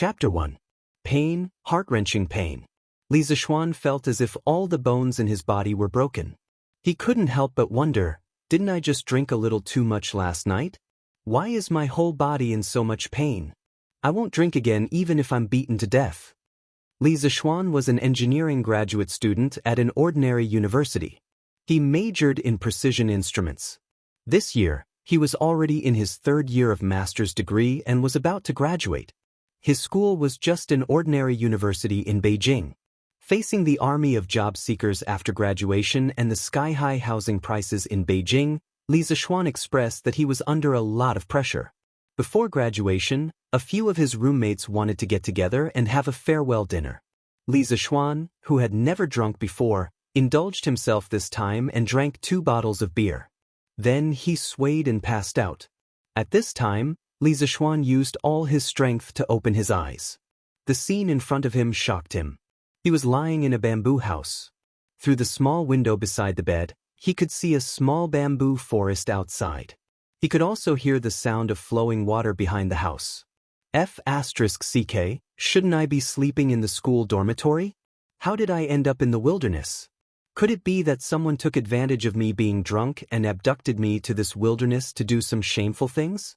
Chapter 1. Pain, heart-wrenching pain. Li Zixuan felt as if all the bones in his body were broken. He couldn't help but wonder, didn't I just drink a little too much last night? Why is my whole body in so much pain? I won't drink again even if I'm beaten to death. Li Zixuan was an engineering graduate student at an ordinary university. He majored in precision instruments. This year, he was already in his third year of master's degree and was about to graduate. His school was just an ordinary university in Beijing. Facing the army of job seekers after graduation and the sky-high housing prices in Beijing, Li Zixuan expressed that he was under a lot of pressure. Before graduation, a few of his roommates wanted to get together and have a farewell dinner. Li Zixuan, who had never drunk before, indulged himself this time and drank 2 bottles of beer. Then he swayed and passed out. At this time, Li Zixuan used all his strength to open his eyes. The scene in front of him shocked him. He was lying in a bamboo house. Through the small window beside the bed, he could see a small bamboo forest outside. He could also hear the sound of flowing water behind the house. F***ck, shouldn't I be sleeping in the school dormitory? How did I end up in the wilderness? Could it be that someone took advantage of me being drunk and abducted me to this wilderness to do some shameful things?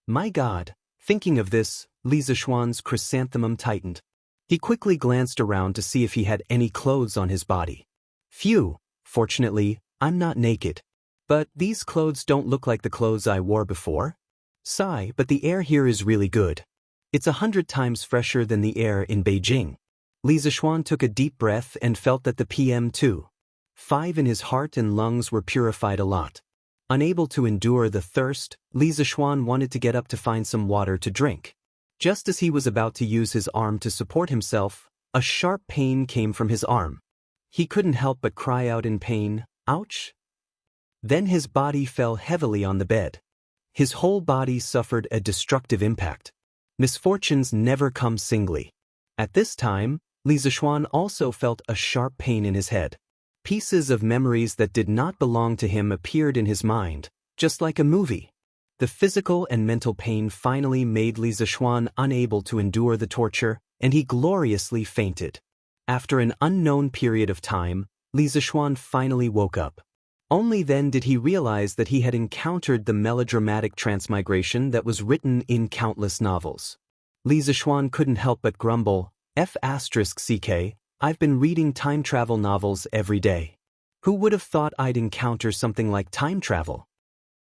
My God, thinking of this, Li Zixuan's chrysanthemum tightened. He quickly glanced around to see if he had any clothes on his body. Phew, fortunately, I'm not naked. But these clothes don't look like the clothes I wore before. Sigh, but the air here is really good. It's 100 times fresher than the air in Beijing. Li Zixuan took a deep breath and felt that the PM2.5 in his heart and lungs were purified a lot. Unable to endure the thirst, Li Zixuan wanted to get up to find some water to drink. Just as he was about to use his arm to support himself, a sharp pain came from his arm. He couldn't help but cry out in pain, "Ouch!" Then his body fell heavily on the bed. His whole body suffered a destructive impact. Misfortunes never come singly. At this time, Li Zixuan also felt a sharp pain in his head. Pieces of memories that did not belong to him appeared in his mind, just like a movie. The physical and mental pain finally made Li Zixuan unable to endure the torture, and he gloriously fainted. After an unknown period of time, Li Zixuan finally woke up. Only then did he realize that he had encountered the melodramatic transmigration that was written in countless novels. Li Zixuan couldn't help but grumble, F***ck, I've been reading time travel novels every day. Who would have thought I'd encounter something like time travel?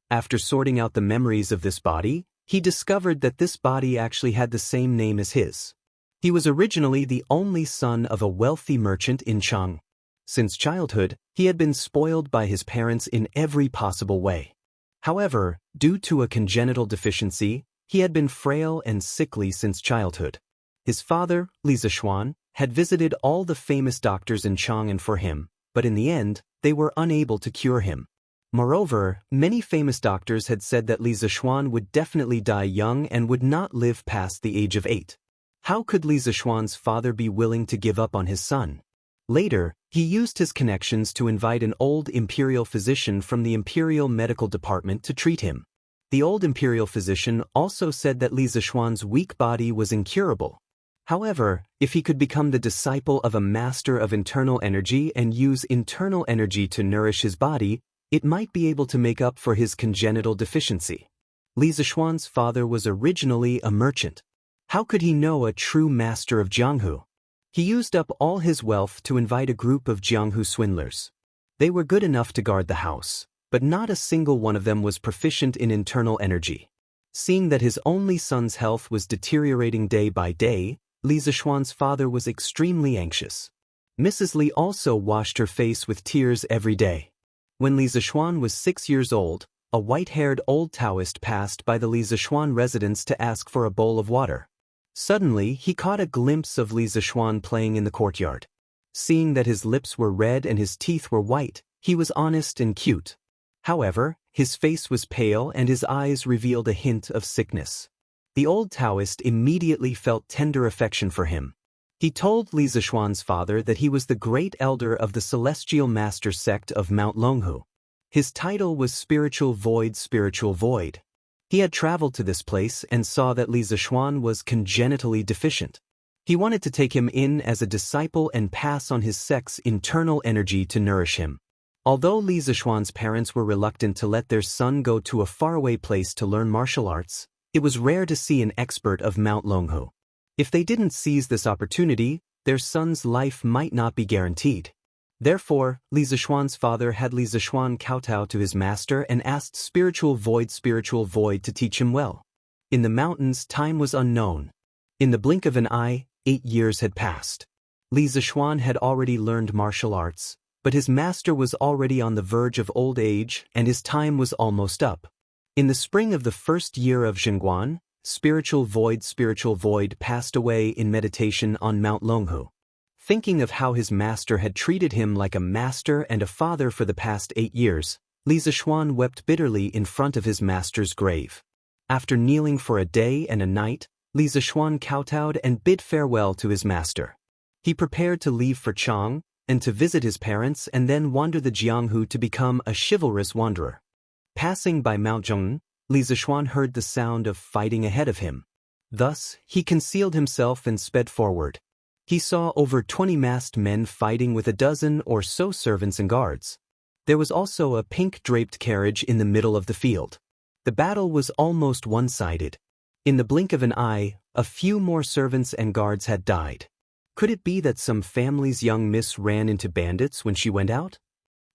After sorting out the memories of this body, he discovered that this body actually had the same name as his. He was originally the only son of a wealthy merchant in Jianghu. Since childhood, he had been spoiled by his parents in every possible way. However, due to a congenital deficiency, he had been frail and sickly since childhood. His father, Li Zixuan, had visited all the famous doctors in Jianghu for him, but in the end, they were unable to cure him. Moreover, many famous doctors had said that Li Zixuan would definitely die young and would not live past the age of 8. How could Li Zixuan's father be willing to give up on his son? Later, he used his connections to invite an old imperial physician from the imperial medical department to treat him. The old imperial physician also said that Li Zixuan's weak body was incurable. However, if he could become the disciple of a master of internal energy and use internal energy to nourish his body, it might be able to make up for his congenital deficiency. Li Zixuan's father was originally a merchant. How could he know a true master of Jianghu? He used up all his wealth to invite a group of Jianghu swindlers. They were good enough to guard the house, but not a single one of them was proficient in internal energy. Seeing that his only son's health was deteriorating day by day, Li Zixuan's father was extremely anxious. Mrs. Li also washed her face with tears every day. When Li Zixuan was 6 years old, a white-haired old Taoist passed by the Li Zixuan residence to ask for a bowl of water. Suddenly, he caught a glimpse of Li Zixuan playing in the courtyard. Seeing that his lips were red and his teeth were white, he was honest and cute. However, his face was pale and his eyes revealed a hint of sickness. The old Taoist immediately felt tender affection for him. He told Li Zixuan's father that he was the great elder of the Celestial Master sect of Mount Longhu. His title was Spiritual Void. He had traveled to this place and saw that Li Zishuan was congenitally deficient. He wanted to take him in as a disciple and pass on his sex internal energy to nourish him. Although Li Zishuan's parents were reluctant to let their son go to a faraway place to learn martial arts, it was rare to see an expert of Mount Longhu. If they didn't seize this opportunity, their son's life might not be guaranteed. Therefore, Li Zishuan's father had Li Zishuan kowtow to his master and asked Spiritual Void to teach him well. In the mountains, time was unknown. In the blink of an eye, 8 years had passed. Li Zishuan had already learned martial arts, but his master was already on the verge of old age and his time was almost up. In the spring of the first year of Zhengguan, Spiritual Void passed away in meditation on Mount Longhu. Thinking of how his master had treated him like a master and a father for the past 8 years, Li Zishuan wept bitterly in front of his master's grave. After kneeling for a day and a night, Li Zishuan kowtowed and bid farewell to his master. He prepared to leave for Chang, and to visit his parents and then wander the Jianghu to become a chivalrous wanderer. Passing by Mount Zhongn, Li Zishuan heard the sound of fighting ahead of him. Thus, he concealed himself and sped forward. He saw over 20 masked men fighting with a dozen or so servants and guards. There was also a pink-draped carriage in the middle of the field. The battle was almost one-sided. In the blink of an eye, a few more servants and guards had died. Could it be that some family's young miss ran into bandits when she went out?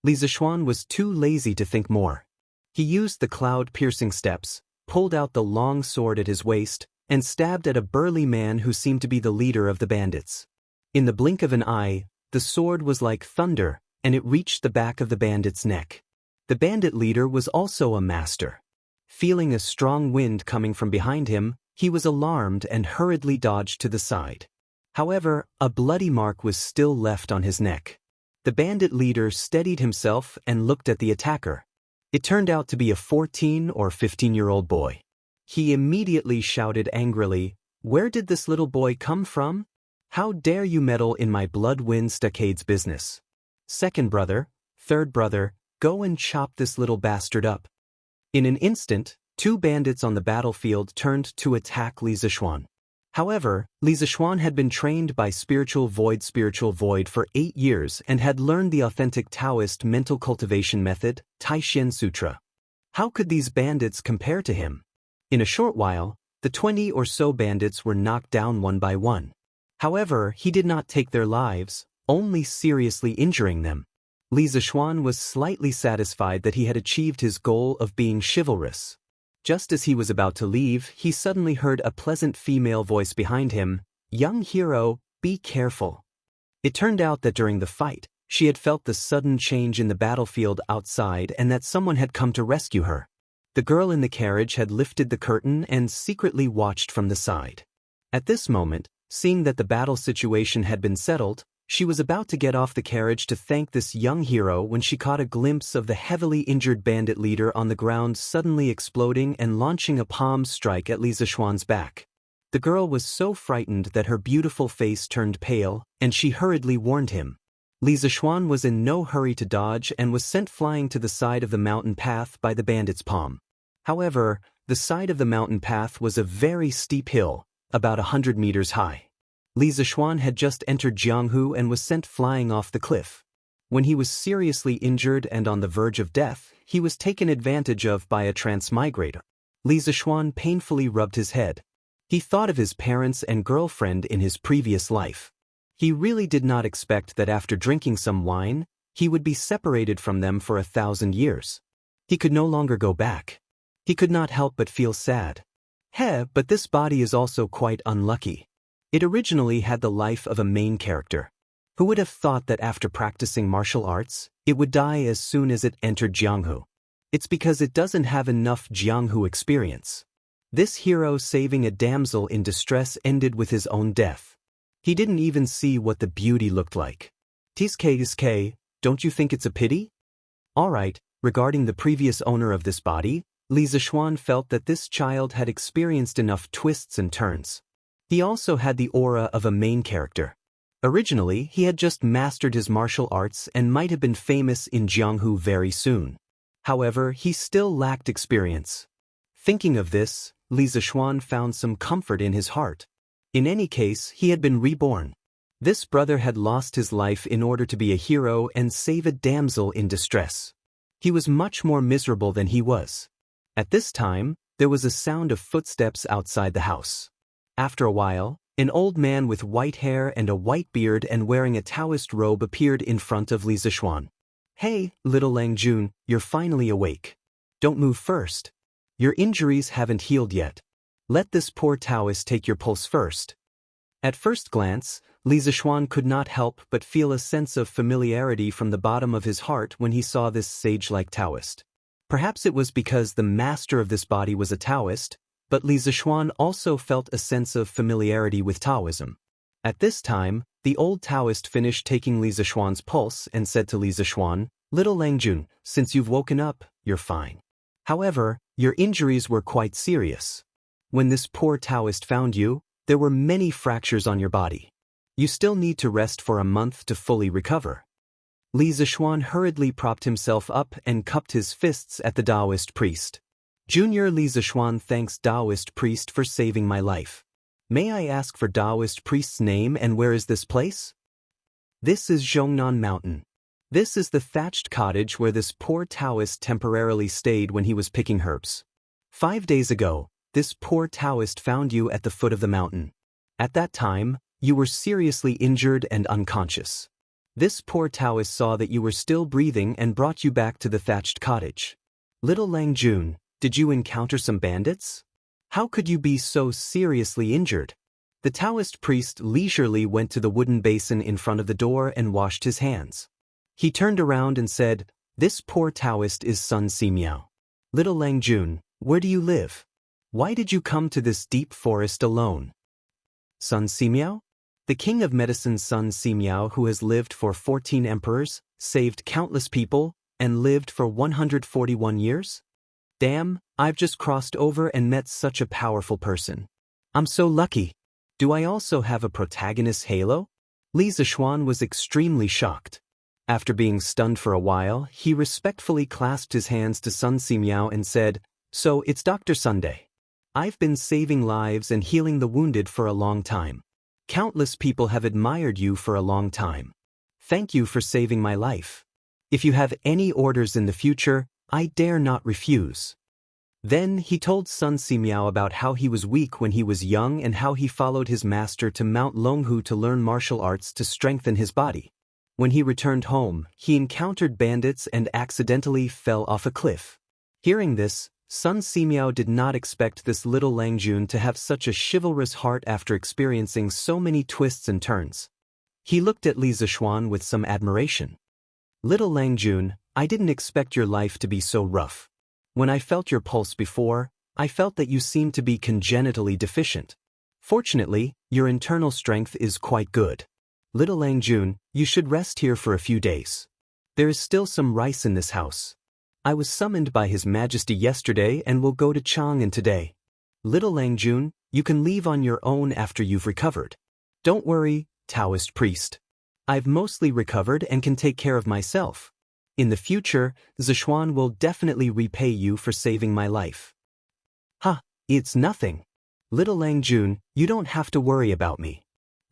Li Zishuan was too lazy to think more. He used the cloud-piercing steps, pulled out the long sword at his waist, and stabbed at a burly man who seemed to be the leader of the bandits. In the blink of an eye, the sword was like thunder, and it reached the back of the bandit's neck. The bandit leader was also a master. Feeling a strong wind coming from behind him, he was alarmed and hurriedly dodged to the side. However, a bloody mark was still left on his neck. The bandit leader steadied himself and looked at the attacker. It turned out to be a 14 or 15-year-old boy. He immediately shouted angrily, "Where did this little boy come from? How dare you meddle in my blood-wind stockade's business? Second brother, third brother, go and chop this little bastard up." In an instant, 2 bandits on the battlefield turned to attack Li Zishuan. However, Li Zishuan had been trained by Spiritual Void for 8 years and had learned the authentic Taoist mental cultivation method, Taishen Sutra. How could these bandits compare to him? In a short while, the 20 or so bandits were knocked down one by one. However, he did not take their lives, only seriously injuring them. Li Zishuan was slightly satisfied that he had achieved his goal of being chivalrous. Just as he was about to leave, he suddenly heard a pleasant female voice behind him, "Young hero, be careful." It turned out that during the fight, she had felt the sudden change in the battlefield outside and that someone had come to rescue her. The girl in the carriage had lifted the curtain and secretly watched from the side. At this moment, seeing that the battle situation had been settled, she was about to get off the carriage to thank this young hero when she caught a glimpse of the heavily injured bandit leader on the ground suddenly exploding and launching a palm strike at Li Zishuan's back. The girl was so frightened that her beautiful face turned pale, and she hurriedly warned him. Li Zishuan was in no hurry to dodge and was sent flying to the side of the mountain path by the bandit's palm. However, the side of the mountain path was a very steep hill, about 100 meters high. Li Zishuan had just entered Jianghu and was sent flying off the cliff. When he was seriously injured and on the verge of death, he was taken advantage of by a transmigrator. Li Zishuan painfully rubbed his head. He thought of his parents and girlfriend in his previous life. He really did not expect that after drinking some wine, he would be separated from them for 1,000 years. He could no longer go back. He could not help but feel sad. But this body is also quite unlucky. It originally had the life of a main character. Who would have thought that after practicing martial arts, it would die as soon as it entered Jianghu? It's because it doesn't have enough Jianghu experience. This hero saving a damsel in distress ended with his own death. He didn't even see what the beauty looked like. Tiske, don't you think it's a pity? Alright, regarding the previous owner of this body, Li Zishuan felt that this child had experienced enough twists and turns. He also had the aura of a main character. Originally, he had just mastered his martial arts and might have been famous in Jianghu very soon. However, he still lacked experience. Thinking of this, Li Zishuan found some comfort in his heart. In any case, he had been reborn. This brother had lost his life in order to be a hero and save a damsel in distress. He was much more miserable than he was. At this time, there was a sound of footsteps outside the house. After a while, an old man with white hair and a white beard and wearing a Taoist robe appeared in front of Li Zishuan. "Hey, little Lang Jun, you're finally awake. Don't move first. Your injuries haven't healed yet. Let this poor Taoist take your pulse first." At first glance, Li Zishuan could not help but feel a sense of familiarity from the bottom of his heart when he saw this sage-like Taoist. Perhaps it was because the master of this body was a Taoist, but Li Zishuan also felt a sense of familiarity with Taoism. At this time, the old Taoist finished taking Li Zishuan's pulse and said to Li Zishuan, "Little Lang Jun, since you've woken up, you're fine. However, your injuries were quite serious. When this poor Taoist found you, there were many fractures on your body. You still need to rest for a month to fully recover." Li Zishuan hurriedly propped himself up and cupped his fists at the Taoist priest. "Junior Li Zishuan thanks Taoist priest for saving my life. May I ask for Taoist priest's name and where is this place?" "This is Zhongnan Mountain. This is the thatched cottage where this poor Taoist temporarily stayed when he was picking herbs. 5 days ago, this poor Taoist found you at the foot of the mountain. At that time, you were seriously injured and unconscious. This poor Taoist saw that you were still breathing and brought you back to the thatched cottage. Little Lang Jun, did you encounter some bandits? How could you be so seriously injured?" The Taoist priest leisurely went to the wooden basin in front of the door and washed his hands. He turned around and said, "This poor Taoist is Sun Simiao. Little Lang Jun, where do you live? Why did you come to this deep forest alone?" "Sun Simiao? The king of medicine Sun Simiao, who has lived for 14 emperors, saved countless people, and lived for 141 years? Damn, I've just crossed over and met such a powerful person. I'm so lucky. Do I also have a protagonist halo?" Li Zishuan was extremely shocked. After being stunned for a while, he respectfully clasped his hands to Sun Simiao and said, "So it's Dr. Sunday. I've been saving lives and healing the wounded for a long time. Countless people have admired you for a long time. Thank you for saving my life. If you have any orders in the future, I dare not refuse." Then he told Sun Simiao about how he was weak when he was young and how he followed his master to Mount Longhu to learn martial arts to strengthen his body. When he returned home, he encountered bandits and accidentally fell off a cliff. Hearing this, Sun Simiao did not expect this little Lang Jun to have such a chivalrous heart after experiencing so many twists and turns. He looked at Li Zishuan with some admiration. "Little Lang Jun, I didn't expect your life to be so rough. When I felt your pulse before, I felt that you seemed to be congenitally deficient. Fortunately, your internal strength is quite good. Little Lang Jun, you should rest here for a few days. There is still some rice in this house. I was summoned by His Majesty yesterday and will go to Chang'an today. Little Lang Jun, you can leave on your own after you've recovered. Don't worry, Taoist priest. I've mostly recovered and can take care of myself. In the future, Zishuan will definitely repay you for saving my life." "Ha, it's nothing. Little Lang Jun, you don't have to worry about me.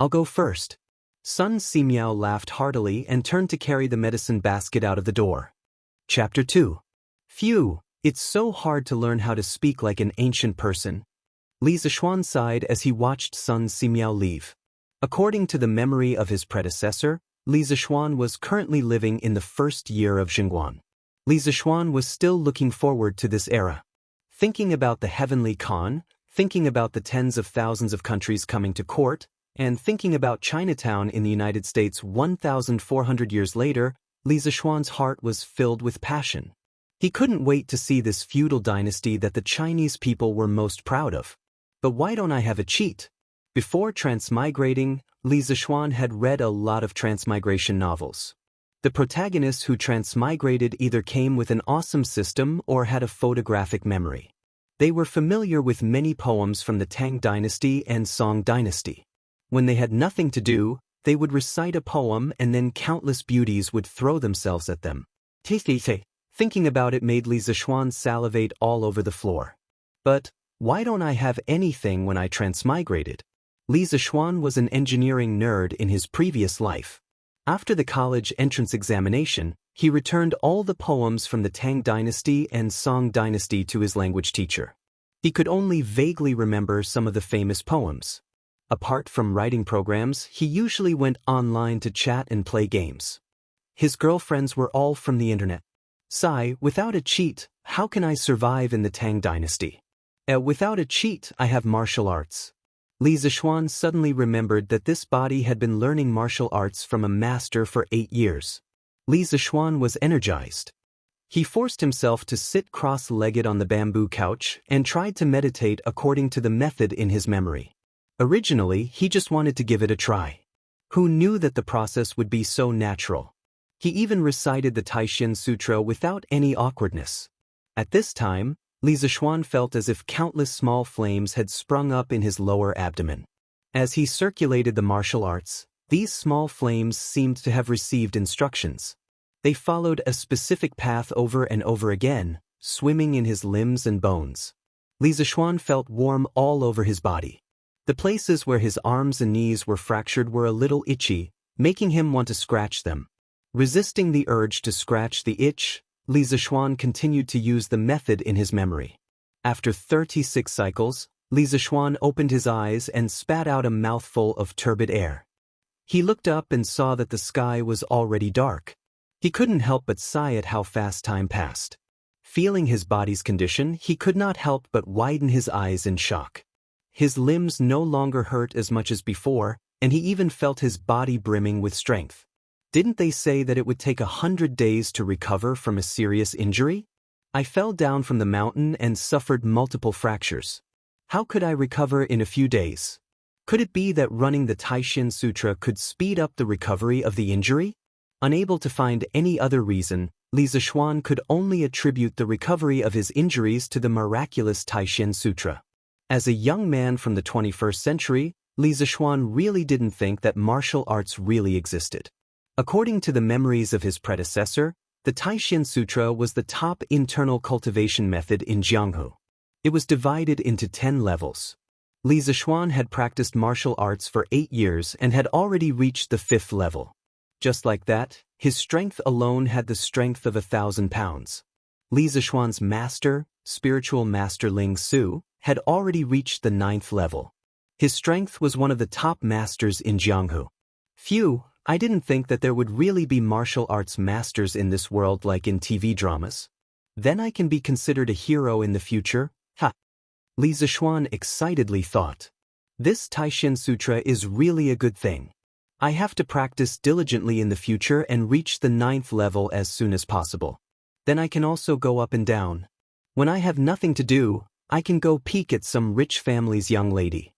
I'll go first." Sun Simiao laughed heartily and turned to carry the medicine basket out of the door. Chapter 2. Phew, it's so hard to learn how to speak like an ancient person. Li Zishuan sighed as he watched Sun Simiao leave. According to the memory of his predecessor, Li Zishuan was currently living in the first year of Jingguan. Li Zishuan was still looking forward to this era. Thinking about the heavenly Khan, thinking about the tens of thousands of countries coming to court, and thinking about Chinatown in the United States 1,400 years later, Li Zishuan's heart was filled with passion. He couldn't wait to see this feudal dynasty that the Chinese people were most proud of. But why don't I have a cheat? Before transmigrating, Li Zishuan had read a lot of transmigration novels. The protagonists who transmigrated either came with an awesome system or had a photographic memory. They were familiar with many poems from the Tang dynasty and Song dynasty. When they had nothing to do, they would recite a poem and then countless beauties would throw themselves at them. Thinking about it made Li Zishuan salivate all over the floor. But why don't I have anything when I transmigrated? Li Zishuan was an engineering nerd in his previous life. After the college entrance examination, he returned all the poems from the Tang dynasty and Song dynasty to his language teacher. He could only vaguely remember some of the famous poems. Apart from writing programs, he usually went online to chat and play games. His girlfriends were all from the internet. Sigh, without a cheat, how can I survive in the Tang dynasty? Without a cheat, I have martial arts. Li Zishuan suddenly remembered that this body had been learning martial arts from a master for 8 years. Li Zishuan was energized. He forced himself to sit cross-legged on the bamboo couch and tried to meditate according to the method in his memory. Originally, he just wanted to give it a try. Who knew that the process would be so natural? He even recited the Taishan Sutra without any awkwardness. At this time, Li Zishuan felt as if countless small flames had sprung up in his lower abdomen. As he circulated the martial arts, these small flames seemed to have received instructions. They followed a specific path over and over again, swimming in his limbs and bones. Li Zishuan felt warm all over his body. The places where his arms and knees were fractured were a little itchy, making him want to scratch them. Resisting the urge to scratch the itch, Li Zishuan continued to use the method in his memory. After 36 cycles, Li Zishuan opened his eyes and spat out a mouthful of turbid air. He looked up and saw that the sky was already dark. He couldn't help but sigh at how fast time passed. Feeling his body's condition, he could not help but widen his eyes in shock. His limbs no longer hurt as much as before, and he even felt his body brimming with strength. Didn't they say that it would take 100 days to recover from a serious injury? I fell down from the mountain and suffered multiple fractures. How could I recover in a few days? Could it be that running the Taishan Sutra could speed up the recovery of the injury? Unable to find any other reason, Li Zishuan could only attribute the recovery of his injuries to the miraculous Taishan Sutra. As a young man from the 21st century, Li Zishuan really didn't think that martial arts really existed. According to the memories of his predecessor, the Taishan Sutra was the top internal cultivation method in Jianghu. It was divided into 10 levels. Li Zishuan had practiced martial arts for 8 years and had already reached the 5th level. Just like that, his strength alone had the strength of 1,000 pounds. Li Zishuan's master, spiritual master Ling Su, had already reached the 9th level. His strength was one of the top masters in Jianghu. Phew, I didn't think that there would really be martial arts masters in this world like in TV dramas. Then I can be considered a hero in the future, ha! Li Zishuan excitedly thought. This Taishan Sutra is really a good thing. I have to practice diligently in the future and reach the 9th level as soon as possible. Then I can also go up and down. When I have nothing to do, I can go peek at some rich family's young lady.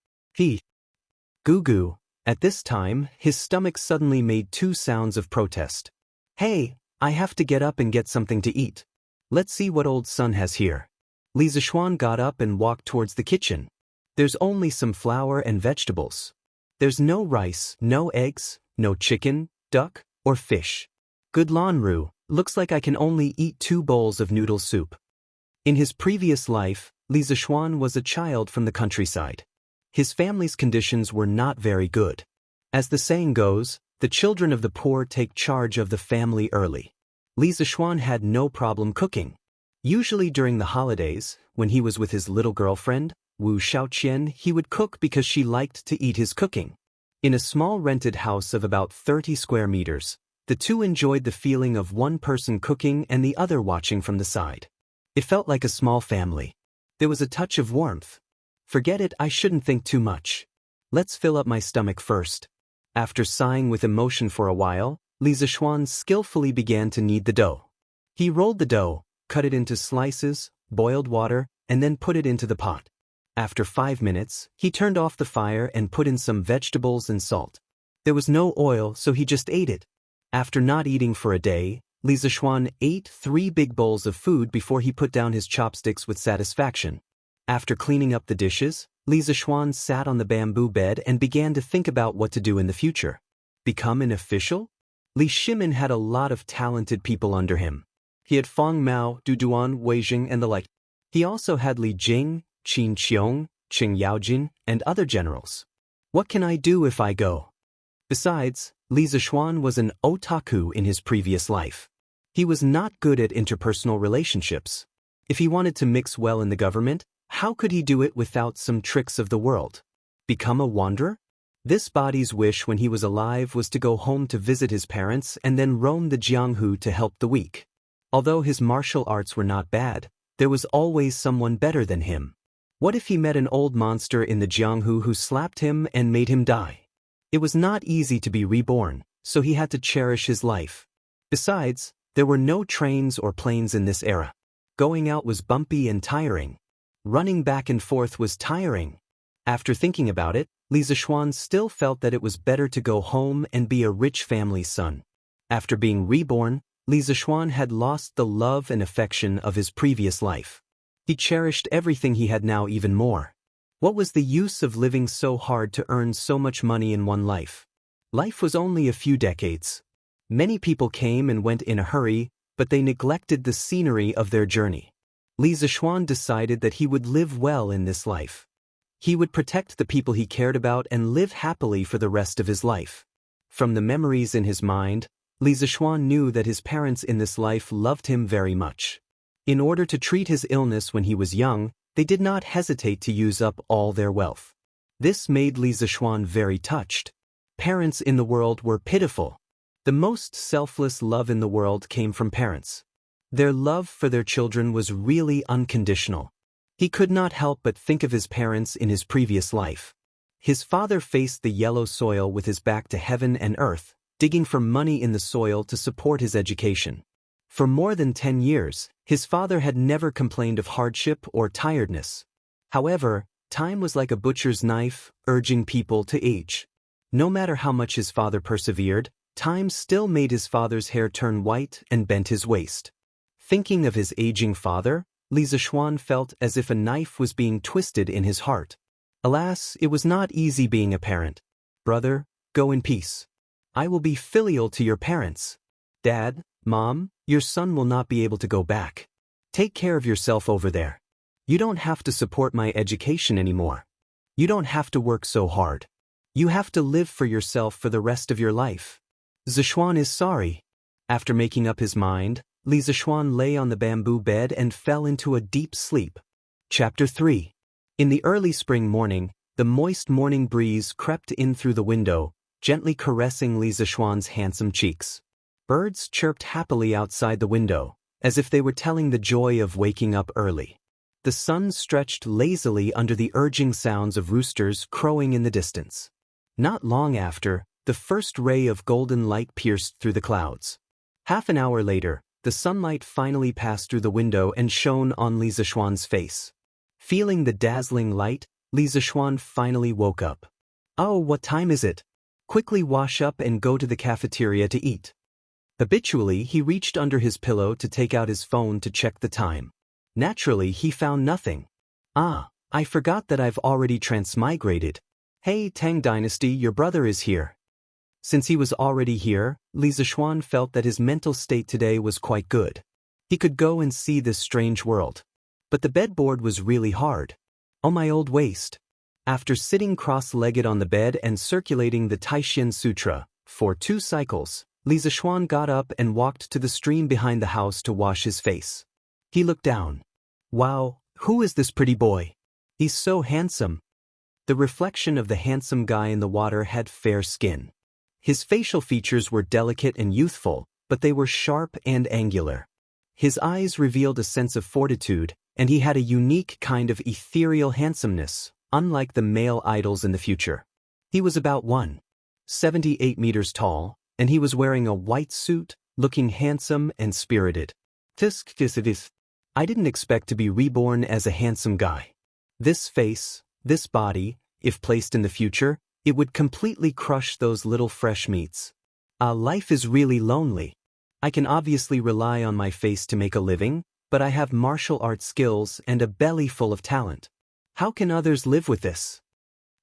Goo. At this time, his stomach suddenly made 2 sounds of protest. Hey, I have to get up and get something to eat. Let's see what old son has here. Li Zishuan got up and walked towards the kitchen. There's only some flour and vegetables. There's no rice, no eggs, no chicken, duck, or fish. Good Lanru, looks like I can only eat 2 bowls of noodle soup. In his previous life, Li Zishuan was a child from the countryside. His family's conditions were not very good. As the saying goes, the children of the poor take charge of the family early. Li Zishuan had no problem cooking. Usually during the holidays, when he was with his little girlfriend, Wu Xiaoqian, he would cook because she liked to eat his cooking. In a small rented house of about 30 square meters, the two enjoyed the feeling of one person cooking and the other watching from the side. It felt like a small family. There was a touch of warmth. Forget it, I shouldn't think too much. Let's fill up my stomach first. After sighing with emotion for a while, Li Zishuan skillfully began to knead the dough. He rolled the dough, cut it into slices, boiled water, and then put it into the pot. After 5 minutes, he turned off the fire and put in some vegetables and salt. There was no oil, so he just ate it. After not eating for a day, Li Zishuan ate 3 big bowls of food before he put down his chopsticks with satisfaction. After cleaning up the dishes, Li Zishuan sat on the bamboo bed and began to think about what to do in the future. Become an official? Li Shimin had a lot of talented people under him. He had Feng Mao, Du Duan, Wei Jing, and the like. He also had Li Jing, Qin Qiong, Qing Yaojin, and other generals. What can I do if I go? Besides, Li Zishuan was an otaku in his previous life. He was not good at interpersonal relationships. If he wanted to mix well in the government, how could he do it without some tricks of the world? Become a wanderer? This body's wish when he was alive was to go home to visit his parents and then roam the Jianghu to help the weak. Although his martial arts were not bad, there was always someone better than him. What if he met an old monster in the Jianghu who slapped him and made him die? It was not easy to be reborn, so he had to cherish his life. Besides, there were no trains or planes in this era. Going out was bumpy and tiring. Running back and forth was tiring. After thinking about it, Li Zishuan still felt that it was better to go home and be a rich family's son. After being reborn, Li Zishuan had lost the love and affection of his previous life. He cherished everything he had now even more. What was the use of living so hard to earn so much money in one life? Life was only a few decades. Many people came and went in a hurry, but they neglected the scenery of their journey. Li Zishuan decided that he would live well in this life. He would protect the people he cared about and live happily for the rest of his life. From the memories in his mind, Li Zishuan knew that his parents in this life loved him very much. In order to treat his illness when he was young, they did not hesitate to use up all their wealth. This made Li Zishuan very touched. Parents in the world were pitiful. The most selfless love in the world came from parents. Their love for their children was really unconditional. He could not help but think of his parents in his previous life. His father faced the yellow soil with his back to heaven and earth, digging for money in the soil to support his education. For more than 10 years, his father had never complained of hardship or tiredness. However, time was like a butcher's knife, urging people to age. No matter how much his father persevered, time still made his father's hair turn white and bent his waist. Thinking of his aging father, Li Zishuan felt as if a knife was being twisted in his heart. Alas, it was not easy being a parent. Brother, go in peace. I will be filial to your parents. Dad, Mom, your son will not be able to go back. Take care of yourself over there. You don't have to support my education anymore. You don't have to work so hard. You have to live for yourself for the rest of your life. Zishuan is sorry. After making up his mind, Li Zishuan lay on the bamboo bed and fell into a deep sleep. Chapter 3. In the early spring morning, the moist morning breeze crept in through the window, gently caressing Li Zishuan's handsome cheeks. Birds chirped happily outside the window, as if they were telling the joy of waking up early. The sun stretched lazily under the urging sounds of roosters crowing in the distance. Not long after, the first ray of golden light pierced through the clouds. Half an hour later, the sunlight finally passed through the window and shone on Li Zishuan's face. Feeling the dazzling light, Li Zishuan finally woke up. Oh, what time is it? Quickly wash up and go to the cafeteria to eat. Habitually, he reached under his pillow to take out his phone to check the time. Naturally, he found nothing. Ah, I forgot that I've already transmigrated. Hey, Tang Dynasty, your brother is here. Since he was already here, Li Zishuan felt that his mental state today was quite good. He could go and see this strange world. But the bedboard was really hard. Oh, my old waist. After sitting cross-legged on the bed and circulating the Taishin Sutra for 2 cycles, Li Zishuan got up and walked to the stream behind the house to wash his face. He looked down. Wow, who is this pretty boy? He's so handsome. The reflection of the handsome guy in the water had fair skin. His facial features were delicate and youthful, but they were sharp and angular. His eyes revealed a sense of fortitude, and he had a unique kind of ethereal handsomeness, unlike the male idols in the future. He was about 1.78 meters tall, and he was wearing a white suit, looking handsome and spirited. I didn't expect to be reborn as a handsome guy. This face, this body, if placed in the future, it would completely crush those little fresh meats. Life is really lonely. I can obviously rely on my face to make a living, but I have martial arts skills and a belly full of talent. How can others live with this?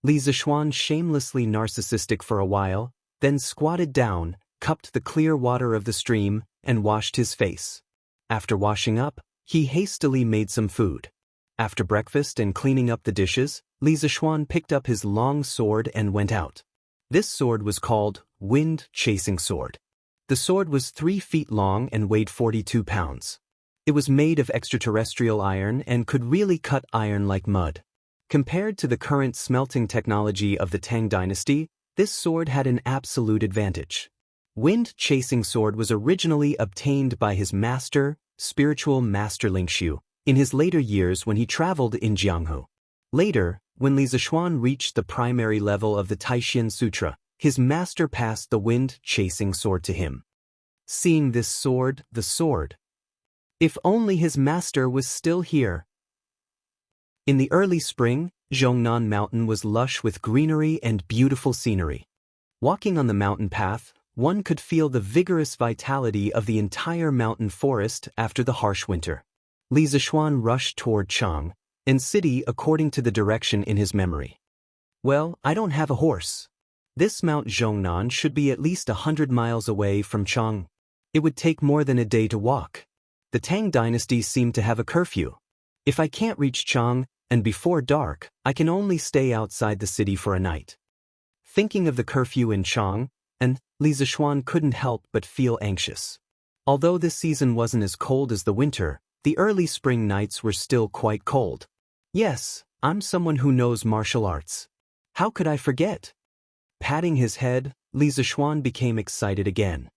Li Zishuan, shamelessly narcissistic for a while, then squatted down, cupped the clear water of the stream, and washed his face. After washing up, he hastily made some food. After breakfast and cleaning up the dishes, Li Zishuan picked up his long sword and went out. This sword was called Wind-Chasing Sword. The sword was 3 feet long and weighed 42 pounds. It was made of extraterrestrial iron and could really cut iron like mud. Compared to the current smelting technology of the Tang dynasty, this sword had an absolute advantage. Wind-Chasing Sword was originally obtained by his master, spiritual master Lingxiu, in his later years when he traveled in Jianghu. Later, when Li Zishuan reached the primary level of the Taixin Sutra, his master passed the Wind-Chasing Sword to him. Seeing this sword, the sword. If only his master was still here. In the early spring, Zhongnan Mountain was lush with greenery and beautiful scenery. Walking on the mountain path, one could feel the vigorous vitality of the entire mountain forest after the harsh winter. Li Zishuan rushed toward Chang and city according to the direction in his memory. Well, I don't have a horse. This Mount Zhongnan should be at least 100 miles away from Chang. It would take more than a day to walk. The Tang dynasty seemed to have a curfew. If I can't reach Chang, and before dark, I can only stay outside the city for a night. Thinking of the curfew in Chang, and Li Zishuan couldn't help but feel anxious. Although this season wasn't as cold as the winter, the early spring nights were still quite cold. Yes, I'm someone who knows martial arts. How could I forget? Patting his head, Li Zishuan became excited again.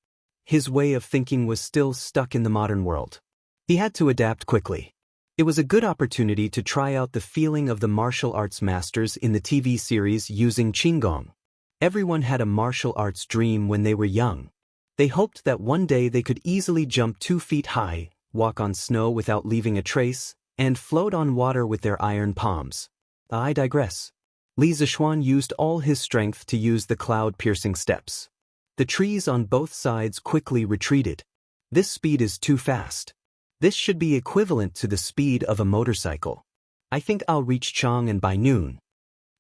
His way of thinking was still stuck in the modern world. He had to adapt quickly. It was a good opportunity to try out the feeling of the martial arts masters in the TV series using Qinggong. Everyone had a martial arts dream when they were young. They hoped that one day they could easily jump 2 feet high, walk on snow without leaving a trace, and float on water with their iron palms. I digress. Li Zishuan used all his strength to use the cloud-piercing steps. The trees on both sides quickly retreated. This speed is too fast. This should be equivalent to the speed of a motorcycle. I think I'll reach Chang and by noon.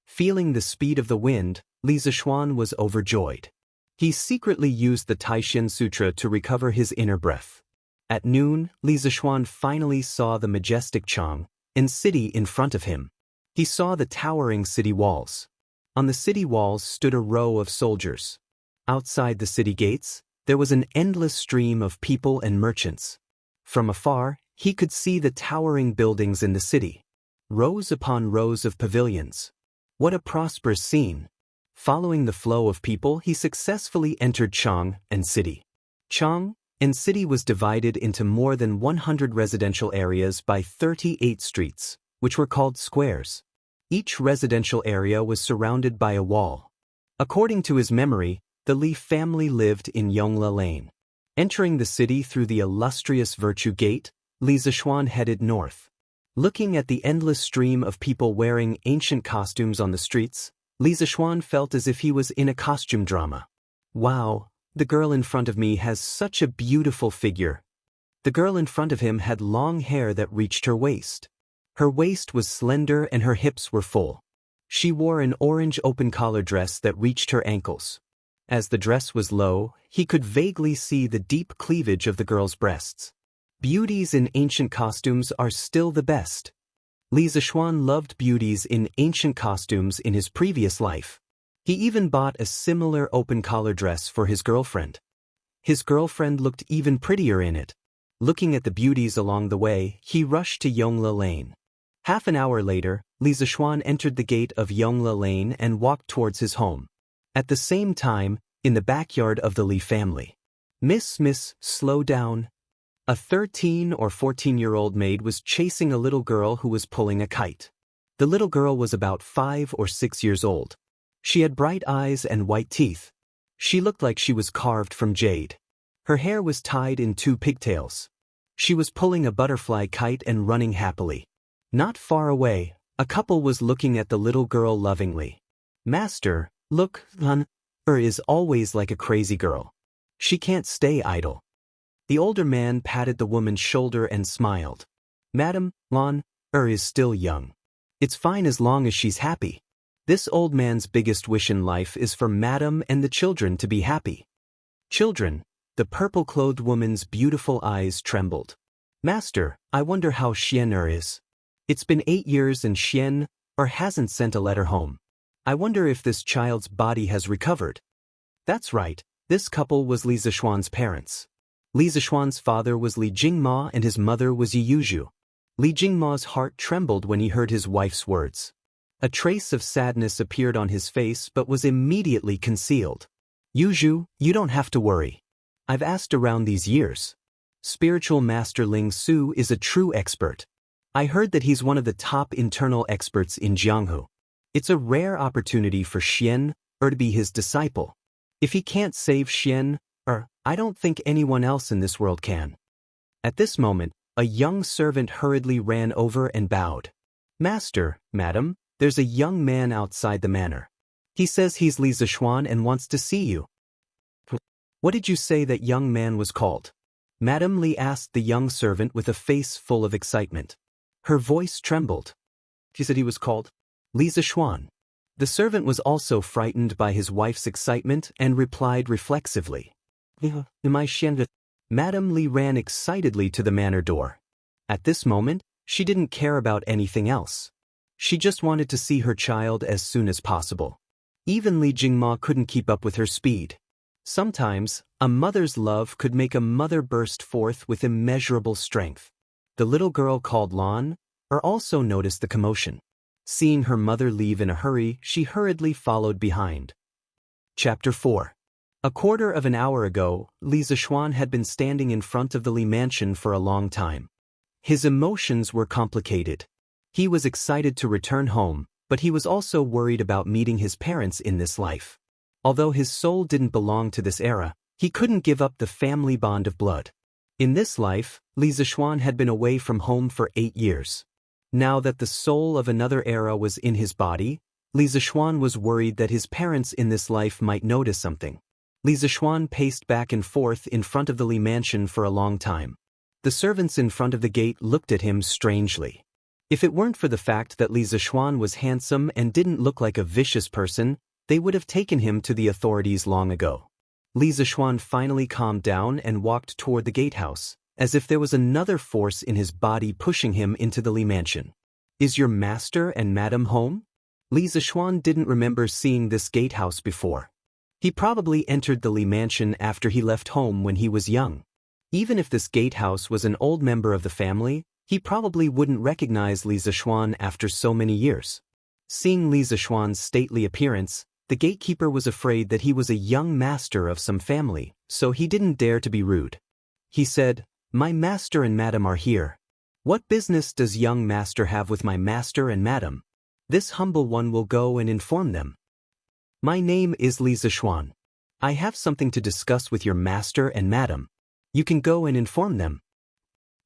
Feeling the speed of the wind, Li Zishuan was overjoyed. He secretly used the Taixin Sutra to recover his inner breath. At noon, Li Zishuan finally saw the majestic Chang and city in front of him. He saw the towering city walls. On the city walls stood a row of soldiers. Outside the city gates, there was an endless stream of people and merchants. From afar, he could see the towering buildings in the city. Rows upon rows of pavilions. What a prosperous scene. Following the flow of people, he successfully entered Chang and city. Chang and city was divided into more than 100 residential areas by 38 streets, which were called squares. Each residential area was surrounded by a wall. According to his memory, the Li family lived in Yongla Lane. Entering the city through the illustrious Virtue Gate, Li Zishuan headed north. Looking at the endless stream of people wearing ancient costumes on the streets, Li Zishuan felt as if he was in a costume drama. Wow, the girl in front of me has such a beautiful figure. The girl in front of him had long hair that reached her waist. Her waist was slender and her hips were full. She wore an orange open-collar dress that reached her ankles. As the dress was low, he could vaguely see the deep cleavage of the girl's breasts. Beauties in ancient costumes are still the best. Li Zishuan loved beauties in ancient costumes in his previous life. He even bought a similar open-collar dress for his girlfriend. His girlfriend looked even prettier in it. Looking at the beauties along the way, he rushed to Yongla Lane. Half an hour later, Li Zishuan entered the gate of Yongla Lane and walked towards his home. At the same time, in the backyard of the Li family. Miss, slow down. A 13 or 14-year-old maid was chasing a little girl who was pulling a kite. The little girl was about 5 or 6 years old. She had bright eyes and white teeth. She looked like she was carved from jade. Her hair was tied in 2 pigtails. She was pulling a butterfly kite and running happily. Not far away, a couple was looking at the little girl lovingly. Master, look, is always like a crazy girl. She can't stay idle. The older man patted the woman's shoulder and smiled. Madam, is still young. It's fine as long as she's happy. This old man's biggest wish in life is for Madam and the children to be happy. Children, the purple-clothed woman's beautiful eyes trembled. Master, I wonder how Xian'er is. It's been 8 years and hasn't sent a letter home. I wonder if this child's body has recovered. That's right, this couple was Li Zishuan's parents. Li Zishuan's father was Li Jingma and his mother was Yi Yuzhu. Li Jingma's heart trembled when he heard his wife's words. A trace of sadness appeared on his face but was immediately concealed. Yuzhu, you don't have to worry. I've asked around these years. Spiritual Master Ling Su is a true expert. I heard that he's one of the top internal experts in Jianghu. It's a rare opportunity for to be his disciple. If he can't save I don't think anyone else in this world can. At this moment, a young servant hurriedly ran over and bowed. Master, madam, there's a young man outside the manor. He says he's Li Zishuan and wants to see you. What did you say that young man was called? Madam Li asked the young servant with a face full of excitement. Her voice trembled. She said he was called Li Zishuan. The servant was also frightened by his wife's excitement and replied reflexively. Madam Li ran excitedly to the manor door. At this moment, she didn't care about anything else. She just wanted to see her child as soon as possible. Even Li Jingma couldn't keep up with her speed. Sometimes, a mother's love could make a mother burst forth with immeasurable strength. The little girl called Lan also noticed the commotion. Seeing her mother leave in a hurry, she hurriedly followed behind. Chapter 4. A quarter of an hour ago, Li Zishuan had been standing in front of the Li mansion for a long time. His emotions were complicated. He was excited to return home, but he was also worried about meeting his parents in this life. Although his soul didn't belong to this era, he couldn't give up the family bond of blood. In this life, Li Zishuan had been away from home for 8 years. Now that the soul of another era was in his body, Li Zishuan was worried that his parents in this life might notice something. Li Zishuan paced back and forth in front of the Li mansion for a long time. The servants in front of the gate looked at him strangely. If it weren't for the fact that Li Zishuan was handsome and didn't look like a vicious person, they would have taken him to the authorities long ago. Li Zishuan finally calmed down and walked toward the gatehouse, as if there was another force in his body pushing him into the Li mansion. Is your master and madam home? Li Zishuan didn't remember seeing this gatehouse before. He probably entered the Li mansion after he left home when he was young. Even if this gatehouse was an old member of the family, he probably wouldn't recognize Li Zishuan after so many years. Seeing Li Zishuan's stately appearance, the gatekeeper was afraid that he was a young master of some family, so he didn't dare to be rude. He said, "My master and madam are here. What business does young master have with my master and madam? This humble one will go and inform them. My name is Li Zishuan. I have something to discuss with your master and madam. You can go and inform them."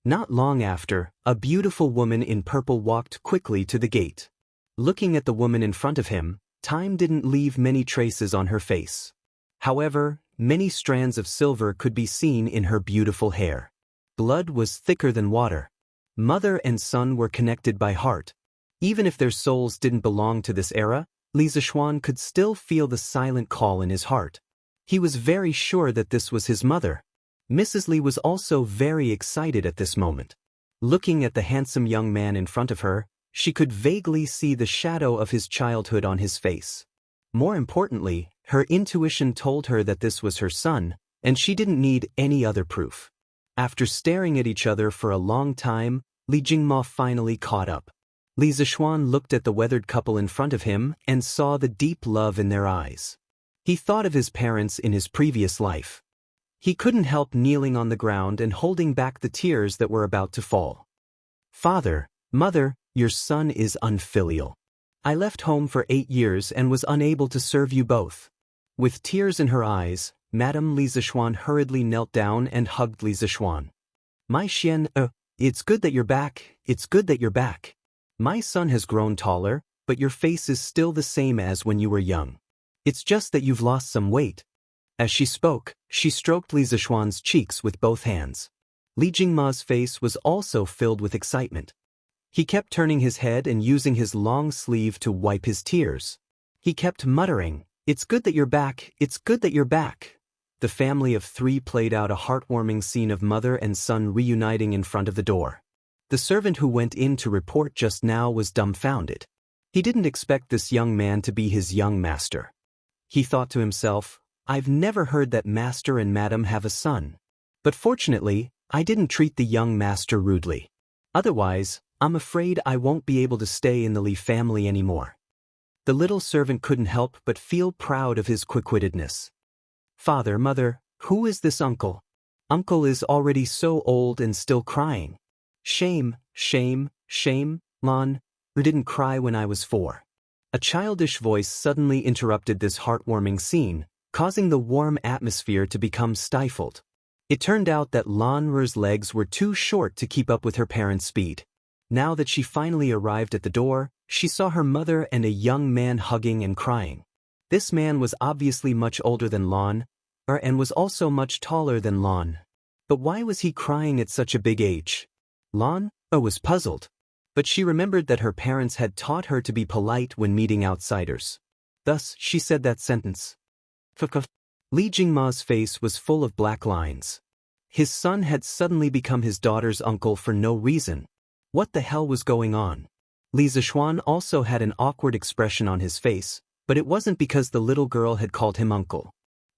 Not long after, a beautiful woman in purple walked quickly to the gate. Looking at the woman in front of him, time didn't leave many traces on her face. However, many strands of silver could be seen in her beautiful hair. Blood was thicker than water. Mother and son were connected by heart. Even if their souls didn't belong to this era, Li Zishuan could still feel the silent call in his heart. He was very sure that this was his mother. Mrs. Li was also very excited at this moment. Looking at the handsome young man in front of her, she could vaguely see the shadow of his childhood on his face. More importantly, her intuition told her that this was her son, and she didn't need any other proof. After staring at each other for a long time, Li Jingma finally caught up. Li Zishuan looked at the weathered couple in front of him and saw the deep love in their eyes. He thought of his parents in his previous life. He couldn't help kneeling on the ground and holding back the tears that were about to fall. "Father, mother, your son is unfilial. I left home for 8 years and was unable to serve you both." With tears in her eyes, Madame Li Zishuan hurriedly knelt down and hugged Li Zishuan. "My Xian, it's good that you're back, it's good that you're back. My son has grown taller, but your face is still the same as when you were young. It's just that you've lost some weight." As she spoke, she stroked Li Zishuan's cheeks with both hands. Li Jingma's face was also filled with excitement. He kept turning his head and using his long sleeve to wipe his tears. He kept muttering, "It's good that you're back, it's good that you're back." The family of 3 played out a heartwarming scene of mother and son reuniting in front of the door. The servant who went in to report just now was dumbfounded. He didn't expect this young man to be his young master. He thought to himself, I've never heard that master and madam have a son. But fortunately, I didn't treat the young master rudely. Otherwise, I'm afraid I won't be able to stay in the Li family anymore. The little servant couldn't help but feel proud of his quick-wittedness. Father, mother, who is this uncle? Uncle is already so old and still crying. Shame, shame, shame, Lon, who didn't cry when I was 4. A childish voice suddenly interrupted this heartwarming scene, causing the warm atmosphere to become stifled. It turned out that Lan Er's legs were too short to keep up with her parents' speed. Now that she finally arrived at the door, she saw her mother and a young man hugging and crying. This man was obviously much older than Lan Er and was also much taller than Lan. But why was he crying at such a big age? Lan Er was puzzled. But she remembered that her parents had taught her to be polite when meeting outsiders. Thus, she said that sentence. Li Jingma's face was full of black lines. His son had suddenly become his daughter's uncle for no reason. What the hell was going on? Li Zishuan also had an awkward expression on his face, but it wasn't because the little girl had called him uncle.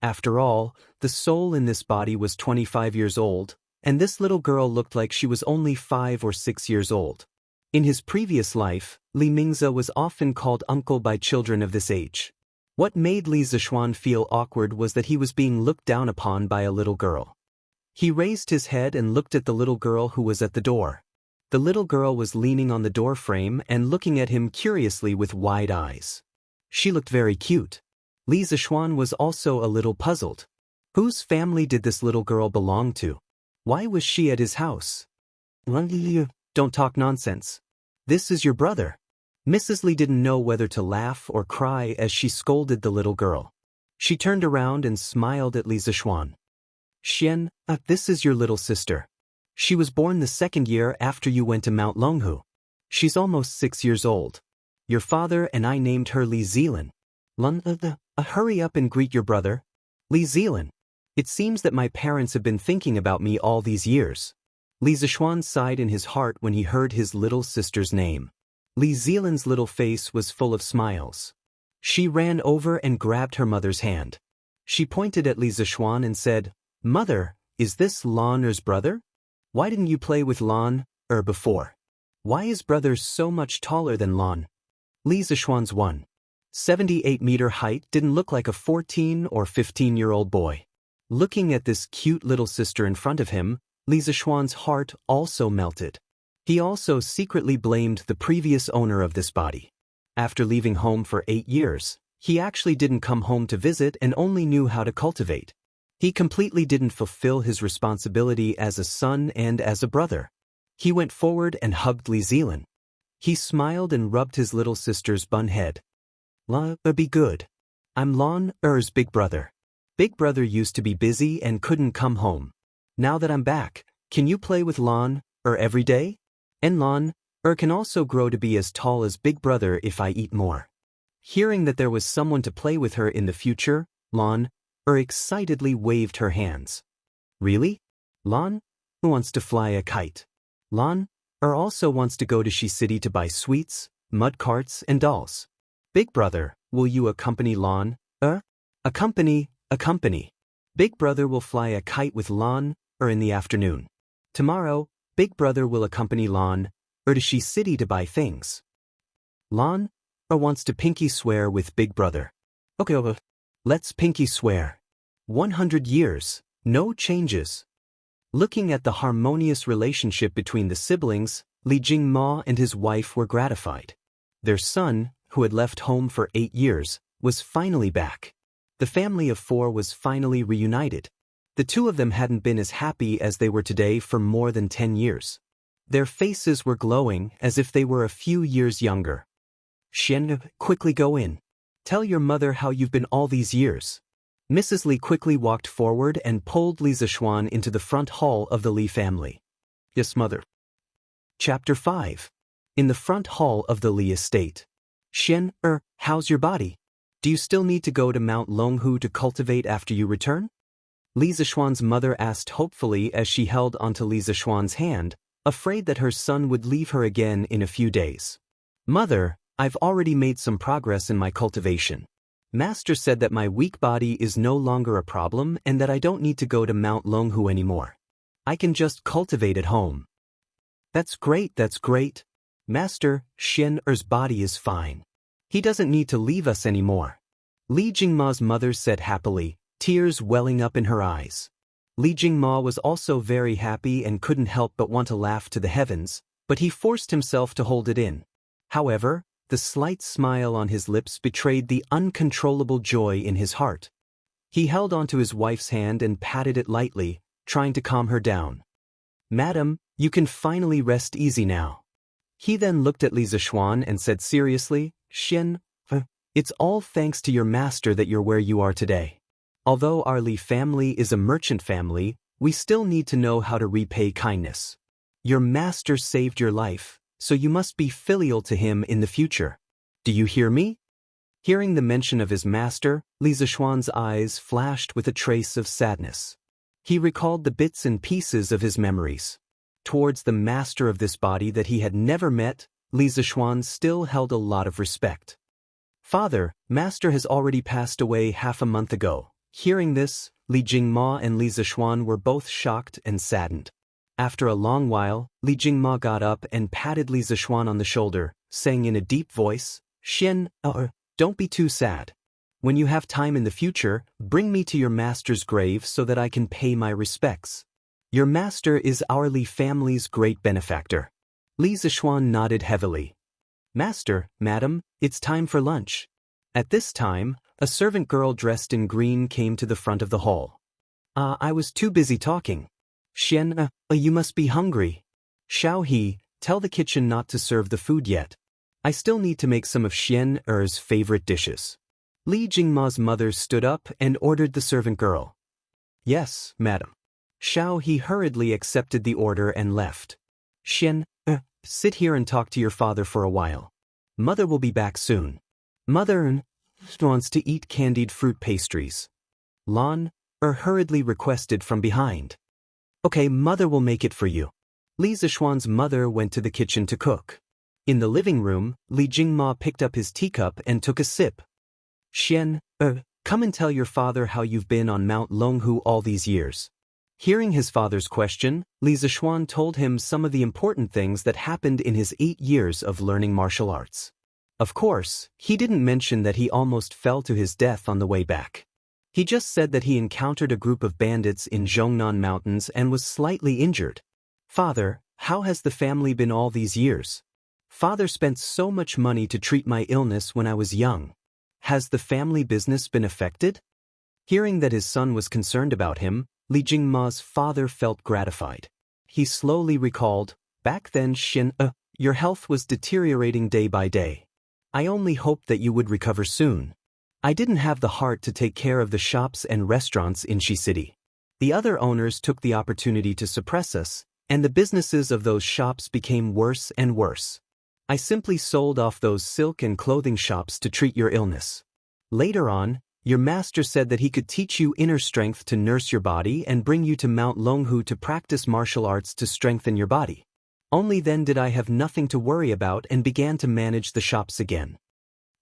After all, the soul in this body was 25 years old, and this little girl looked like she was only 5 or 6 years old. In his previous life, Li Mingze was often called uncle by children of this age. What made Li Zishuan feel awkward was that he was being looked down upon by a little girl. He raised his head and looked at the little girl who was at the door. The little girl was leaning on the door frame and looking at him curiously with wide eyes. She looked very cute. Li Zishuan was also a little puzzled. Whose family did this little girl belong to? Why was she at his house? Don't talk nonsense. This is your brother. Mrs. Li didn't know whether to laugh or cry as she scolded the little girl. She turned around and smiled at Li Zishuan. Xian, this is your little sister. She was born the 2nd year after you went to Mount Longhu. She's almost 6 years old. Your father and I named her Li Zilan. Hurry up and greet your brother. Li Zilan. It seems that my parents have been thinking about me all these years. Li Zishuan sighed in his heart when he heard his little sister's name. Li Zilan's little face was full of smiles. She ran over and grabbed her mother's hand. She pointed at Li Zishuan and said, Mother, is this Lan Er's brother? Why didn't you play with Lan Er before? Why is brother so much taller than Lan? Li Zishuan's 1.78-meter height didn't look like a 14 or 15-year-old boy. Looking at this cute little sister in front of him, Li Zishuan's heart also melted. He also secretly blamed the previous owner of this body. After leaving home for 8 years, he actually didn't come home to visit and only knew how to cultivate. He completely didn't fulfill his responsibility as a son and as a brother. He went forward and hugged Li Zilan. He smiled and rubbed his little sister's bun head. Be good. I'm Lan Er's big brother. Big brother used to be busy and couldn't come home. Now that I'm back, can you play with Lan Er every day? And Lan Er can also grow to be as tall as big brother if I eat more. Hearing that there was someone to play with her in the future, Lan Er excitedly waved her hands. Really? Lan Er wants to fly a kite. Lan Er also wants to go to Shi City to buy sweets, mud carts, and dolls. Big brother, will you accompany Lan Er? Accompany. Big brother will fly a kite with Lan Er in the afternoon. Tomorrow, big brother will accompany Lan Er to Shi City to buy things. Lan Er wants to pinky swear with big brother. Okay, let's pinky swear. 100 years, no changes. Looking at the harmonious relationship between the siblings, Li Jingma and his wife were gratified. Their son, who had left home for 8 years, was finally back. The family of 4 was finally reunited. The two of them hadn't been as happy as they were today for more than 10 years. Their faces were glowing as if they were a few years younger. Xian, quickly go in. Tell your mother how you've been all these years. Mrs. Li quickly walked forward and pulled Li Zishuan into the front hall of the Li family. Yes, mother. Chapter 5. In the front hall of the Li estate. Xian, how's your body? Do you still need to go to Mount Longhu to cultivate after you return? Li Zishuan's mother asked hopefully as she held onto Li Zishuan's hand, afraid that her son would leave her again in a few days. Mother, I've already made some progress in my cultivation. Master said that my weak body is no longer a problem and that I don't need to go to Mount Longhu anymore. I can just cultivate at home. That's great, that's great. Master, Xian Er's body is fine. He doesn't need to leave us anymore. Li Jingma's mother said happily, tears welling up in her eyes. Li Jingma was also very happy and couldn't help but want to laugh to the heavens, but he forced himself to hold it in. However, the slight smile on his lips betrayed the uncontrollable joy in his heart. He held onto his wife's hand and patted it lightly, trying to calm her down. Madam, you can finally rest easy now. He then looked at Li Zishuan and said seriously, Xian, it's all thanks to your master that you're where you are today. Although our Li family is a merchant family, we still need to know how to repay kindness. Your master saved your life, so you must be filial to him in the future. Do you hear me? Hearing the mention of his master, Li Zishuan's eyes flashed with a trace of sadness. He recalled the bits and pieces of his memories. Towards the master of this body that he had never met, Li Zishuan still held a lot of respect. Father, master has already passed away half a month ago. Hearing this, Li Jingma and Li Zishuan were both shocked and saddened. After a long while, Li Jingma got up and patted Li Zishuan on the shoulder, saying in a deep voice, Xian, don't be too sad. When you have time in the future, bring me to your master's grave so that I can pay my respects. Your master is our Li family's great benefactor. Li Zishuan nodded heavily. Master, madam, it's time for lunch. At this time, a servant girl dressed in green came to the front of the hall. I was too busy talking. Xian, you must be hungry. Xiao He, tell the kitchen not to serve the food yet. I still need to make some of Xian Er's favorite dishes. Li Jingma's mother stood up and ordered the servant girl. Yes, madam. Xiao He hurriedly accepted the order and left. Xian, sit here and talk to your father for a while. Mother will be back soon. Mother wants to eat candied fruit pastries. Lan hurriedly requested from behind. Okay, mother will make it for you. Li Zishuan's mother went to the kitchen to cook. In the living room, Li Jingma picked up his teacup and took a sip. Xian, come and tell your father how you've been on Mount Longhu all these years. Hearing his father's question, Li Zishuan told him some of the important things that happened in his 8 years of learning martial arts. Of course, he didn't mention that he almost fell to his death on the way back. He just said that he encountered a group of bandits in Zhongnan Mountains and was slightly injured. Father, how has the family been all these years? Father spent so much money to treat my illness when I was young. Has the family business been affected? Hearing that his son was concerned about him, Li Jingma's father felt gratified. He slowly recalled, back then Xian, your health was deteriorating day by day. I only hoped that you would recover soon. I didn't have the heart to take care of the shops and restaurants in Shi City. The other owners took the opportunity to suppress us, and the businesses of those shops became worse and worse. I simply sold off those silk and clothing shops to treat your illness. Later on, your master said that he could teach you inner strength to nurse your body and bring you to Mount Longhu to practice martial arts to strengthen your body. Only then did I have nothing to worry about and began to manage the shops again.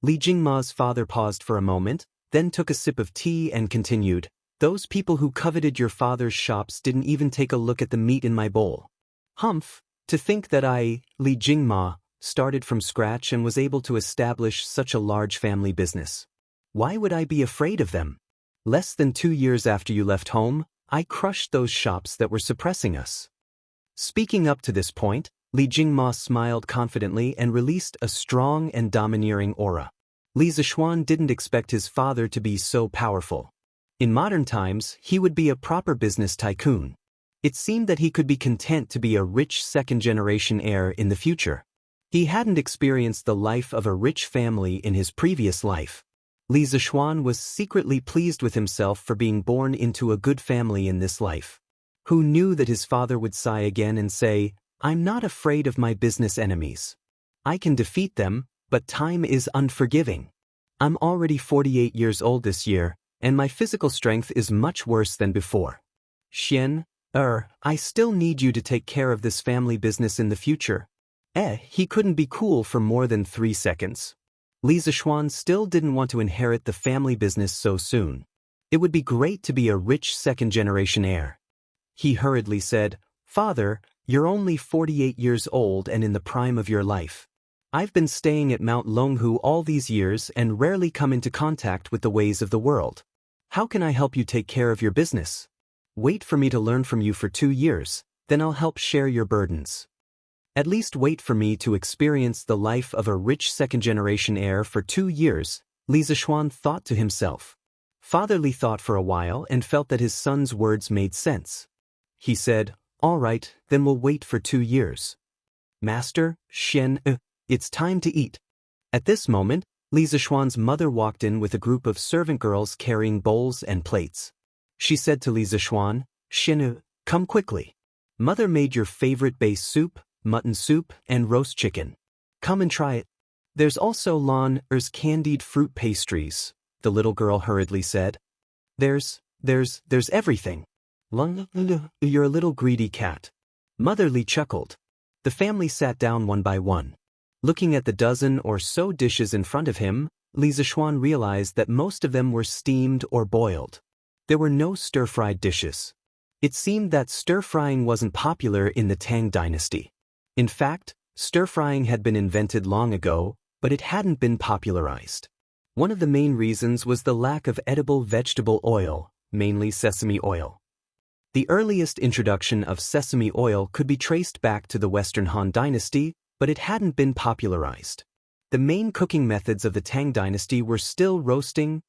Li Jingma's father paused for a moment, then took a sip of tea and continued, those people who coveted your father's shops didn't even take a look at the meat in my bowl. Humph, to think that I, Li Jingma, started from scratch and was able to establish such a large family business. Why would I be afraid of them? Less than 2 years after you left home, I crushed those shops that were suppressing us. Speaking up to this point, Li Jingma smiled confidently and released a strong and domineering aura. Li Zishuan didn't expect his father to be so powerful. In modern times, he would be a proper business tycoon. It seemed that he could be content to be a rich second-generation heir in the future. He hadn't experienced the life of a rich family in his previous life. Li Zishuan was secretly pleased with himself for being born into a good family in this life. Who knew that his father would sigh again and say, I'm not afraid of my business enemies. I can defeat them, but time is unforgiving. I'm already 48 years old this year, and my physical strength is much worse than before. Xian, I still need you to take care of this family business in the future. He couldn't be cool for more than 3 seconds. Li Zishuan still didn't want to inherit the family business so soon. It would be great to be a rich second-generation heir. He hurriedly said, "Father, you're only 48 years old and in the prime of your life. I've been staying at Mount Longhu all these years and rarely come into contact with the ways of the world. How can I help you take care of your business? Wait for me to learn from you for 2 years, then I'll help share your burdens. At least wait for me to experience the life of a rich second-generation heir for 2 years," Li Zishuan thought to himself. Father Li thought for a while and felt that his son's words made sense. He said, "All right, then we'll wait for 2 years. Master, Xian, it's time to eat." At this moment, Li Zishuan's mother walked in with a group of servant girls carrying bowls and plates. She said to Li Zishuan, "Xian, come quickly. Mother made your favorite base soup, mutton soup, and roast chicken. Come and try it. There's also Lan's candied fruit pastries," the little girl hurriedly said. There's everything. Lan, you're a little greedy cat." Mother Li chuckled. The family sat down one by one. Looking at the dozen or so dishes in front of him, Li Zishuan realized that most of them were steamed or boiled. There were no stir-fried dishes. It seemed that stir-frying wasn't popular in the Tang dynasty. In fact, stir-frying had been invented long ago, but it hadn't been popularized. One of the main reasons was the lack of edible vegetable oil, mainly sesame oil. The earliest introduction of sesame oil could be traced back to the Western Han dynasty, but it hadn't been popularized. The main cooking methods of the Tang dynasty were still roasting,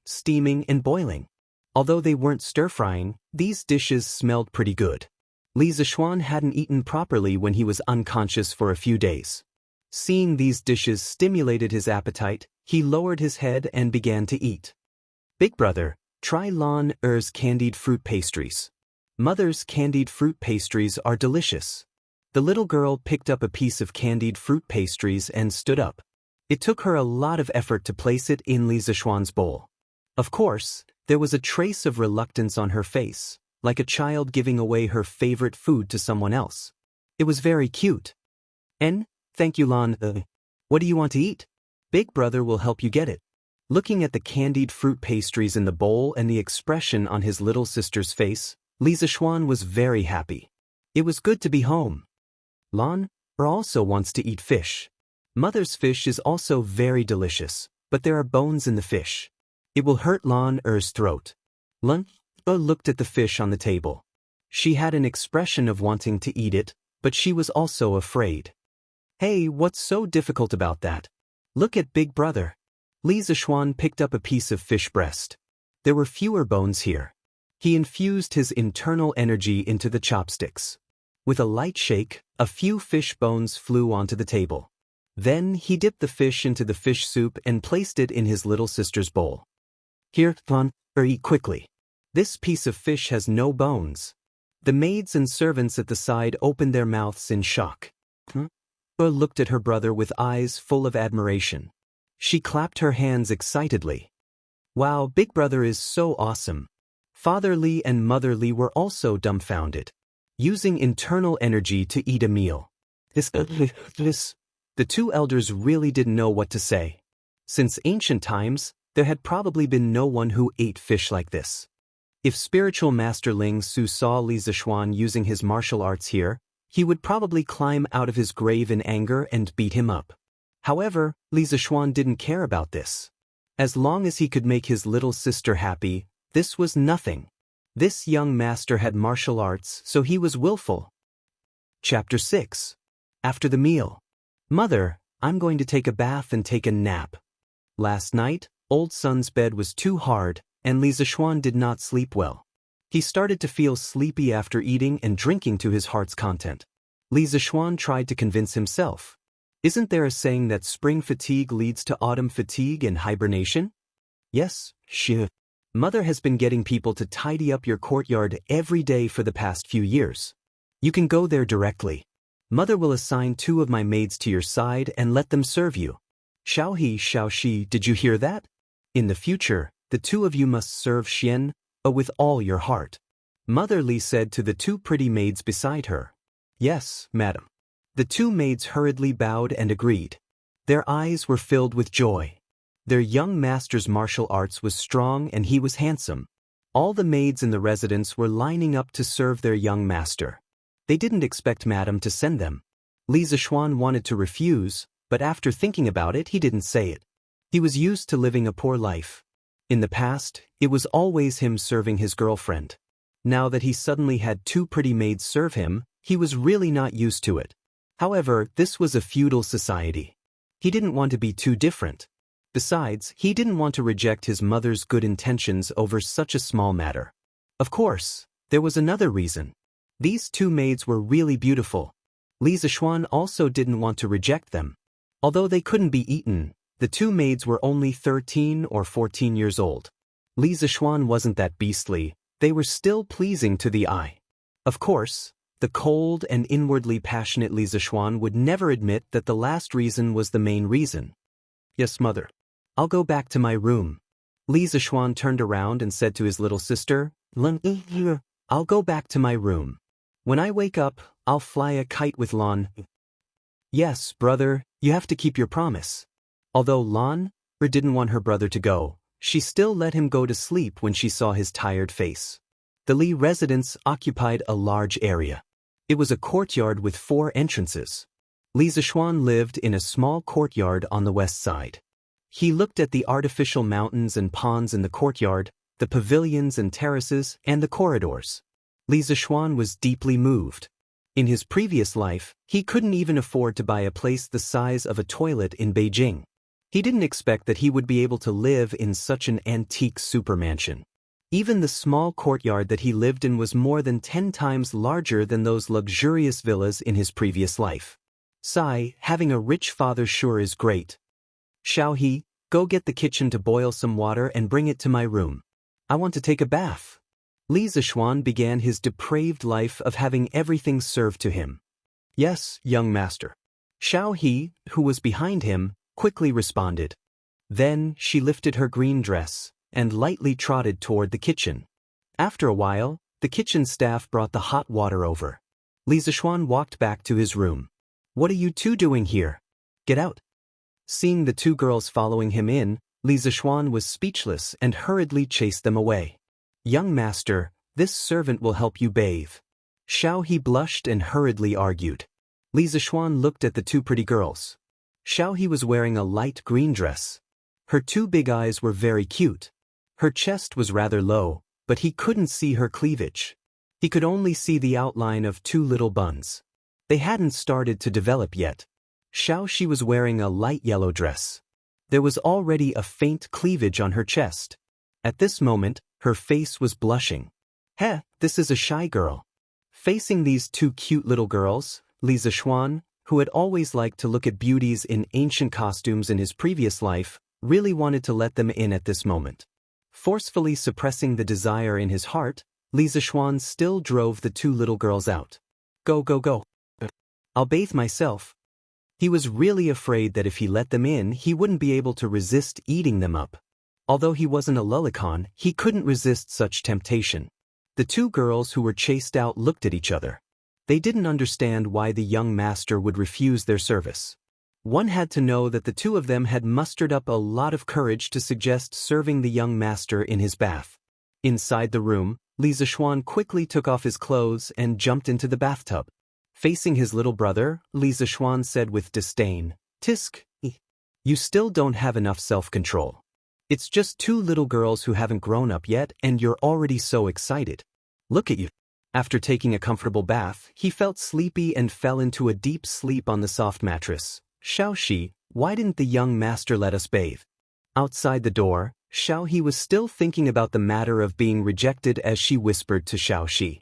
steaming, and boiling. Although they weren't stir-frying, these dishes smelled pretty good. Li Zishuan hadn't eaten properly when he was unconscious for a few days. Seeing these dishes stimulated his appetite, he lowered his head and began to eat. "Big brother, try Lan's candied fruit pastries. Mother's candied fruit pastries are delicious." The little girl picked up a piece of candied fruit pastries and stood up. It took her a lot of effort to place it in Li Zishuan's bowl. Of course, there was a trace of reluctance on her face, like a child giving away her favorite food to someone else. It was very cute. Thank you, Lan. What do you want to eat? Big brother will help you get it." Looking at the candied fruit pastries in the bowl and the expression on his little sister's face, Li Zishuan was very happy. It was good to be home. Lan also wants to eat fish. Mother's fish is also very delicious, but there are bones in the fish. It will hurt Lan's throat. Lan looked at the fish on the table. She had an expression of wanting to eat it, but she was also afraid. "Hey, what's so difficult about that? Look at Big Brother." Li Zishuan picked up a piece of fish breast. There were fewer bones here. He infused his internal energy into the chopsticks. With a light shake, a few fish bones flew onto the table. Then he dipped the fish into the fish soup and placed it in his little sister's bowl. "Here, Lan, eat quickly. This piece of fish has no bones." The maids and servants at the side opened their mouths in shock. Looked at her brother with eyes full of admiration. She clapped her hands excitedly. "Wow, Big Brother is so awesome." Father Li and Mother Li were also dumbfounded. Using internal energy to eat a meal. The two elders really didn't know what to say. Since ancient times, there had probably been no one who ate fish like this. If spiritual master Ling Su saw Li Zishuan using his martial arts here, he would probably climb out of his grave in anger and beat him up. However, Li Zishuan didn't care about this. As long as he could make his little sister happy, this was nothing. This young master had martial arts, so he was willful. Chapter 6. After the meal. "Mother, I'm going to take a bath and take a nap." Last night, old son's bed was too hard, and Li Zishuan did not sleep well. He started to feel sleepy after eating and drinking to his heart's content. Li Zishuan tried to convince himself. Isn't there a saying that spring fatigue leads to autumn fatigue and hibernation? Yes, Mother has been getting people to tidy up your courtyard every day for the past few years. You can go there directly. Mother will assign 2 of my maids to your side and let them serve you. Xiaoxi, did you hear that? In the future, the 2 of you must serve Xian, with all your heart. Mother Li said to the two pretty maids beside her. Yes, madam. The two maids hurriedly bowed and agreed. Their eyes were filled with joy. Their young master's martial arts was strong and he was handsome. All the maids in the residence were lining up to serve their young master. They didn't expect madam to send them. Li Zishuan wanted to refuse, but after thinking about it he didn't say it. He was used to living a poor life. In the past, it was always him serving his girlfriend. Now that he suddenly had two pretty maids serve him, he was really not used to it. However, this was a feudal society. He didn't want to be too different. Besides, he didn't want to reject his mother's good intentions over such a small matter. Of course, there was another reason. These two maids were really beautiful. Li Zishuan also didn't want to reject them. Although they couldn't be eaten, the two maids were only 13 or 14 years old. Li Zishuan wasn't that beastly, they were still pleasing to the eye. Of course, the cold and inwardly passionate Li Zishuan would never admit that the last reason was the main reason. Yes, mother. I'll go back to my room. Li Zishuan turned around and said to his little sister, I'll go back to my room. When I wake up, I'll fly a kite with Lan. Yes, brother, you have to keep your promise. Although Lan didn't want her brother to go, she still let him go to sleep when she saw his tired face. The Li residence occupied a large area. It was a courtyard with 4 entrances. Li Zishuan lived in a small courtyard on the west side. He looked at the artificial mountains and ponds in the courtyard, the pavilions and terraces, and the corridors. Li Zishuan was deeply moved. In his previous life, he couldn't even afford to buy a place the size of a toilet in Beijing. He didn't expect that he would be able to live in such an antique supermansion. Even the small courtyard that he lived in was more than 10 times larger than those luxurious villas in his previous life. Sigh, having a rich father sure is great. Xiaohe, go get the kitchen to boil some water and bring it to my room. I want to take a bath. Li Zishuan began his depraved life of having everything served to him. Yes, young master. Xiaohe, who was behind him, quickly responded. Then she lifted her green dress and lightly trotted toward the kitchen. After a while, the kitchen staff brought the hot water over. Li Zishuan walked back to his room. What are you two doing here? Get out. Seeing the two girls following him in, Li Zishuan was speechless and hurriedly chased them away. Young master, this servant will help you bathe. Xiaohe blushed and hurriedly argued. Li Zishuan looked at the two pretty girls. Xiaohe was wearing a light green dress. Her two big eyes were very cute. Her chest was rather low, but he couldn't see her cleavage. He could only see the outline of 2 little buns. They hadn't started to develop yet. Xiaohe was wearing a light yellow dress. There was already a faint cleavage on her chest. At this moment, her face was blushing. Heh, this is a shy girl. Facing these 2 cute little girls, Li Zishuan, who had always liked to look at beauties in ancient costumes in his previous life, really wanted to let them in at this moment. Forcefully suppressing the desire in his heart, Li Zishuan still drove the 2 little girls out. Go, go, go. I'll bathe myself. He was really afraid that if he let them in, he wouldn't be able to resist eating them up. Although he wasn't a lolicon, he couldn't resist such temptation. The 2 girls who were chased out looked at each other. They didn't understand why the young master would refuse their service. One had to know that the 2 of them had mustered up a lot of courage to suggest serving the young master in his bath. Inside the room, Li Zishuan quickly took off his clothes and jumped into the bathtub. Facing his little brother, Li Zishuan said with disdain, Tisk, you still don't have enough self-control. It's just 2 little girls who haven't grown up yet and you're already so excited. Look at you. After taking a comfortable bath, he felt sleepy and fell into a deep sleep on the soft mattress. Xiaohe, why didn't the young master let us bathe? Outside the door, Xiaohe was still thinking about the matter of being rejected as she whispered to Xiaohe.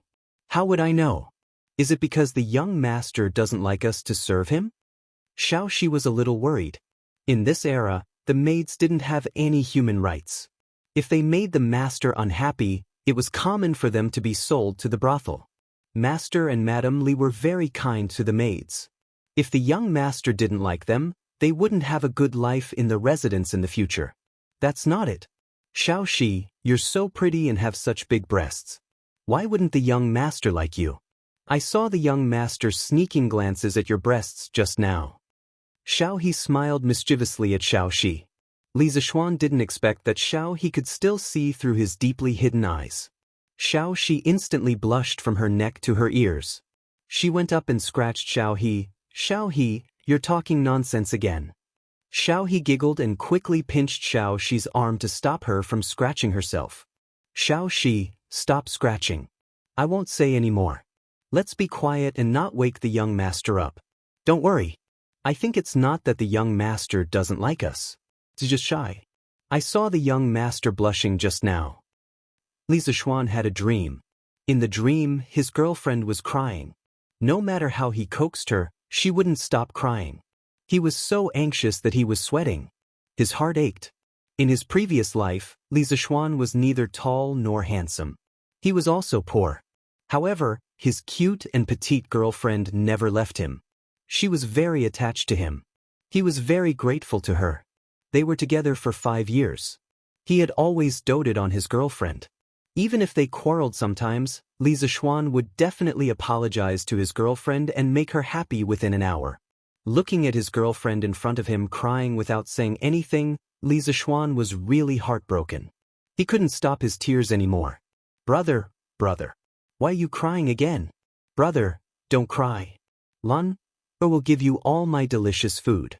How would I know? Is it because the young master doesn't like us to serve him? Xiaohe was a little worried. In this era, the maids didn't have any human rights. If they made the master unhappy, it was common for them to be sold to the brothel. Master and Madame Li were very kind to the maids. If the young master didn't like them, they wouldn't have a good life in the residence in the future. That's not it. Xiaohe, you're so pretty and have such big breasts. Why wouldn't the young master like you? I saw the young master sneaking glances at your breasts just now. Xiao He smiled mischievously at Xiao Shi. Li Zishuan didn't expect that Xiao He could still see through his deeply hidden eyes. Xiao Shi instantly blushed from her neck to her ears. She went up and scratched Xiao He. Xiao He, you're talking nonsense again. Xiao He giggled and quickly pinched Xiao Shi's arm to stop her from scratching herself. Xiao Shi, stop scratching. I won't say any more. Let's be quiet and not wake the young master up. Don't worry. I think it's not that the young master doesn't like us. It's just shy. I saw the young master blushing just now. Li Zishuan had a dream. In the dream, his girlfriend was crying. No matter how he coaxed her, she wouldn't stop crying. He was so anxious that he was sweating. His heart ached. In his previous life, Li Zishuan was neither tall nor handsome. He was also poor. However, his cute and petite girlfriend never left him. She was very attached to him. He was very grateful to her. They were together for 5 years. He had always doted on his girlfriend. Even if they quarreled sometimes, Li Zishuan would definitely apologize to his girlfriend and make her happy within an hour. Looking at his girlfriend in front of him crying without saying anything, Li Zishuan was really heartbroken. He couldn't stop his tears anymore. Brother, why are you crying again? Brother, don't cry. Lan, or will give you all my delicious food.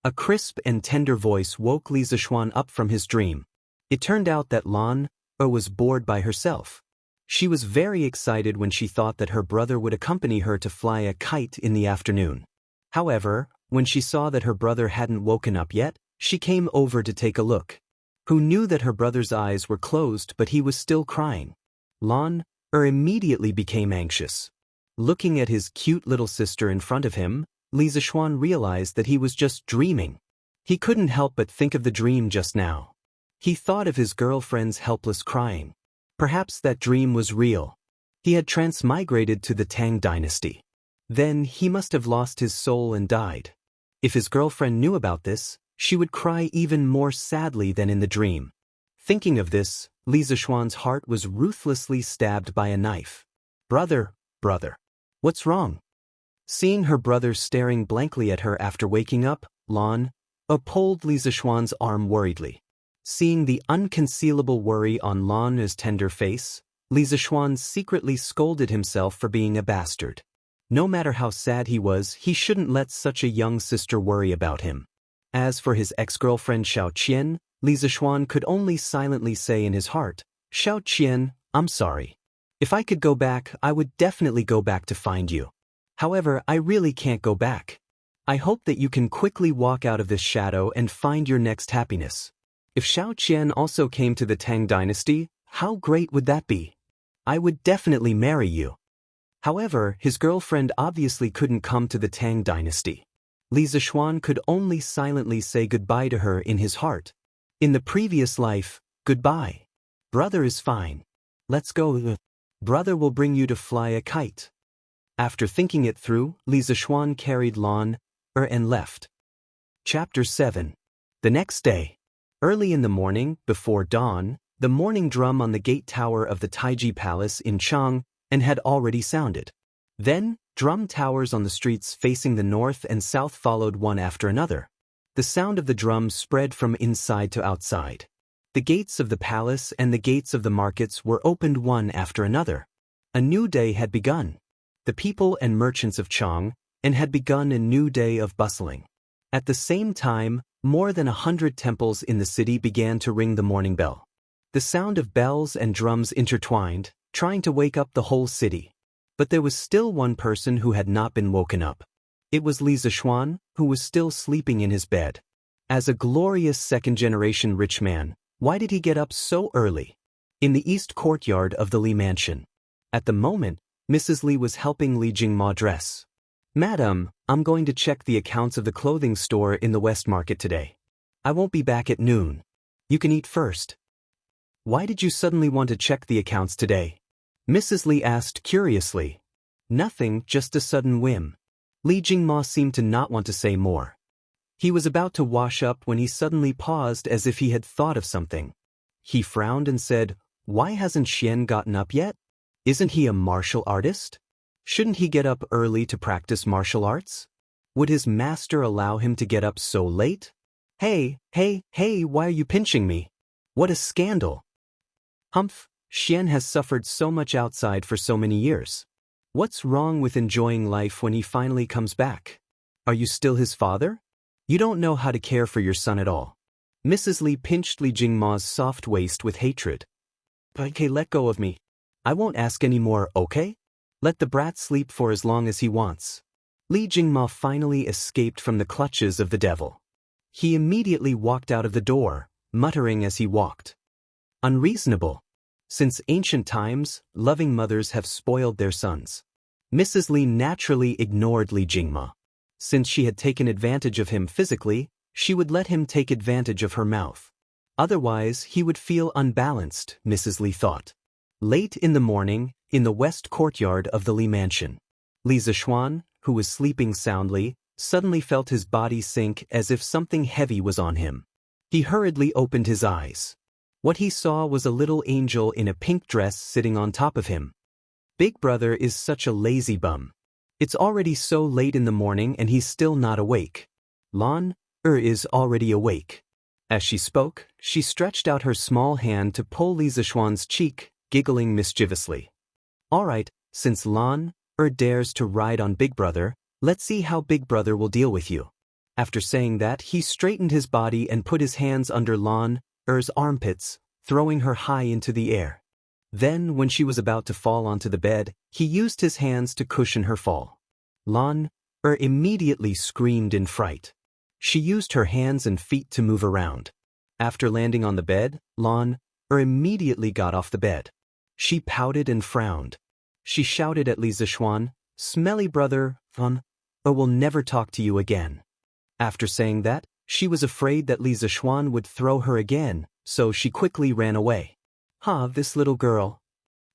A crisp and tender voice woke Li Zishuan up from his dream. It turned out that Lan was bored by herself. She was very excited when she thought that her brother would accompany her to fly a kite in the afternoon. However, when she saw that her brother hadn't woken up yet, she came over to take a look. Who knew that her brother's eyes were closed but he was still crying? Lan immediately became anxious. Looking at his cute little sister in front of him, Li Zishuan realized that he was just dreaming. He couldn't help but think of the dream just now. He thought of his girlfriend's helpless crying. Perhaps that dream was real. He had transmigrated to the Tang dynasty. Then he must have lost his soul and died. If his girlfriend knew about this, she would cry even more sadly than in the dream. Thinking of this, Li Zishuan's heart was ruthlessly stabbed by a knife. Brother, what's wrong? Seeing her brother staring blankly at her after waking up, Lan pulled Li Zishuan's arm worriedly. Seeing the unconcealable worry on Lan's tender face, Li Zishuan secretly scolded himself for being a bastard. No matter how sad he was, he shouldn't let such a young sister worry about him. As for his ex-girlfriend Xiao Qian, Li Zishuan could only silently say in his heart, Xiao Qian, I'm sorry. If I could go back, I would definitely go back to find you. However, I really can't go back. I hope that you can quickly walk out of this shadow and find your next happiness. If Xiao Qian also came to the Tang dynasty, how great would that be? I would definitely marry you. However, his girlfriend obviously couldn't come to the Tang dynasty. Li Zishuan could only silently say goodbye to her in his heart. In the previous life, goodbye. Brother is fine. Let's go. Brother will bring you to fly a kite. After thinking it through, Li Zishuan carried Lan and left. Chapter 7. The next day. Early in the morning, before dawn, the morning drum on the gate tower of the Taiji Palace in Chang had already sounded. Then, drum towers on the streets facing the north and south followed one after another. The sound of the drums spread from inside to outside. The gates of the palace and the gates of the markets were opened one after another. A new day had begun. The people and merchants of Chang had begun a new day of bustling. At the same time, more than 100 temples in the city began to ring the morning bell. The sound of bells and drums intertwined, trying to wake up the whole city. But there was still one person who had not been woken up. It was Li Zishuan, who was still sleeping in his bed. As a glorious second-generation rich man, why did he get up so early? In the east courtyard of the Li mansion. At the moment, Mrs. Li was helping Li Jingma dress. Madam, I'm going to check the accounts of the clothing store in the West Market today. I won't be back at noon. You can eat first. Why did you suddenly want to check the accounts today? Mrs. Li asked curiously. Nothing, just a sudden whim. Li Jingma seemed to not want to say more. He was about to wash up when he suddenly paused as if he had thought of something. He frowned and said, Why hasn't Xian gotten up yet? Isn't he a martial artist? Shouldn't he get up early to practice martial arts? Would his master allow him to get up so late? Hey, why are you pinching me? What a scandal! Humph, Xian has suffered so much outside for so many years. What's wrong with enjoying life when he finally comes back? Are you still his father? You don't know how to care for your son at all. Mrs. Li pinched Li Jingma's soft waist with hatred. Okay, let go of me. I won't ask any more, okay? Let the brat sleep for as long as he wants. Li Jingma finally escaped from the clutches of the devil. He immediately walked out of the door, muttering as he walked. Unreasonable. Since ancient times, loving mothers have spoiled their sons. Mrs. Li naturally ignored Li Jingma. Since she had taken advantage of him physically, she would let him take advantage of her mouth. Otherwise, he would feel unbalanced, Mrs. Li thought. Late in the morning, in the west courtyard of the Li mansion, Li Zishuan, who was sleeping soundly, suddenly felt his body sink as if something heavy was on him. He hurriedly opened his eyes. What he saw was a little angel in a pink dress sitting on top of him. Big brother is such a lazy bum. It's already so late in the morning and he's still not awake. Lan is already awake. As she spoke, she stretched out her small hand to pull Li Zishuan's cheek, giggling mischievously. All right, since Lan dares to ride on Big Brother, let's see how Big Brother will deal with you. After saying that, he straightened his body and put his hands under Lan's armpits, throwing her high into the air. Then, when she was about to fall onto the bed, he used his hands to cushion her fall. Lan immediately screamed in fright. She used her hands and feet to move around. After landing on the bed, Lan immediately got off the bed. She pouted and frowned. She shouted at Li Zishuan, "Smelly brother, will never talk to you again." After saying that, she was afraid that Li Zishuan would throw her again, so she quickly ran away. This little girl.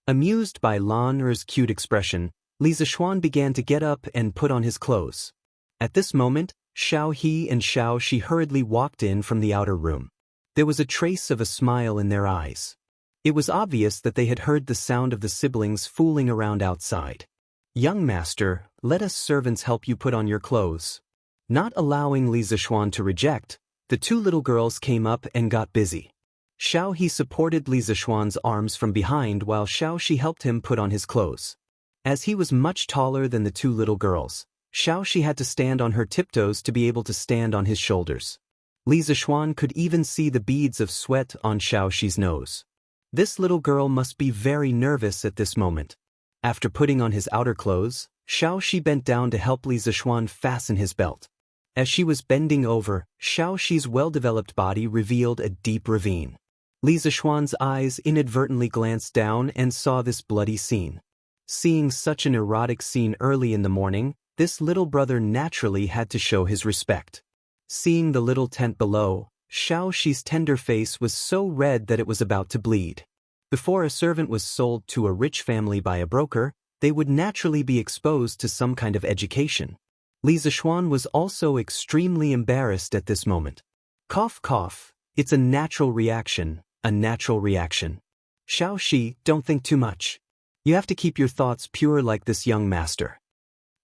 Amused by Lan's cute expression, Li Zishuan began to get up and put on his clothes. At this moment, Xiao He and Xiao Shi hurriedly walked in from the outer room. There was a trace of a smile in their eyes. It was obvious that they had heard the sound of the siblings fooling around outside. "Young master, let us servants help you put on your clothes." Not allowing Li Zishuan to reject, the two little girls came up and got busy. Xiao He supported Li Zishuan's arms from behind while Xiao Shi helped him put on his clothes. As he was much taller than the two little girls, Xiao Shi had to stand on her tiptoes to be able to stand on his shoulders. Li Zishuan could even see the beads of sweat on Xiao Shi's nose. This little girl must be very nervous at this moment. After putting on his outer clothes, Xiao Shi bent down to help Li Zishuan fasten his belt. As she was bending over, Xiao Shi's well-developed body revealed a deep ravine. Li Zishuan's eyes inadvertently glanced down and saw this bloody scene. Seeing such an erotic scene early in the morning, this little brother naturally had to show his respect. Seeing the little tent below, Xiao Shi's tender face was so red that it was about to bleed. Before a servant was sold to a rich family by a broker, they would naturally be exposed to some kind of education. Li Zishuan was also extremely embarrassed at this moment. Cough cough, it's a natural reaction, a natural reaction. Xiao Shi, don't think too much. You have to keep your thoughts pure like this young master.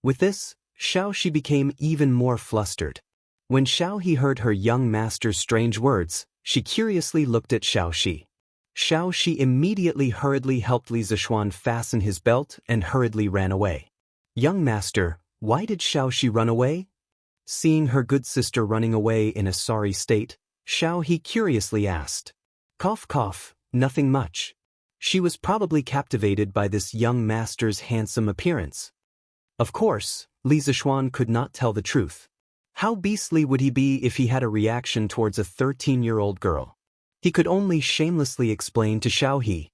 With this, Xiao Shi became even more flustered. When Xiao He heard her young master's strange words, she curiously looked at Xiao Shi. Xiao Shi immediately hurriedly helped Li Zishuan fasten his belt and hurriedly ran away. Young master, why did Xiao Shi run away? Seeing her good sister running away in a sorry state, Xiao He curiously asked. Cough cough, nothing much. She was probably captivated by this young master's handsome appearance. Of course, Li Zishuan could not tell the truth. How beastly would he be if he had a reaction towards a 13-year-old girl? He could only shamelessly explain to Xiao He.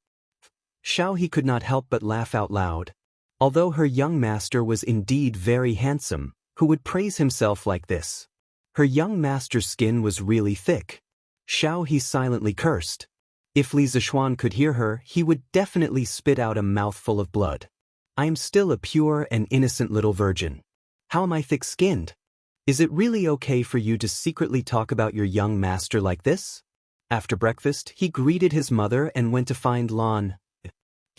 Xiao He could not help but laugh out loud. Although her young master was indeed very handsome, who would praise himself like this? Her young master's skin was really thick. Xiao He silently cursed. If Li Zishuan could hear her, he would definitely spit out a mouthful of blood. I am still a pure and innocent little virgin. How am I thick-skinned? Is it really okay for you to secretly talk about your young master like this? After breakfast, he greeted his mother and went to find Lan.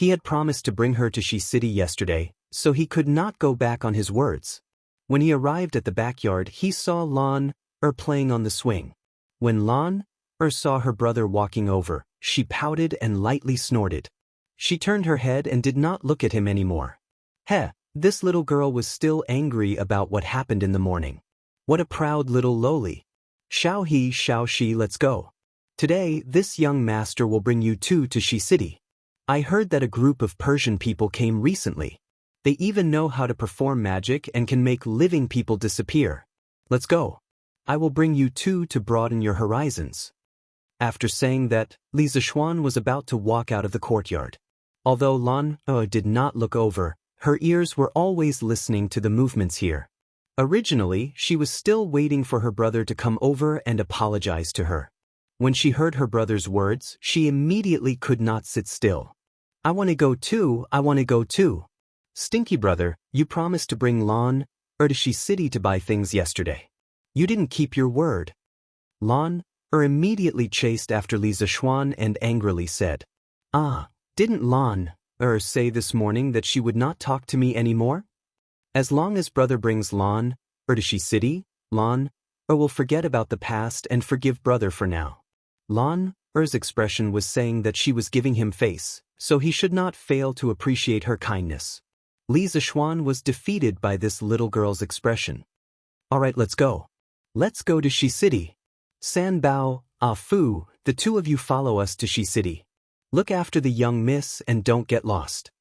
He had promised to bring her to Shi City yesterday, so he could not go back on his words. When he arrived at the backyard, he saw Lan playing on the swing. When Lan saw her brother walking over, she pouted and lightly snorted. She turned her head and did not look at him anymore. This little girl was still angry about what happened in the morning. What a proud little loli. Xiao he, xiao she, let's go. Today, this young master will bring you two to Shi City. I heard that a group of Persian people came recently. They even know how to perform magic and can make living people disappear. Let's go. I will bring you two to broaden your horizons. After saying that, Li Zishuan was about to walk out of the courtyard. Although Lan did not look over, her ears were always listening to the movements here. Originally, she was still waiting for her brother to come over and apologize to her. When she heard her brother's words, she immediately could not sit still. I want to go too, I want to go too. Stinky brother, you promised to bring Lan to Shi City to buy things yesterday. You didn't keep your word. Lan immediately chased after Li Zishuan and angrily said, didn't Lan say this morning that she would not talk to me anymore? As long as brother brings Lan to Shi City, Lan will forget about the past and forgive brother for now. Lan's expression was saying that she was giving him face, so he should not fail to appreciate her kindness. Li Zishuan was defeated by this little girl's expression. Alright, let's go. Let's go to Shi City. San Bao, Fu, the two of you follow us to Shi City. Look after the young miss and don't get lost.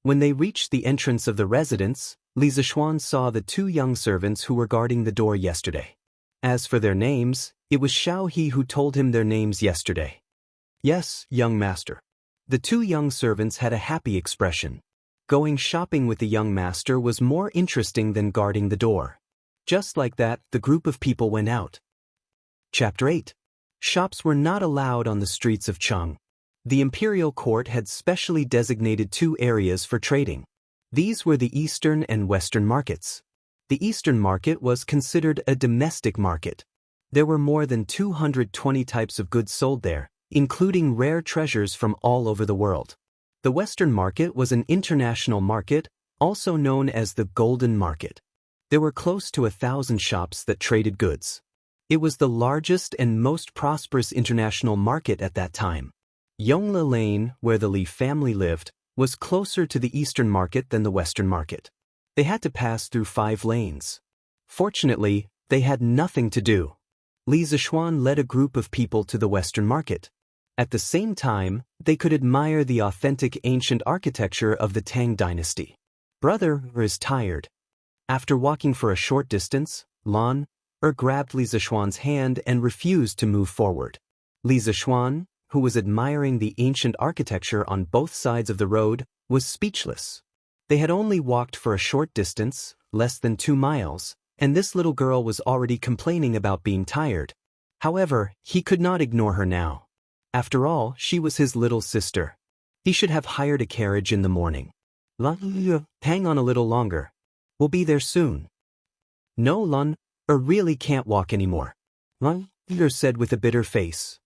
When they reached the entrance of the residence, Li Zishuan saw the two young servants who were guarding the door yesterday. As for their names, it was Xiao He who told him their names yesterday. Yes, young master. The two young servants had a happy expression. Going shopping with the young master was more interesting than guarding the door. Just like that, the group of people went out. Chapter 8. Shops were not allowed on the streets of Cheng. The imperial court had specially designated two areas for trading. These were the eastern and western markets. The eastern market was considered a domestic market. There were more than 220 types of goods sold there, including rare treasures from all over the world. The western market was an international market, also known as the Golden Market. There were close to 1,000 shops that traded goods. It was the largest and most prosperous international market at that time. Yongle Lane, where the Li family lived, was closer to the eastern market than the western market. They had to pass through 5 lanes. Fortunately, they had nothing to do. Li Zishuan led a group of people to the western market. At the same time, they could admire the authentic ancient architecture of the Tang dynasty. Brother is tired. After walking for a short distance, Lan grabbed Li Zishuan's hand and refused to move forward. Li Zishuan, who was admiring the ancient architecture on both sides of the road, was speechless. They had only walked for a short distance, less than 2 miles, and this little girl was already complaining about being tired. However, he could not ignore her now. After all, she was his little sister. He should have hired a carriage in the morning. Hang on a little longer. We'll be there soon. No, Lan, really can't walk anymore. Lan said with a bitter face.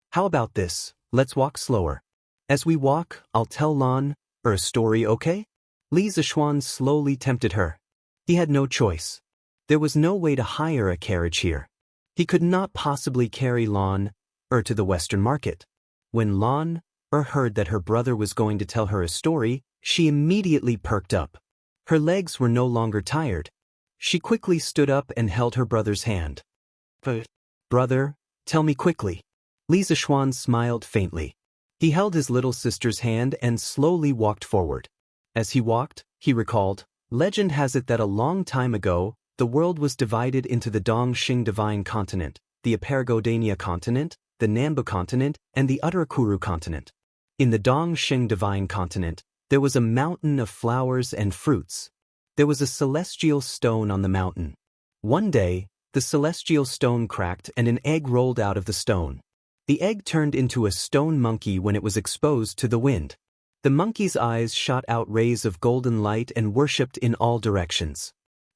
How about this? Let's walk slower. As we walk, I'll tell Lan a story, okay? Li Zishuan slowly tempted her. He had no choice. There was no way to hire a carriage here. He could not possibly carry Lan to the western market. When Lan heard that her brother was going to tell her a story, she immediately perked up. Her legs were no longer tired. She quickly stood up and held her brother's hand. Brother, tell me quickly. Li Zishuan smiled faintly. He held his little sister's hand and slowly walked forward. As he walked, he recalled, legend has it that a long time ago, the world was divided into the Dongxing Divine Continent, the Apergodania Continent, the Nambu Continent, and the Uttarakuru Continent. In the Dongxing Divine Continent, there was a mountain of flowers and fruits. There was a celestial stone on the mountain. One day, the celestial stone cracked and an egg rolled out of the stone. The egg turned into a stone monkey when it was exposed to the wind. The monkey's eyes shot out rays of golden light and worshipped in all directions.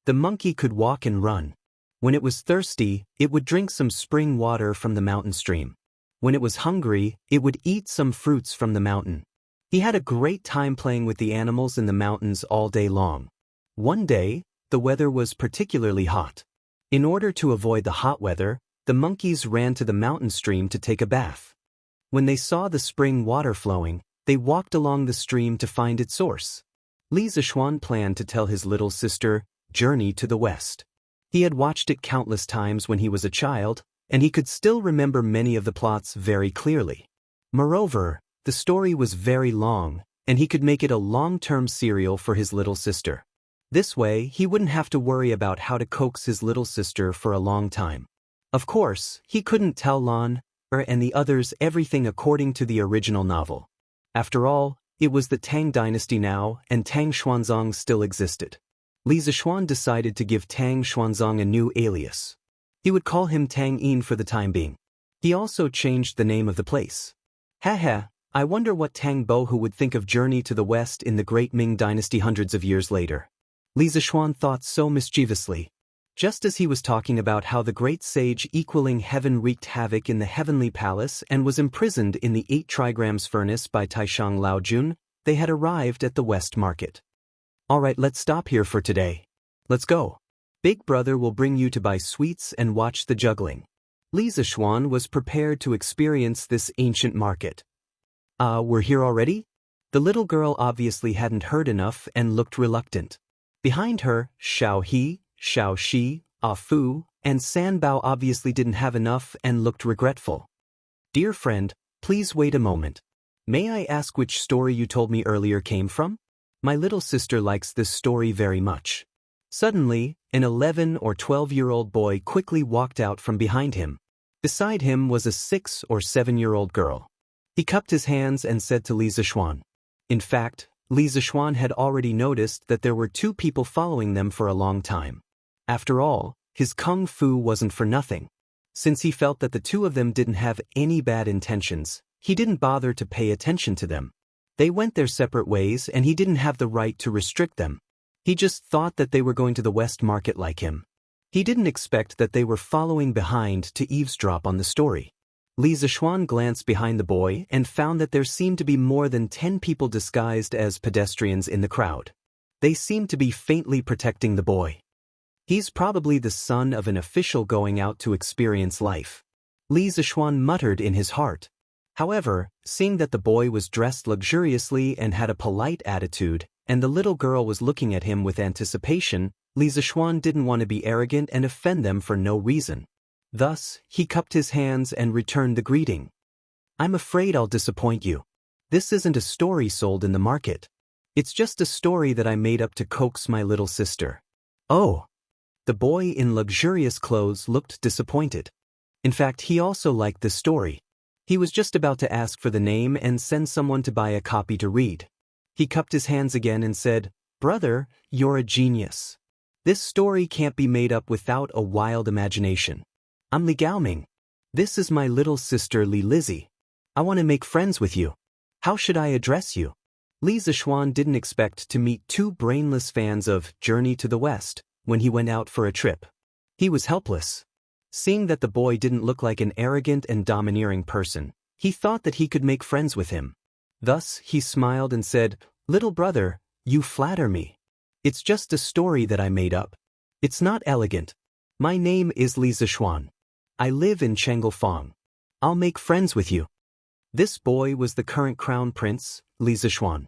The monkey could walk and run. When it was thirsty, it would drink some spring water from the mountain stream. When it was hungry, it would eat some fruits from the mountain. He had a great time playing with the animals in the mountains all day long. One day, the weather was particularly hot. In order to avoid the hot weather, the monkeys ran to the mountain stream to take a bath. When they saw the spring water flowing, they walked along the stream to find its source. Li Zishuan planned to tell his little sister, Journey to the West. He had watched it countless times when he was a child, and he could still remember many of the plots very clearly. Moreover, the story was very long, and he could make it a long-term serial for his little sister. This way, he wouldn't have to worry about how to coax his little sister for a long time. Of course, he couldn't tell Lan and the others everything according to the original novel. After all, it was the Tang dynasty now, and Tang Xuanzong still existed. Li Zishuan decided to give Tang Xuanzong a new alias. He would call him Tang Yin for the time being. He also changed the name of the place. Haha, I wonder what Tang Bohu would think of Journey to the West in the Great Ming Dynasty hundreds of years later. Li Zishuan thought so mischievously. Just as he was talking about how the great sage equaling heaven wreaked havoc in the heavenly palace and was imprisoned in the 8 trigrams furnace by Taishang Laojun, they had arrived at the West Market. Alright, let's stop here for today. Let's go. Big brother will bring you to buy sweets and watch the juggling. Li Zishuan was prepared to experience this ancient market. We're here already? The little girl obviously hadn't heard enough and looked reluctant. Behind her, Xiao He, Xiao Shi, Fu, and San Bao obviously didn't have enough and looked regretful. Dear friend, please wait a moment. May I ask which story you told me earlier came from? My little sister likes this story very much. Suddenly, an 11 or 12-year-old boy quickly walked out from behind him. Beside him was a 6 or 7-year-old girl. He cupped his hands and said to Li Zishuan. In fact, Li Zishuan had already noticed that there were 2 people following them for a long time. After all, his kung fu wasn't for nothing. Since he felt that the 2 of them didn't have any bad intentions, he didn't bother to pay attention to them. They went their separate ways and he didn't have the right to restrict them. He just thought that they were going to the West Market like him. He didn't expect that they were following behind to eavesdrop on the story. Li Zishuan glanced behind the boy and found that there seemed to be more than 10 people disguised as pedestrians in the crowd. They seemed to be faintly protecting the boy. He's probably the son of an official going out to experience life. Li Zishuan muttered in his heart. However, seeing that the boy was dressed luxuriously and had a polite attitude, and the little girl was looking at him with anticipation, Li Zishuan didn't want to be arrogant and offend them for no reason. Thus, he cupped his hands and returned the greeting. I'm afraid I'll disappoint you. This isn't a story sold in the market. It's just a story that I made up to coax my little sister. Oh. The boy in luxurious clothes looked disappointed. In fact, he also liked this story. He was just about to ask for the name and send someone to buy a copy to read. He cupped his hands again and said, Brother, you're a genius. This story can't be made up without a wild imagination. I'm Li Gaoming. This is my little sister Li Lizzie. I want to make friends with you. How should I address you? Li Zishuan didn't expect to meet 2 brainless fans of Journey to the West when he went out for a trip. He was helpless. Seeing that the boy didn't look like an arrogant and domineering person, he thought that he could make friends with him. Thus, he smiled and said, Little brother, you flatter me. It's just a story that I made up. It's not elegant. My name is Li Zishuan. I live in Chenglifang. I'll make friends with you. This boy was the current crown prince, Li Zishuan.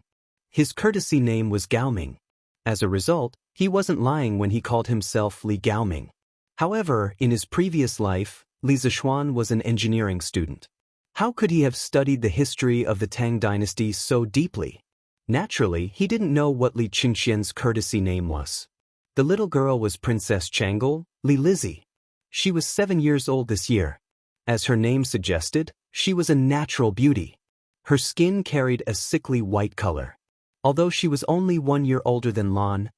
His courtesy name was Gaoming. As a result, he wasn't lying when he called himself Li Gaoming. However, in his previous life, Li Zishuan was an engineering student. How could he have studied the history of the Tang dynasty so deeply? Naturally, he didn't know what Li Qingxian's courtesy name was. The little girl was Princess Changel, Li Lizzie. She was 7 years old this year. As her name suggested, she was a natural beauty. Her skin carried a sickly white color. Although she was only 1 year older than Lan,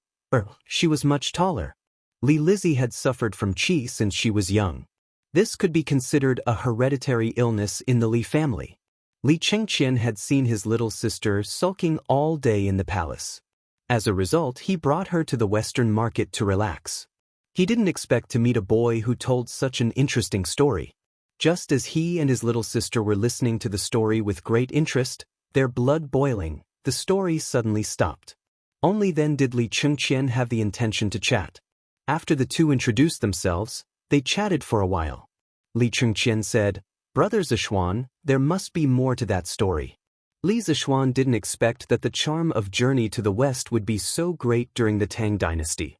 she was much taller. Li Lizzie had suffered from qi since she was young. This could be considered a hereditary illness in the Li family. Li Qingxian had seen his little sister sulking all day in the palace. As a result, he brought her to the Western market to relax. He didn't expect to meet a boy who told such an interesting story. Just as he and his little sister were listening to the story with great interest, their blood boiling, the story suddenly stopped. Only then did Li Chengqian have the intention to chat. After the two introduced themselves, they chatted for a while. Li Chengqian said, "Brother Zishuan, there must be more to that story." Li Zishuan didn't expect that the charm of Journey to the West would be so great during the Tang dynasty.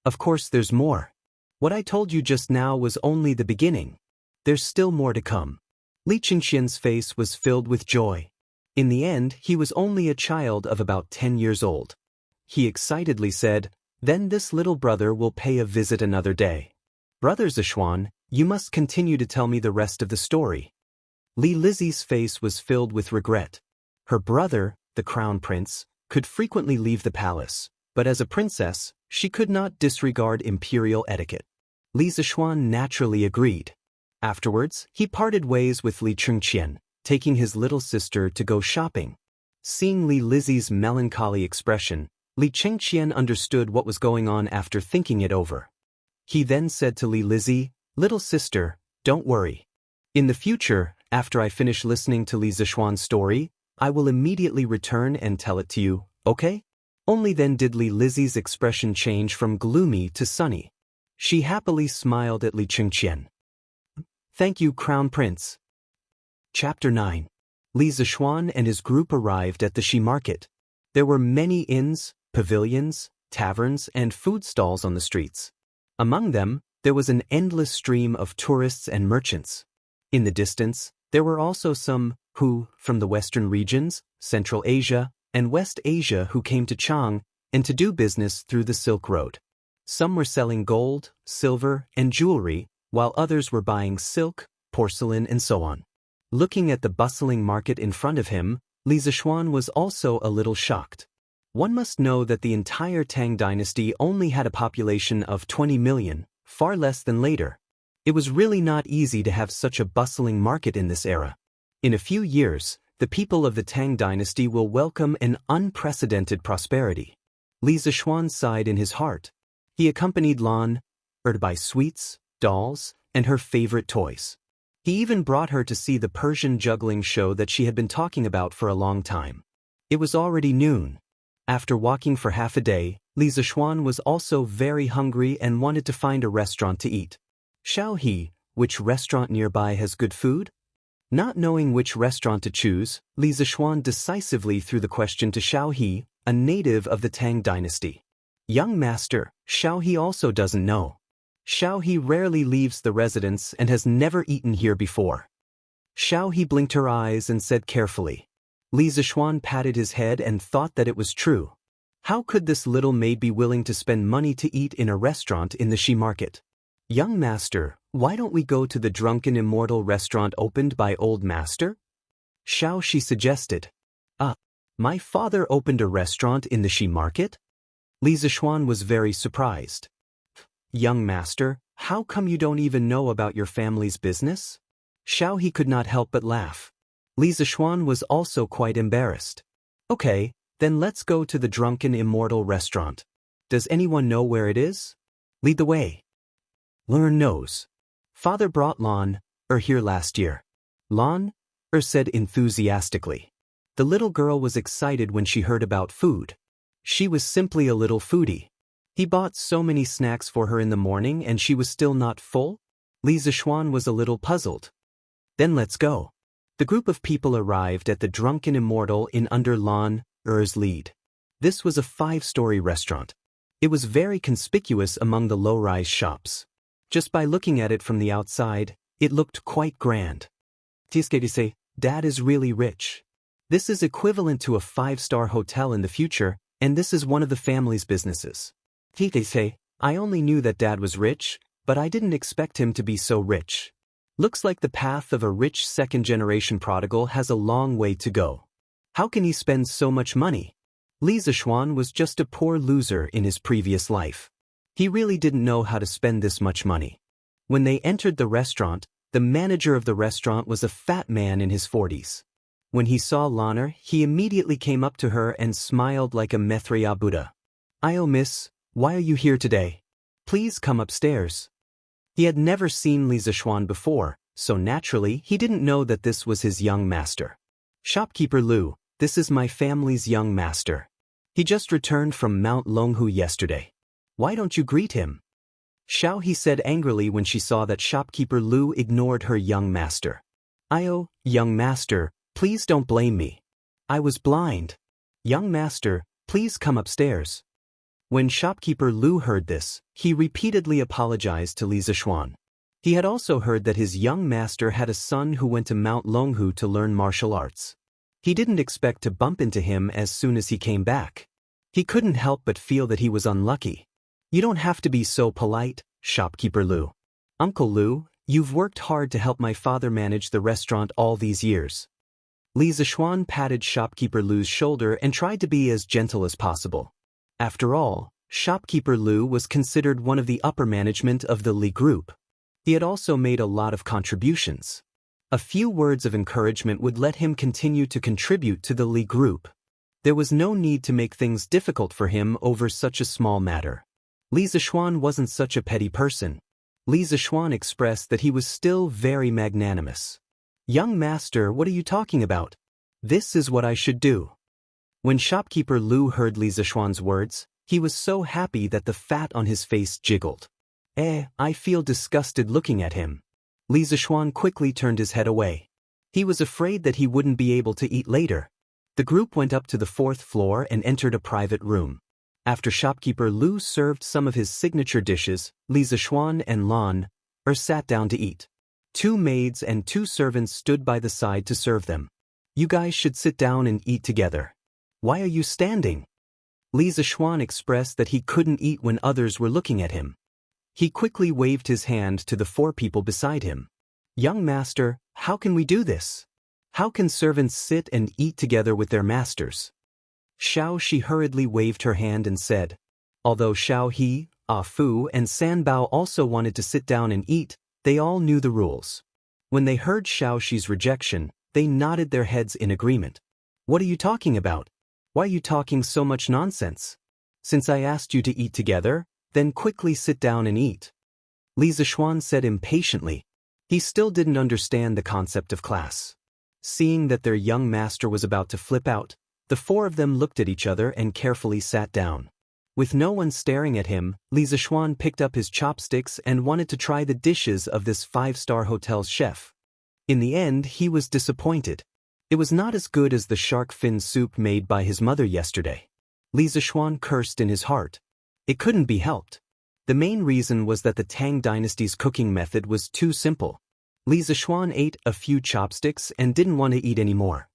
Of course there's more. What I told you just now was only the beginning. There's still more to come. Li Chengqian's face was filled with joy. In the end, he was only a child of about 10 years old. He excitedly said, "Then this little brother will pay a visit another day. Brother Zishuan, you must continue to tell me the rest of the story." Li Lizzie's face was filled with regret. Her brother, the crown prince, could frequently leave the palace, but as a princess, she could not disregard imperial etiquette. Li Zishuan naturally agreed. Afterwards, he parted ways with Li Chengqian, taking his little sister to go shopping. Seeing Li Lizzie's melancholy expression, Li Chengqian understood what was going on after thinking it over. He then said to Li Lizzie, "Little sister, don't worry. In the future, after I finish listening to Li Zishuan's story, I will immediately return and tell it to you, okay?" Only then did Li Lizzie's expression change from gloomy to sunny. She happily smiled at Li Chengqian. "Thank you, Crown Prince." Chapter 9. Li Zishuan and his group arrived at the Shi market. There were many inns, pavilions, taverns, and food stalls on the streets. Among them, there was an endless stream of tourists and merchants. In the distance, there were also some who, from the western regions, Central Asia, and West Asia who came to Chang and to do business through the Silk Road. Some were selling gold, silver, and jewelry, while others were buying silk, porcelain, and so on. Looking at the bustling market in front of him, Li Zishuan was also a little shocked. One must know that the entire Tang dynasty only had a population of 20 million, far less than later. It was really not easy to have such a bustling market in this era. In a few years, the people of the Tang dynasty will welcome an unprecedented prosperity. Li Zishuan sighed in his heart. He accompanied Lan to buy sweets, dolls, and her favorite toys. He even brought her to see the Persian juggling show that she had been talking about for a long time. It was already noon. After walking for half a day, Li Zishuan was also very hungry and wanted to find a restaurant to eat. Xiaohe, which restaurant nearby has good food? Not knowing which restaurant to choose, Li Zishuan decisively threw the question to Xiaohe, a native of the Tang dynasty. "Young master, Xiaohe also doesn't know. Xiaohe rarely leaves the residence and has never eaten here before." Xiaohe blinked her eyes and said carefully. Li Zishuan patted his head and thought that it was true. How could this little maid be willing to spend money to eat in a restaurant in the Shi market? "Young master, why don't we go to the drunken Immortal restaurant opened by old master?" Xiaohe suggested. My father opened a restaurant in the Shi market?" Li Zishuan was very surprised. "Young master, how come you don't even know about your family's business?" Xiaohe could not help but laugh. Li Zishuan was also quite embarrassed. "Okay, then let's go to the drunken Immortal restaurant. Does anyone know where it is? Lead the way." "Learn knows. Father brought Lan here last year." Lan said enthusiastically. The little girl was excited when she heard about food. She was simply a little foodie. He bought so many snacks for her in the morning and she was still not full? Li Zishuan was a little puzzled. "Then let's go." The group of people arrived at the Drunken Immortal in under Lan Er's lead. This was a 5-story restaurant. It was very conspicuous among the low-rise shops. Just by looking at it from the outside, it looked quite grand. Tiske say, "Dad is really rich. This is equivalent to a 5-star hotel in the future, and this is one of the family's businesses." Tiske say, "I only knew that Dad was rich, but I didn't expect him to be so rich. Looks like the path of a rich second-generation prodigal has a long way to go. How can he spend so much money?" Li Zishuan was just a poor loser in his previous life. He really didn't know how to spend this much money. When they entered the restaurant, the manager of the restaurant was a fat man in his 40s. When he saw Lanner, he immediately came up to her and smiled like a Maitreya Buddha. "Io miss, why are you here today? Please come upstairs." He had never seen Li Zishuan before, so naturally he didn't know that this was his young master. Shopkeeper Lu, this is my family's young master. He just returned from Mount Longhu yesterday. Why don't you greet him? Xiao He said angrily when she saw that Shopkeeper Lu ignored her young master. Young master, please don't blame me. I was blind. Young master, please come upstairs. When Shopkeeper Lu heard this, he repeatedly apologized to Li Zishuan. He had also heard that his young master had a son who went to Mount Longhu to learn martial arts. He didn't expect to bump into him as soon as he came back. He couldn't help but feel that he was unlucky. You don't have to be so polite, Shopkeeper Lu. Uncle Lu, you've worked hard to help my father manage the restaurant all these years. Li Zishuan patted Shopkeeper Lu's shoulder and tried to be as gentle as possible. After all, Shopkeeper Lu was considered one of the upper management of the Li Group. He had also made a lot of contributions. A few words of encouragement would let him continue to contribute to the Li Group. There was no need to make things difficult for him over such a small matter. Li Zishuan wasn't such a petty person. Li Zishuan expressed that he was still very magnanimous. Young master, what are you talking about? This is what I should do. When Shopkeeper Lu heard Li Zishuan's words, he was so happy that the fat on his face jiggled. I feel disgusted looking at him. Li Zishuan quickly turned his head away. He was afraid that he wouldn't be able to eat later. The group went up to the 4th floor and entered a private room. After Shopkeeper Lu served some of his signature dishes, Li Zishuan and Lan sat down to eat. 2 maids and 2 servants stood by the side to serve them. You guys should sit down and eat together. Why are you standing? Li Zishuan expressed that he couldn't eat when others were looking at him. He quickly waved his hand to the 4 people beside him. Young master, how can we do this? How can servants sit and eat together with their masters? Xiao Shi hurriedly waved her hand and said. Although Xiao He, Fu, and San Bao also wanted to sit down and eat, they all knew the rules. When they heard Xiao Shi's rejection, they nodded their heads in agreement. What are you talking about? Why are you talking so much nonsense? Since I asked you to eat together, then quickly sit down and eat. Li Zishuan said impatiently. He still didn't understand the concept of class. Seeing that their young master was about to flip out, the 4 of them looked at each other and carefully sat down. With no one staring at him, Li Zishuan picked up his chopsticks and wanted to try the dishes of this 5-star hotel's chef. In the end, he was disappointed. It was not as good as the shark fin soup made by his mother yesterday. Li Zishuan cursed in his heart. It couldn't be helped. The main reason was that the Tang dynasty's cooking method was too simple. Li Zishuan ate a few chopsticks and didn't want to eat any more.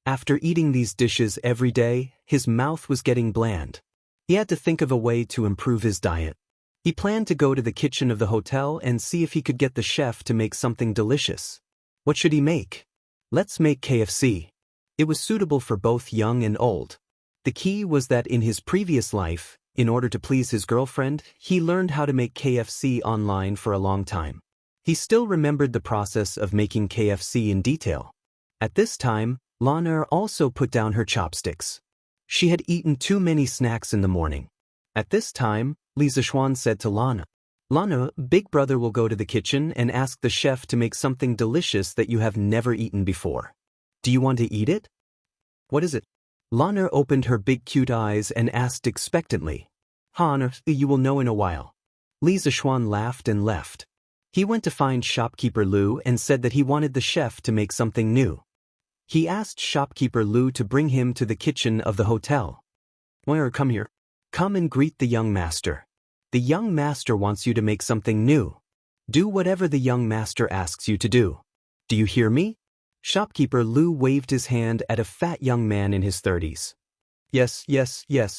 After eating these dishes every day, his mouth was getting bland. He had to think of a way to improve his diet. He planned to go to the kitchen of the hotel and see if he could get the chef to make something delicious. What should he make? Let's make KFC. It was suitable for both young and old. The key was that in his previous life, in order to please his girlfriend, he learned how to make KFC online for a long time. He still remembered the process of making KFC in detail. At this time, Lana also put down her chopsticks. She had eaten too many snacks in the morning. At this time, Li Zishuan said to Lana, Lana, Big Brother will go to the kitchen and ask the chef to make something delicious that you have never eaten before. Do you want to eat it? What is it? Lana opened her big cute eyes and asked expectantly. Han, you will know in a while. Li Zishuan laughed and left. He went to find Shopkeeper Lu and said that he wanted the chef to make something new. He asked Shopkeeper Lu to bring him to the kitchen of the hotel. Come here. Come and greet the young master. The young master wants you to make something new. Do whatever the young master asks you to do. Do you hear me? Shopkeeper Lu waved his hand at a fat young man in his 30s. Yes,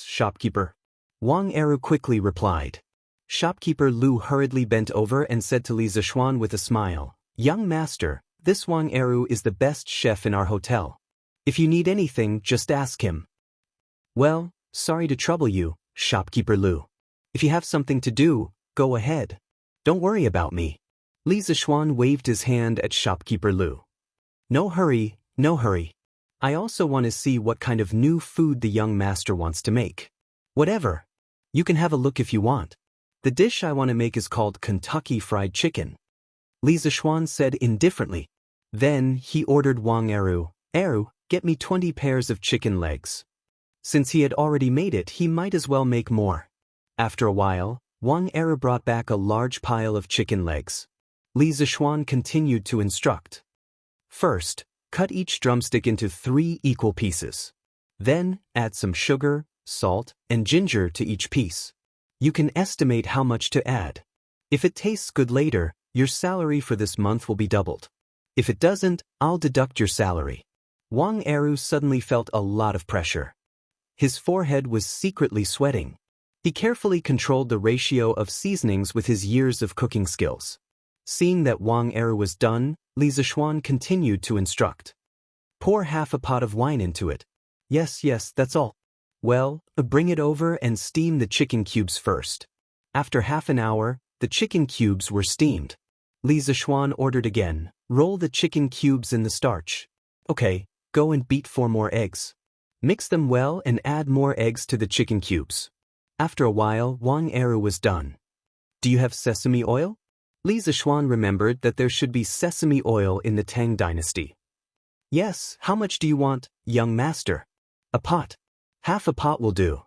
shopkeeper. Wang Eru quickly replied. Shopkeeper Lu hurriedly bent over and said to Li Zishuan with a smile, Young master, this Wang Eru is the best chef in our hotel. If you need anything, just ask him. Well, sorry to trouble you, Shopkeeper Lu. If you have something to do, go ahead. Don't worry about me. Li Zishuan waved his hand at Shopkeeper Lu. No hurry, no hurry. I also want to see what kind of new food the young master wants to make. Whatever. You can have a look if you want. The dish I want to make is called Kentucky Fried Chicken. Li Zishuan said indifferently. Then he ordered Wang Eru, get me 20 pairs of chicken legs. Since he had already made it, he might as well make more. After a while, Wang Eru brought back a large pile of chicken legs. Li Zishuan continued to instruct. First, cut each drumstick into 3 equal pieces. Then, add some sugar, salt, and ginger to each piece. You can estimate how much to add. If it tastes good later, your salary for this month will be doubled. If it doesn't, I'll deduct your salary. Wang Eru suddenly felt a lot of pressure. His forehead was secretly sweating. He carefully controlled the ratio of seasonings with his years of cooking skills. Seeing that Wang Eru was done, Li Zishuan continued to instruct. Pour half a pot of wine into it. Yes, that's all. Well, bring it over and steam the chicken cubes first. After half an hour, the chicken cubes were steamed. Li Zishuan ordered again, roll the chicken cubes in the starch. Okay, go and beat 4 more eggs. Mix them well and add more eggs to the chicken cubes. After a while, Wang Eru was done. Do you have sesame oil? Li Zishuan remembered that there should be sesame oil in the Tang dynasty. Yes, how much do you want, young master? A pot. Half a pot will do.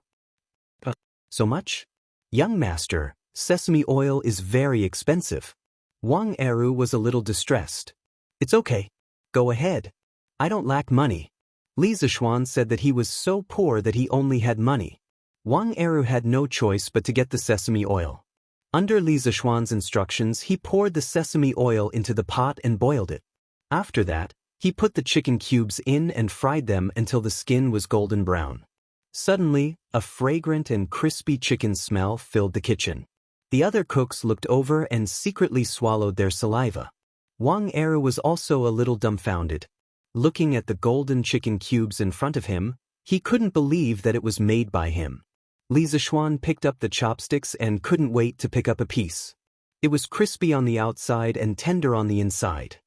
So much? Young master, sesame oil is very expensive. Wang Eru was a little distressed. It's okay. Go ahead. I don't lack money. Li Zishuan said that he was so poor that he only had money. Wang Eru had no choice but to get the sesame oil. Under Li Zishuan's instructions, he poured the sesame oil into the pot and boiled it. After that, he put the chicken cubes in and fried them until the skin was golden brown. Suddenly, a fragrant and crispy chicken smell filled the kitchen. The other cooks looked over and secretly swallowed their saliva. Wang Eru was also a little dumbfounded. Looking at the golden chicken cubes in front of him, he couldn't believe that it was made by him. Li Zishuan picked up the chopsticks and couldn't wait to pick up a piece. It was crispy on the outside and tender on the inside.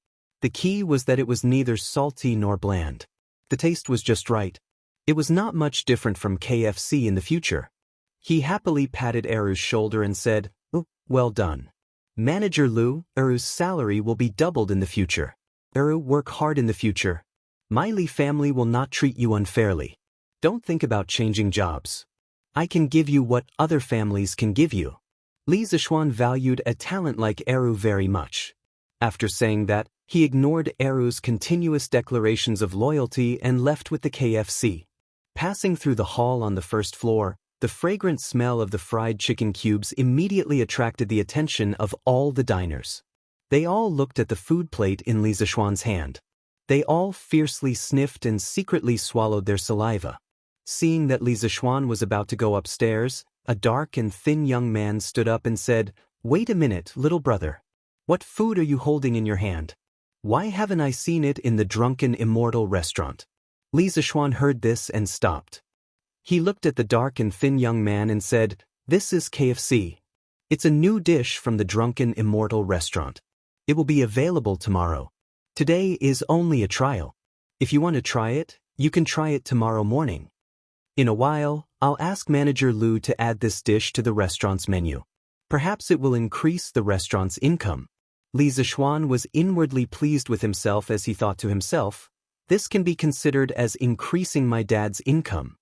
The key was that it was neither salty nor bland. The taste was just right. It was not much different from KFC in the future. He happily patted Eru's shoulder and said, "Oh, well done. Manager Lu, Eru's salary will be doubled in the future. Eru, work hard in the future. My Li family will not treat you unfairly. Don't think about changing jobs. I can give you what other families can give you." Li Zishuan valued a talent like Eru very much. After saying that, he ignored Eru's continuous declarations of loyalty and left with the KFC. Passing through the hall on the first floor, the fragrant smell of the fried chicken cubes immediately attracted the attention of all the diners. They all looked at the food plate in Li Zishuan's hand. They all fiercely sniffed and secretly swallowed their saliva. Seeing that Li Zishuan was about to go upstairs, a dark and thin young man stood up and said, "Wait a minute, little brother. What food are you holding in your hand? Why haven't I seen it in the drunken Immortal restaurant?" Li Zishuan heard this and stopped. He looked at the dark and thin young man and said, "This is KFC. It's a new dish from the drunken Immortal restaurant. It will be available tomorrow. Today is only a trial. If you want to try it, you can try it tomorrow morning. In a while, I'll ask Manager Lu to add this dish to the restaurant's menu. Perhaps it will increase the restaurant's income." Li Zishuan was inwardly pleased with himself as he thought to himself, "This can be considered as increasing my dad's income."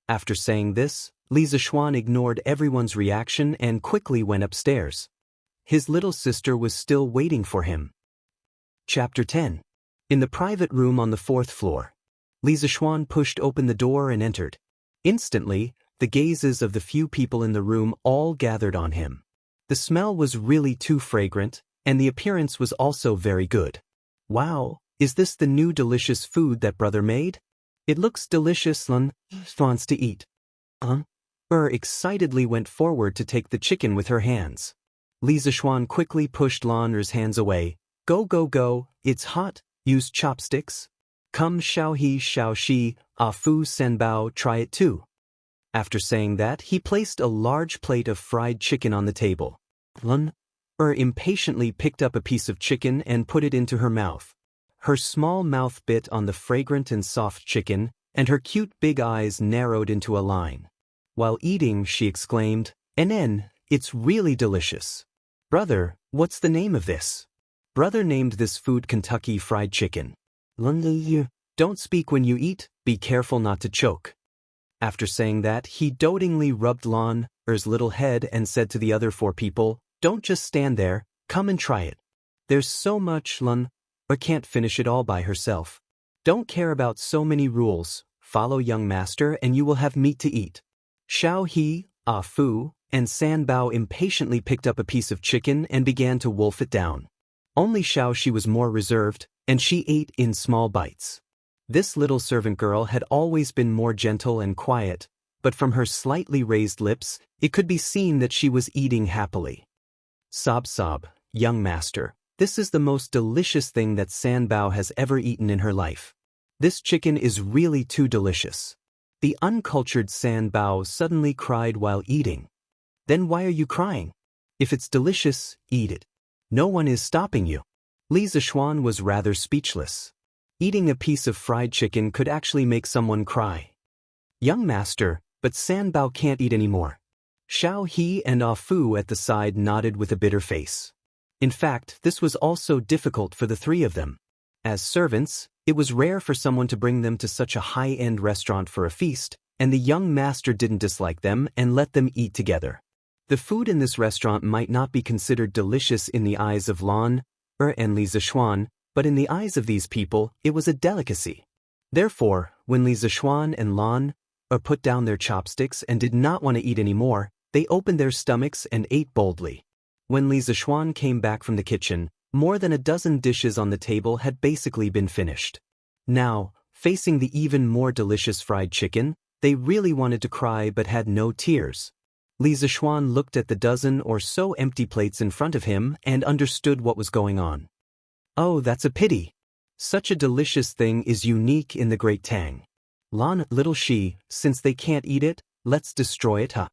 After saying this, Li Zishuan ignored everyone's reaction and quickly went upstairs. His little sister was still waiting for him. Chapter 10. In the private room on the 4th floor, Li Zishuan pushed open the door and entered. Instantly, the gazes of the few people in the room all gathered on him. The smell was really too fragrant, and the appearance was also very good. "Wow, is this the new delicious food that brother made? It looks delicious, Lun wants to eat." Excitedly went forward to take the chicken with her hands. Li Zishuan quickly pushed Lan's hands away. Go, it's hot, use chopsticks. Come xiao shi, fu sen bao, try it too." After saying that, he placed a large plate of fried chicken on the table. Lun impatiently picked up a piece of chicken and put it into her mouth. Her small mouth bit on the fragrant and soft chicken, and her cute big eyes narrowed into a line. While eating, she exclaimed, "Nen, it's really delicious. Brother, what's the name of this?" Brother named this food Kentucky Fried Chicken. Don't speak when you eat, be careful not to choke. After saying that, he dotingly rubbed Lan Er's little head and said to the other 4 people, don't just stand there, come and try it. There's so much Lan Er can't finish it all by herself. Don't care about so many rules, follow young master and you will have meat to eat. Xiao He, Ah Fu, and San Bao impatiently picked up a piece of chicken and began to wolf it down. Only Xiao Shi was more reserved, and she ate in small bites. This little servant girl had always been more gentle and quiet, but from her slightly raised lips, it could be seen that she was eating happily. Sob sob, young master, this is the most delicious thing that San Bao has ever eaten in her life. This chicken is really too delicious. The uncultured San Bao suddenly cried while eating. Then why are you crying? If it's delicious, eat it. No one is stopping you. Li Zishuan was rather speechless. Eating a piece of fried chicken could actually make someone cry. Young master, but San Bao can't eat anymore. Xiao He and Ah Fu at the side nodded with a bitter face. In fact, this was also difficult for the 3 of them. As servants, it was rare for someone to bring them to such a high-end restaurant for a feast, and the young master didn't dislike them and let them eat together. The food in this restaurant might not be considered delicious in the eyes of Lan Er and Li Zishuan, but in the eyes of these people, it was a delicacy. Therefore, when Li Zishuan and Lan Er put down their chopsticks and did not want to eat anymore, they opened their stomachs and ate boldly. When Li Zishuan came back from the kitchen, more than a dozen dishes on the table had basically been finished. Now, facing the even more delicious fried chicken, they really wanted to cry but had no tears. Li Zishuan looked at the dozen or so empty plates in front of him and understood what was going on. Oh, that's a pity. Such a delicious thing is unique in the Great Tang. Lan, little Shi, since they can't eat it, let's destroy it, huh?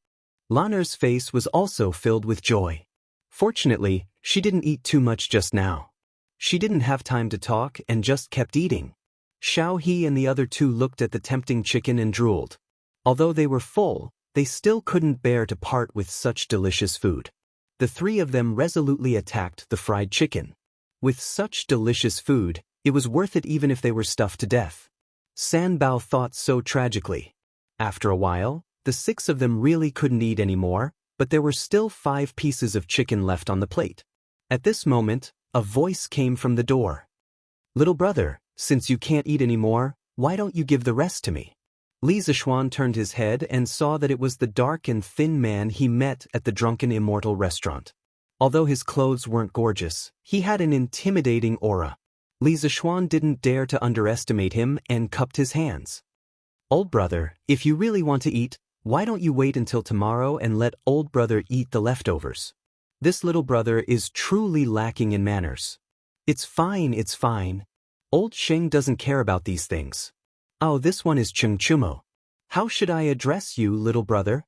Lan Er's face was also filled with joy. Fortunately, she didn't eat too much just now. She didn't have time to talk and just kept eating. Xiao He and the other 2 looked at the tempting chicken and drooled. Although they were full, they still couldn't bear to part with such delicious food. The 3 of them resolutely attacked the fried chicken. With such delicious food, it was worth it even if they were stuffed to death. San Bao thought so tragically. After a while, the 6 of them really couldn't eat anymore, but there were still 5 pieces of chicken left on the plate. At this moment, a voice came from the door. Little brother, since you can't eat anymore, why don't you give the rest to me? Li Zishuan turned his head and saw that it was the dark and thin man he met at the drunken Immortal restaurant. Although his clothes weren't gorgeous, he had an intimidating aura. Li Zishuan didn't dare to underestimate him and cupped his hands. Old brother, if you really want to eat, why don't you wait until tomorrow and let old brother eat the leftovers? This little brother is truly lacking in manners. It's fine, it's fine. Old Sheng doesn't care about these things. Oh, this one is Cheng Chumo. How should I address you, little brother?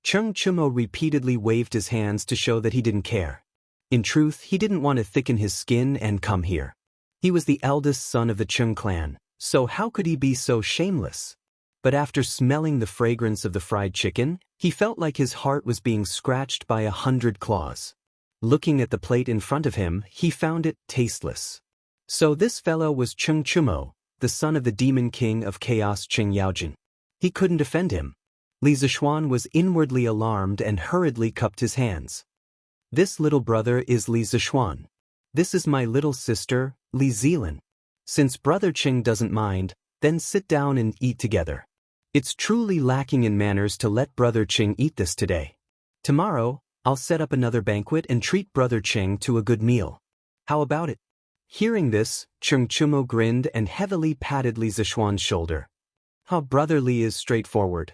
Cheng Chumo repeatedly waved his hands to show that he didn't care. In truth, he didn't want to thicken his skin and come here. He was the eldest son of the Cheng clan, so how could he be so shameless? But after smelling the fragrance of the fried chicken, he felt like his heart was being scratched by 100 claws. Looking at the plate in front of him, he found it tasteless. So this fellow was Cheng Chumo, the son of the demon king of chaos Cheng Yaojin. He couldn't defend him. Li Zishuan was inwardly alarmed and hurriedly cupped his hands. This little brother is Li Zishuan. This is my little sister, Li Zilan. Since brother Cheng doesn't mind, then sit down and eat together. It's truly lacking in manners to let brother Cheng eat this today. Tomorrow, I'll set up another banquet and treat brother Cheng to a good meal. How about it? Hearing this, Cheng Chumo grinned and heavily patted Li Zishuan's shoulder. How brother Li is straightforward.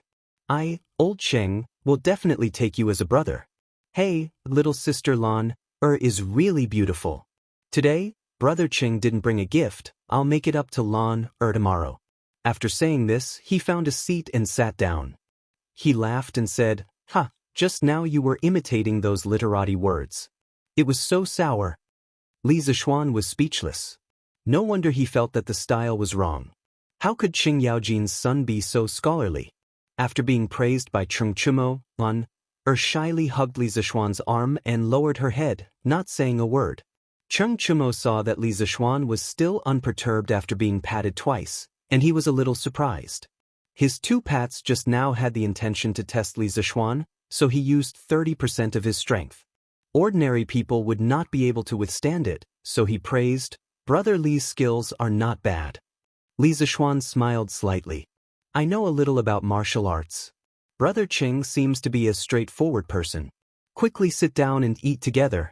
Old Cheng, will definitely take you as a brother. Hey, little sister Lan Er is really beautiful. Today, brother Cheng didn't bring a gift, I'll make it up to Lan Er tomorrow. After saying this, he found a seat and sat down. He laughed and said, "Ha, just now you were imitating those literati words. It was so sour." Li Zishuan was speechless. No wonder he felt that the style was wrong. How could Cheng Yaojin's son be so scholarly? After being praised by Cheng Chumo, Lan Er shyly hugged Li Zishuan's arm and lowered her head, not saying a word. Cheng Chumo saw that Li Zixuan was still unperturbed after being patted twice, and he was a little surprised. His 2 pats just now had the intention to test Li Zixuan, so he used 30% of his strength. Ordinary people would not be able to withstand it, so he praised, "Brother Li's skills are not bad." Li Zixuan smiled slightly. "I know a little about martial arts. Brother Cheng seems to be a straightforward person. Quickly sit down and eat together."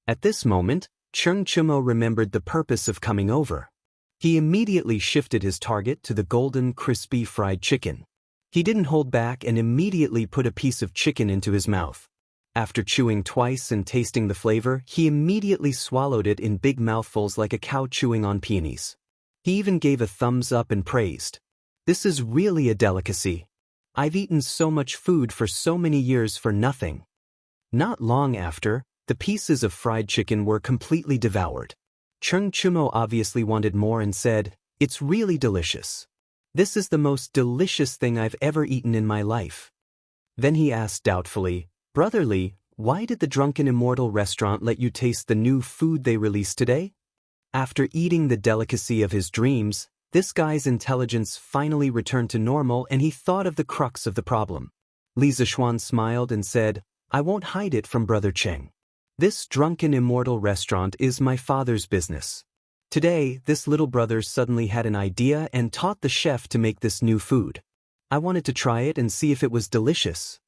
At this moment, Cheng Chumo remembered the purpose of coming over. He immediately shifted his target to the golden, crispy fried chicken. He didn't hold back and immediately put a piece of chicken into his mouth. After chewing twice and tasting the flavor, he immediately swallowed it in big mouthfuls like a cow chewing on peonies. He even gave a thumbs up and praised, "This is really a delicacy. I've eaten so much food for so many years for nothing." Not long after, the pieces of fried chicken were completely devoured. Cheng Chumo obviously wanted more and said, "It's really delicious. This is the most delicious thing I've ever eaten in my life." Then he asked doubtfully, "Brother Li, why did the Drunken Immortal restaurant let you taste the new food they released today?" After eating the delicacy of his dreams, this guy's intelligence finally returned to normal and he thought of the crux of the problem. Li Zixuan smiled and said, "I won't hide it from Brother Cheng. This Drunken Immortal restaurant is my father's business. Today, this little brother suddenly had an idea and taught the chef to make this new food. I wanted to try it and see if it was delicious."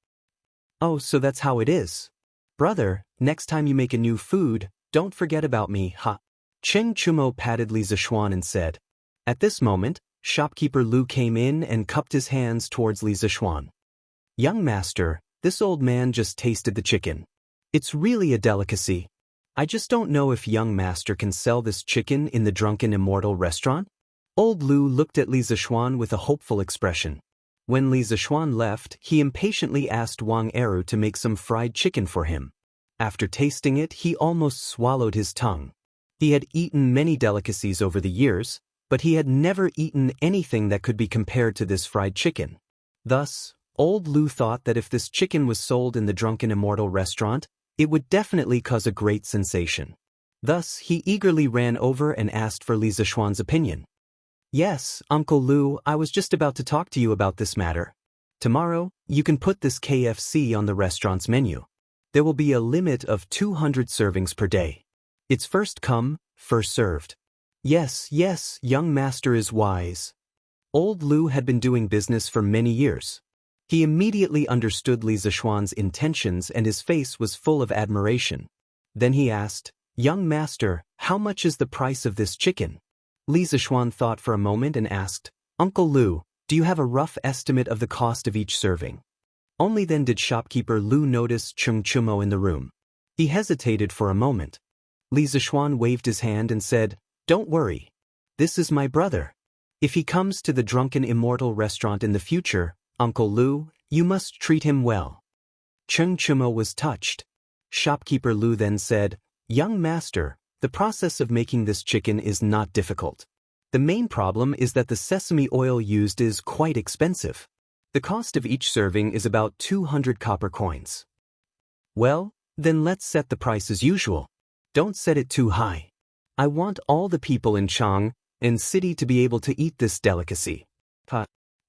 "Oh, so that's how it is. Brother, next time you make a new food, don't forget about me, ha." Cheng Chumo patted Li Zixuan and said. At this moment, shopkeeper Lu came in and cupped his hands towards Li Zixuan. "Young master, this old man just tasted the chicken. It's really a delicacy. I just don't know if young master can sell this chicken in the Drunken Immortal restaurant." Old Lu looked at Li Zixuan with a hopeful expression. When Li Zixuan left, he impatiently asked Wang Eru to make some fried chicken for him. After tasting it, he almost swallowed his tongue. He had eaten many delicacies over the years, but he had never eaten anything that could be compared to this fried chicken. Thus, Old Lu thought that if this chicken was sold in the Drunken Immortal restaurant, it would definitely cause a great sensation. Thus, he eagerly ran over and asked for Li Zixuan's opinion. "Yes, Uncle Lu, I was just about to talk to you about this matter. Tomorrow, you can put this KFC on the restaurant's menu. There will be a limit of 200 servings per day. It's first come, first served." Yes, young master is wise." Old Lu had been doing business for many years. He immediately understood Li Zixuan's intentions and his face was full of admiration. Then he asked, "Young master, how much is the price of this chicken?" Li Zixuan thought for a moment and asked, "Uncle Lu, do you have a rough estimate of the cost of each serving?" Only then did shopkeeper Lu notice Cheng Chumo in the room. He hesitated for a moment. Li Zixuan waved his hand and said, "Don't worry. This is my brother. If he comes to the Drunken Immortal restaurant in the future, Uncle Lu, you must treat him well." Cheng Chumo was touched. Shopkeeper Lu then said, "Young master, the process of making this chicken is not difficult. The main problem is that the sesame oil used is quite expensive. The cost of each serving is about 200 copper coins." "Well, then let's set the price as usual. Don't set it too high. I want all the people in Chang and city to be able to eat this delicacy."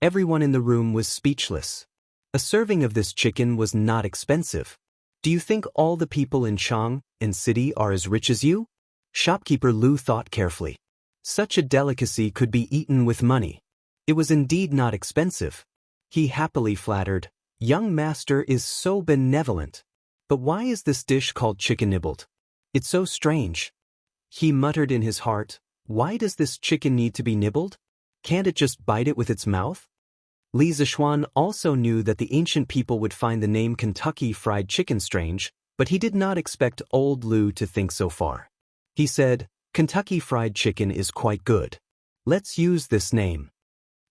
Everyone in the room was speechless. A serving of this chicken was not expensive. "Do you think all the people in Chang and city are as rich as you?" Shopkeeper Lu thought carefully. Such a delicacy could be eaten with money. It was indeed not expensive. He happily flattered, "Young master is so benevolent. But why is this dish called chicken nibbled? It's so strange." He muttered in his heart, "Why does this chicken need to be nibbled? Can't it just bite it with its mouth?" Li Zixuan also knew that the ancient people would find the name Kentucky Fried Chicken strange, but he did not expect Old Lu to think so far. He said, "Kentucky Fried Chicken is quite good. Let's use this name."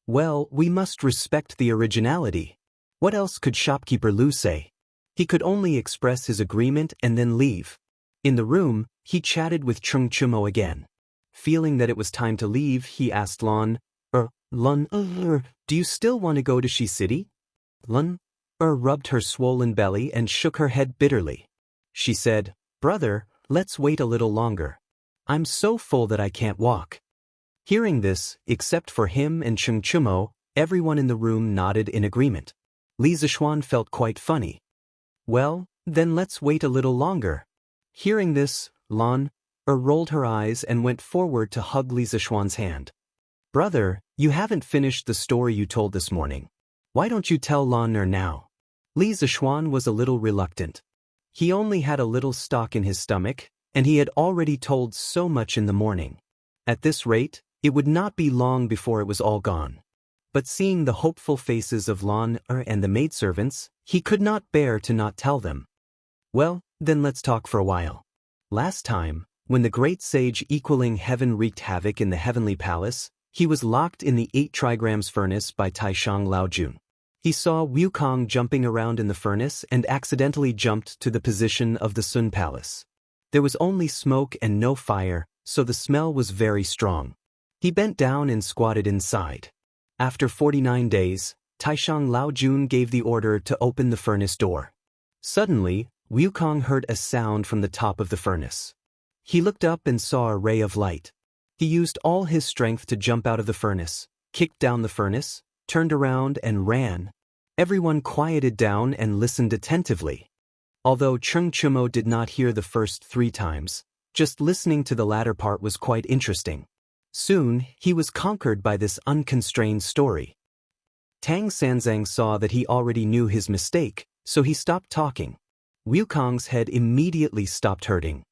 Well, we must respect the originality. What else could shopkeeper Lu say? He could only express his agreement and then leave. In the room, he chatted with Cheng Chumo again. Feeling that it was time to leave, he asked Lun, do you still want to go to Shi City?" Lun rubbed her swollen belly and shook her head bitterly. She said, "Brother, let's wait a little longer. I'm so full that I can't walk." Hearing this, except for him and Cheng Chumo, everyone in the room nodded in agreement. Li Zishuan felt quite funny. "Well, then let's wait a little longer." Hearing this, Lan rolled her eyes and went forward to hug Li Zishuan's hand. "Brother, you haven't finished the story you told this morning. Why don't you tell Lan now?" Li Zishuan was a little reluctant. He only had a little stock in his stomach, and he had already told so much in the morning. At this rate, it would not be long before it was all gone. But seeing the hopeful faces of Lan and the maidservants, he could not bear to not tell them. "Well, then let's talk for a while. Last time, when the great sage equaling heaven wreaked havoc in the heavenly palace, he was locked in the 8 trigrams furnace by Taishang Laojun. He saw Wukong jumping around in the furnace and accidentally jumped to the position of the Sun Palace. There was only smoke and no fire, so the smell was very strong. He bent down and squatted inside. After 49 days, Taishang Laojun gave the order to open the furnace door. Suddenly, Wukong heard a sound from the top of the furnace. He looked up and saw a ray of light. He used all his strength to jump out of the furnace, kicked down the furnace, turned around and ran. Everyone quieted down and listened attentively. Although Cheng Chumo did not hear the first 3 times, just listening to the latter part was quite interesting. Soon, he was conquered by this unconstrained story. Tang Sanzang saw that he already knew his mistake, so he stopped talking. Wukong's head immediately stopped hurting.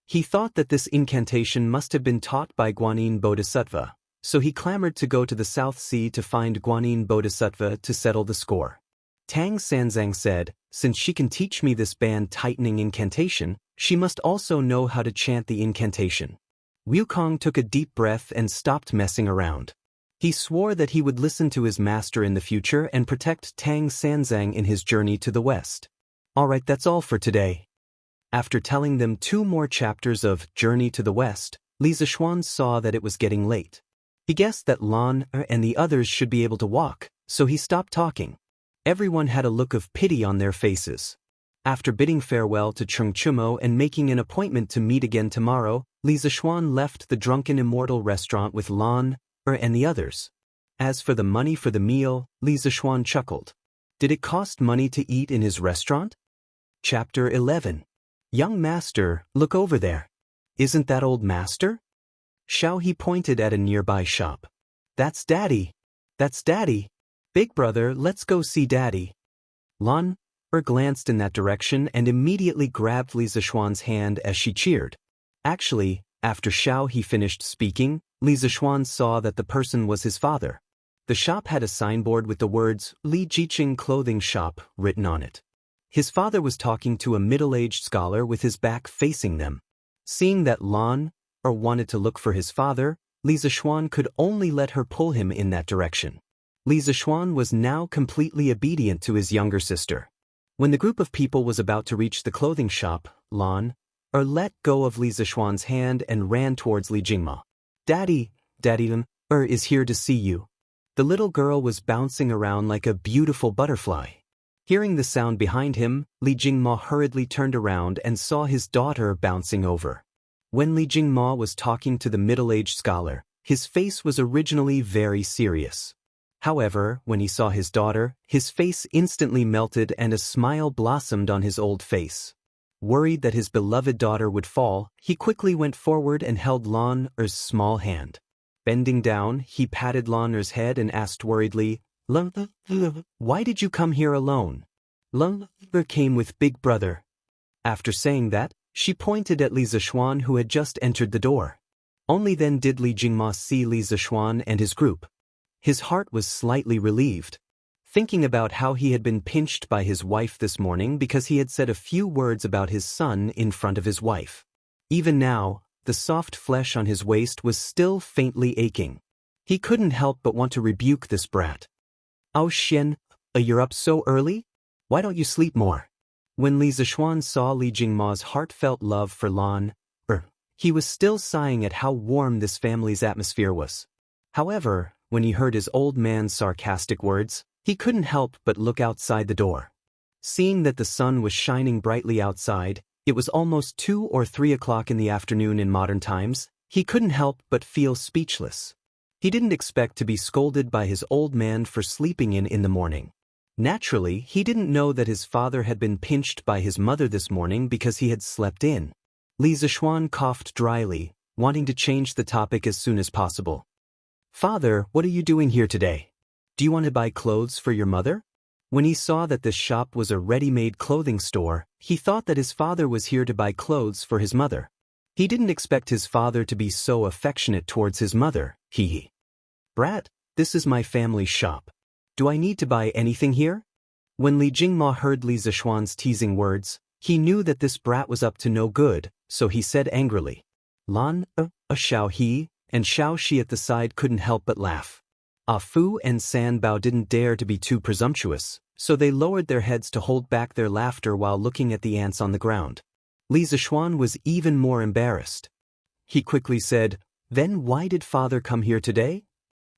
He thought that this incantation must have been taught by Guanyin Bodhisattva, so he clamored to go to the South Sea to find Guanyin Bodhisattva to settle the score. Tang Sanzang said, "Since she can teach me this band-tightening incantation, she must also know how to chant the incantation." Wukong took a deep breath and stopped messing around. He swore that he would listen to his master in the future and protect Tang Sanzang in his journey to the west. Alright, that's all for today. After telling them 2 more chapters of Journey to the West, Li Zishuan saw that it was getting late. He guessed that Lan and the others should be able to walk, so he stopped talking. Everyone had a look of pity on their faces. After bidding farewell to Cheng Chumo and making an appointment to meet again tomorrow, Li Zishuan left the drunken Immortal restaurant with Lan and the others. As for the money for the meal, Li Zishuan chuckled. Did it cost money to eat in his restaurant? Chapter 11. Young master, look over there. Isn't that old master? Xiao He pointed at a nearby shop. That's Daddy. That's Daddy. Big brother, let's go see Daddy. Lan glanced in that direction and immediately grabbed Li Zishuan's hand as she cheered. Actually, after Xiao He finished speaking, Li Zishuan saw that the person was his father. The shop had a signboard with the words Li Jiqing Clothing Shop written on it. His father was talking to a middle-aged scholar with his back facing them. Seeing that Lan wanted to look for his father, Li Zishuan could only let her pull him in that direction. Li Zishuan was now completely obedient to his younger sister. When the group of people was about to reach the clothing shop, Lan let go of Li Zishuan's hand and ran towards Li Jingma. Daddy is here to see you. The little girl was bouncing around like a beautiful butterfly. Hearing the sound behind him, Li Jingma hurriedly turned around and saw his daughter bouncing over. When Li Jingma was talking to the middle-aged scholar, his face was originally very serious. However, when he saw his daughter, his face instantly melted and a smile blossomed on his old face. Worried that his beloved daughter would fall, he quickly went forward and held Lan's small hand. Bending down, he patted Lan's head and asked worriedly, "Why did you come here alone?" Lan came with Big Brother. After saying that, she pointed at Li Zishuan who had just entered the door. Only then did Li Jingma see Li Zishuan and his group. His heart was slightly relieved. Thinking about how he had been pinched by his wife this morning because he had said a few words about his son in front of his wife. Even now, the soft flesh on his waist was still faintly aching. He couldn't help but want to rebuke this brat. "Oh Xian, you're up so early? Why don't you sleep more?" When Li Zishuan saw Li Jingma's heartfelt love for Lan, he was still sighing at how warm this family's atmosphere was. However, when he heard his old man's sarcastic words, he couldn't help but look outside the door. Seeing that the sun was shining brightly outside, It was almost 2 or 3 o'clock in the afternoon in modern times. He couldn't help but feel speechless. He didn't expect to be scolded by his old man for sleeping in the morning. Naturally, he didn't know that his father had been pinched by his mother this morning because he had slept in. Li Zishuan coughed dryly, wanting to change the topic as soon as possible. "Father, what are you doing here today? Do you want to buy clothes for your mother?" When he saw that this shop was a ready-made clothing store, he thought that his father was here to buy clothes for his mother. He didn't expect his father to be so affectionate towards his mother. "Brat, this is my family shop. Do I need to buy anything here?" When Li Jingma heard Li Zishuan's teasing words, he knew that this brat was up to no good, so he said angrily. "Lan, Xiao He," and Xiao Shi at the side couldn't help but laugh. Ah Fu and San Bao didn't dare to be too presumptuous, so they lowered their heads to hold back their laughter while looking at the ants on the ground. Li Zishuan was even more embarrassed. He quickly said, "Then why did father come here today?"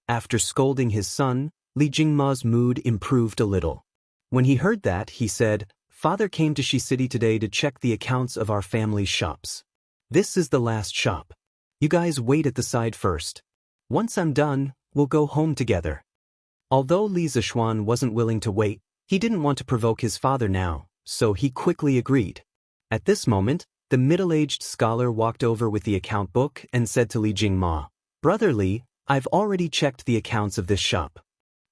After scolding his son, Li Jingma's mood improved a little. When he heard that, he said, "Father came to Shi City today to check the accounts of our family's shops. This is the last shop. You guys wait at the side first. Once I'm done, we'll go home together." Although Li Zishuan wasn't willing to wait, he didn't want to provoke his father now, so he quickly agreed. At this moment, the middle-aged scholar walked over with the account book and said to Li Jingma, "Brother Li, I've already checked the accounts of this shop.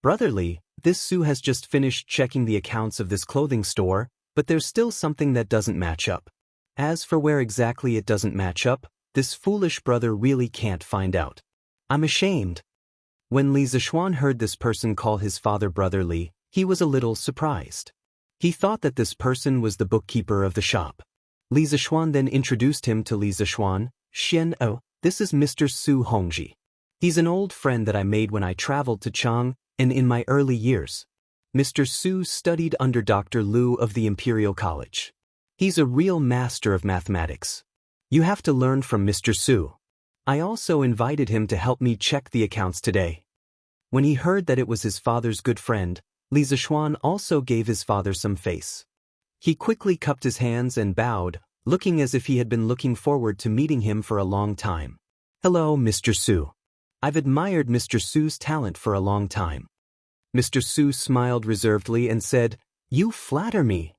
Brother Li, this Su has just finished checking the accounts of this clothing store, but there's still something that doesn't match up. As for where exactly it doesn't match up, this foolish brother really can't find out. I'm ashamed." When Li Zishuan heard this person call his father Brother Li, he was a little surprised. He thought that this person was the bookkeeper of the shop. Li Zishuan then introduced him to Li Zishuan. This is Mr. Su Hongji. He's an old friend that I made when I traveled to Chang, and in my early years. Mr. Su studied under Dr. Liu of the Imperial College. He's a real master of mathematics. You have to learn from Mr. Su. I also invited him to help me check the accounts today." When he heard that it was his father's good friend, Li Zishuan also gave his father some face. He quickly cupped his hands and bowed, looking as if he had been looking forward to meeting him for a long time. "Hello, Mr. Su. I've admired Mr. Su's talent for a long time." Mr. Su smiled reservedly and said, "You flatter me."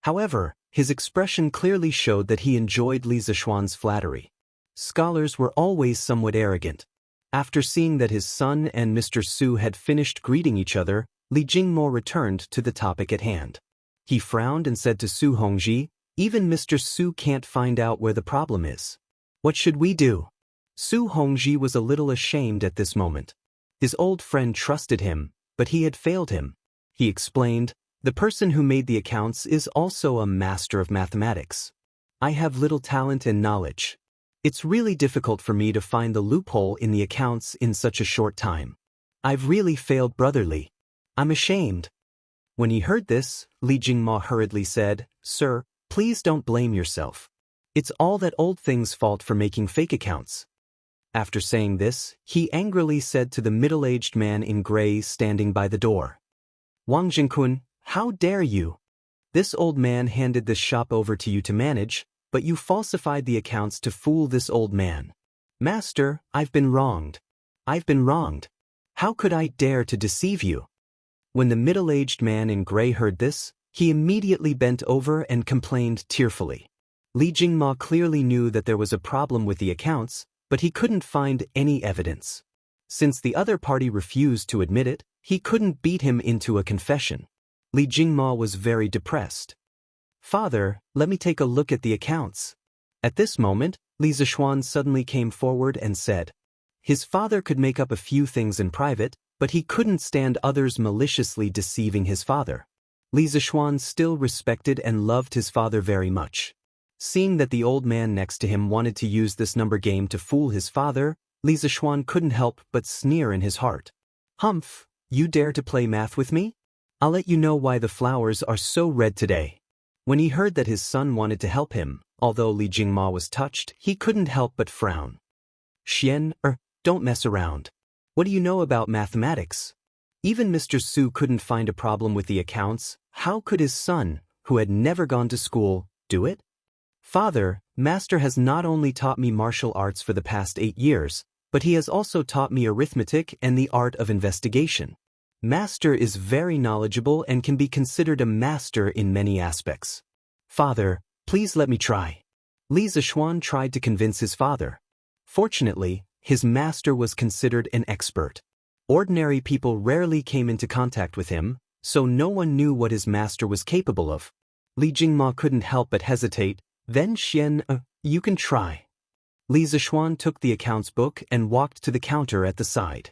However, his expression clearly showed that he enjoyed Li Zishuan's flattery. Scholars were always somewhat arrogant. After seeing that his son and Mr. Su had finished greeting each other, Li Jingmo returned to the topic at hand. He frowned and said to Su Hongji, "Even Mr. Su can't find out where the problem is. What should we do?" Su Hongji was a little ashamed at this moment. His old friend trusted him, but he had failed him. He explained, "The person who made the accounts is also a master of mathematics. I have little talent and knowledge. It's really difficult for me to find the loophole in the accounts in such a short time. I've really failed brotherly. I'm ashamed." When he heard this, Li Jingma hurriedly said, "Sir, please don't blame yourself. It's all that old thing's fault for making fake accounts." After saying this, he angrily said to the middle-aged man in gray standing by the door, "Wang Jingkun, how dare you? This old man handed this shop over to you to manage, but you falsified the accounts to fool this old man. Master, I've been wronged. I've been wronged. How could I dare to deceive you?" When the middle-aged man in gray heard this, he immediately bent over and complained tearfully. Li Jingma clearly knew that there was a problem with the accounts, but he couldn't find any evidence. Since the other party refused to admit it, he couldn't beat him into a confession. Li Jingma was very depressed. "Father, let me take a look at the accounts." At this moment, Li Zishuan suddenly came forward and said, his father could make up a few things in private, but he couldn't stand others maliciously deceiving his father. Li Zishuan still respected and loved his father very much. Seeing that the old man next to him wanted to use this number game to fool his father, Li Zishuan couldn't help but sneer in his heart. "Humph, you dare to play math with me? I'll let you know why the flowers are so red today." When he heard that his son wanted to help him, although Li Jingma was touched, he couldn't help but frown. Don't mess around. What do you know about mathematics? Even Mr. Su couldn't find a problem with the accounts. How could his son, who had never gone to school, do it? Father, Master has not only taught me martial arts for the past 8 years, but he has also taught me arithmetic and the art of investigation. Master is very knowledgeable and can be considered a master in many aspects. Father, please let me try. Li Zishuan tried to convince his father. Fortunately, his master was considered an expert. Ordinary people rarely came into contact with him, so no one knew what his master was capable of. Li Jingma couldn't help but hesitate. Then you can try. Li Zishuan took the accounts book and walked to the counter at the side.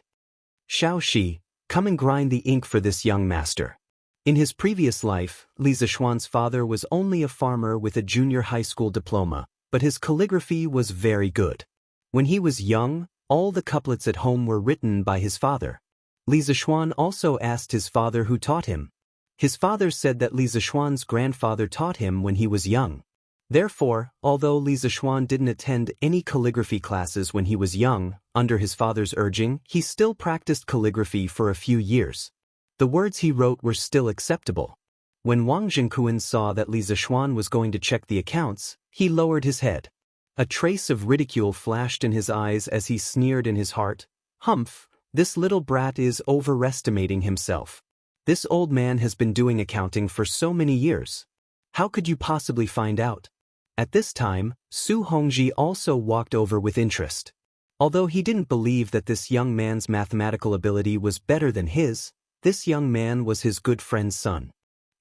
Xiaoxi, come and grind the ink for this young master. In his previous life, Li Zishuan's father was only a farmer with a junior high school diploma, but his calligraphy was very good. When he was young, all the couplets at home were written by his father. Li Zishuan also asked his father who taught him. His father said that Li Zishuan's grandfather taught him when he was young. Therefore, although Li Zishuan didn't attend any calligraphy classes when he was young, under his father's urging, he still practiced calligraphy for a few years. The words he wrote were still acceptable. When Wang Zhengkuan saw that Li Zishuan was going to check the accounts, he lowered his head. A trace of ridicule flashed in his eyes as he sneered in his heart. Humph, this little brat is overestimating himself. This old man has been doing accounting for so many years. How could you possibly find out? At this time, Su Hongji also walked over with interest. Although he didn't believe that this young man's mathematical ability was better than his, this young man was his good friend's son.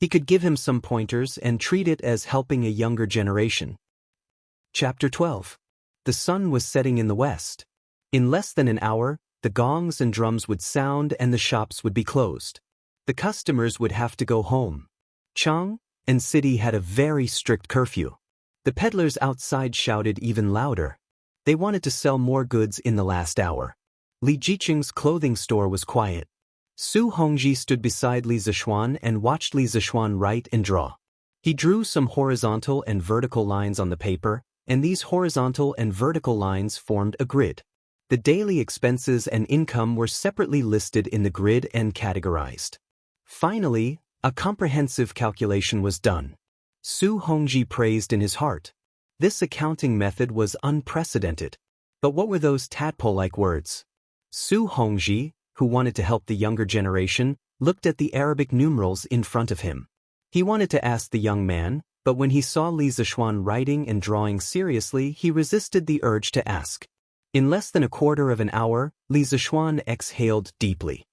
He could give him some pointers and treat it as helping a younger generation. Chapter 12. The sun was setting in the west. In less than an hour, the gongs and drums would sound and the shops would be closed. The customers would have to go home. Chang and city had a very strict curfew. The peddlers outside shouted even louder. They wanted to sell more goods in the last hour. Li Jiqing's clothing store was quiet. Su Hongji stood beside Li Zishuan and watched Li Zishuan write and draw. He drew some horizontal and vertical lines on the paper, and these horizontal and vertical lines formed a grid. The daily expenses and income were separately listed in the grid and categorized. Finally, a comprehensive calculation was done. Su Hongji praised in his heart. This accounting method was unprecedented. But what were those tadpole-like words? Su Hongji, who wanted to help the younger generation, looked at the Arabic numerals in front of him. He wanted to ask the young man, but when he saw Li Zishuan writing and drawing seriously, he resisted the urge to ask. In less than a quarter of an hour, Li Zishuan exhaled deeply.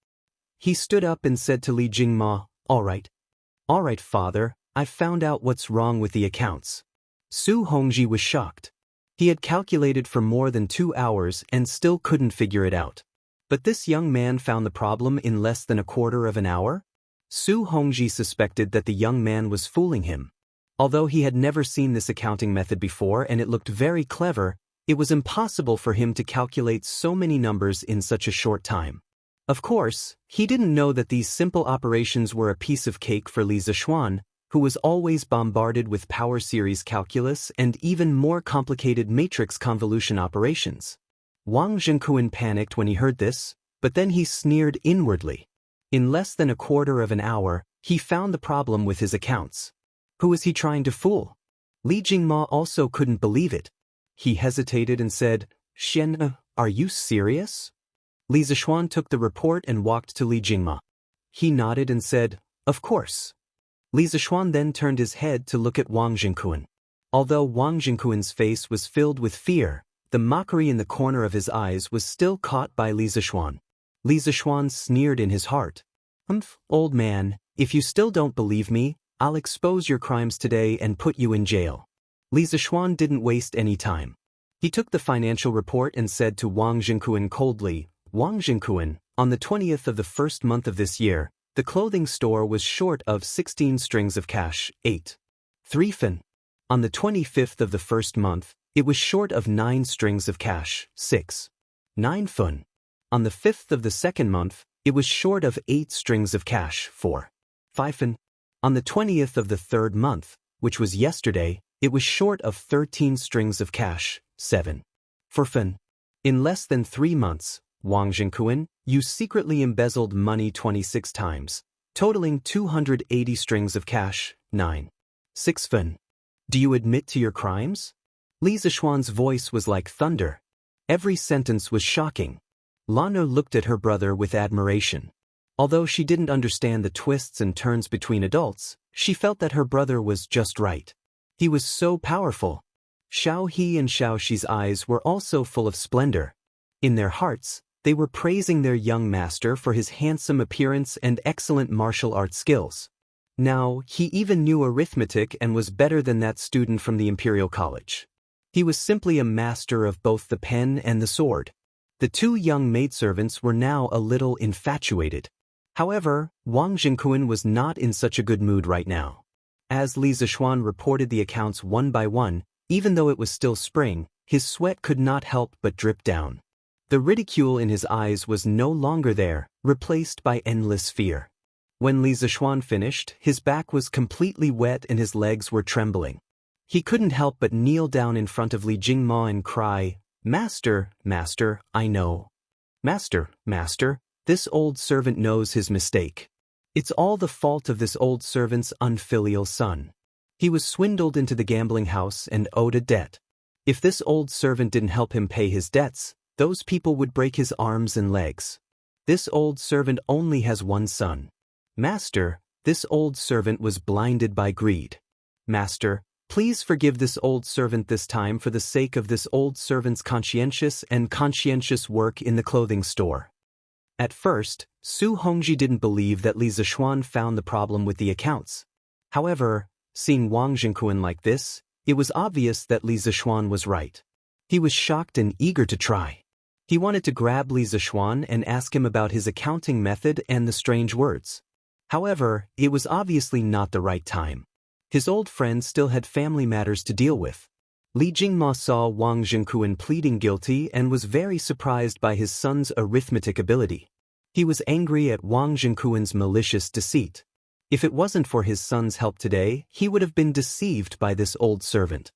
He stood up and said to Li Jingma, All right, father, I've found out what's wrong with the accounts. Su Hongji was shocked. He had calculated for more than 2 hours and still couldn't figure it out. But this young man found the problem in less than a quarter of an hour? Su Hongji suspected that the young man was fooling him. Although he had never seen this accounting method before and it looked very clever, it was impossible for him to calculate so many numbers in such a short time. Of course, he didn't know that these simple operations were a piece of cake for Li Zishuan, who was always bombarded with power series calculus and even more complicated matrix convolution operations. Wang Zhengkuan panicked when he heard this, but then he sneered inwardly. In less than a quarter of an hour, he found the problem with his accounts. Who was he trying to fool? Li Jingma also couldn't believe it. He hesitated and said, Xian, are you serious? Li Zishuan took the report and walked to Li Jingma. He nodded and said, Of course. Li Zishuan then turned his head to look at Wang Zhengkuan. Although Wang Zhengkuan's face was filled with fear, the mockery in the corner of his eyes was still caught by Li Zishuan. Li Zishuan sneered in his heart. Old man, if you still don't believe me, I'll expose your crimes today and put you in jail. Li Zishuan didn't waste any time. He took the financial report and said to Wang Zhengkuan coldly, Wang Zhengkuan, on the 20th of the first month of this year, the clothing store was short of 16 strings of cash, 8. 3 fin. On the 25th of the first month, it was short of 9 strings of cash, 6. 9 fun. On the 5th of the second month, it was short of 8 strings of cash, 4. 5 fin. On the 20th of the third month, which was yesterday, it was short of 13 strings of cash, 7. 4 fin. In less than 3 months, Wang Zhengkuan, you secretly embezzled money 26 times, totaling 280 strings of cash, 9. 6 fin. Do you admit to your crimes? Li Zishuan's voice was like thunder. Every sentence was shocking. Lana looked at her brother with admiration. Although she didn't understand the twists and turns between adults, she felt that her brother was just right. He was so powerful. Xiao He and Xiao Shi's eyes were also full of splendor. In their hearts, they were praising their young master for his handsome appearance and excellent martial arts skills. Now, he even knew arithmetic and was better than that student from the Imperial College. He was simply a master of both the pen and the sword. The two young maidservants were now a little infatuated. However, Wang Jingquan was not in such a good mood right now. As Li Zishuan reported the accounts one by one, even though it was still spring, his sweat could not help but drip down. The ridicule in his eyes was no longer there, replaced by endless fear. When Li Zishuan finished, his back was completely wet and his legs were trembling. He couldn't help but kneel down in front of Li Jingma and cry, "Master, master, I know. Master, master, this old servant knows his mistake. It's all the fault of this old servant's unfilial son. He was swindled into the gambling house and owed a debt. If this old servant didn't help him pay his debts, those people would break his arms and legs. This old servant only has one son. Master, this old servant was blinded by greed. Master, please forgive this old servant this time for the sake of this old servant's conscientious work in the clothing store." At first, Su Hongji didn't believe that Li Zishuan found the problem with the accounts. However, seeing Wang Jingquan like this, it was obvious that Li Zishuan was right. He was shocked and eager to try. He wanted to grab Li Zishuan and ask him about his accounting method and the strange words. However, it was obviously not the right time. His old friend still had family matters to deal with. Li Jingma saw Wang Jingquan pleading guilty and was very surprised by his son's arithmetic ability. He was angry at Wang Jingquan's malicious deceit. If it wasn't for his son's help today, he would have been deceived by this old servant.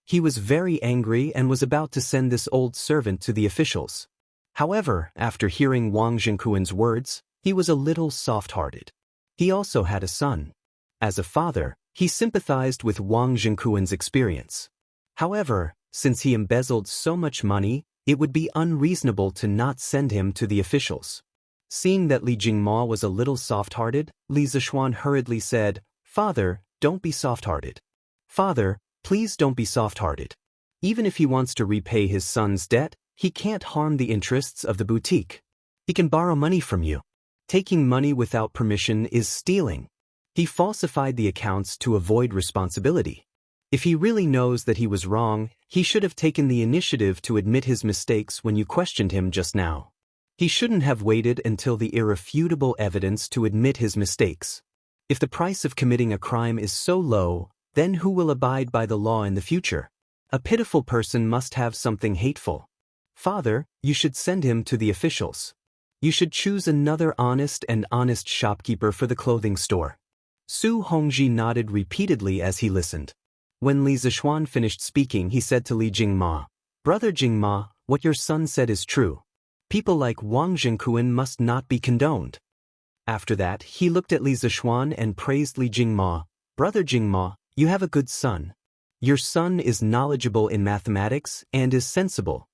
He was very angry and was about to send this old servant to the officials. However, after hearing Wang Jingquan's words, he was a little soft-hearted. He also had a son. As a father, he sympathized with Wang Jingquan's experience. However, since he embezzled so much money, it would be unreasonable to not send him to the officials. Seeing that Li Jingma was a little soft-hearted, Li Zishuan hurriedly said, "Father, don't be soft-hearted. Father, please don't be soft-hearted. Even if he wants to repay his son's debt, he can't harm the interests of the boutique. He can borrow money from you. Taking money without permission is stealing. He falsified the accounts to avoid responsibility. If he really knows that he was wrong, he should have taken the initiative to admit his mistakes when you questioned him just now. He shouldn't have waited until the irrefutable evidence to admit his mistakes. If the price of committing a crime is so low, then who will abide by the law in the future? A pitiful person must have something hateful. Father, you should send him to the officials. You should choose another honest shopkeeper for the clothing store." Su Hongji nodded repeatedly as he listened. When Li Zishuan finished speaking, he said to Li Jingma, "Brother Jingma, what your son said is true. People like Wang Jingquan must not be condoned." After that, he looked at Li Zishuan and praised Li Jingma, "Brother Jingma, you have a good son. Your son is knowledgeable in mathematics and is sensible.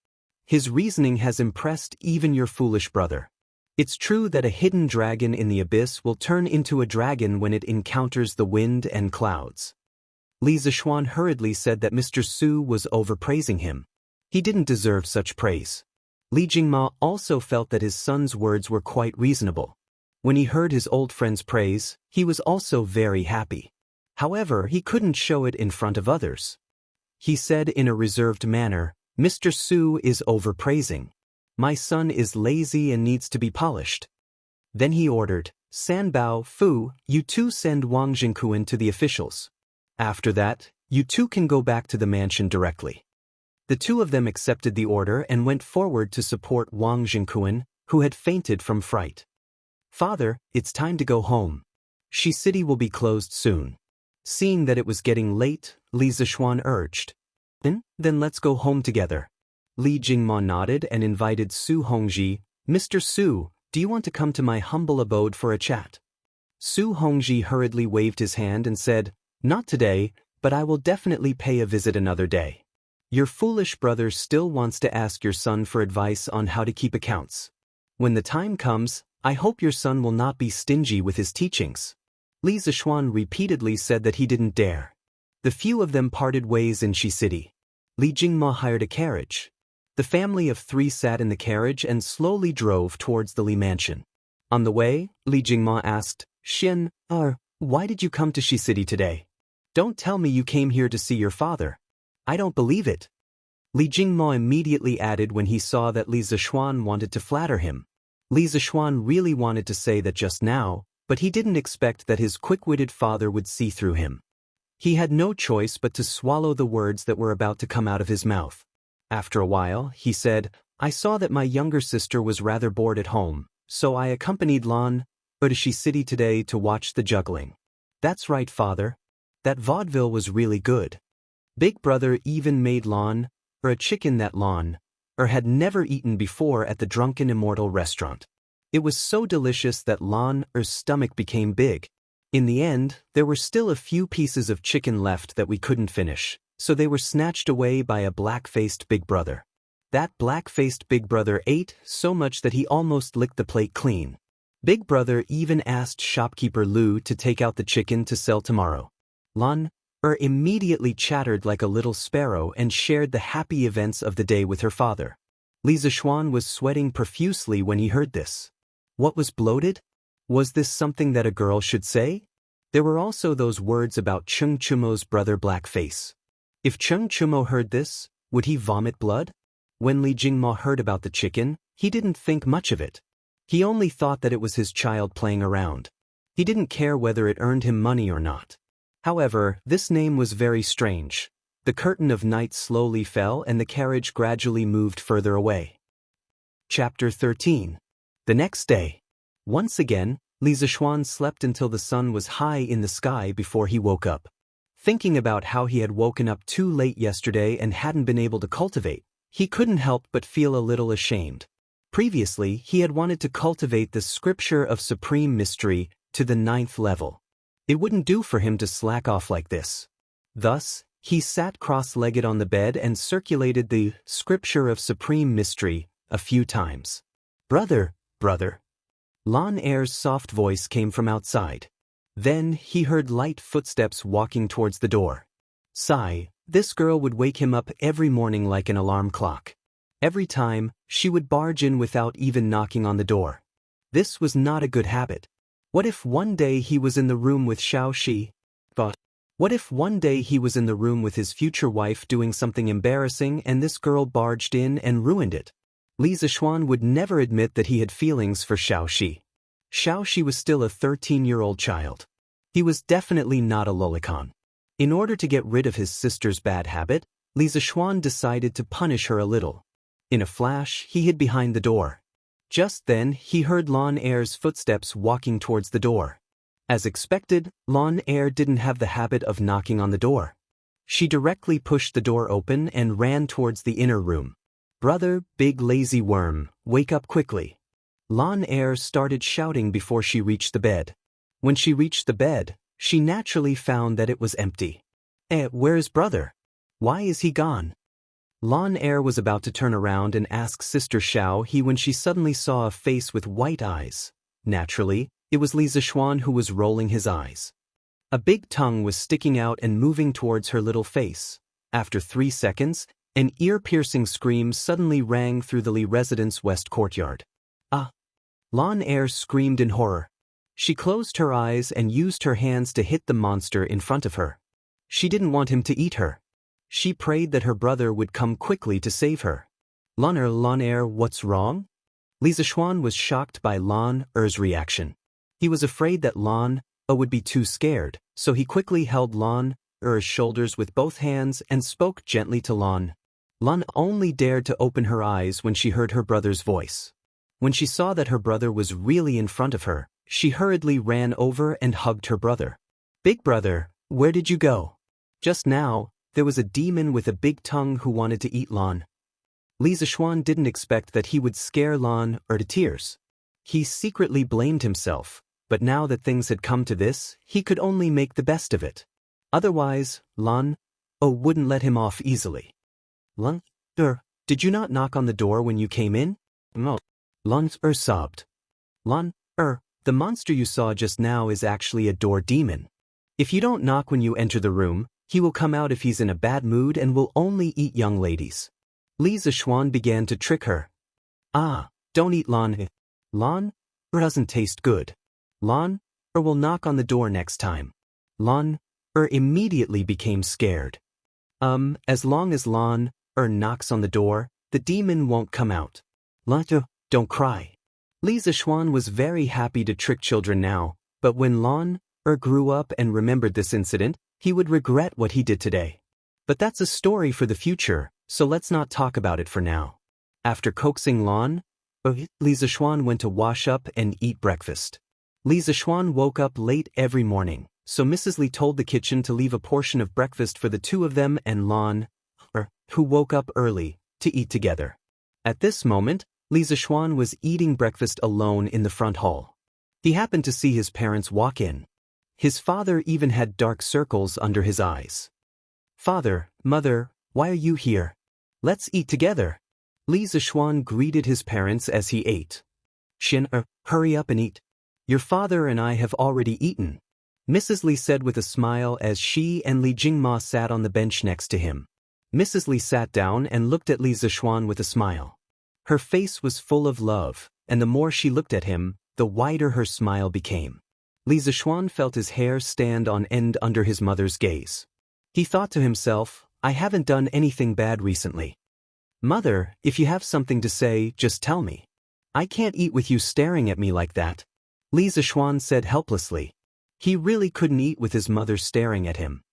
His reasoning has impressed even your foolish brother. It's true that a hidden dragon in the abyss will turn into a dragon when it encounters the wind and clouds." Li Zishuan hurriedly said that Mr. Su was overpraising him. He didn't deserve such praise. Li Jingma also felt that his son's words were quite reasonable. When he heard his old friend's praise, he was also very happy. However, he couldn't show it in front of others. He said in a reserved manner, "Mr. Su is overpraising. My son is lazy and needs to be polished." Then he ordered, "Sanbao, Fu, you two send Wang Jingquan to the officials. After that, you two can go back to the mansion directly." The two of them accepted the order and went forward to support Wang Jingquan, who had fainted from fright. "Father, it's time to go home. Shi City will be closed soon." Seeing that it was getting late, Li Zishuan urged, Then let's go home together." Li Jingma nodded and invited Su Hongji, "Mr. Su, do you want to come to my humble abode for a chat?" Su Hongji hurriedly waved his hand and said, "Not today, but I will definitely pay a visit another day. Your foolish brother still wants to ask your son for advice on how to keep accounts. When the time comes, I hope your son will not be stingy with his teachings." Li Zishuan repeatedly said that he didn't dare. The few of them parted ways in Shi City. Li Jingma hired a carriage. The family of 3 sat in the carriage and slowly drove towards the Li mansion. On the way, Li Jingma asked, "Xin, why did you come to Shi City today? Don't tell me you came here to see your father. I don't believe it." Li Jingma immediately added when he saw that Li Zishuan wanted to flatter him. Li Zishuan really wanted to say that just now, but he didn't expect that his quick-witted father would see through him. He had no choice but to swallow the words that were about to come out of his mouth. After a while, he said, "I saw that my younger sister was rather bored at home, so I accompanied Lan to Shi City today to watch the juggling." "That's right, father. That vaudeville was really good." Big brother even made Lan a chicken that Lan had never eaten before at the drunken Immortal restaurant. It was so delicious that Lan's stomach became big. In the end, there were still a few pieces of chicken left that we couldn't finish, so they were snatched away by a black-faced big brother. That black-faced big brother ate so much that he almost licked the plate clean. Big brother even asked shopkeeper Lu to take out the chicken to sell tomorrow. Lan immediately chattered like a little sparrow and shared the happy events of the day with her father. Li Zishuan was sweating profusely when he heard this. What was bloated? Was this something that a girl should say? There were also those words about Cheng Chumo's brother Blackface. If Cheng Chumo heard this, would he vomit blood? When Li Jingma heard about the chicken, he didn't think much of it. He only thought that it was his child playing around. He didn't care whether it earned him money or not. However, this name was very strange. The curtain of night slowly fell and the carriage gradually moved further away. Chapter 13. The next day. Once again, Li Zishuan slept until the sun was high in the sky before he woke up. Thinking about how he had woken up too late yesterday and hadn't been able to cultivate, he couldn't help but feel a little ashamed. Previously, he had wanted to cultivate the scripture of supreme mystery to the 9th level. It wouldn't do for him to slack off like this. Thus, he sat cross-legged on the bed and circulated the scripture of supreme mystery a few times. "Brother, brother." Lan Er's soft voice came from outside. Then he heard light footsteps walking towards the door. Sigh, this girl would wake him up every morning like an alarm clock. Every time, she would barge in without even knocking on the door. This was not a good habit. What if one day he was in the room with Xiaoxi? What if one day he was in the room with his future wife doing something embarrassing and this girl barged in and ruined it? Li Zishuan would never admit that he had feelings for Xiaoxi. Xiaoxi was still a 13-year-old child. He was definitely not a lolicon. In order to get rid of his sister's bad habit, Li Zishuan decided to punish her a little. In a flash, he hid behind the door. Just then, he heard Lan Er's footsteps walking towards the door. As expected, Lan Er didn't have the habit of knocking on the door. She directly pushed the door open and ran towards the inner room. "Brother, big lazy worm, wake up quickly." Lan Er started shouting before she reached the bed. When she reached the bed, she naturally found that it was empty. Where is brother? Why is he gone? Lan Er was about to turn around and ask Sister Xiaohe when she suddenly saw a face with white eyes. Naturally, it was Li Zishuan who was rolling his eyes. A big tongue was sticking out and moving towards her little face. After 3 seconds, an ear-piercing scream suddenly rang through the Li residence west courtyard. "Ah!" Lan Er screamed in horror. She closed her eyes and used her hands to hit the monster in front of her. She didn't want him to eat her. She prayed that her brother would come quickly to save her. Lan Er, what's wrong?" Li Zishuan was shocked by Lan Er's reaction. He was afraid that Lan would be too scared, so he quickly held Lan Er's shoulders with both hands and spoke gently to Lan. Lan only dared to open her eyes when she heard her brother's voice. When she saw that her brother was really in front of her, she hurriedly ran over and hugged her brother. "Big brother, where did you go?" Just now, there was a demon with a big tongue who wanted to eat Lan. Li Zishuan didn't expect that he would scare Lan to tears. He secretly blamed himself, but now that things had come to this, he could only make the best of it. Otherwise, Lan wouldn't let him off easily. Lan did you not knock on the door when you came in? No. Lan sobbed. Lan the monster you saw just now is actually a door demon. If you don't knock when you enter the room, he will come out if he's in a bad mood and will only eat young ladies. Li Zishuan began to trick her. Don't eat Lan. Lan doesn't taste good. Lan will knock on the door next time. Lan immediately became scared. As long as Lan knocks on the door, the demon won't come out. Lan, don't cry. Li Zishuan was very happy to trick children now, but when Lan grew up and remembered this incident, he would regret what he did today. But that's a story for the future, so let's not talk about it for now. After coaxing Lan, Li Zishuan went to wash up and eat breakfast. Li Zishuan woke up late every morning, so Mrs. Li told the kitchen to leave a portion of breakfast for the two of them and Lan, who woke up early, to eat together. At this moment, Li Zishuan was eating breakfast alone in the front hall. He happened to see his parents walk in. His father even had dark circles under his eyes. "Father, Mother, why are you here? Let's eat together." Li Zishuan greeted his parents as he ate. "Xin, hurry up and eat. Your father and I have already eaten," Mrs. Li said with a smile as she and Li Jingma sat on the bench next to him. Mrs. Li sat down and looked at Li Zishuan with a smile. Her face was full of love, and the more she looked at him, the wider her smile became. Li Zishuan felt his hair stand on end under his mother's gaze. He thought to himself, "I haven't done anything bad recently. Mother, if you have something to say, just tell me. I can't eat with you staring at me like that," Li Zishuan said helplessly. He really couldn't eat with his mother staring at him.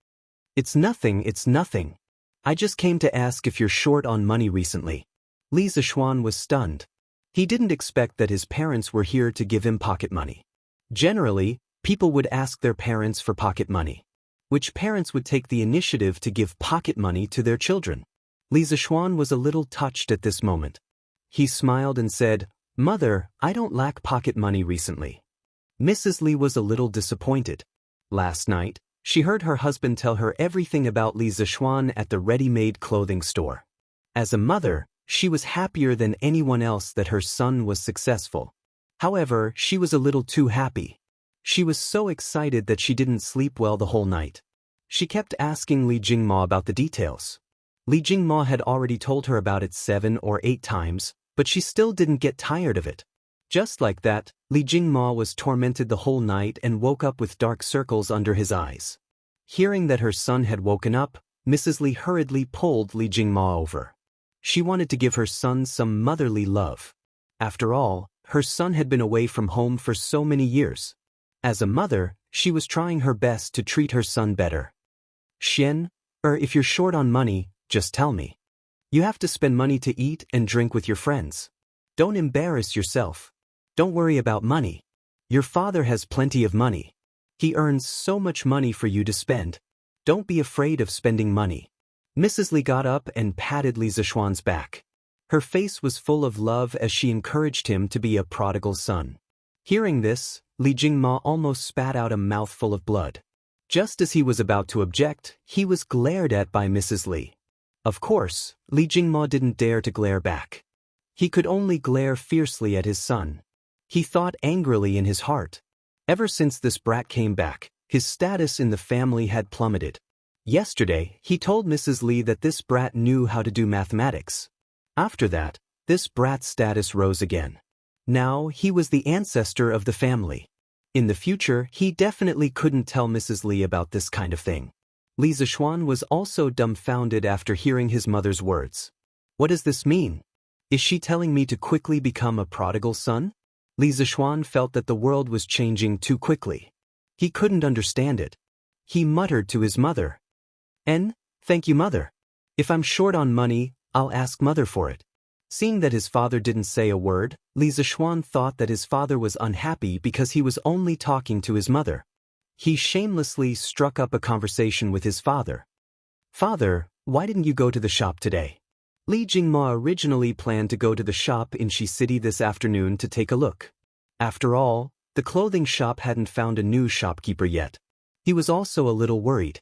It's nothing. I just came to ask if you're short on money recently." Li Zishuan was stunned. He didn't expect that his parents were here to give him pocket money. Generally, people would ask their parents for pocket money. Which parents would take the initiative to give pocket money to their children? Li Zishuan was a little touched at this moment. He smiled and said, "Mother, I don't lack pocket money recently." Mrs. Li was a little disappointed. Last night, she heard her husband tell her everything about Li Zishuan at the ready-made clothing store. As a mother, she was happier than anyone else that her son was successful. However, she was a little too happy. She was so excited that she didn't sleep well the whole night. She kept asking Li Jingma about the details. Li Jingma had already told her about it 7 or 8 times, but she still didn't get tired of it. Just like that, Li Jingma was tormented the whole night and woke up with dark circles under his eyes. Hearing that her son had woken up, Mrs. Li hurriedly pulled Li Jingma over. She wanted to give her son some motherly love. After all, her son had been away from home for so many years. As a mother, she was trying her best to treat her son better. "Xian, if you're short on money, just tell me. You have to spend money to eat and drink with your friends. Don't embarrass yourself. Don't worry about money. Your father has plenty of money. He earns so much money for you to spend. Don't be afraid of spending money." Mrs. Li got up and patted Li Zishuan's back. Her face was full of love as she encouraged him to be a prodigal son. Hearing this, Li Jingma almost spat out a mouthful of blood. Just as he was about to object, he was glared at by Mrs. Li. Of course, Li Jingma didn't dare to glare back. He could only glare fiercely at his son. He thought angrily in his heart. Ever since this brat came back, his status in the family had plummeted. Yesterday, he told Mrs. Li that this brat knew how to do mathematics. After that, this brat's status rose again. Now, he was the ancestor of the family. In the future, he definitely couldn't tell Mrs. Li about this kind of thing. Li Zishuan was also dumbfounded after hearing his mother's words. What does this mean? Is she telling me to quickly become a prodigal son? Li Zishuan felt that the world was changing too quickly. He couldn't understand it. He muttered to his mother. Thank you, Mother. If I'm short on money, I'll ask Mother for it." Seeing that his father didn't say a word, Li Zishuan thought that his father was unhappy because he was only talking to his mother. He shamelessly struck up a conversation with his father. "Father, why didn't you go to the shop today?" Li Jingma originally planned to go to the shop in Shi City this afternoon to take a look. After all, the clothing shop hadn't found a new shopkeeper yet. He was also a little worried.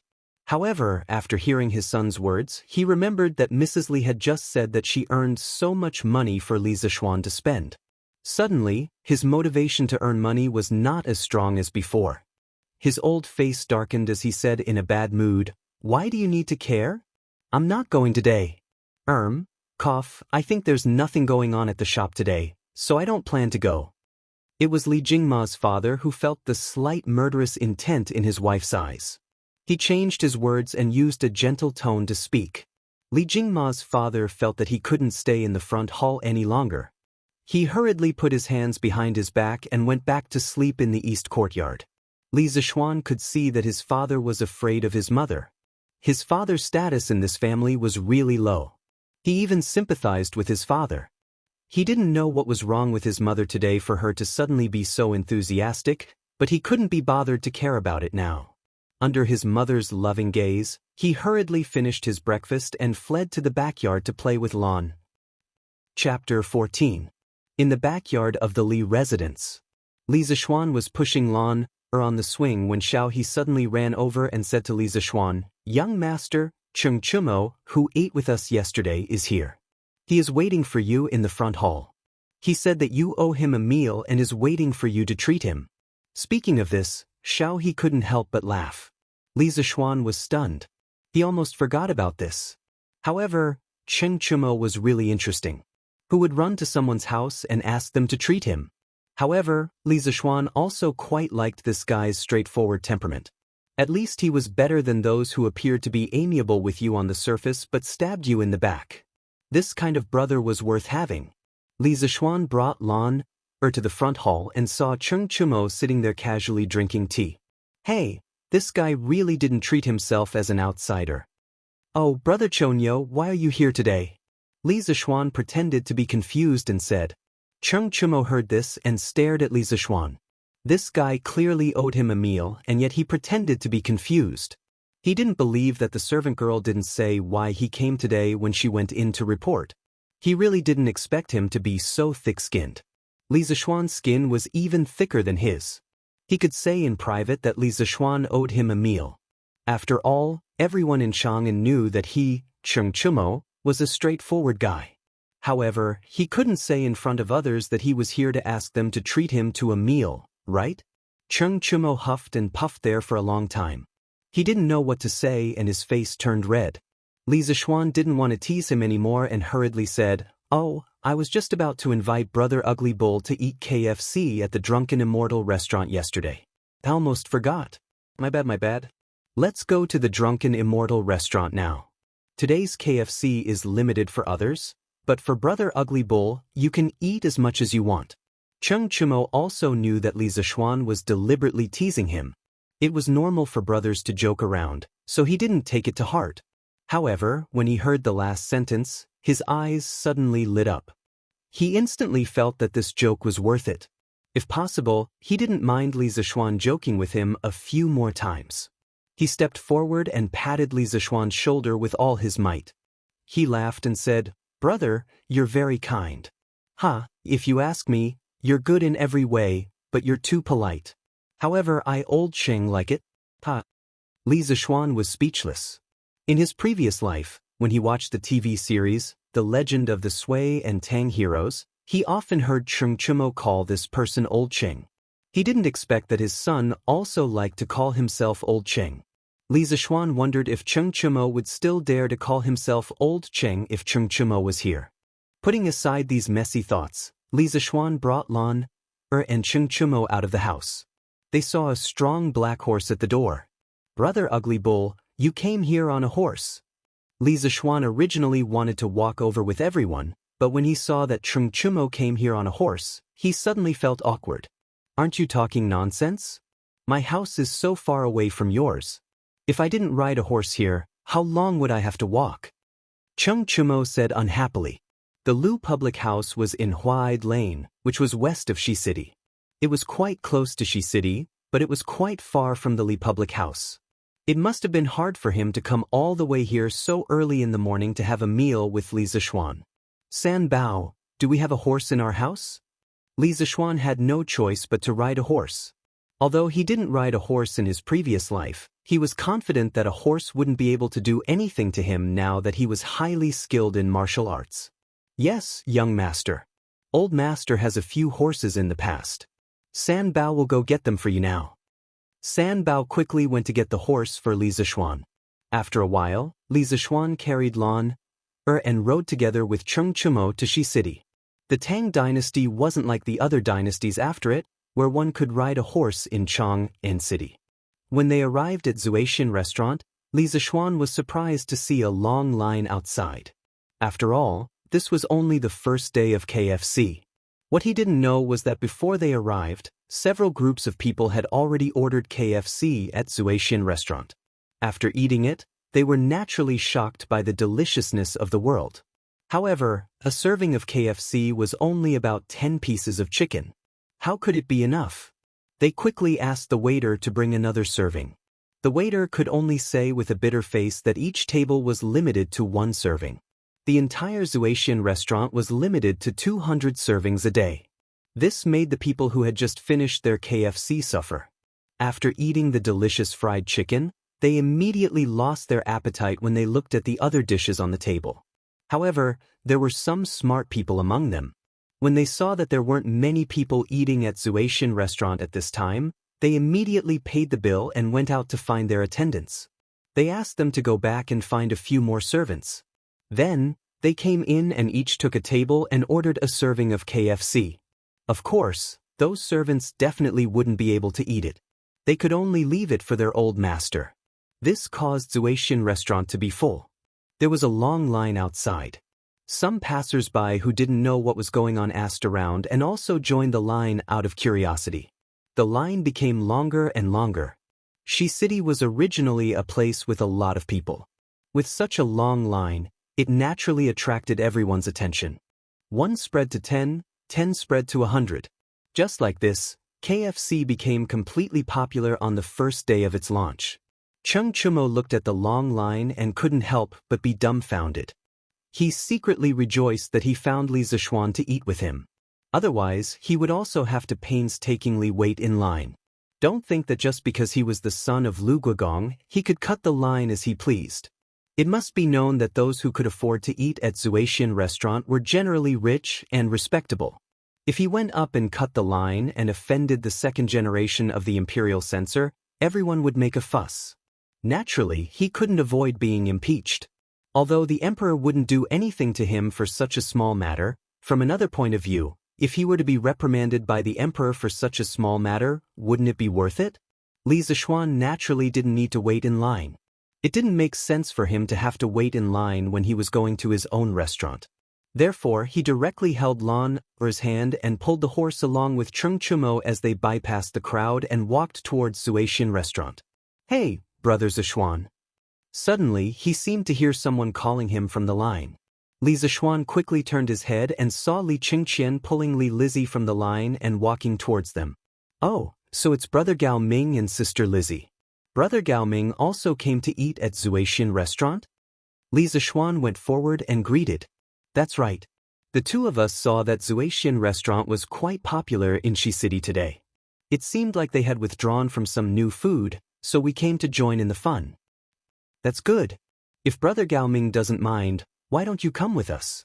However, after hearing his son's words, he remembered that Mrs. Li had just said that she earned so much money for Li Zishuan to spend. Suddenly, his motivation to earn money was not as strong as before. His old face darkened as he said in a bad mood, "Why do you need to care? I'm not going today. Cough, I think there's nothing going on at the shop today, so I don't plan to go." It was Li Jingma's father who felt the slight murderous intent in his wife's eyes. He changed his words and used a gentle tone to speak. Li Jingma's father felt that he couldn't stay in the front hall any longer. He hurriedly put his hands behind his back and went back to sleep in the east courtyard. Li Zishuan could see that his father was afraid of his mother. His father's status in this family was really low. He even sympathized with his father. He didn't know what was wrong with his mother today for her to suddenly be so enthusiastic, but he couldn't be bothered to care about it now. Under his mother's loving gaze, he hurriedly finished his breakfast and fled to the backyard to play with Lan. Chapter 14. In the backyard of the Li residence. Li Zishuan was pushing Lan on the swing when Xiao He suddenly ran over and said to Li Zishuan, "Young master, Cheng Chumo, who ate with us yesterday, is here. He is waiting for you in the front hall. He said that you owe him a meal and is waiting for you to treat him." Speaking of this, Xiao He couldn't help but laugh. Li Zishuan was stunned. He almost forgot about this. However, Cheng Chumo was really interesting. Who would run to someone's house and ask them to treat him? However, Li Zishuan also quite liked this guy's straightforward temperament. At least he was better than those who appeared to be amiable with you on the surface but stabbed you in the back. This kind of brother was worth having. Li Zishuan brought Lan to the front hall and saw Cheng Chumo sitting there casually drinking tea. "Hey, this guy really didn't treat himself as an outsider." "Oh, Brother Chonyo, why are you here today?" Li Zishuan pretended to be confused and said. Cheng Chumo heard this and stared at Li Zishuan. This guy clearly owed him a meal and yet he pretended to be confused. He didn't believe that the servant girl didn't say why he came today when she went in to report. He really didn't expect him to be so thick-skinned. Li Zishuan's skin was even thicker than his. He could say in private that Li Zishuan owed him a meal. After all, everyone in Chang'an knew that he, Cheng Chumo, was a straightforward guy. However, he couldn't say in front of others that he was here to ask them to treat him to a meal, right? Cheng Chumo huffed and puffed there for a long time. He didn't know what to say and his face turned red. Li Zishuan didn't want to tease him anymore and hurriedly said, "Oh, I was just about to invite Brother Ugly Bull to eat KFC at the Drunken Immortal restaurant yesterday. I almost forgot. My bad. Let's go to the Drunken Immortal restaurant now. Today's KFC is limited for others, but for Brother Ugly Bull, you can eat as much as you want." Cheng Chumo also knew that Li Zishuan was deliberately teasing him. It was normal for brothers to joke around, so he didn't take it to heart. However, when he heard the last sentence, his eyes suddenly lit up. He instantly felt that this joke was worth it. If possible, he didn't mind Li Zishuan joking with him a few more times. He stepped forward and patted Li Zishuan's shoulder with all his might. He laughed and said, "Brother, you're very kind. If you ask me, you're good in every way, but you're too polite. However, I old Sheng like it." Li Zishuan was speechless. In his previous life, when he watched the TV series, The Legend of the Sui and Tang Heroes, he often heard Cheng Chumo call this person Old Cheng. He didn't expect that his son also liked to call himself Old Cheng. Li Zishuan wondered if Cheng Chumo would still dare to call himself Old Cheng if Cheng Chumo was here. Putting aside these messy thoughts, Li Zishuan brought Lan and Cheng Chumo out of the house. They saw a strong black horse at the door. "Brother Ugly Bull, you came here on a horse." Li Zishuan originally wanted to walk over with everyone, but when he saw that Cheng Chumo came here on a horse, he suddenly felt awkward. "Aren't you talking nonsense? My house is so far away from yours. If I didn't ride a horse here, how long would I have to walk?" Cheng Chumo said unhappily. The Lu public house was in Huaid Lane, which was west of Shi City. It was quite close to Shi City, but it was quite far from the Li public house. It must have been hard for him to come all the way here so early in the morning to have a meal with Li Zishuan. "San Bao, do we have a horse in our house?" Li Zishuan had no choice but to ride a horse. Although he didn't ride a horse in his previous life, He was confident that a horse wouldn't be able to do anything to him now that he was highly skilled in martial arts. Yes, young master. Old master has a few horses in the past. San Bao will go get them for you now. San Bao quickly went to get the horse for Li Zishuan. After a while, Li Zishuan carried Lan and rode together with Cheng Chumo to Shi City. The Tang dynasty wasn't like the other dynasties after it, where one could ride a horse in Chang'an City. When they arrived at Zuaishan restaurant, Li Zishuan was surprised to see a long line outside. After all, this was only the first day of KFC. What he didn't know was that before they arrived, several groups of people had already ordered KFC at Zuaishan restaurant. After eating it, they were naturally shocked by the deliciousness of the world. However, a serving of KFC was only about 10 pieces of chicken. How could it be enough? They quickly asked the waiter to bring another serving. The waiter could only say with a bitter face that each table was limited to one serving. The entire Zuaishan restaurant was limited to 200 servings a day. This made the people who had just finished their KFC suffer. After eating the delicious fried chicken, they immediately lost their appetite when they looked at the other dishes on the table. However, there were some smart people among them. When they saw that there weren't many people eating at Zuaishan restaurant at this time, they immediately paid the bill and went out to find their attendants. They asked them to go back and find a few more servants. Then, they came in and each took a table and ordered a serving of KFC. Of course, those servants definitely wouldn't be able to eat it. They could only leave it for their old master. This caused Zuaishan restaurant to be full. There was a long line outside. Some passers-by who didn't know what was going on asked around and also joined the line out of curiosity. The line became longer and longer. Shi City was originally a place with a lot of people. With such a long line, it naturally attracted everyone's attention. 1 spread to 10, 10 spread to 100. Just like this, KFC became completely popular on the first day of its launch. Cheng Chumo looked at the long line and couldn't help but be dumbfounded. He secretly rejoiced that he found Li Zishuan to eat with him. Otherwise, he would also have to painstakingly wait in line. Don't think that just because he was the son of Lu Guogong, he could cut the line as he pleased. It must be known that those who could afford to eat at Zuaishan restaurant were generally rich and respectable. If he went up and cut the line and offended the second generation of the imperial censor, everyone would make a fuss. Naturally, he couldn't avoid being impeached. Although the emperor wouldn't do anything to him for such a small matter, from another point of view, if he were to be reprimanded by the emperor for such a small matter, wouldn't it be worth it? Li Zishuan naturally didn't need to wait in line. It didn't make sense for him to have to wait in line when he was going to his own restaurant. Therefore, he directly held Lan's hand and pulled the horse along with Cheng Chumo as they bypassed the crowd and walked towards Zuaishan restaurant. Hey, Brother Zishuan. Suddenly, he seemed to hear someone calling him from the line. Li Zishuan quickly turned his head and saw Li Qingqian pulling Li Lizzie from the line and walking towards them. Oh, so it's Brother Gao Ming and Sister Lizzie. Brother Gao Ming also came to eat at Zuaishan restaurant? Li Zishuan went forward and greeted. That's right. The two of us saw that Zuaishan restaurant was quite popular in Shi City today. It seemed like they had withdrawn from some new food, so we came to join in the fun. That's good. If Brother Gao Ming doesn't mind, why don't you come with us?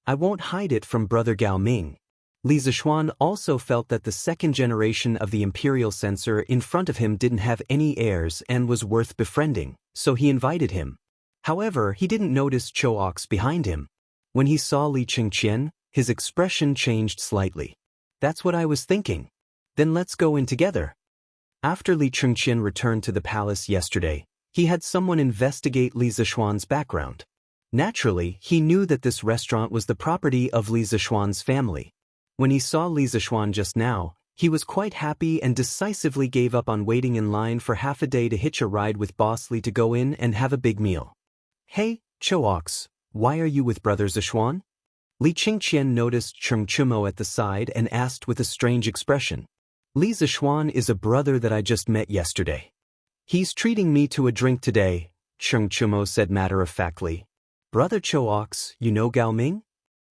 I won't hide it from Brother Gao Ming. Li Zishuan also felt that the second generation of the imperial censor in front of him didn't have any heirs and was worth befriending, so he invited him. However, he didn't notice Cho Ox behind him. When he saw Li Qingqian, his expression changed slightly. That's what I was thinking. Then let's go in together. After Li Qingqian returned to the palace yesterday, he had someone investigate Li Zishuan's background. Naturally, he knew that this restaurant was the property of Li Zishuan's family. When he saw Li Zishuan just now, he was quite happy and decisively gave up on waiting in line for half a day to hitch a ride with Boss Li to go in and have a big meal. Hey, Cho Ox, why are you with Brother Zishuan? Li Qingqian noticed Cheng Chumo at the side and asked with a strange expression. Li Zishuan is a brother that I just met yesterday. He's treating me to a drink today, Cheng Chumo said matter-of-factly. Brother Cho Ox, you know Gao Ming?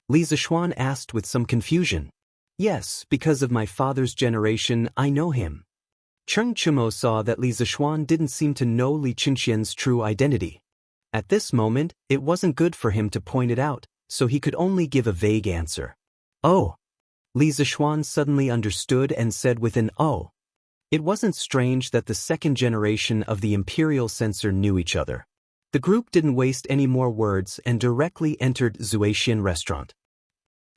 Li Zishuan asked with some confusion. Yes, because of my father's generation, I know him. Cheng Chumo saw that Li Zixuan didn't seem to know Li Qingxian's true identity. At this moment, it wasn't good for him to point it out, so he could only give a vague answer. Oh. Li Zixuan suddenly understood and said with an oh. It wasn't strange that the second generation of the Imperial Censor knew each other. The group didn't waste any more words and directly entered Zuaxian restaurant.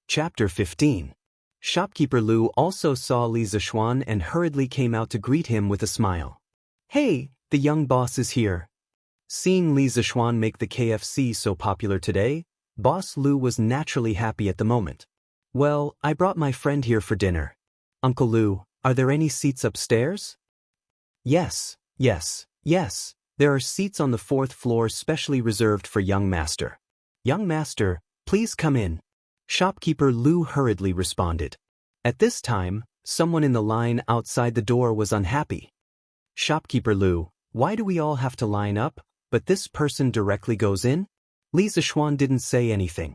Chapter 15. Shopkeeper Lu also saw Li Zixuan and hurriedly came out to greet him with a smile. Hey, the young boss is here. Seeing Li Zixuan make the KFC so popular today, Boss Lu was naturally happy at the moment. Well, I brought my friend here for dinner. Uncle Lu, are there any seats upstairs? Yes. There are seats on the 4th floor specially reserved for young master. Young master, please come in. Shopkeeper Lu hurriedly responded. At this time, someone in the line outside the door was unhappy. Shopkeeper Lu, why do we all have to line up, but this person directly goes in? Li Zixuan didn't say anything.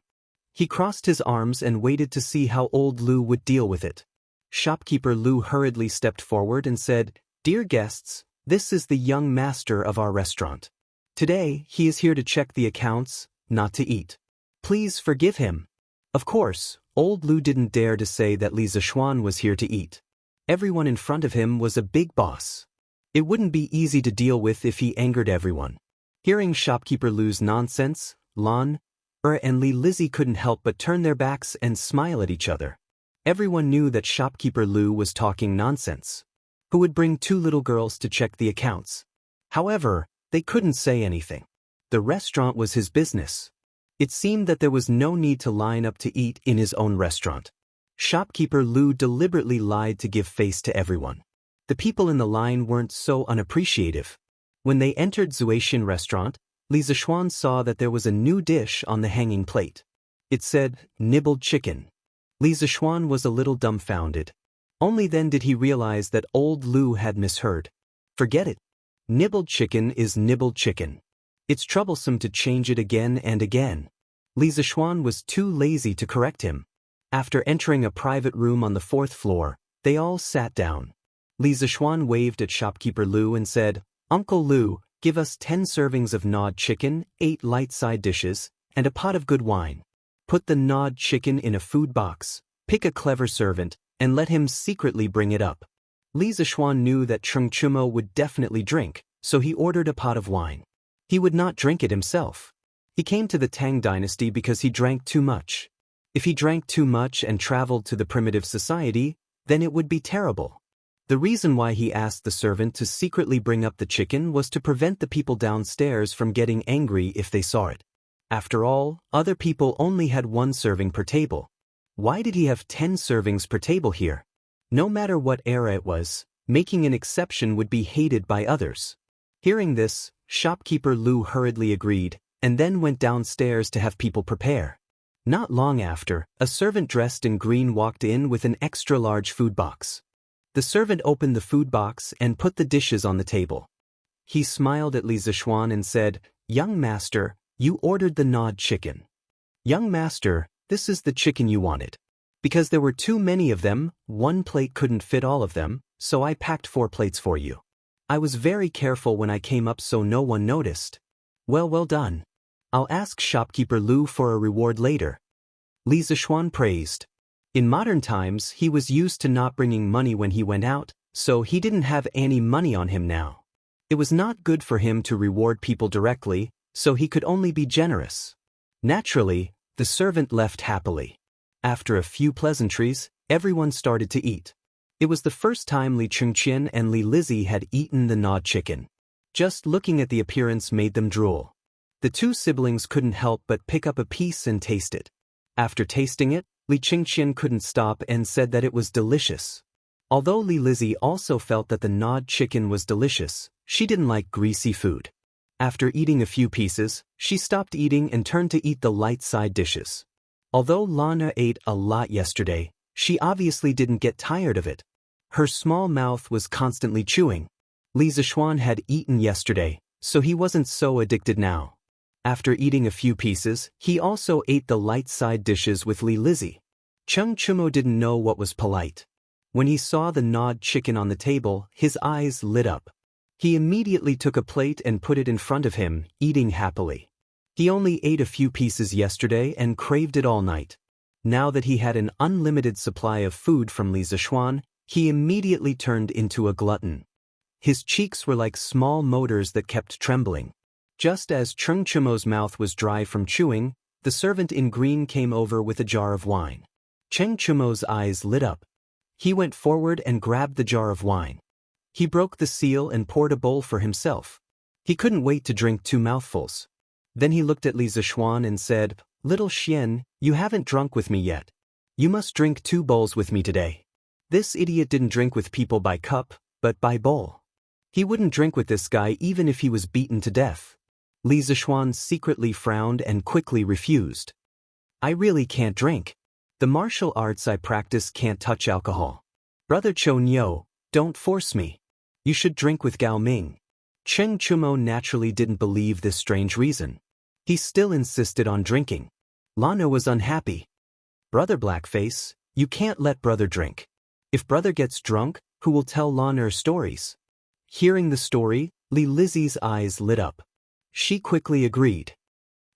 He crossed his arms and waited to see how old Lu would deal with it. Shopkeeper Lu hurriedly stepped forward and said, Dear guests, this is the young master of our restaurant. Today, he is here to check the accounts, not to eat. Please forgive him. Of course, old Lu didn't dare to say that Li Zixuan was here to eat. Everyone in front of him was a big boss. It wouldn't be easy to deal with if he angered everyone. Hearing Shopkeeper Lu's nonsense, Lan, and Li Lizzie couldn't help but turn their backs and smile at each other. Everyone knew that Shopkeeper Lu was talking nonsense. Who would bring 2 little girls to check the accounts? However, they couldn't say anything. The restaurant was his business. It seemed that there was no need to line up to eat in his own restaurant. Shopkeeper Lu deliberately lied to give face to everyone. The people in the line weren't so unappreciative. When they entered Zuaxian restaurant, Li Zixuan saw that there was a new dish on the hanging plate. It said, nibbled chicken. Li Zixuan was a little dumbfounded. Only then did he realize that old Lu had misheard. Forget it. Nibbled chicken is nibbled chicken. It's troublesome to change it again and again. Li Zixuan was too lazy to correct him. After entering a private room on the 4th floor, they all sat down. Li Zixuan waved at Shopkeeper Lu and said, Uncle Lu, give us 10 servings of gnawed chicken, 8 light side dishes, and a pot of good wine. Put the gnawed chicken in a food box, pick a clever servant, and let him secretly bring it up. Li Zixuan knew that Cheng Chumo would definitely drink, so he ordered a pot of wine. He would not drink it himself. He came to the Tang dynasty because he drank too much. If he drank too much and traveled to the primitive society, then it would be terrible. The reason why he asked the servant to secretly bring up the chicken was to prevent the people downstairs from getting angry if they saw it. After all, other people only had 1 serving per table. Why did he have 10 servings per table here? No matter what era it was, making an exception would be hated by others. Hearing this, Shopkeeper Lu hurriedly agreed, and then went downstairs to have people prepare. Not long after, a servant dressed in green walked in with an extra-large food box. The servant opened the food box and put the dishes on the table. He smiled at Li Zixuan and said, Young master, you ordered the gnawed chicken. Young master, this is the chicken you wanted. Because there were too many of them, 1 plate couldn't fit all of them, so I packed 4 plates for you. I was very careful when I came up so no one noticed. Well done. I'll ask Shopkeeper Lu for a reward later. Li Zixuan praised. In modern times, he was used to not bringing money when he went out, so he didn't have any money on him now. It was not good for him to reward people directly, so he could only be generous. Naturally, the servant left happily. After a few pleasantries, everyone started to eat. It was the first time Li Qingxian and Li Lizzie had eaten the gnawed chicken. Just looking at the appearance made them drool. The 2 siblings couldn't help but pick up a piece and taste it. After tasting it, Li Qingxian couldn't stop and said that it was delicious. Although Li Lizzie also felt that the gnawed chicken was delicious, she didn't like greasy food. After eating a few pieces, she stopped eating and turned to eat the light side dishes. Although Lana ate a lot yesterday, she obviously didn't get tired of it. Her small mouth was constantly chewing. Li Zixuan had eaten yesterday, so he wasn't so addicted now. After eating a few pieces, he also ate the light side dishes with Li Lizzie. Cheng Chumo didn't know what was polite. When he saw the gnawed chicken on the table, his eyes lit up. He immediately took a plate and put it in front of him, eating happily. He only ate a few pieces yesterday and craved it all night. Now that he had an unlimited supply of food from Li Zishuan, he immediately turned into a glutton. His cheeks were like small motors that kept trembling. Just as Cheng Chumo's mouth was dry from chewing, the servant in green came over with a jar of wine. Cheng Chumo's eyes lit up. He went forward and grabbed the jar of wine. He broke the seal and poured a bowl for himself. He couldn't wait to drink 2 mouthfuls. Then he looked at Li Zishuan and said, "Little Xian, you haven't drunk with me yet. You must drink 2 bowls with me today." This idiot didn't drink with people by cup, but by bowl. He wouldn't drink with this guy even if he was beaten to death. Li Zishuan secretly frowned and quickly refused. "I really can't drink. The martial arts I practice can't touch alcohol. Brother Chou Nyo, don't force me. You should drink with Gao Ming." Cheng Chumo naturally didn't believe this strange reason. He still insisted on drinking. Lana was unhappy. "Brother Blackface, you can't let brother drink. If brother gets drunk, who will tell Lana stories?" Hearing the story, Li Lizzie's eyes lit up. She quickly agreed.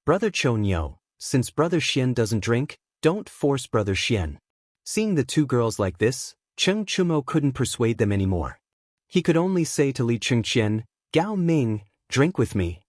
"Brother Chonyo, since brother Xian doesn't drink, don't force brother Xian." Seeing the 2 girls like this, Cheng Chumo couldn't persuade them anymore. He could only say to Li Chengqian, "Gao Ming, drink with me."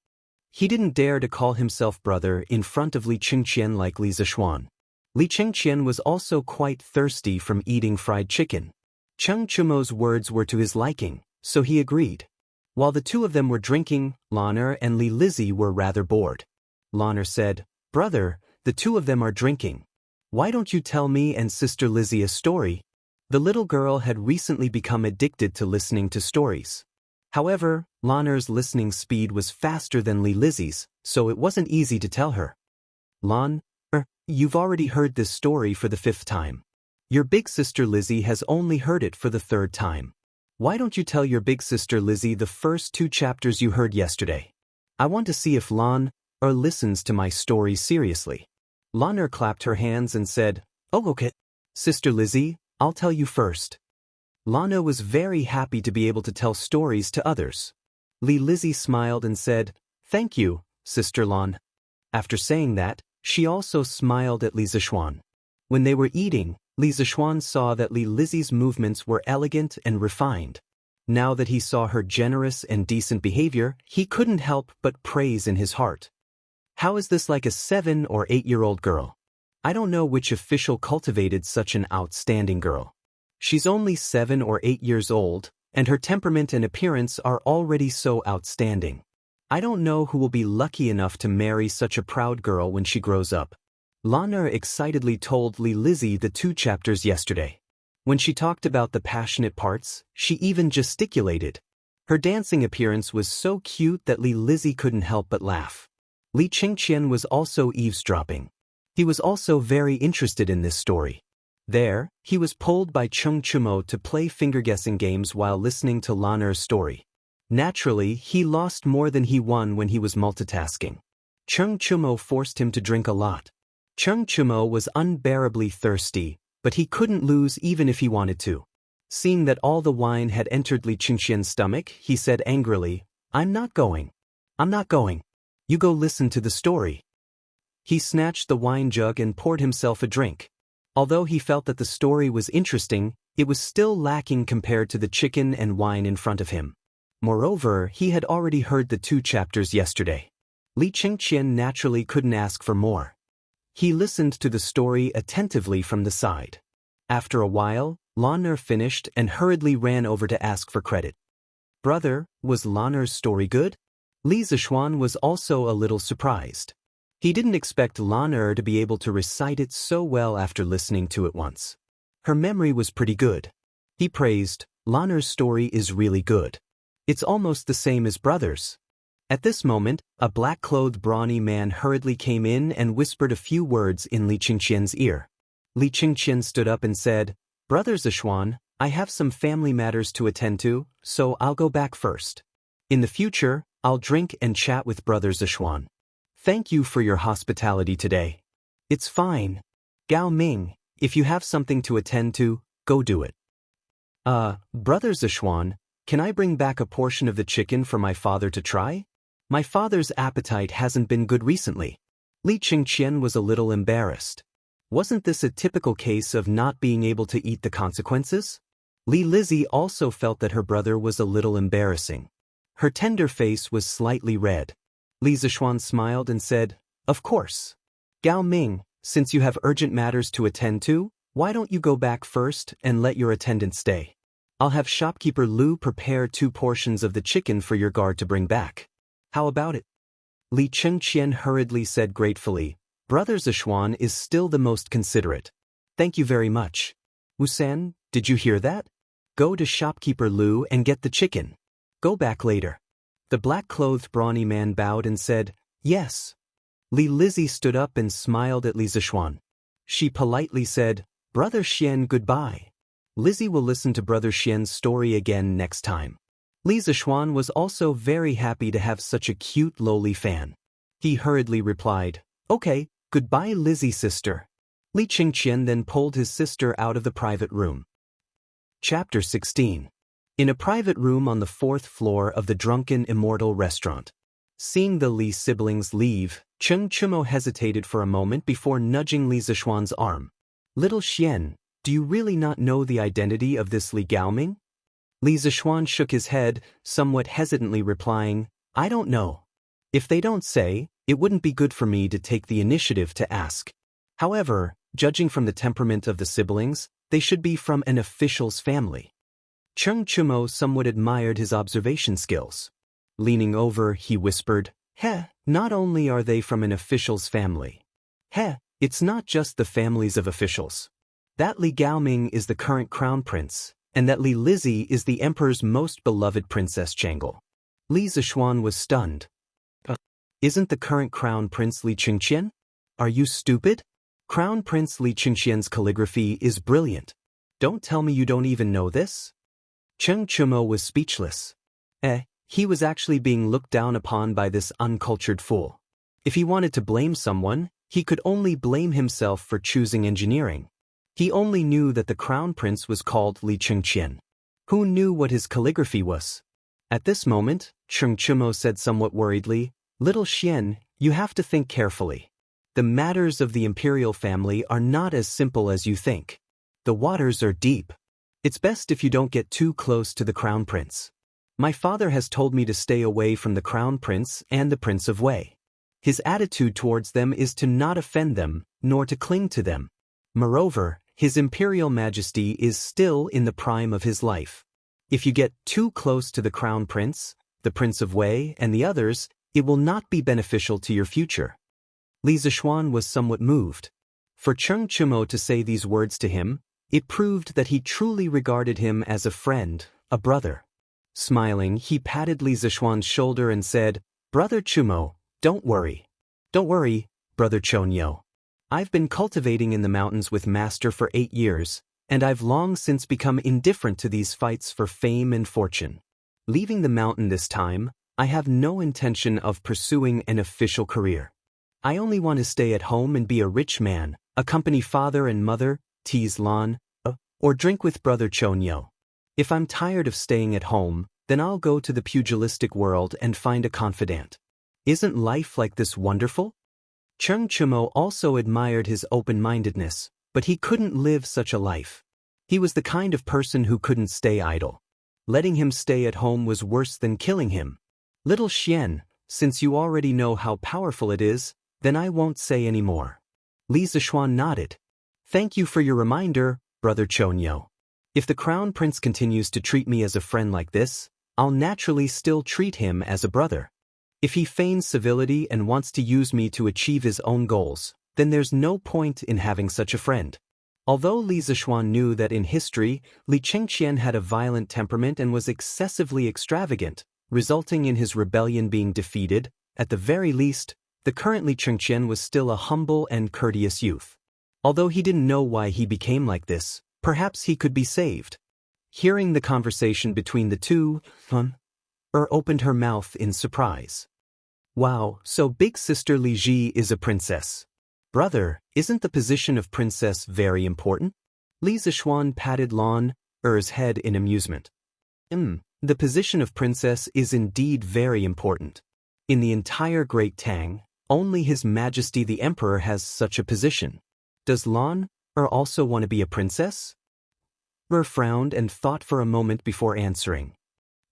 He didn't dare to call himself brother in front of Li Chengqian like Li Zishuan. Li Chengqian was also quite thirsty from eating fried chicken. Cheng Chumo's words were to his liking, so he agreed. While the 2 of them were drinking, Lana and Li Lizzie were rather bored. Lana said, "Brother, the 2 of them are drinking. Why don't you tell me and Sister Lizzie a story?" The little girl had recently become addicted to listening to stories. However, Lana's listening speed was faster than Li Lizzie's, so it wasn't easy to tell her. "Lon, you've already heard this story for the 5th time. Your big sister Lizzie has only heard it for the 3rd time. Why don't you tell your big sister Lizzie the first 2 chapters you heard yesterday? I want to see if Lon listens to my story seriously." Lana clapped her hands and said, "Oh, okay. Sister Lizzie, I'll tell you first." Lana was very happy to be able to tell stories to others. Li Lizzie smiled and said, "Thank you, Sister Lon." After saying that, she also smiled at Li Zishuan. When they were eating, Li Zishuan saw that Li Lizzie's movements were elegant and refined. Now that he saw her generous and decent behavior, he couldn't help but praise in his heart. "How is this like a 7 or 8-year-old girl? I don't know which official cultivated such an outstanding girl. She's only 7 or 8 years old, and her temperament and appearance are already so outstanding. I don't know who will be lucky enough to marry such a proud girl when she grows up." Lana excitedly told Li Lizzie the 2 chapters yesterday. When she talked about the passionate parts, she even gesticulated. Her dancing appearance was so cute that Li Lizzie couldn't help but laugh. Li Chengqian was also eavesdropping. He was also very interested in this story. There, he was pulled by Cheng Chumo to play finger-guessing games while listening to Lana's story. Naturally, he lost more than he won when he was multitasking. Cheng Chumo forced him to drink a lot. Cheng Chumo was unbearably thirsty, but he couldn't lose even if he wanted to. Seeing that all the wine had entered Li Chengqian's stomach, he said angrily, "I'm not going. I'm not going. You go listen to the story." He snatched the wine jug and poured himself a drink. Although he felt that the story was interesting, it was still lacking compared to the chicken and wine in front of him. Moreover, he had already heard the 2 chapters yesterday. Li Chengqian naturally couldn't ask for more. He listened to the story attentively from the side. After a while, Lana finished and hurriedly ran over to ask for credit. "Brother, was Lana's story good?" Li Zishuan was also a little surprised. He didn't expect Lana to be able to recite it so well after listening to it once. Her memory was pretty good. He praised, "Lana's story is really good. It's almost the same as brother's." At this moment, a black-clothed brawny man hurriedly came in and whispered a few words in Li Chengqian's ear. Li Chengqian stood up and said, "Brother Zishuan, I have some family matters to attend to, so I'll go back first. In the future, I'll drink and chat with Brother Zishuan. Thank you for your hospitality today." "It's fine. Gao Ming, if you have something to attend to, go do it." Brother Zishuan, can I bring back a portion of the chicken for my father to try? My father's appetite hasn't been good recently. Li Qingqian was a little embarrassed. Wasn't this a typical case of not being able to eat the consequences? Li Lizzie also felt that her brother was a little embarrassing. Her tender face was slightly red. Li Zishuan smiled and said, "Of course. Gao Ming, since you have urgent matters to attend to, why don't you go back first and let your attendant stay? I'll have shopkeeper Lu prepare 2 portions of the chicken for your guard to bring back. How about it?" Li Chengqian hurriedly said gratefully, "Brother Zishuan is still the most considerate. Thank you very much. Wusan, did you hear that? Go to shopkeeper Lu and get the chicken. Go back later." The black-clothed brawny man bowed and said, "Yes." Li Lizzie stood up and smiled at Li Zishuan. She politely said, "Brother Xian, goodbye. Lizzie will listen to Brother Xian's story again next time." Li Zishuan was also very happy to have such a cute lowly fan. He hurriedly replied, "Okay, goodbye Lizzie sister." Li Qingqian then pulled his sister out of the private room. Chapter 16. In a private room on the 4th floor of the drunken Immortal restaurant. Seeing the Li siblings leave, Cheng Chumo hesitated for a moment before nudging Li Zishuan's arm. "Little Xian, do you really not know the identity of this Li Gaoming?" Li Zishuan shook his head, somewhat hesitantly replying, "I don't know. If they don't say, it wouldn't be good for me to take the initiative to ask. However, judging from the temperament of the siblings, they should be from an official's family." Cheng Chumo somewhat admired his observation skills. Leaning over, he whispered, Not only are they from an official's family. It's not just the families of officials. That Li Gaoming is the current crown prince, and that Li Lizzie is the emperor's most beloved princess Jianghu." Li Zishuan was stunned. "Isn't the current crown prince Li Qingqian? Are you stupid? Crown Prince Li Qingqian's calligraphy is brilliant. Don't tell me you don't even know this?" Cheng Chumo was speechless. He was actually being looked down upon by this uncultured fool. If he wanted to blame someone, he could only blame himself for choosing engineering. He only knew that the crown prince was called Li Qingqian. Who knew what his calligraphy was? At this moment, Cheng Chumo said somewhat worriedly, "Little Xian, you have to think carefully. The matters of the imperial family are not as simple as you think. The waters are deep. It's best if you don't get too close to the crown prince. My father has told me to stay away from the crown prince and the Prince of Wei. His attitude towards them is to not offend them, nor to cling to them. Moreover, His Imperial Majesty is still in the prime of his life. If you get too close to the crown prince, the Prince of Wei, and the others, it will not be beneficial to your future." Li Zishuan was somewhat moved. For Cheng Chumo to say these words to him, it proved that he truly regarded him as a friend, a brother. Smiling, he patted Li Zishuan's shoulder and said, "Brother Chumo, don't worry. Don't worry, Brother Chonyo. I've been cultivating in the mountains with Master for 8 years, and I've long since become indifferent to these fights for fame and fortune. Leaving the mountain this time, I have no intention of pursuing an official career. I only want to stay at home and be a rich man, accompany father and mother, tease Lan, or drink with Brother Chonyo. If I'm tired of staying at home, then I'll go to the pugilistic world and find a confidant. Isn't life like this wonderful?" Cheng Chumo also admired his open-mindedness, but he couldn't live such a life. He was the kind of person who couldn't stay idle. Letting him stay at home was worse than killing him. "Little Xian, since you already know how powerful it is, then I won't say any more." Li Zishuan nodded. "Thank you for your reminder, Brother Chonyo. If the crown prince continues to treat me as a friend like this, I'll naturally still treat him as a brother. If he feigns civility and wants to use me to achieve his own goals, then there's no point in having such a friend." Although Li Zishuan knew that in history, Li Qingqian had a violent temperament and was excessively extravagant, resulting in his rebellion being defeated, at the very least, the current Li Qingqian was still a humble and courteous youth. Although he didn't know why he became like this, perhaps he could be saved. Hearing the conversation between the two, opened her mouth in surprise. "Wow, so big sister Li Ji is a princess. Brother, isn't the position of princess very important?" Li Zishuan patted Lan, Er's head in amusement. The position of princess is indeed very important. In the entire Great Tang, only His Majesty the Emperor has such a position. Does Lan also want to be a princess? Frowned and thought for a moment before answering.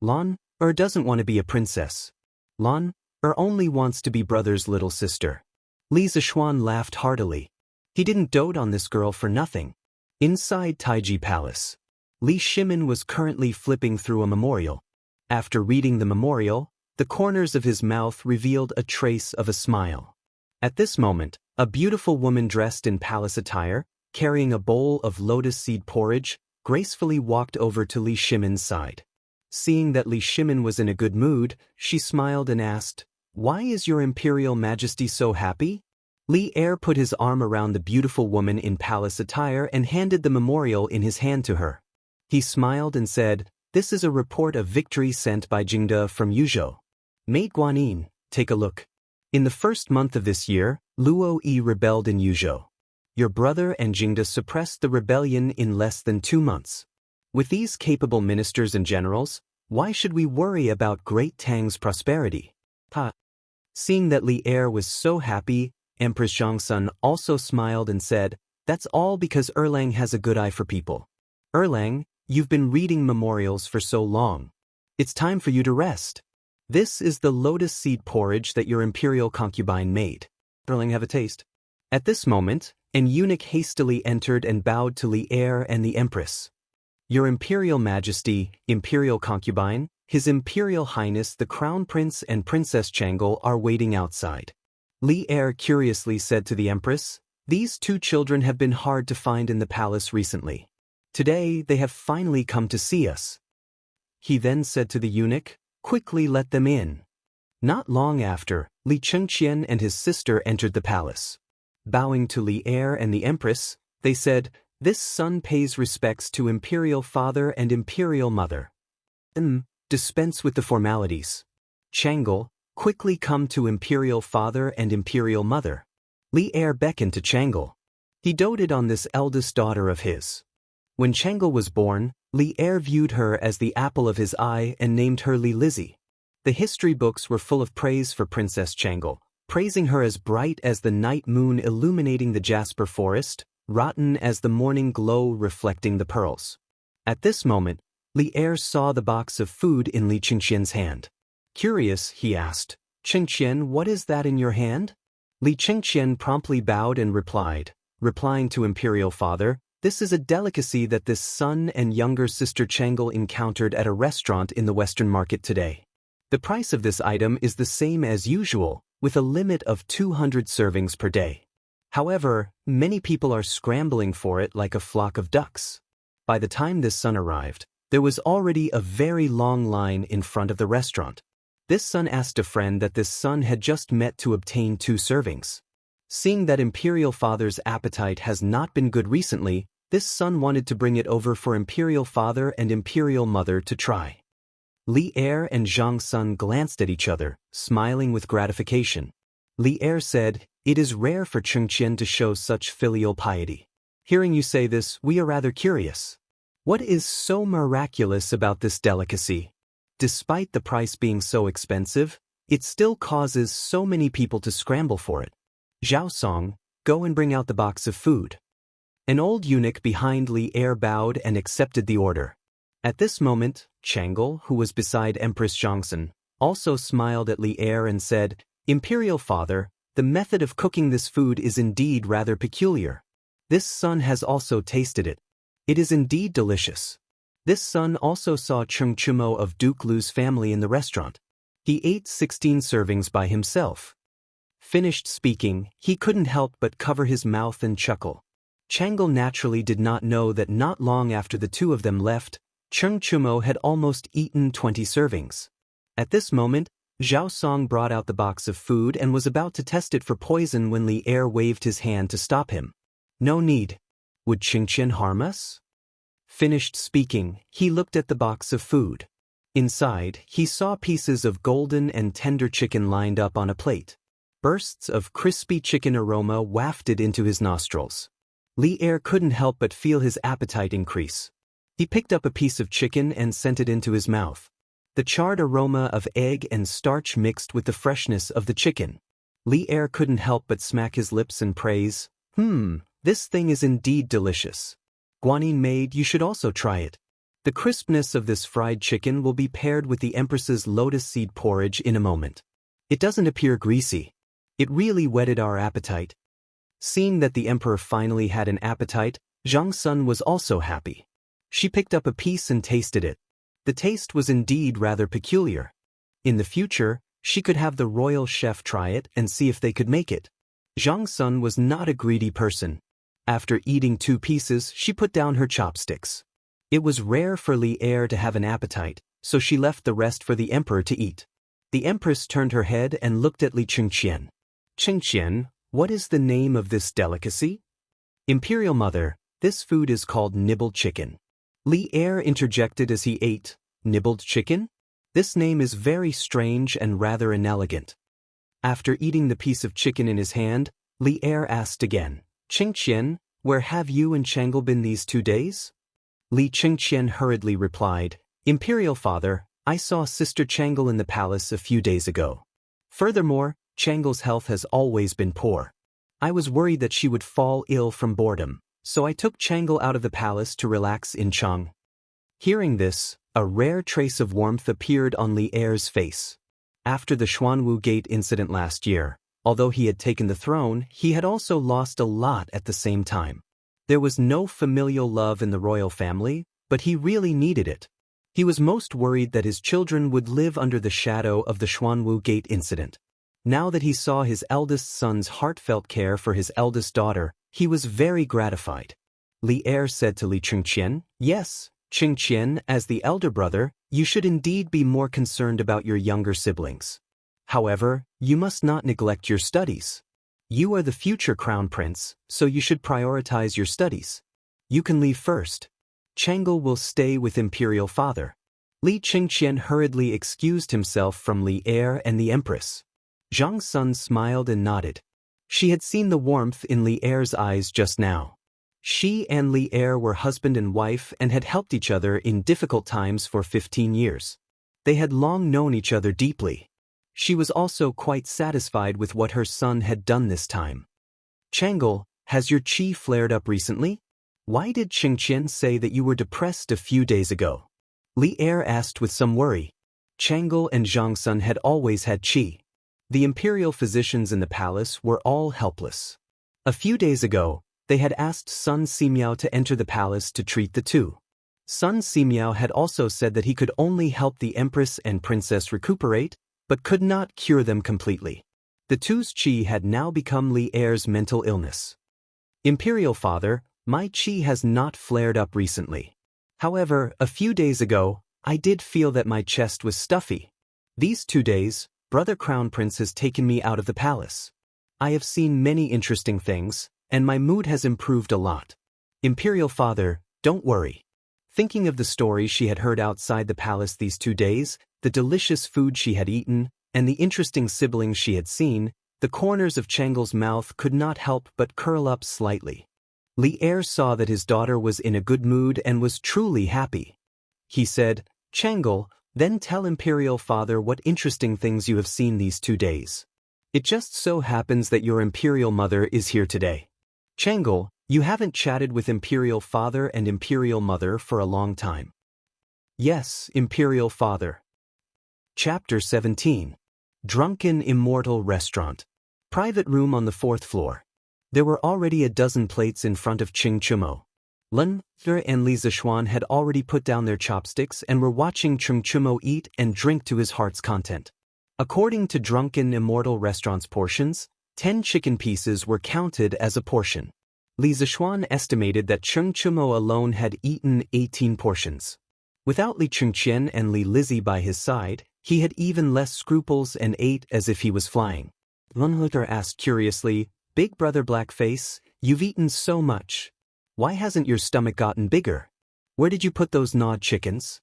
Lan doesn't want to be a princess. Lan only wants to be brother's little sister. Li Zishuan laughed heartily. He didn't dote on this girl for nothing. Inside Taiji Palace, Li Shimin was currently flipping through a memorial. After reading the memorial, the corners of his mouth revealed a trace of a smile. At this moment, a beautiful woman dressed in palace attire, carrying a bowl of lotus seed porridge, gracefully walked over to Li Shimin's side. Seeing that Li Shimin was in a good mood, she smiled and asked, "Why is your Imperial Majesty so happy?" Li put his arm around the beautiful woman in palace attire and handed the memorial in his hand to her. He smiled and said, "This is a report of victory sent by Jingde from Yuzhou. Mate Guanyin, take a look. In the first month of this year, Luo Yi rebelled in Yuzhou. Your brother and Jingde suppressed the rebellion in less than 2 months. With these capable ministers and generals, why should we worry about Great Tang's prosperity?" Seeing that Li was so happy, Empress Zhangsun also smiled and said, "That's all because Erlang has a good eye for people. Erlang, you've been reading memorials for so long. It's time for you to rest. This is the lotus seed porridge that your imperial concubine made. Erlang, have a taste." At this moment, an eunuch hastily entered and bowed to Li and the Empress. "Your Imperial Majesty, Imperial Concubine, His Imperial Highness the Crown Prince and Princess Changel are waiting outside." Li curiously said to the Empress, "These 2 children have been hard to find in the palace recently. Today they have finally come to see us." He then said to the eunuch, "Quickly let them in." Not long after, Li Chengqian and his sister entered the palace. Bowing to Li and the Empress, they said, "This son pays respects to Imperial Father and Imperial Mother." Dispense with the formalities. Changel, quickly come to Imperial Father and Imperial Mother. Li beckoned to Changel. He doted on this eldest daughter of his. When Changel was born, Li viewed her as the apple of his eye and named her Li Lizzie. The history books were full of praise for Princess Changel, praising her as bright as the night moon illuminating the jasper forest, rotten as the morning glow reflecting the pearls. At this moment, Li saw the box of food in Li Chengqian's hand. Curious, he asked, "Chengqian, what is that in your hand?" Li Chengqian promptly bowed and replying to Imperial Father, "This is a delicacy that this son and younger sister Changel encountered at a restaurant in the Western market today. The price of this item is the same as usual, with a limit of 200 servings per day. However, many people are scrambling for it like a flock of ducks." By the time this son arrived, there was already a very long line in front of the restaurant. This son asked a friend that this son had just met to obtain 2 servings. Seeing that Imperial Father's appetite has not been good recently, this son wanted to bring it over for Imperial Father and Imperial Mother to try. Li and Zhang Sun glanced at each other, smiling with gratification. Li said, "It is rare for Chengqian to show such filial piety. Hearing you say this, we are rather curious. What is so miraculous about this delicacy? Despite the price being so expensive, it still causes so many people to scramble for it. Zhao Song, go and bring out the box of food." An old eunuch behind Li bowed and accepted the order. At this moment, Changel, who was beside Empress Zhangsun, also smiled at Li and said, "Imperial Father, the method of cooking this food is indeed rather peculiar. This son has also tasted it. It is indeed delicious." This son also saw Cheng Chumo of Duke Lu's family in the restaurant. He ate 16 servings by himself. Finished speaking, he couldn't help but cover his mouth and chuckle. Changel naturally did not know that not long after the 2 of them left, Cheng Chumo had almost eaten 20 servings. At this moment, Zhao Song brought out the box of food and was about to test it for poison when Li waved his hand to stop him. "No need. Would Chengqian harm us?" Finished speaking, he looked at the box of food. Inside, he saw pieces of golden and tender chicken lined up on a plate. Bursts of crispy chicken aroma wafted into his nostrils. Li couldn't help but feel his appetite increase. He picked up a piece of chicken and sent it into his mouth. The charred aroma of egg and starch mixed with the freshness of the chicken. Li Er couldn't help but smack his lips and praise, this thing is indeed delicious. Guanyin maid, you should also try it. The crispness of this fried chicken will be paired with the Empress's lotus seed porridge in a moment. It doesn't appear greasy. It really whetted our appetite. Seeing that the Emperor finally had an appetite, Zhang Sun was also happy. She picked up a piece and tasted it. The taste was indeed rather peculiar. In the future, she could have the royal chef try it and see if they could make it. Zhang Sun was not a greedy person. After eating 2 pieces, she put down her chopsticks. It was rare for Li Er to have an appetite, so she left the rest for the Emperor to eat. The Empress turned her head and looked at Li Chengqian. Chengqian, what is the name of this delicacy? Imperial Mother, this food is called nibbled chicken. Li Er interjected as he ate, nibbled chicken? This name is very strange and rather inelegant. After eating the piece of chicken in his hand, Li Er asked again, Chengqian, where have you and Chang'e been these 2 days? Li Chengqian hurriedly replied, Imperial Father, I saw Sister Chang'e in the palace a few days ago. Furthermore, Chang'e's health has always been poor. I was worried that she would fall ill from boredom, so I took Chang'e out of the palace to relax in Chang. Hearing this, a rare trace of warmth appeared on Li Er's face. After the Xuanwu Gate incident last year, although he had taken the throne, he had also lost a lot at the same time. There was no familial love in the royal family, but he really needed it. He was most worried that his children would live under the shadow of the Xuanwu Gate incident. Now that he saw his eldest son's heartfelt care for his eldest daughter, he was very gratified. Li Er said to Li Chengqian, Yes, Chengqian, as the elder brother, you should indeed be more concerned about your younger siblings. However, you must not neglect your studies. You are the future crown prince, so you should prioritize your studies. You can leave first. Chang'e will stay with Imperial Father. Li Chengqian hurriedly excused himself from Li Er and the Empress. Zhang Sun smiled and nodded. She had seen the warmth in Li Er's eyes just now. She and Li Er were husband and wife and had helped each other in difficult times for 15 years. They had long known each other deeply. She was also quite satisfied with what her son had done this time. Chang'e, has your qi flared up recently? Why did Chengqian say that you were depressed a few days ago? Li Er asked with some worry. Chang'e and Zhang Sun had always had qi. The imperial physicians in the palace were all helpless. A few days ago, they had asked Sun Simiao to enter the palace to treat the 2. Sun Simiao had also said that he could only help the Empress and Princess recuperate, but could not cure them completely. The 2's qi had now become Li Er's mental illness. Imperial Father, my qi has not flared up recently. However, a few days ago, I did feel that my chest was stuffy. These 2 days, Brother Crown Prince has taken me out of the palace. I have seen many interesting things, and my mood has improved a lot. Imperial Father, don't worry. Thinking of the stories she had heard outside the palace these 2 days, the delicious food she had eaten, and the interesting siblings she had seen, the corners of Chang'e's mouth could not help but curl up slightly. Li Er saw that his daughter was in a good mood and was truly happy. He said, Chang'e, then tell Imperial Father what interesting things you have seen these 2 days. It just so happens that your Imperial Mother is here today. Chang'e, you haven't chatted with Imperial Father and Imperial Mother for a long time. Yes, Imperial Father. Chapter 17. Drunken Immortal Restaurant. Private room on the 4th floor. There were already a dozen plates in front of Qing Chumo. Lun and Li Zishuan had already put down their chopsticks and were watching Qing Chumo eat and drink to his heart's content. According to Drunken Immortal Restaurant's portions, 10 chicken pieces were counted as a portion. Li Zishuan estimated that Qing Chumo alone had eaten 18 portions. Without Li Chengqian and Li Lizzie by his side, he had even less scruples and ate as if he was flying. Lunhuter asked curiously, Big Brother Blackface, you've eaten so much. Why hasn't your stomach gotten bigger? Where did you put those gnawed chickens?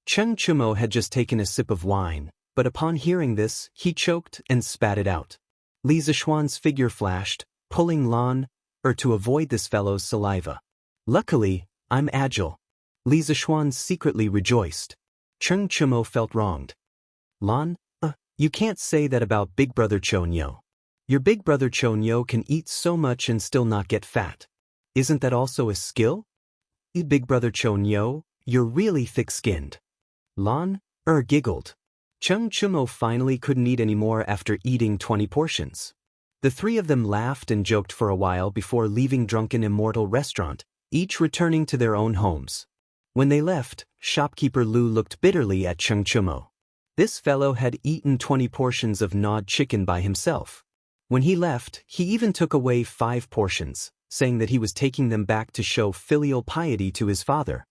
Qing Chumo had just taken a sip of wine, but upon hearing this, he choked and spat it out. Li Zishuan's figure flashed, pulling to avoid this fellow's saliva. Luckily, I'm agile. Li Zishuan secretly rejoiced. Cheng Chumo felt wronged. Lan, you can't say that about Big Brother Chonyo. Your Big Brother Chonyo can eat so much and still not get fat. Isn't that also a skill? Big Brother Chonyo, you're really thick-skinned. Lan, giggled. Cheng Chumo finally couldn't eat anymore after eating 20 portions. The three of them laughed and joked for a while before leaving drunken Immortal restaurant, each returning to their own homes. When they left, shopkeeper Lu looked bitterly at Cheng Chumo. This fellow had eaten 20 portions of gnawed chicken by himself. When he left, he even took away 5 portions, saying that he was taking them back to show filial piety to his father.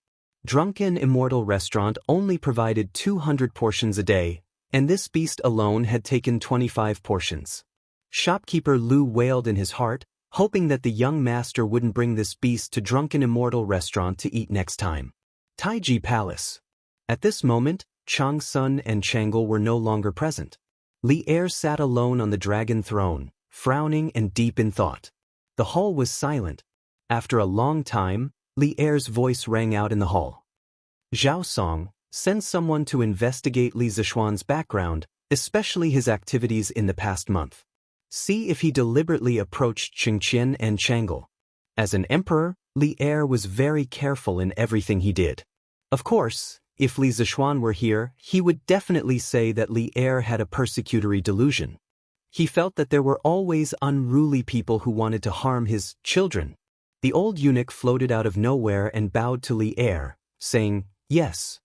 Drunken Immortal restaurant only provided 200 portions a day, and this beast alone had taken 25 portions. Shopkeeper Lu wailed in his heart, hoping that the young master wouldn't bring this beast to Drunken Immortal restaurant to eat next time. Taiji Palace. At this moment, Chang Sun and Changle were no longer present. Li Er sat alone on the dragon throne, frowning and deep in thought. The hall was silent. After a long time, Li Er's voice rang out in the hall. Zhao Song, send someone to investigate Li Zishuan's background, especially his activities in the past month. See if he deliberately approached Qingqian and Changle. As an emperor, Li Er was very careful in everything he did. Of course, if Li Zishuan were here, he would definitely say that Li Er had a persecutory delusion. He felt that there were always unruly people who wanted to harm his children. The old eunuch floated out of nowhere and bowed to Li Er, saying, "Yes."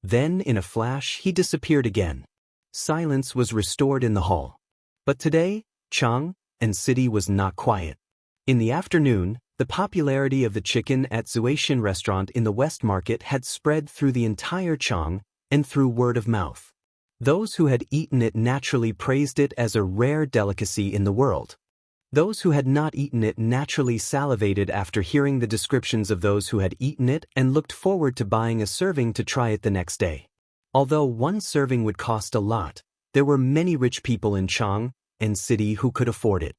Then, in a flash, he disappeared again. Silence was restored in the hall. But today, Chang and city was not quiet. In the afternoon, the popularity of the chicken at Zuaishan restaurant in the West Market had spread through the entire Chang and through word of mouth. Those who had eaten it naturally praised it as a rare delicacy in the world. Those who had not eaten it naturally salivated after hearing the descriptions of those who had eaten it and looked forward to buying a serving to try it the next day. Although one serving would cost a lot, there were many rich people in Chang and city who could afford it.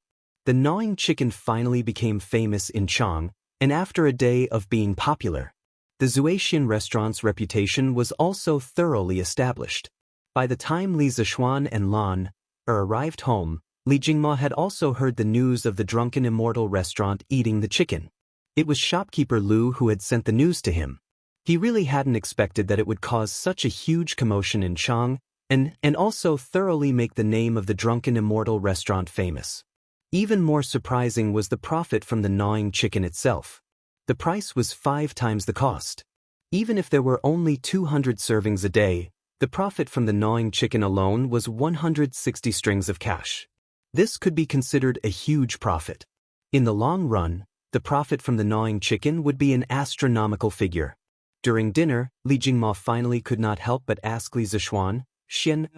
The gnawing chicken finally became famous in Chang, and after a day of being popular, the Zuaishan restaurant's reputation was also thoroughly established. By the time Li Zishuan and Lan arrived home, Li Jingma had also heard the news of the Drunken Immortal restaurant eating the chicken. It was shopkeeper Lu who had sent the news to him. He really hadn't expected that it would cause such a huge commotion in Chang, and also thoroughly make the name of the Drunken Immortal restaurant famous. Even more surprising was the profit from the gnawing chicken itself. The price was 5 times the cost. Even if there were only 200 servings a day, the profit from the gnawing chicken alone was 160 strings of cash. This could be considered a huge profit. In the long run, the profit from the gnawing chicken would be an astronomical figure. During dinner, Li Jingma finally could not help but ask Li Zishuan, "Xian,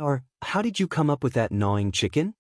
how did you come up with that gnawing chicken?"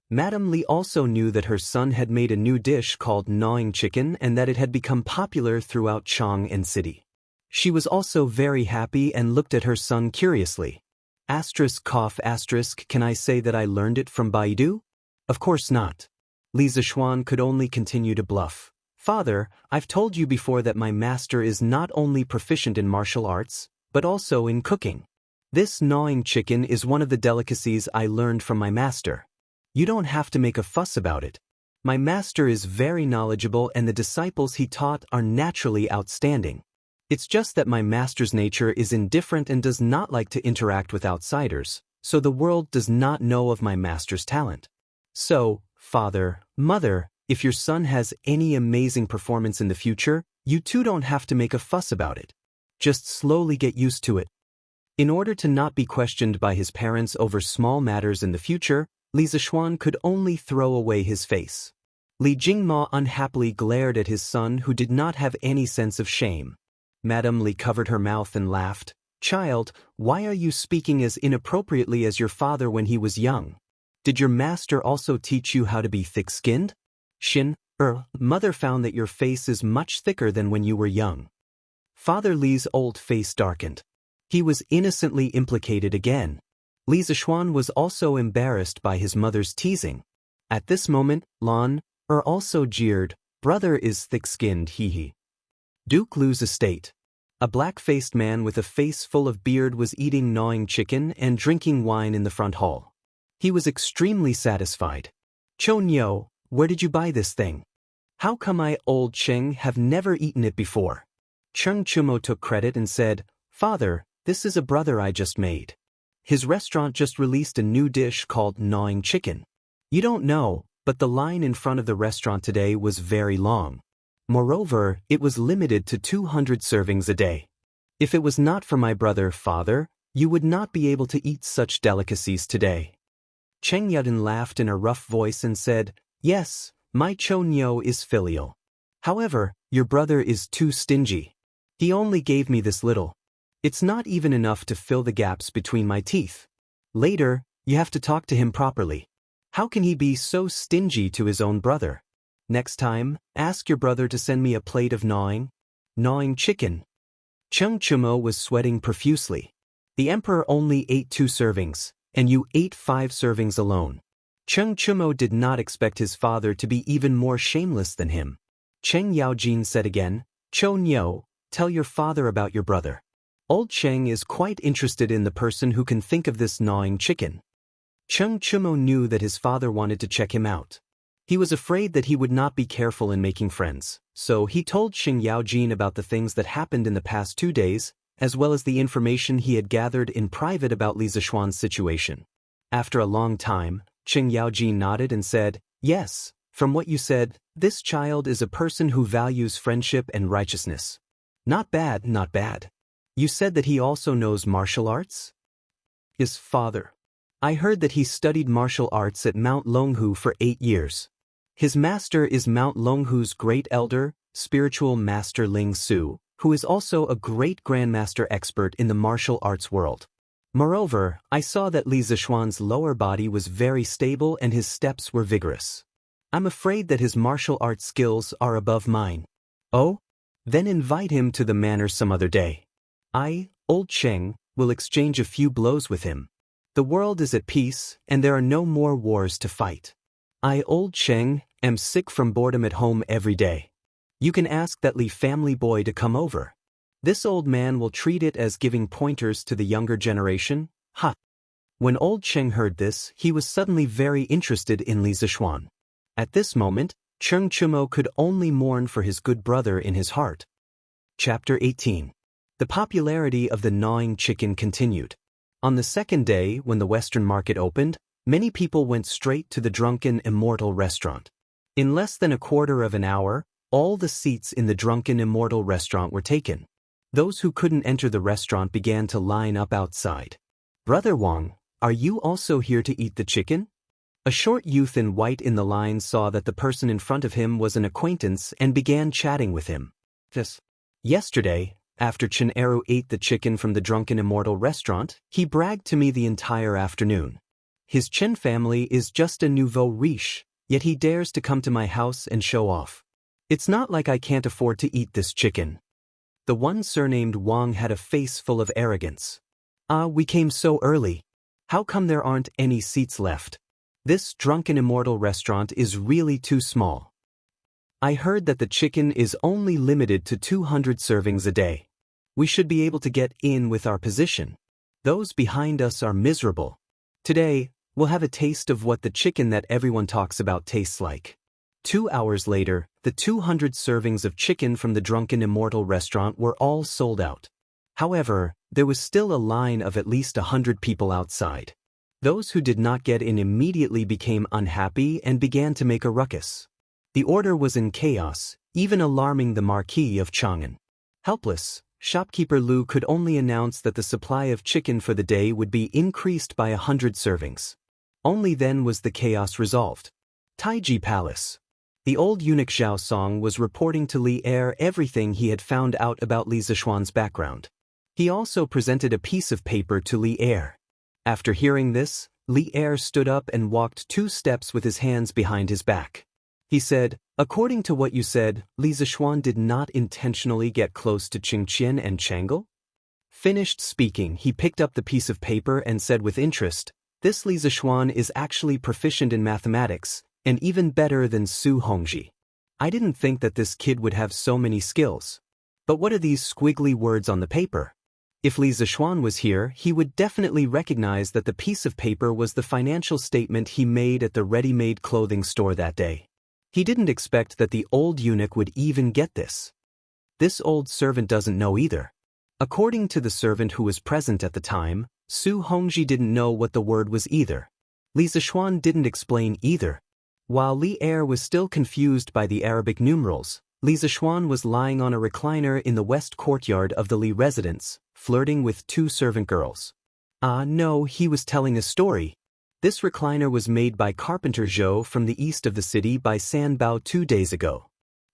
Madame Li also knew that her son had made a new dish called gnawing chicken and that it had become popular throughout Chang and city. She was also very happy and looked at her son curiously. Can I say that I learned it from Baidu? Of course not. Li Zishuan could only continue to bluff. Father, I've told you before that my master is not only proficient in martial arts, but also in cooking. This gnawing chicken is one of the delicacies I learned from my master. You don't have to make a fuss about it. My master is very knowledgeable and the disciples he taught are naturally outstanding. It's just that my master's nature is indifferent and does not like to interact with outsiders, so the world does not know of my master's talent. So, father, mother, if your son has any amazing performance in the future, you too don't have to make a fuss about it. Just slowly get used to it. In order to not be questioned by his parents over small matters in the future, Li Zishuan could only throw away his face. Li Jingma unhappily glared at his son who did not have any sense of shame. Madame Li covered her mouth and laughed. "Child, why are you speaking as inappropriately as your father when he was young? Did your master also teach you how to be thick-skinned? Mother found that your face is much thicker than when you were young." Father Li's old face darkened. He was innocently implicated again. Li Zishuan was also embarrassed by his mother's teasing. At this moment, Lan also jeered, "Brother is thick-skinned, hee hee." Duke Lu's estate. A black-faced man with a face full of beard was eating gnawing chicken and drinking wine in the front hall. He was extremely satisfied. "Chonyo, where did you buy this thing? How come I, old Cheng, have never eaten it before?" Cheng Chumo took credit and said, "Father, this is a brother I just made. His restaurant just released a new dish called gnawing chicken. You don't know, but the line in front of the restaurant today was very long. Moreover, it was limited to 200 servings a day. If it was not for my brother, father, you would not be able to eat such delicacies today." Cheng Yudin laughed in a rough voice and said, "Yes, my Chonyo is filial. However, your brother is too stingy. He only gave me this little. It's not even enough to fill the gaps between my teeth. Later, you have to talk to him properly. How can he be so stingy to his own brother? Next time, ask your brother to send me a plate of gnawing chicken." Cheng Chumo was sweating profusely. The emperor only ate 2 servings, and you ate 5 servings alone. Cheng Chumo did not expect his father to be even more shameless than him. Cheng Yaojin said again, "Chonyo, tell your father about your brother. Old Cheng is quite interested in the person who can think of this gnawing chicken." Cheng Chumo knew that his father wanted to check him out. He was afraid that he would not be careful in making friends, so he told Cheng Yaojin about the things that happened in the past 2 days, as well as the information he had gathered in private about Li Zishuan's situation. After a long time, Cheng Yaojin nodded and said, "Yes, from what you said, this child is a person who values friendship and righteousness. Not bad, not bad. You said that he also knows martial arts?" "His father. I heard that he studied martial arts at Mount Longhu for 8 years. His master is Mount Longhu's great elder, spiritual master Ling Su, who is also a great grandmaster expert in the martial arts world. Moreover, I saw that Li Zishuan's lower body was very stable and his steps were vigorous. I'm afraid that his martial arts skills are above mine." "Oh? Then invite him to the manor some other day. I, old Cheng, will exchange a few blows with him. The world is at peace, and there are no more wars to fight. I, old Cheng, am sick from boredom at home every day. You can ask that Li family boy to come over. This old man will treat it as giving pointers to the younger generation." Ha! When old Cheng heard this, he was suddenly very interested in Li Zishuan. At this moment, Cheng Chumo could only mourn for his good brother in his heart. Chapter 18. The popularity of the gnawing chicken continued. On the second day, when the Western market opened, many people went straight to the drunken Immortal restaurant. In less than a quarter of an hour, all the seats in the drunken Immortal restaurant were taken. Those who couldn't enter the restaurant began to line up outside. "Brother Wang, are you also here to eat the chicken?" A short youth in white in the line saw that the person in front of him was an acquaintance and began chatting with him. Yesterday, after Chen Eru ate the chicken from the drunken Immortal restaurant, he bragged to me the entire afternoon. His Chen family is just a nouveau riche, yet he dares to come to my house and show off. It's not like I can't afford to eat this chicken." The one surnamed Wang had a face full of arrogance. We came so early. How come there aren't any seats left? This drunken Immortal restaurant is really too small. I heard that the chicken is only limited to 200 servings a day. We should be able to get in with our position. Those behind us are miserable. Today, we'll have a taste of what the chicken that everyone talks about tastes like. 2 hours later, the 200 servings of chicken from the drunken Immortal restaurant were all sold out. However, there was still a line of at least 100 people outside. Those who did not get in immediately became unhappy and began to make a ruckus. The order was in chaos, even alarming the Marquis of Chang'an. Helpless, shopkeeper Lu could only announce that the supply of chicken for the day would be increased by 100 servings. Only then was the chaos resolved. Taiji Palace. The old eunuch Zhao Song was reporting to Li Er everything he had found out about Li Zishuan's background. He also presented a piece of paper to Li Er. After hearing this, Li Er stood up and walked 2 steps with his hands behind his back. He said, "According to what you said, Li Zishuan did not intentionally get close to Qingqian and Chang'e?" Finished speaking, he picked up the piece of paper and said with interest, "This Li Zishuan is actually proficient in mathematics, and even better than Su Hongji. I didn't think that this kid would have so many skills." But what are these squiggly words on the paper? If Li Zixuan was here, he would definitely recognize that the piece of paper was the financial statement he made at the ready-made clothing store that day. He didn't expect that the old eunuch would even get this. This old servant doesn't know either. According to the servant who was present at the time, Su Hongji didn't know what the word was either. Li Zixuan didn't explain either. While Li Er was still confused by the Arabic numerals, Li Zixuan was lying on a recliner in the west courtyard of the Li residence, flirting with two servant girls. No, he was telling a story. This recliner was made by Carpenter Zhou from the east of the city by San Bao 2 days ago.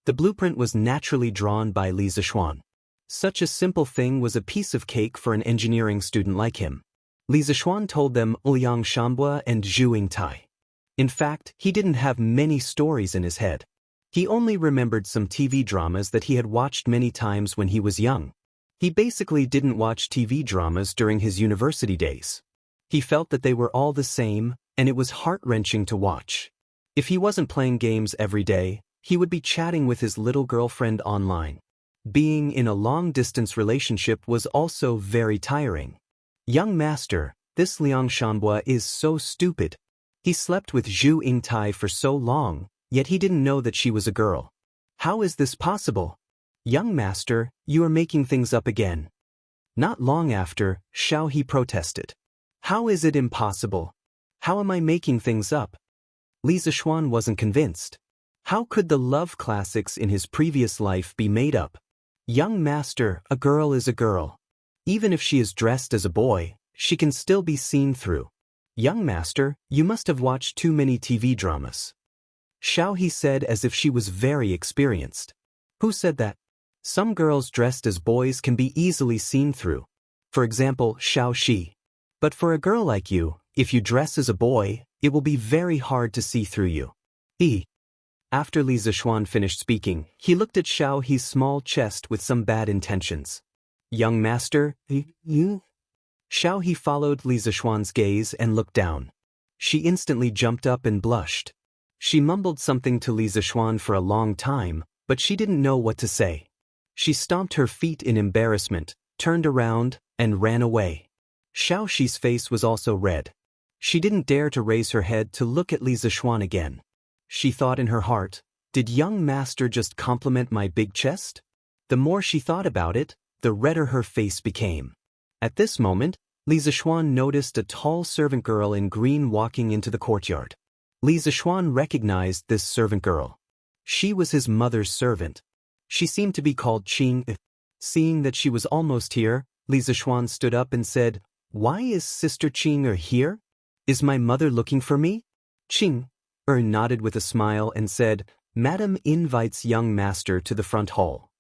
The blueprint was naturally drawn by Li Zixuan. Such a simple thing was a piece of cake for an engineering student like him. Li Zixuan told them Liang Shambua and Zhu Yingtai. In fact, he didn't have many stories in his head. He only remembered some TV dramas that he had watched many times when he was young. He basically didn't watch TV dramas during his university days. He felt that they were all the same, and it was heart-wrenching to watch. If he wasn't playing games every day, he would be chatting with his little girlfriend online. Being in a long-distance relationship was also very tiring. Young master, this Liang Shambua is so stupid. He slept with Zhu Yingtai for so long, yet he didn't know that she was a girl. How is this possible? Young master, you are making things up again. Not long after, Xiao He protested. How is it impossible? How am I making things up? Li Zixuan wasn't convinced. How could the love classics in his previous life be made up? Young master, a girl is a girl. Even if she is dressed as a boy, she can still be seen through. Young master, you must have watched too many TV dramas. Xiao He said as if she was very experienced. Who said that? Some girls dressed as boys can be easily seen through. For example, Xiao Shi. But for a girl like you, if you dress as a boy, it will be very hard to see through you. After Li Zixuan finished speaking, he looked at Xiao He's small chest with some bad intentions. Young master, you? Xiao He followed Li Zixuan's gaze and looked down. She instantly jumped up and blushed. She mumbled something to Li Zixuan for a long time, but she didn't know what to say. She stomped her feet in embarrassment, turned around, and ran away. Xiao Shi's face was also red. She didn't dare to raise her head to look at Li Zixuan again. She thought in her heart, did young master just compliment my big chest? The more she thought about it, the redder her face became. At this moment, Li Zixuan noticed a tall servant girl in green walking into the courtyard. Li Zixuan recognized this servant girl. She was his mother's servant. She seemed to be called Qing. Seeing that she was almost here, Li Zixuan stood up and said, "Why is Sister Qing here? Is my mother looking for me?" Qing nodded with a smile and said, "Madam invites young master to the front hall."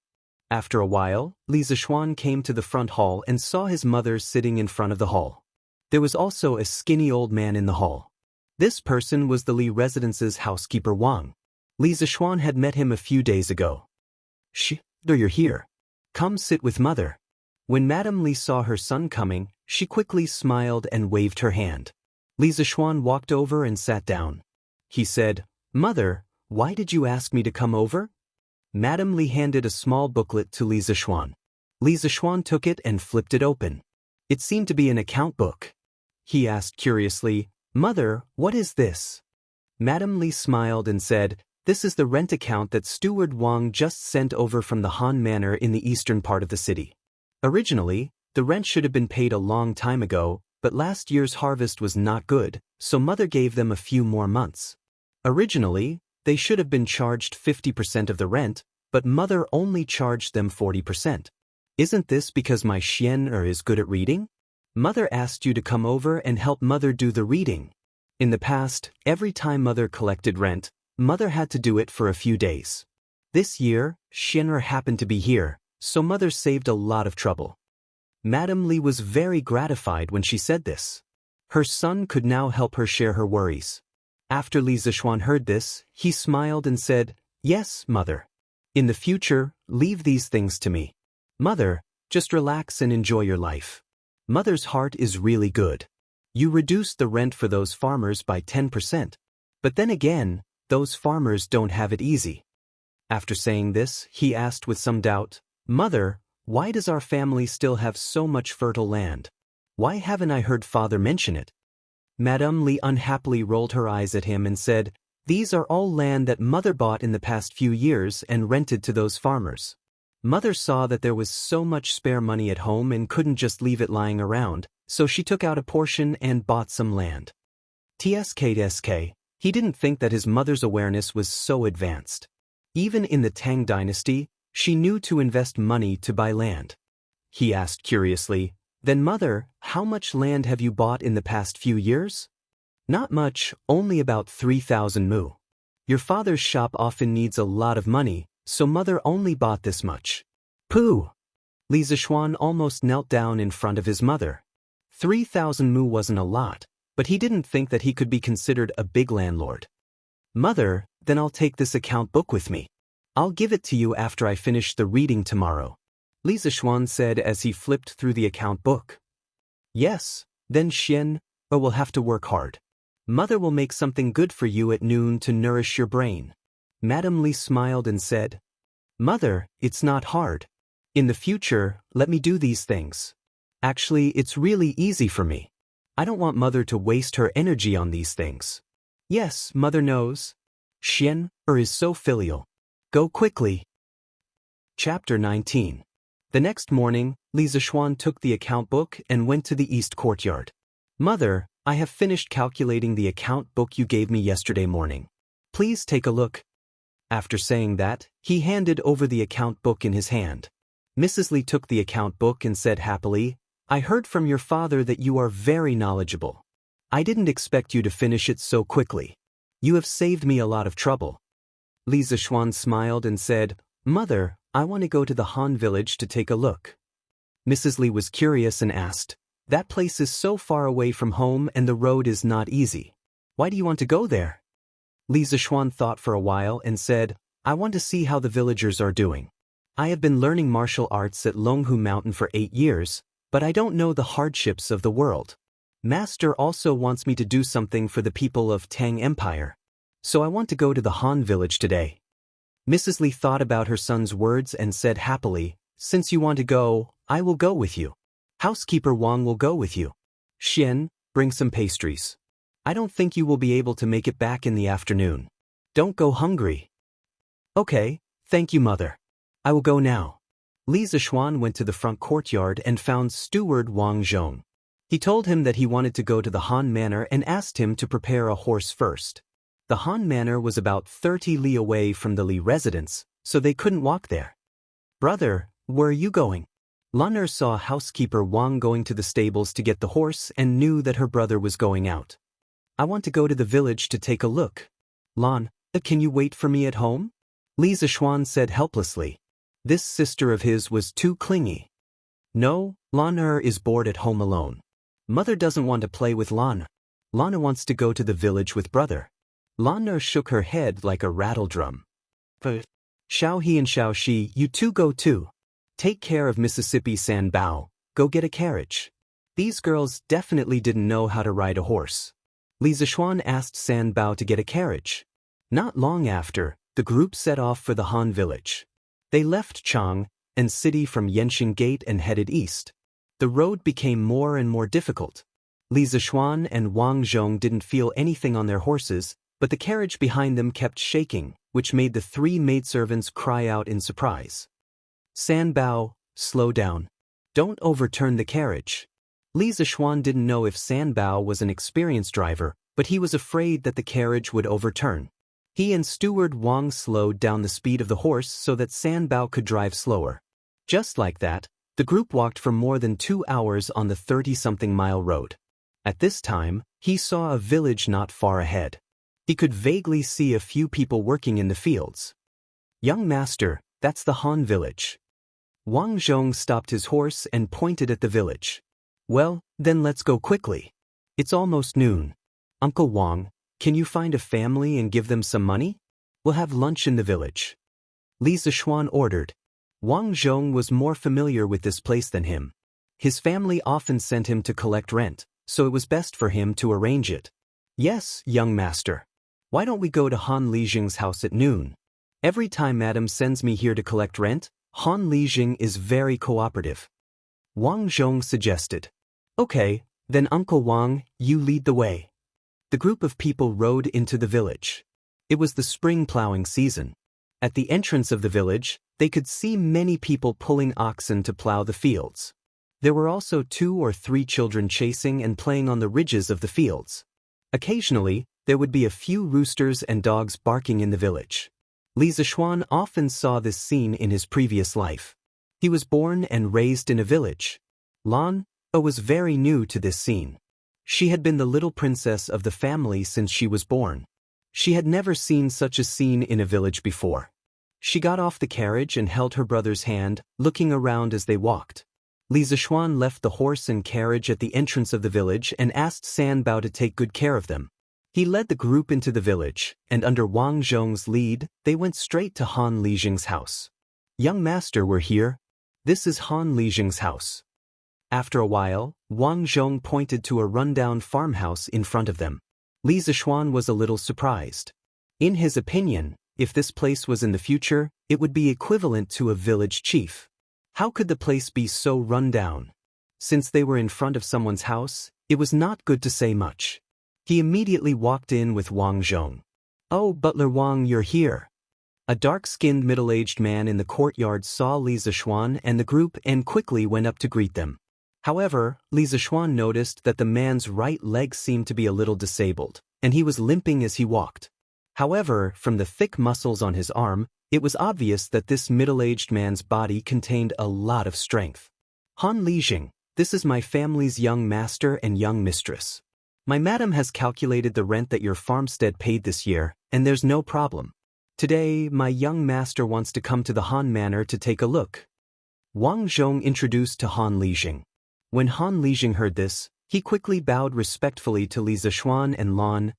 After a while, Li Zixuan came to the front hall and saw his mother sitting in front of the hall. There was also a skinny old man in the hall. This person was the Li residence's housekeeper Wang. Li Zixuan had met him a few days ago. You're here. Come sit with mother." When Madame Li saw her son coming, she quickly smiled and waved her hand. Li Zixuan walked over and sat down. He said, "Mother, why did you ask me to come over?" Madame Li handed a small booklet to Li Zixuan. Li Zixuan took it and flipped it open. It seemed to be an account book. He asked curiously, "Mother, what is this?" Madame Li smiled and said, "This is the rent account that Steward Wang just sent over from the Han Manor in the eastern part of the city. Originally, the rent should have been paid a long time ago, but last year's harvest was not good, so mother gave them a few more months. Originally, they should have been charged 50% of the rent, but mother only charged them 40%. Isn't this because my Xian is good at reading? Mother asked you to come over and help mother do the reading. In the past, every time mother collected rent, mother had to do it for a few days. This year, Xian happened to be here, so mother saved a lot of trouble." Madame Li was very gratified when she said this. Her son could now help her share her worries. After Li Zixuan heard this, he smiled and said, "Yes, mother. In the future, leave these things to me. Mother, just relax and enjoy your life. Mother's heart is really good. You reduced the rent for those farmers by 10%. But then again, those farmers don't have it easy." After saying this, he asked with some doubt, Mother, why does our family still have so much fertile land? Why haven't I heard father mention it? Madame Li unhappily rolled her eyes at him and said, These are all land that mother bought in the past few years and rented to those farmers. Mother saw that there was so much spare money at home and couldn't just leave it lying around, so she took out a portion and bought some land. TSK, he didn't think that his mother's awareness was so advanced. Even in the Tang dynasty, she knew to invest money to buy land. He asked curiously, Then mother, how much land have you bought in the past few years? Not much, only about 3,000 mu. Your father's shop often needs a lot of money, so mother only bought this much. Pooh! Li Zishuan almost knelt down in front of his mother. 3,000 mu wasn't a lot, but he didn't think that he could be considered a big landlord. Mother, then I'll take this account book with me. I'll give it to you after I finish the reading tomorrow, Li Zishuan said as he flipped through the account book. Yes, then Xian, or we'll have to work hard. Mother will make something good for you at noon to nourish your brain. Madame Li smiled and said, Mother, it's not hard. In the future, let me do these things. Actually, it's really easy for me. I don't want mother to waste her energy on these things. Yes, mother knows. Xian, is so filial. Go quickly. Chapter 19. The next morning, Li Zishuan took the account book and went to the east courtyard. Mother, I have finished calculating the account book you gave me yesterday morning. Please take a look. After saying that, he handed over the account book in his hand. Mrs. Li took the account book and said happily, I heard from your father that you are very knowledgeable. I didn't expect you to finish it so quickly. You have saved me a lot of trouble. Li Zishuan smiled and said, Mother, I want to go to the Han village to take a look. Mrs. Li was curious and asked, That place is so far away from home and the road is not easy. Why do you want to go there? Li Zishuan thought for a while and said, I want to see how the villagers are doing. I have been learning martial arts at Longhu Mountain for 8 years, but I don't know the hardships of the world. Master also wants me to do something for the people of Tang Empire. So I want to go to the Han village today. Mrs. Li thought about her son's words and said happily, Since you want to go, I will go with you. Housekeeper Wang will go with you. Xian, bring some pastries. I don't think you will be able to make it back in the afternoon. Don't go hungry. Okay, thank you, mother. I will go now. Li Zishuan went to the front courtyard and found steward Wang Zhong. He told him that he wanted to go to the Han Manor and asked him to prepare a horse first. The Han Manor was about 30 li away from the Li residence, so they couldn't walk there. Brother, where are you going? Lan saw housekeeper Wang going to the stables to get the horse and knew that her brother was going out. I want to go to the village to take a look. Lan, can you wait for me at home? Li Zishuan said helplessly. This sister of his was too clingy. No, Lan is bored at home alone. Mother doesn't want to play with Lan. Lana wants to go to the village with brother. Lan shook her head like a rattle drum. But Xiao He and Xiao Shi, you two go too. Take care of Mississippi San Bao, go get a carriage. These girls definitely didn't know how to ride a horse. Li Zishuan asked San Bao to get a carriage. Not long after, the group set off for the Han village. They left Chang and city from Yenxin Gate and headed east. The road became more and more difficult. Li Zishuan and Wang Zhong didn't feel anything on their horses, but the carriage behind them kept shaking, which made the 3 maidservants cry out in surprise. San Bao, slow down. Don't overturn the carriage. Li Zishuan didn't know if San Bao was an experienced driver, but he was afraid that the carriage would overturn. He and steward Wang slowed down the speed of the horse so that San Bao could drive slower. Just like that, the group walked for more than 2 hours on the 30-something mile road. At this time, he saw a village not far ahead. He could vaguely see a few people working in the fields. Young master, that's the Han village. Wang Zhong stopped his horse and pointed at the village. Well, then let's go quickly. It's almost noon. Uncle Wang, can you find a family and give them some money? We'll have lunch in the village. Li Zishuan ordered. Wang Zhong was more familiar with this place than him. His family often sent him to collect rent, so it was best for him to arrange it. Yes, young master. Why don't we go to Han Lijing's house at noon? Every time Madam sends me here to collect rent, Han Lijing is very cooperative. Wang Zhong suggested. Okay, then Uncle Wang, you lead the way. The group of people rode into the village. It was the spring plowing season. At the entrance of the village, they could see many people pulling oxen to plow the fields. There were also 2 or 3 children chasing and playing on the ridges of the fields. Occasionally, there would be a few roosters and dogs barking in the village. Li Zishuan often saw this scene in his previous life. He was born and raised in a village. Lan was very new to this scene. She had been the little princess of the family since she was born. She had never seen such a scene in a village before. She got off the carriage and held her brother's hand, looking around as they walked. Li Zishuan left the horse and carriage at the entrance of the village and asked San Bao to take good care of them. He led the group into the village, and under Wang Zhong's lead, they went straight to Han Lijing's house. Young master, we're here. This is Han Lijing's house. After a while, Wang Zhong pointed to a rundown farmhouse in front of them. Li Zishuan was a little surprised. In his opinion, if this place was in the future, it would be equivalent to a village chief. How could the place be so run down? Since they were in front of someone's house, it was not good to say much. He immediately walked in with Wang Zhong. Oh, Butler Wang, you're here. A dark-skinned middle-aged man in the courtyard saw Li Zishuan and the group and quickly went up to greet them. However, Li Zishuan noticed that the man's right leg seemed to be a little disabled, and he was limping as he walked. However, from the thick muscles on his arm, it was obvious that this middle-aged man's body contained a lot of strength. Han Lijing, this is my family's young master and young mistress. My madam has calculated the rent that your farmstead paid this year, and there's no problem. Today, my young master wants to come to the Han Manor to take a look. Wang Zhong introduced to Han Lijing. When Han Lijing heard this, he quickly bowed respectfully to Li Zishuan and Lan,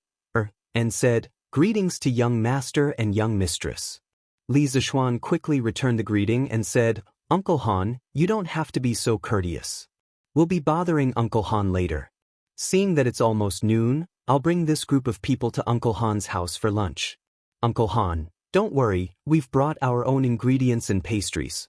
and said, "Greetings to young master and young mistress." Li Zishuan quickly returned the greeting and said, "Uncle Han, you don't have to be so courteous. We'll be bothering Uncle Han later. Seeing that it's almost noon, I'll bring this group of people to Uncle Han's house for lunch. Uncle Han, don't worry, we've brought our own ingredients and pastries.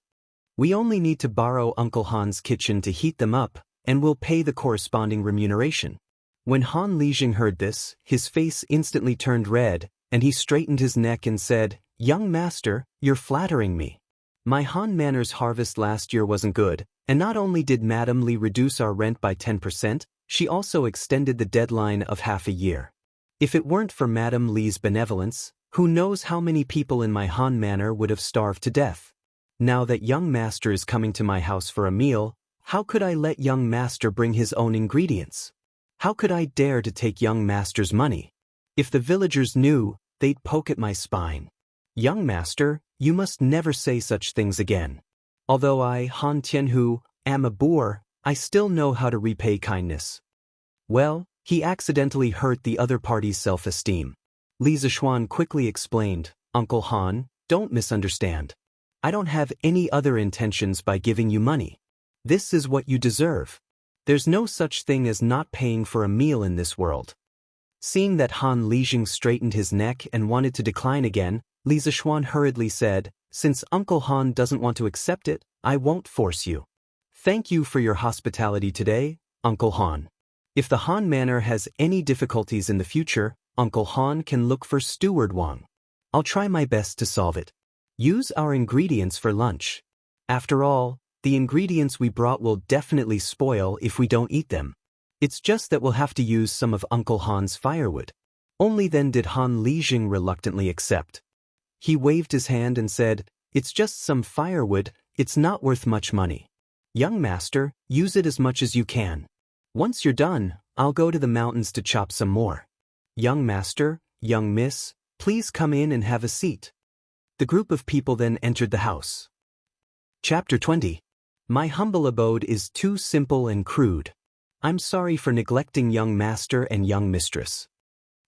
We only need to borrow Uncle Han's kitchen to heat them up, and we'll pay the corresponding remuneration." When Han Lijing heard this, his face instantly turned red, and he straightened his neck and said, "Young master, you're flattering me. My Han Manor's harvest last year wasn't good, and not only did Madam Li reduce our rent by 10%, she also extended the deadline of half a year. If it weren't for Madam Li's benevolence, who knows how many people in my Han Manor would have starved to death. Now that young master is coming to my house for a meal, how could I let young master bring his own ingredients? How could I dare to take young master's money? If the villagers knew, they'd poke at my spine. Young master, you must never say such things again. Although I, Han Tianhu, am a boor, I still know how to repay kindness." Well, he accidentally hurt the other party's self-esteem. Li Zishuan quickly explained, "Uncle Han, don't misunderstand. I don't have any other intentions by giving you money. This is what you deserve. There's no such thing as not paying for a meal in this world." Seeing that Han Lijing straightened his neck and wanted to decline again, Li Zishuan hurriedly said, "Since Uncle Han doesn't want to accept it, I won't force you. Thank you for your hospitality today, Uncle Han. If the Han Manor has any difficulties in the future, Uncle Han can look for Steward Wang. I'll try my best to solve it. Use our ingredients for lunch. After all, the ingredients we brought will definitely spoil if we don't eat them. It's just that we'll have to use some of Uncle Han's firewood." Only then did Han Lijing reluctantly accept. He waved his hand and said, "It's just some firewood, it's not worth much money. Young master, use it as much as you can. Once you're done, I'll go to the mountains to chop some more. Young master, young miss, please come in and have a seat." The group of people then entered the house. Chapter 20. My humble abode is too simple and crude. I'm sorry for neglecting young master and young mistress.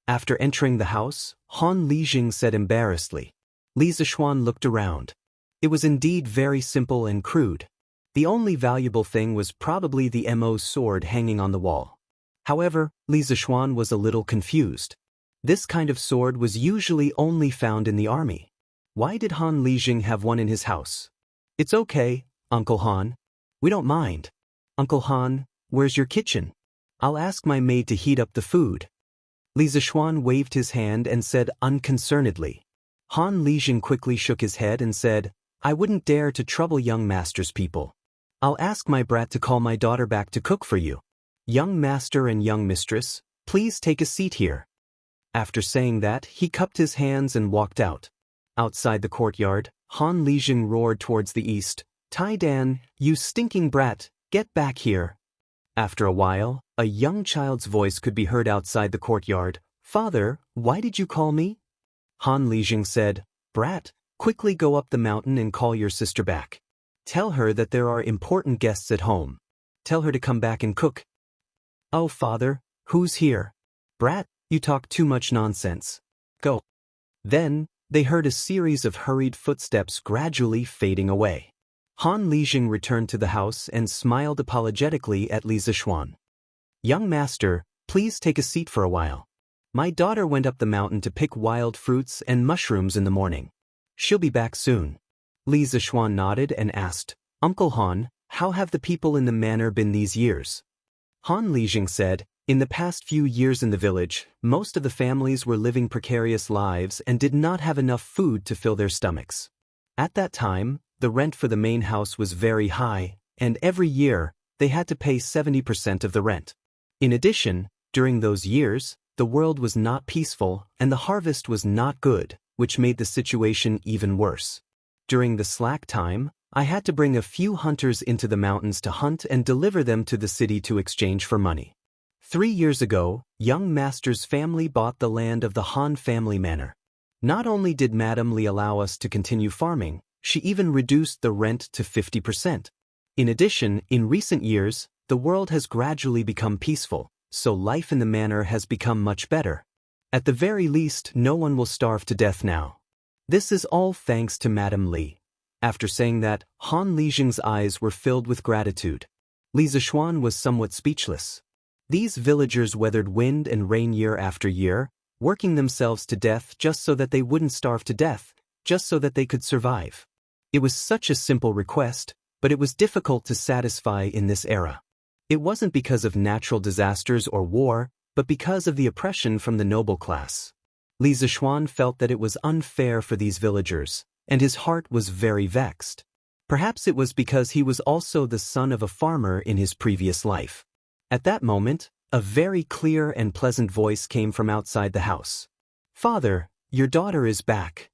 After entering the house, Han Lijing said embarrassedly. Li Zishuan looked around. It was indeed very simple and crude. The only valuable thing was probably the Mo's sword hanging on the wall. However, Li Zishuan was a little confused. This kind of sword was usually only found in the army. Why did Han Lijing have one in his house? It's okay, Uncle Han. We don't mind. Uncle Han, where's your kitchen? I'll ask my maid to heat up the food. Li Zishuan waved his hand and said unconcernedly. Han Lijing quickly shook his head and said, I wouldn't dare to trouble young master's people. I'll ask my brat to call my daughter back to cook for you. Young master and young mistress, please take a seat here. After saying that, he cupped his hands and walked out. Outside the courtyard, Han Lijing roared towards the east, Tai Dan, you stinking brat, get back here. After a while, a young child's voice could be heard outside the courtyard. Father, why did you call me? Han Lijing said, Brat, quickly go up the mountain and call your sister back. Tell her that there are important guests at home. Tell her to come back and cook. Oh, father, who's here? Brat, you talk too much nonsense. Go. Then, they heard a series of hurried footsteps gradually fading away. Han Lijing returned to the house and smiled apologetically at Li Zishuan. Young master, please take a seat for a while. My daughter went up the mountain to pick wild fruits and mushrooms in the morning. She'll be back soon. Li Zishuan nodded and asked, Uncle Han, how have the people in the manor been these years? Han Lijing said, in the past few years in the village, most of the families were living precarious lives and did not have enough food to fill their stomachs. At that time, the rent for the main house was very high, and every year, they had to pay 70% of the rent. In addition, during those years, the world was not peaceful and the harvest was not good, which made the situation even worse. During the slack time, I had to bring a few hunters into the mountains to hunt and deliver them to the city to exchange for money. 3 years ago, young master's family bought the land of the Han family manor. Not only did Madame Li allow us to continue farming, she even reduced the rent to 50%. In addition, in recent years, the world has gradually become peaceful, so life in the manor has become much better. At the very least, no one will starve to death now. This is all thanks to Madame Li. After saying that, Han Lijing's eyes were filled with gratitude. Li Zishuan was somewhat speechless. These villagers weathered wind and rain year after year, working themselves to death just so that they wouldn't starve to death, just so that they could survive. It was such a simple request, but it was difficult to satisfy in this era. It wasn't because of natural disasters or war, but because of the oppression from the noble class. Li Zishuan felt that it was unfair for these villagers, and his heart was very vexed. Perhaps it was because he was also the son of a farmer in his previous life. At that moment, a very clear and pleasant voice came from outside the house. Father, your daughter is back.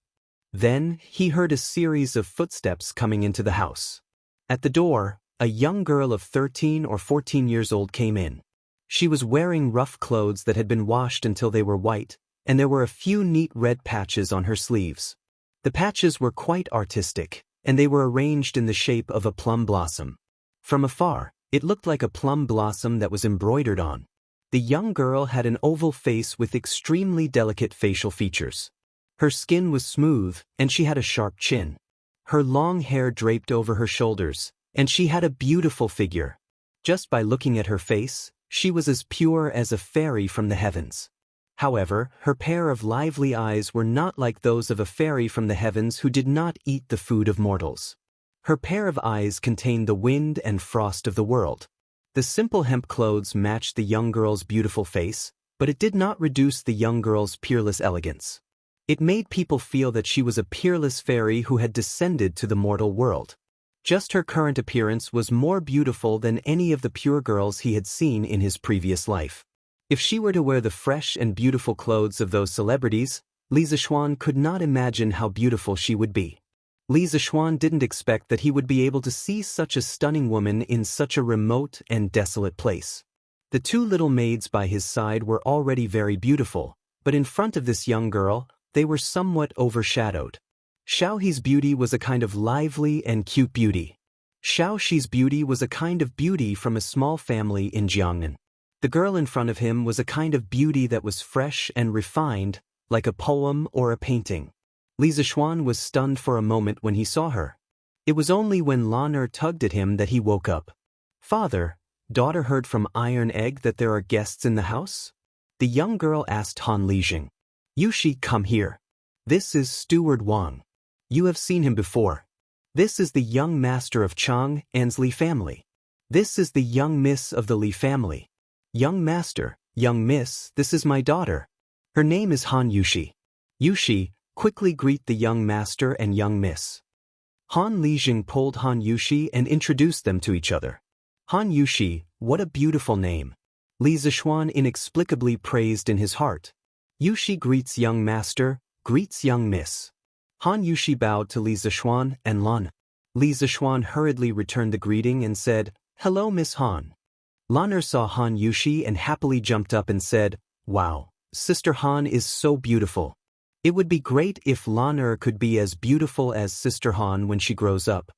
Then, he heard a series of footsteps coming into the house. At the door, a young girl of 13 or 14 years old came in. She was wearing rough clothes that had been washed until they were white, and there were a few neat red patches on her sleeves. The patches were quite artistic, and they were arranged in the shape of a plum blossom. From afar, it looked like a plum blossom that was embroidered on. The young girl had an oval face with extremely delicate facial features. Her skin was smooth, and she had a sharp chin. Her long hair draped over her shoulders, and she had a beautiful figure. Just by looking at her face, she was as pure as a fairy from the heavens. However, her pair of lively eyes were not like those of a fairy from the heavens who did not eat the food of mortals. Her pair of eyes contained the wind and frost of the world. The simple hemp clothes matched the young girl's beautiful face, but it did not reduce the young girl's peerless elegance. It made people feel that she was a peerless fairy who had descended to the mortal world. Just her current appearance was more beautiful than any of the pure girls he had seen in his previous life. If she were to wear the fresh and beautiful clothes of those celebrities, Li Zishuan could not imagine how beautiful she would be. Li Zishuan didn't expect that he would be able to see such a stunning woman in such a remote and desolate place. The two little maids by his side were already very beautiful, but in front of this young girl, they were somewhat overshadowed. Xiaohe's beauty was a kind of lively and cute beauty. Xiaoxi's beauty was a kind of beauty from a small family in Jianghu. The girl in front of him was a kind of beauty that was fresh and refined, like a poem or a painting. Li Zishuan was stunned for a moment when he saw her. It was only when Lan Er tugged at him that he woke up. Father, daughter heard from Iron Egg that there are guests in the house? The young girl asked Han Lijing. Yushi, come here. This is Steward Wang. You have seen him before. This is the young master of Chang An's Li family. This is the young miss of the Li family. Young master, young miss, this is my daughter. Her name is Han Yushi. Yushi, quickly greet the young master and young miss. Han Lijing pulled Han Yushi and introduced them to each other. Han Yushi, what a beautiful name. Li Zishuan inexplicably praised in his heart. Yushi greets young master, greets young miss. Han Yushi bowed to Li Zishuan and Lan. Li Zishuan hurriedly returned the greeting and said, "Hello, Miss Han." Lan'er saw Han Yushi and happily jumped up and said, "Wow, Sister Han is so beautiful. It would be great if Lan'er could be as beautiful as Sister Han when she grows up."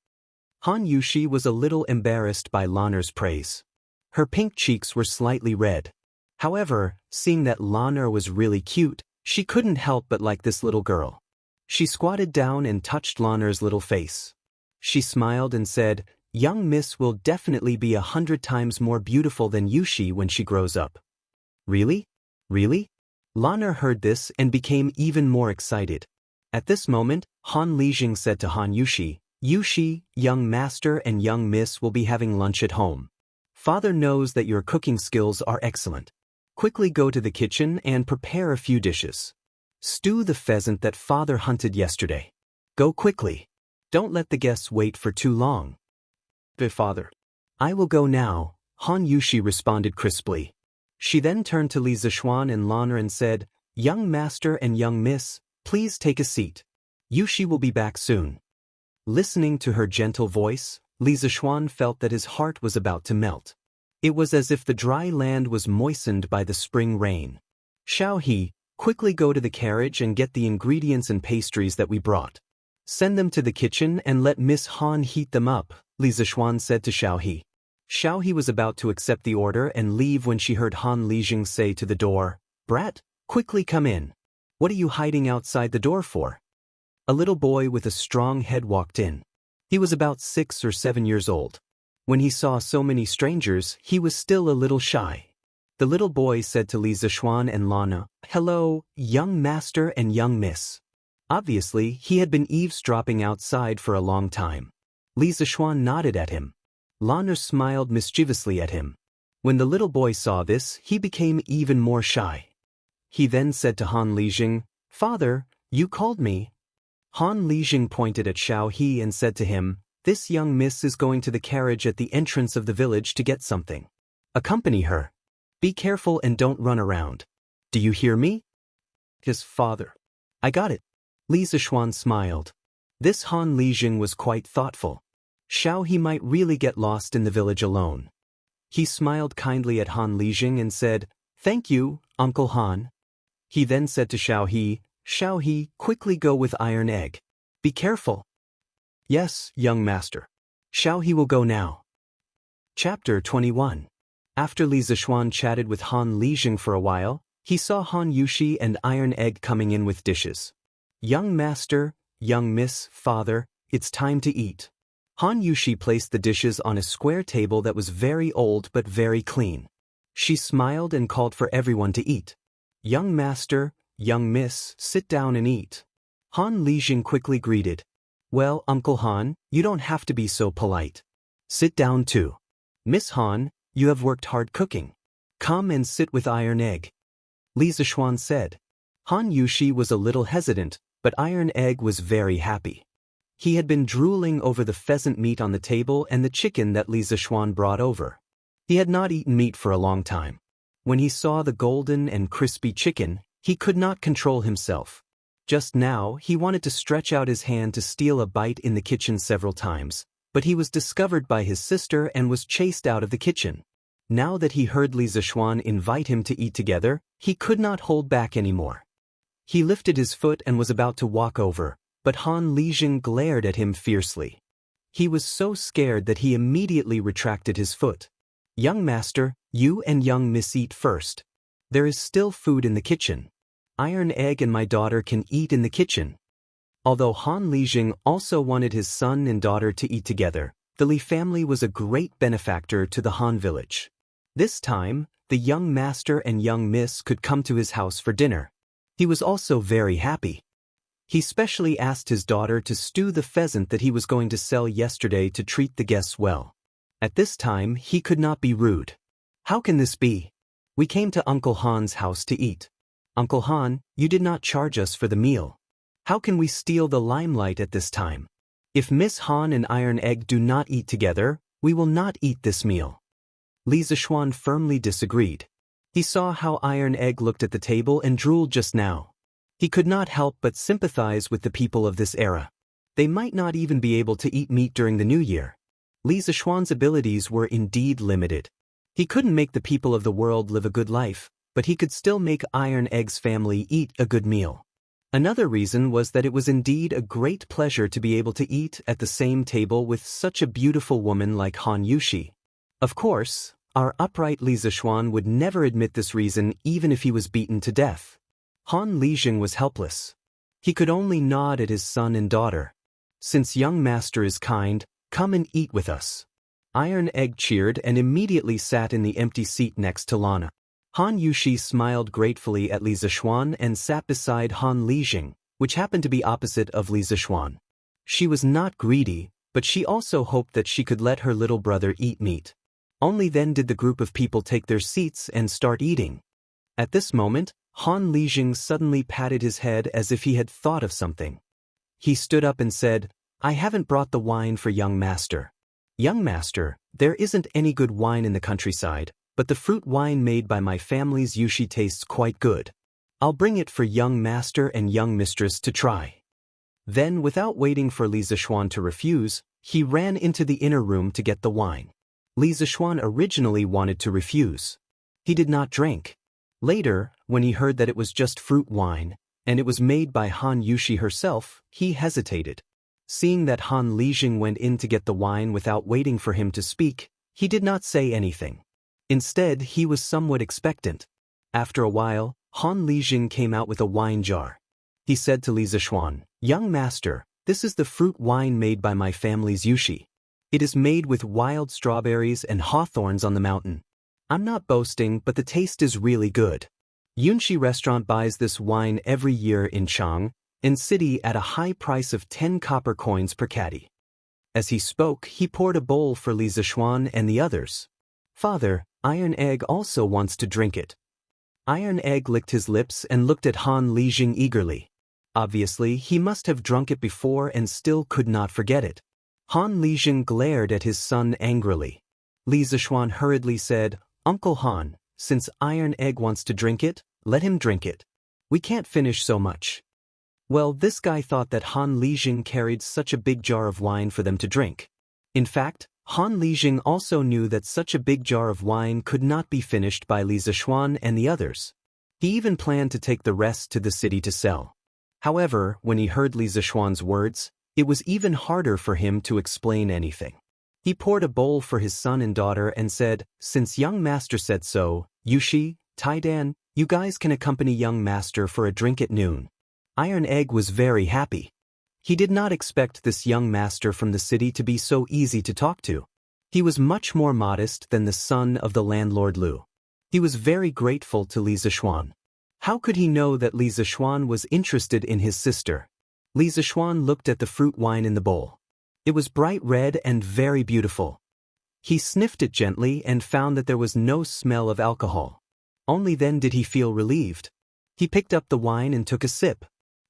Han Yushi was a little embarrassed by Lan'er's praise. Her pink cheeks were slightly red. However, seeing that Lan'er was really cute, she couldn't help but like this little girl. She squatted down and touched Lan'er's little face. She smiled and said, "Young miss will definitely be 100 times more beautiful than Yushi when she grows up." "Really? Really?" Lan'er heard this and became even more excited. At this moment, Han Lijing said to Han Yushi, "Yushi, young master and young miss will be having lunch at home. Father knows that your cooking skills are excellent. Quickly go to the kitchen and prepare a few dishes. Stew the pheasant that father hunted yesterday. Go quickly. Don't let the guests wait for too long." "Father, I will go now," Han Yushi responded crisply. She then turned to Li Zishuan and Lan'er and said, "Young master and young miss, please take a seat. Yushi will be back soon." Listening to her gentle voice, Li Zishuan felt that his heart was about to melt. It was as if the dry land was moistened by the spring rain. "Xiao He, quickly go to the carriage and get the ingredients and pastries that we brought. Send them to the kitchen and let Miss Han heat them up," Li Zishuan said to Xiao He. Xiao He was about to accept the order and leave when she heard Han Lijing say to the door, "Brat, quickly come in. What are you hiding outside the door for?" A little boy with a strong head walked in. He was about 6 or 7 years old. When he saw so many strangers, he was still a little shy. The little boy said to Li Zishuan and Lana, "Hello, young master and young miss." Obviously, he had been eavesdropping outside for a long time. Li Zishuan nodded at him. Lana smiled mischievously at him. When the little boy saw this, he became even more shy. He then said to Han Lijing, "Father, you called me." Han Lijing pointed at Xiao He and said to him, "This young miss is going to the carriage at the entrance of the village to get something. Accompany her. Be careful and don't run around. Do you hear me?" "Yes, father." "I got it." Li Zishuan smiled. This Han Lijing was quite thoughtful. Xiao He might really get lost in the village alone. He smiled kindly at Han Lijing and said, "Thank you, Uncle Han." He then said to Xiao He, quickly go with Iron Egg. Be careful." "Yes, young master." Xiao He will go now. Chapter 21. After Li Zishuan chatted with Han Lijing for a while, he saw Han Yushi and Iron Egg coming in with dishes. "Young master, young miss, father, it's time to eat." Han Yushi placed the dishes on a square table that was very old but very clean. She smiled and called for everyone to eat. "Young master, young miss, sit down and eat." Han Lijing quickly greeted. "Well, Uncle Han, you don't have to be so polite. Sit down too. Miss Han, you have worked hard cooking. Come and sit with Iron Egg." Li Zishuan said. Han Yushi was a little hesitant, but Iron Egg was very happy. He had been drooling over the pheasant meat on the table and the chicken that Li Zishuan brought over. He had not eaten meat for a long time. When he saw the golden and crispy chicken, he could not control himself. Just now, he wanted to stretch out his hand to steal a bite in the kitchen several times, but he was discovered by his sister and was chased out of the kitchen. Now that he heard Li Zishuan invite him to eat together, he could not hold back anymore. He lifted his foot and was about to walk over, but Han Lijing glared at him fiercely. He was so scared that he immediately retracted his foot. "Young master, you and young miss eat first. There is still food in the kitchen. Iron Egg and my daughter can eat in the kitchen." Although Han Lijing also wanted his son and daughter to eat together, the Li family was a great benefactor to the Han village. This time, the young master and young miss could come to his house for dinner. He was also very happy. He specially asked his daughter to stew the pheasant that he was going to sell yesterday to treat the guests well. At this time, he could not be rude. How can this be? We came to Uncle Han's house to eat. Uncle Han, you did not charge us for the meal. How can we steal the limelight at this time? If Miss Han and Iron Egg do not eat together, we will not eat this meal. Li Zishuan firmly disagreed. He saw how Iron Egg looked at the table and drooled just now. He could not help but sympathize with the people of this era. They might not even be able to eat meat during the new year. Li Zishuan's abilities were indeed limited. He couldn't make the people of the world live a good life, but he could still make Iron Egg's family eat a good meal. Another reason was that it was indeed a great pleasure to be able to eat at the same table with such a beautiful woman like Han Yushi. Of course, our upright Li Zishuan would never admit this reason even if he was beaten to death. Han Lijing was helpless. He could only nod at his son and daughter. Since young master is kind, come and eat with us. Iron Egg cheered and immediately sat in the empty seat next to Lana. Han Yushi smiled gratefully at Li Zishuan and sat beside Han Lijing, which happened to be opposite of Li Zishuan. She was not greedy, but she also hoped that she could let her little brother eat meat. Only then did the group of people take their seats and start eating. At this moment, Han Lijing suddenly patted his head as if he had thought of something. He stood up and said, I haven't brought the wine for young master. Young master, there isn't any good wine in the countryside, but the fruit wine made by my family's Yushi tastes quite good. I'll bring it for young master and young mistress to try. Then, without waiting for Li Zishuan to refuse, he ran into the inner room to get the wine. Li Zishuan originally wanted to refuse. He did not drink. Later, when he heard that it was just fruit wine, and it was made by Han Yushi herself, he hesitated. Seeing that Han Lijing went in to get the wine without waiting for him to speak, he did not say anything. Instead, he was somewhat expectant. After a while, Han Lijing came out with a wine jar. He said to Li Zishuan, Young master, this is the fruit wine made by my family's Yushi. It is made with wild strawberries and hawthorns on the mountain. I'm not boasting, but the taste is really good. Yunshi restaurant buys this wine every year in Jianghu city at a high price of 10 copper coins per caddy. As he spoke, he poured a bowl for Li Zishuan and the others. Father, Iron Egg also wants to drink it. Iron Egg licked his lips and looked at Han Lijing eagerly. Obviously, he must have drunk it before and still could not forget it. Han Lijing glared at his son angrily. Li Zishuan hurriedly said, Uncle Han, since Iron Egg wants to drink it, let him drink it. We can't finish so much. Well, this guy thought that Han Lijing carried such a big jar of wine for them to drink. In fact, Han Lijing also knew that such a big jar of wine could not be finished by Li Zishuan and the others. He even planned to take the rest to the city to sell. However, when he heard Li Zishuan's words, it was even harder for him to explain anything. He poured a bowl for his son and daughter and said, Since young master said so, Yushi, Taidan, you guys can accompany young master for a drink at noon. Iron Egg was very happy. He did not expect this young master from the city to be so easy to talk to. He was much more modest than the son of the landlord Lu. He was very grateful to Li Zishuan. How could he know that Li Zishuan was interested in his sister? Li Zishuan looked at the fruit wine in the bowl. It was bright red and very beautiful. He sniffed it gently and found that there was no smell of alcohol. Only then did he feel relieved. He picked up the wine and took a sip.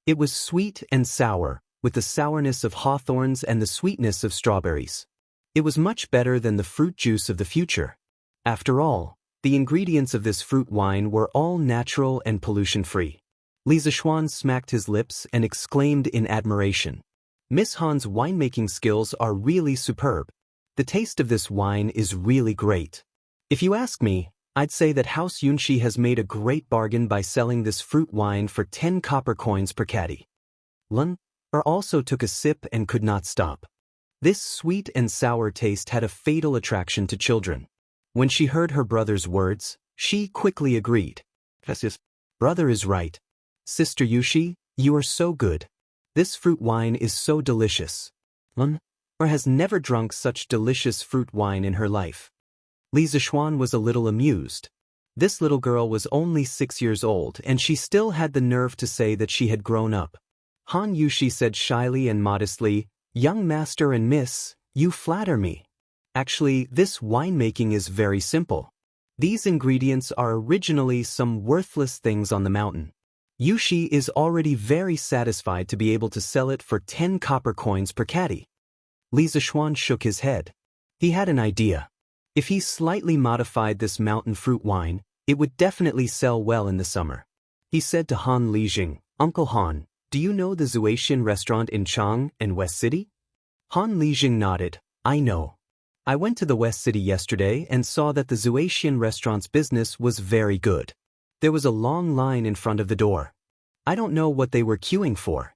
It was sweet and sour, with the sourness of hawthorns and the sweetness of strawberries. It was much better than the fruit juice of the future. After all, the ingredients of this fruit wine were all natural and pollution-free. Li Zishuan smacked his lips and exclaimed in admiration. Miss Han's winemaking skills are really superb. The taste of this wine is really great. If you ask me, I'd say that House Yunshi has made a great bargain by selling this fruit wine for 10 copper coins per caddy. Lun also took a sip and could not stop. This sweet and sour taste had a fatal attraction to children. When she heard her brother's words, she quickly agreed. Brother is right. Sister Yushi, you are so good. This fruit wine is so delicious. Lun has never drunk such delicious fruit wine in her life. Li Zishuan was a little amused. This little girl was only 6 years old and she still had the nerve to say that she had grown up. Han Yushi said shyly and modestly, "Young master and miss, you flatter me. Actually, this winemaking is very simple. These ingredients are originally some worthless things on the mountain. Yushi is already very satisfied to be able to sell it for 10 copper coins per caddy." Li Zishuan shook his head. He had an idea. If he slightly modified this mountain fruit wine, it would definitely sell well in the summer. He said to Han Lijing, "Uncle Han, do you know the Zuaxian restaurant in Chang and West City?" Han Lijing nodded. "I know. I went to the West City yesterday and saw that the Zuaxian restaurant's business was very good. There was a long line in front of the door. I don't know what they were queuing for."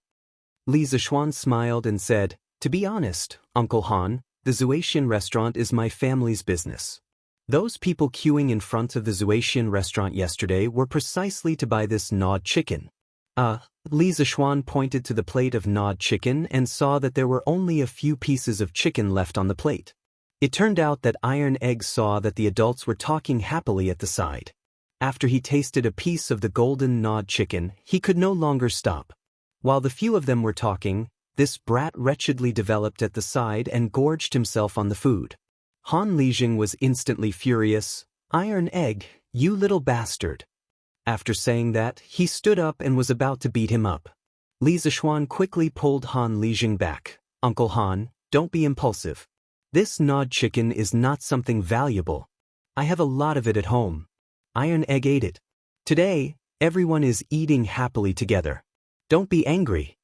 Li Zishuan smiled and said, "To be honest, Uncle Han, the Zuaxian restaurant is my family's business. Those people queuing in front of the Zuaxian restaurant yesterday were precisely to buy this gnawed chicken." Li Zishuan pointed to the plate of gnawed chicken and saw that there were only a few pieces of chicken left on the plate. It turned out that Iron Egg saw that the adults were talking happily at the side. After he tasted a piece of the golden gnawed chicken, he could no longer stop. While the few of them were talking, this brat wretchedly developed at the side and gorged himself on the food. Han Lijing was instantly furious. "Iron Egg, you little bastard." After saying that, he stood up and was about to beat him up. Li Zishuan quickly pulled Han Lijing back. "Uncle Han, don't be impulsive. This gnawed chicken is not something valuable. I have a lot of it at home. Iron Egg ate it. Today, everyone is eating happily together. Don't be angry."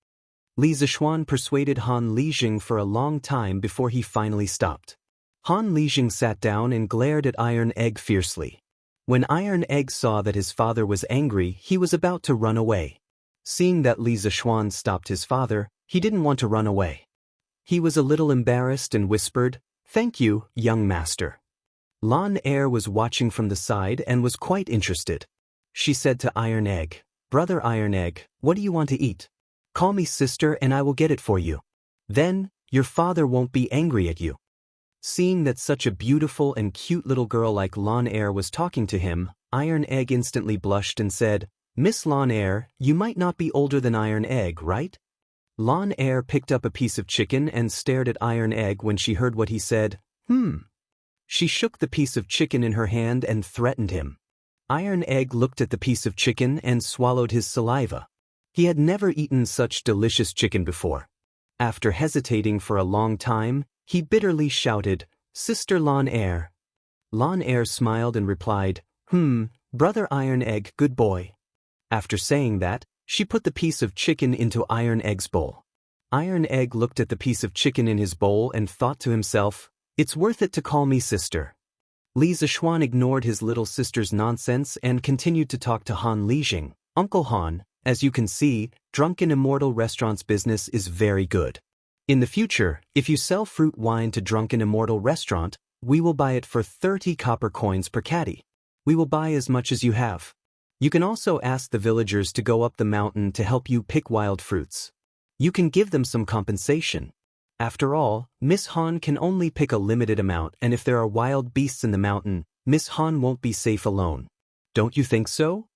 Li Zishuan persuaded Han Lijing for a long time before he finally stopped. Han Lijing sat down and glared at Iron Egg fiercely. When Iron Egg saw that his father was angry, he was about to run away. Seeing that Li Zishuan stopped his father, he didn't want to run away. He was a little embarrassed and whispered, "Thank you, young master." Lan Er was watching from the side and was quite interested. She said to Iron Egg, "Brother Iron Egg, what do you want to eat? Call me sister and I will get it for you. Then, your father won't be angry at you." Seeing that such a beautiful and cute little girl like Lan Er was talking to him, Iron Egg instantly blushed and said, "Miss Lan Er, you might not be older than Iron Egg, right?" Lan Er picked up a piece of chicken and stared at Iron Egg when she heard what he said. She shook the piece of chicken in her hand and threatened him. Iron Egg looked at the piece of chicken and swallowed his saliva. He had never eaten such delicious chicken before. After hesitating for a long time, he bitterly shouted, "Sister Lan Er." Lan Er smiled and replied, Brother Iron Egg, good boy." After saying that, she put the piece of chicken into Iron Egg's bowl. Iron Egg looked at the piece of chicken in his bowl and thought to himself, "It's worth it to call me sister." Li Zishuan ignored his little sister's nonsense and continued to talk to Han Lijing. "Uncle Han, as you can see, Drunken Immortal Restaurant's business is very good. In the future, if you sell fruit wine to Drunken Immortal Restaurant, we will buy it for 30 copper coins per caddy. We will buy as much as you have. You can also ask the villagers to go up the mountain to help you pick wild fruits. You can give them some compensation. After all, Miss Han can only pick a limited amount, and if there are wild beasts in the mountain, Miss Han won't be safe alone. Don't you think so?"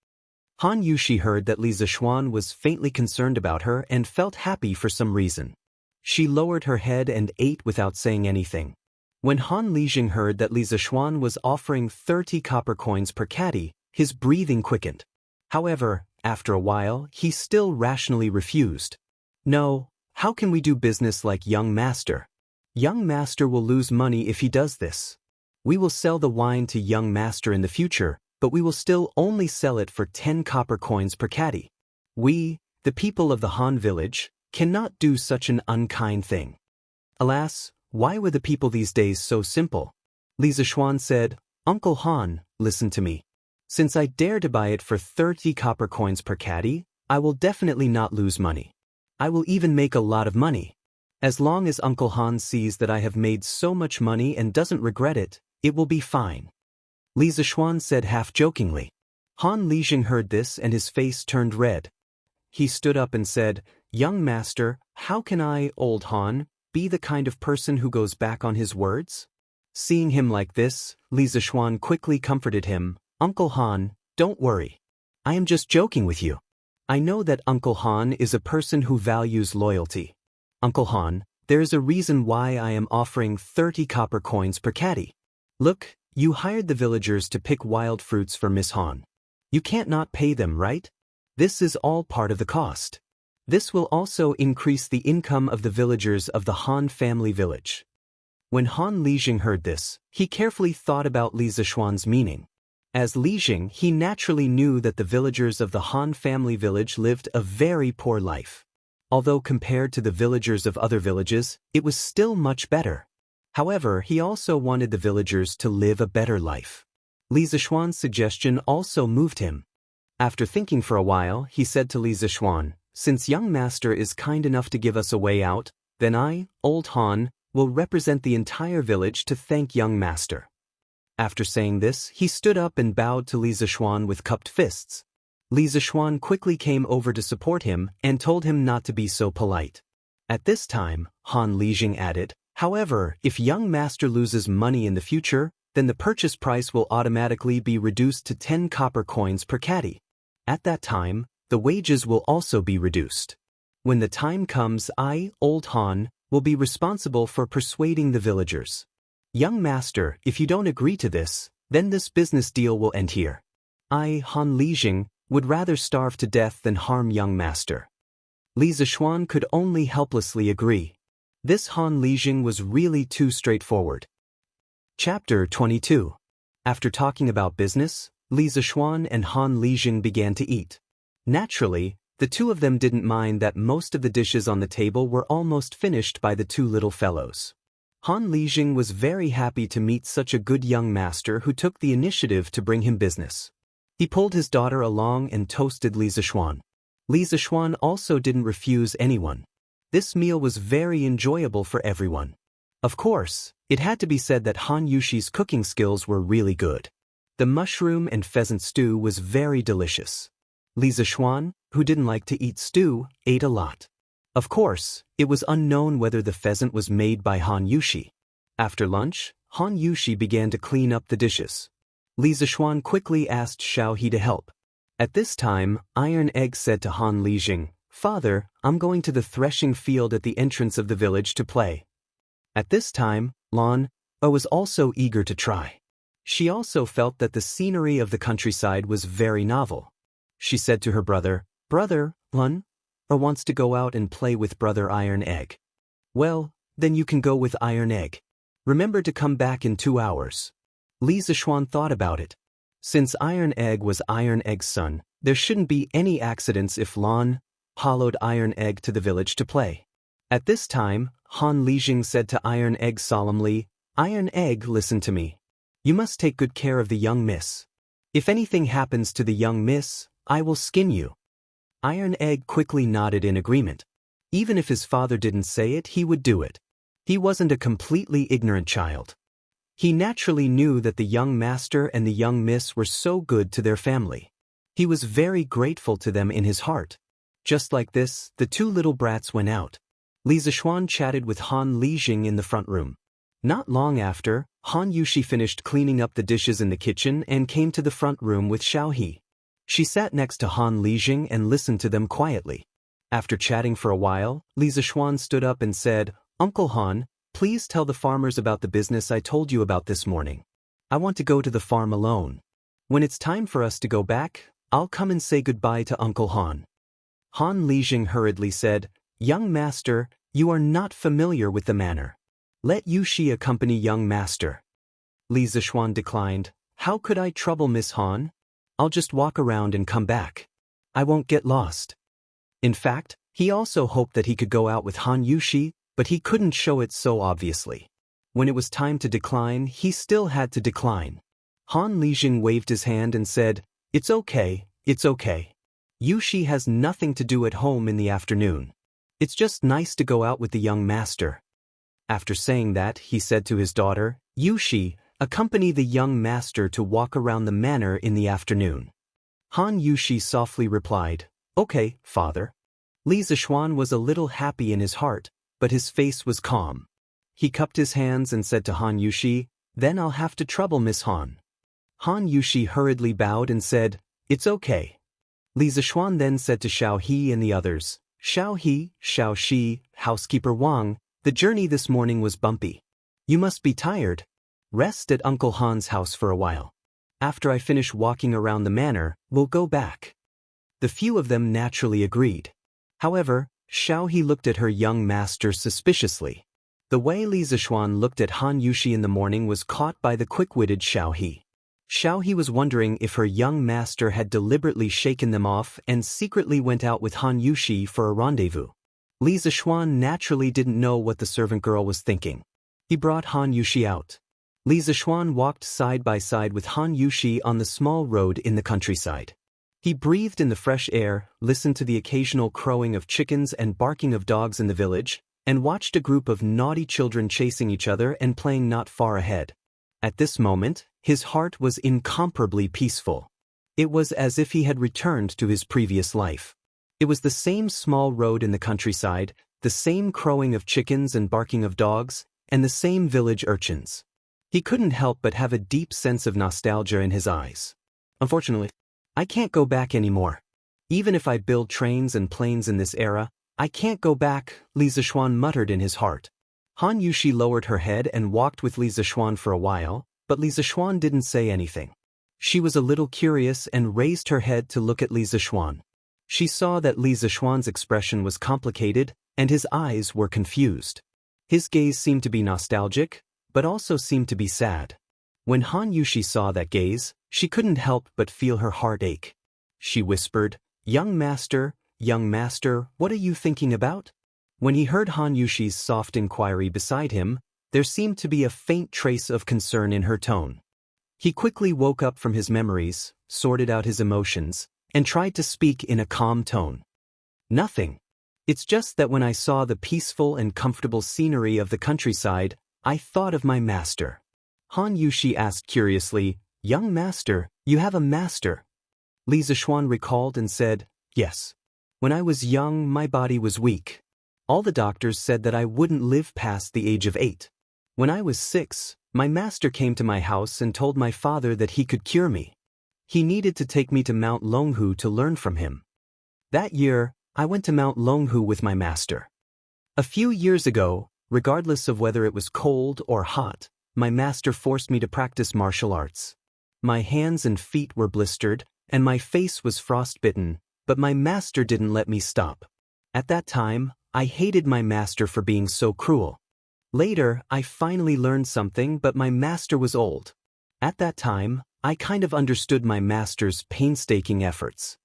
Han Yushi heard that Li Zishuan was faintly concerned about her and felt happy for some reason. She lowered her head and ate without saying anything. When Han Lijing heard that Li Zishuan was offering 30 copper coins per caddy, his breathing quickened. However, after a while, he still rationally refused. "No, how can we do business like young master? Young master will lose money if he does this. We will sell the wine to young master in the future, but we will still only sell it for 10 copper coins per caddy. We, the people of the Han village, cannot do such an unkind thing." Alas, why were the people these days so simple? Li Zishuan said, "Uncle Han, listen to me. Since I dare to buy it for 30 copper coins per caddy, I will definitely not lose money. I will even make a lot of money. As long as Uncle Han sees that I have made so much money and doesn't regret it, it will be fine." Li Zishuan said half-jokingly. Han Lijing heard this and his face turned red. He stood up and said, "Young master, how can I, old Han, be the kind of person who goes back on his words?" Seeing him like this, Li Zishuan quickly comforted him. "Uncle Han, don't worry. I am just joking with you. I know that Uncle Han is a person who values loyalty. Uncle Han, there is a reason why I am offering 30 copper coins per caddy. Look, you hired the villagers to pick wild fruits for Miss Han. You can't not pay them, right? This is all part of the cost. This will also increase the income of the villagers of the Han family village. When Han Lijing heard this, he carefully thought about Li Zishuan's meaning. As Lijing, he naturally knew that the villagers of the Han family village lived a very poor life. Although compared to the villagers of other villages, it was still much better. However, he also wanted the villagers to live a better life. Li Zishuan's suggestion also moved him. After thinking for a while, he said to Li Zishuan, "Since young master is kind enough to give us a way out, then I, old Han, will represent the entire village to thank young master." After saying this, he stood up and bowed to Li Zishuan with cupped fists. Li Zishuan quickly came over to support him and told him not to be so polite. At this time, Han Lijing added, "However, if young master loses money in the future, then the purchase price will automatically be reduced to 10 copper coins per caddy. At that time, the wages will also be reduced. When the time comes, I, old Han, will be responsible for persuading the villagers. Young master, if you don't agree to this, then this business deal will end here. I, Han Lijing, would rather starve to death than harm young master." Li Zishuan could only helplessly agree. This Han Lijing was really too straightforward. Chapter 22. After talking about business, Li Zishuan and Han Lijing began to eat. Naturally, the two of them didn't mind that most of the dishes on the table were almost finished by the two little fellows. Han Lijing was very happy to meet such a good young master who took the initiative to bring him business. He pulled his daughter along and toasted Li Zishuan. Li Zishuan also didn't refuse anyone. This meal was very enjoyable for everyone. Of course, it had to be said that Han Yushi's cooking skills were really good. The mushroom and pheasant stew was very delicious. Li Zishuan, who didn't like to eat stew, ate a lot. Of course, it was unknown whether the pheasant was made by Han Yushi. After lunch, Han Yushi began to clean up the dishes. Li Zishuan quickly asked Xiao He to help. At this time, Iron Egg said to Han Lijing, "Father, I'm going to the threshing field at the entrance of the village to play." At this time, Lan was also eager to try. She also felt that the scenery of the countryside was very novel. She said to her brother, "Brother, Lan wants to go out and play with brother Iron Egg." "Well, then you can go with Iron Egg. Remember to come back in 2 hours." Li Zishuan thought about it. Since Iron Egg was Iron Egg's son, there shouldn't be any accidents if Lan followed Iron Egg to the village to play. At this time, Han Lijing said to Iron Egg solemnly, "Iron Egg, listen to me. You must take good care of the young miss. If anything happens to the young miss, I will skin you." Iron Egg quickly nodded in agreement. Even if his father didn't say it, he would do it. He wasn't a completely ignorant child. He naturally knew that the young master and the young miss were so good to their family. He was very grateful to them in his heart. Just like this, the two little brats went out. Li Zishuan chatted with Han Lijing in the front room. Not long after, Han Yushi finished cleaning up the dishes in the kitchen and came to the front room with Xiao He. She sat next to Han Lijing and listened to them quietly. After chatting for a while, Li Zishuan stood up and said, "Uncle Han, please tell the farmers about the business I told you about this morning. I want to go to the farm alone. When it's time for us to go back, I'll come and say goodbye to Uncle Han." Han Lijing hurriedly said, "Young master, you are not familiar with the manner. Let Yushi accompany young master." Li Zishuan declined. "How could I trouble Miss Han? I'll just walk around and come back. I won't get lost." In fact, he also hoped that he could go out with Han Yushi, but he couldn't show it so obviously. When it was time to decline, he still had to decline. Han Lijing waved his hand and said, it's okay. Yushi has nothing to do at home in the afternoon. It's just nice to go out with the young master." After saying that, he said to his daughter, "Yushi, accompany the young master to walk around the manor in the afternoon." Han Yushi softly replied, "Okay, father." Li Zishuan was a little happy in his heart, but his face was calm. He cupped his hands and said to Han Yushi, "Then I'll have to trouble Miss Han." Han Yushi hurriedly bowed and said, "It's okay." Li Zishuan then said to Xiao He and the others, Xiao He, Xiao Shi, housekeeper Wang, the journey this morning was bumpy. You must be tired. Rest at Uncle Han's house for a while. After I finish walking around the manor, we'll go back. The few of them naturally agreed. However, Xiao He looked at her young master suspiciously. The way Li Zishuan looked at Han Yushi in the morning was caught by the quick-witted Xiao He. Xiao He was wondering if her young master had deliberately shaken them off and secretly went out with Han Yushi for a rendezvous. Li Zishuan naturally didn't know what the servant girl was thinking. He brought Han Yushi out. Li Zishuan walked side by side with Han Yushi on the small road in the countryside. He breathed in the fresh air, listened to the occasional crowing of chickens and barking of dogs in the village, and watched a group of naughty children chasing each other and playing not far ahead. At this moment, his heart was incomparably peaceful. It was as if he had returned to his previous life. It was the same small road in the countryside, the same crowing of chickens and barking of dogs, and the same village urchins. He couldn't help but have a deep sense of nostalgia in his eyes. Unfortunately, I can't go back anymore. Even if I build trains and planes in this era, I can't go back, Li Zishuan muttered in his heart. Han Yushi lowered her head and walked with Li Zishuan for a while, but Li Zishuan didn't say anything. She was a little curious and raised her head to look at Li Zishuan. She saw that Li Zishuan's expression was complicated, and his eyes were confused. His gaze seemed to be nostalgic, but also seemed to be sad. When Han Yushi saw that gaze, she couldn't help but feel her heart ache. She whispered, young master, what are you thinking about?" When he heard Han Yushi's soft inquiry beside him, there seemed to be a faint trace of concern in her tone. He quickly woke up from his memories, sorted out his emotions, and tried to speak in a calm tone. "Nothing. It's just that when I saw the peaceful and comfortable scenery of the countryside, I thought of my master." Han Yushi asked curiously, "Young master, you have a master?" Li Zishuan recalled and said, "Yes. When I was young, my body was weak. All the doctors said that I wouldn't live past the age of 8. When I was 6, my master came to my house and told my father that he could cure me. He needed to take me to Mount Longhu to learn from him. That year, I went to Mount Longhu with my master. A few years ago, regardless of whether it was cold or hot, my master forced me to practice martial arts. My hands and feet were blistered, and my face was frostbitten, but my master didn't let me stop. At that time, I hated my master for being so cruel. Later, I finally learned something, but my master was old. At that time, I kind of understood my master's painstaking efforts.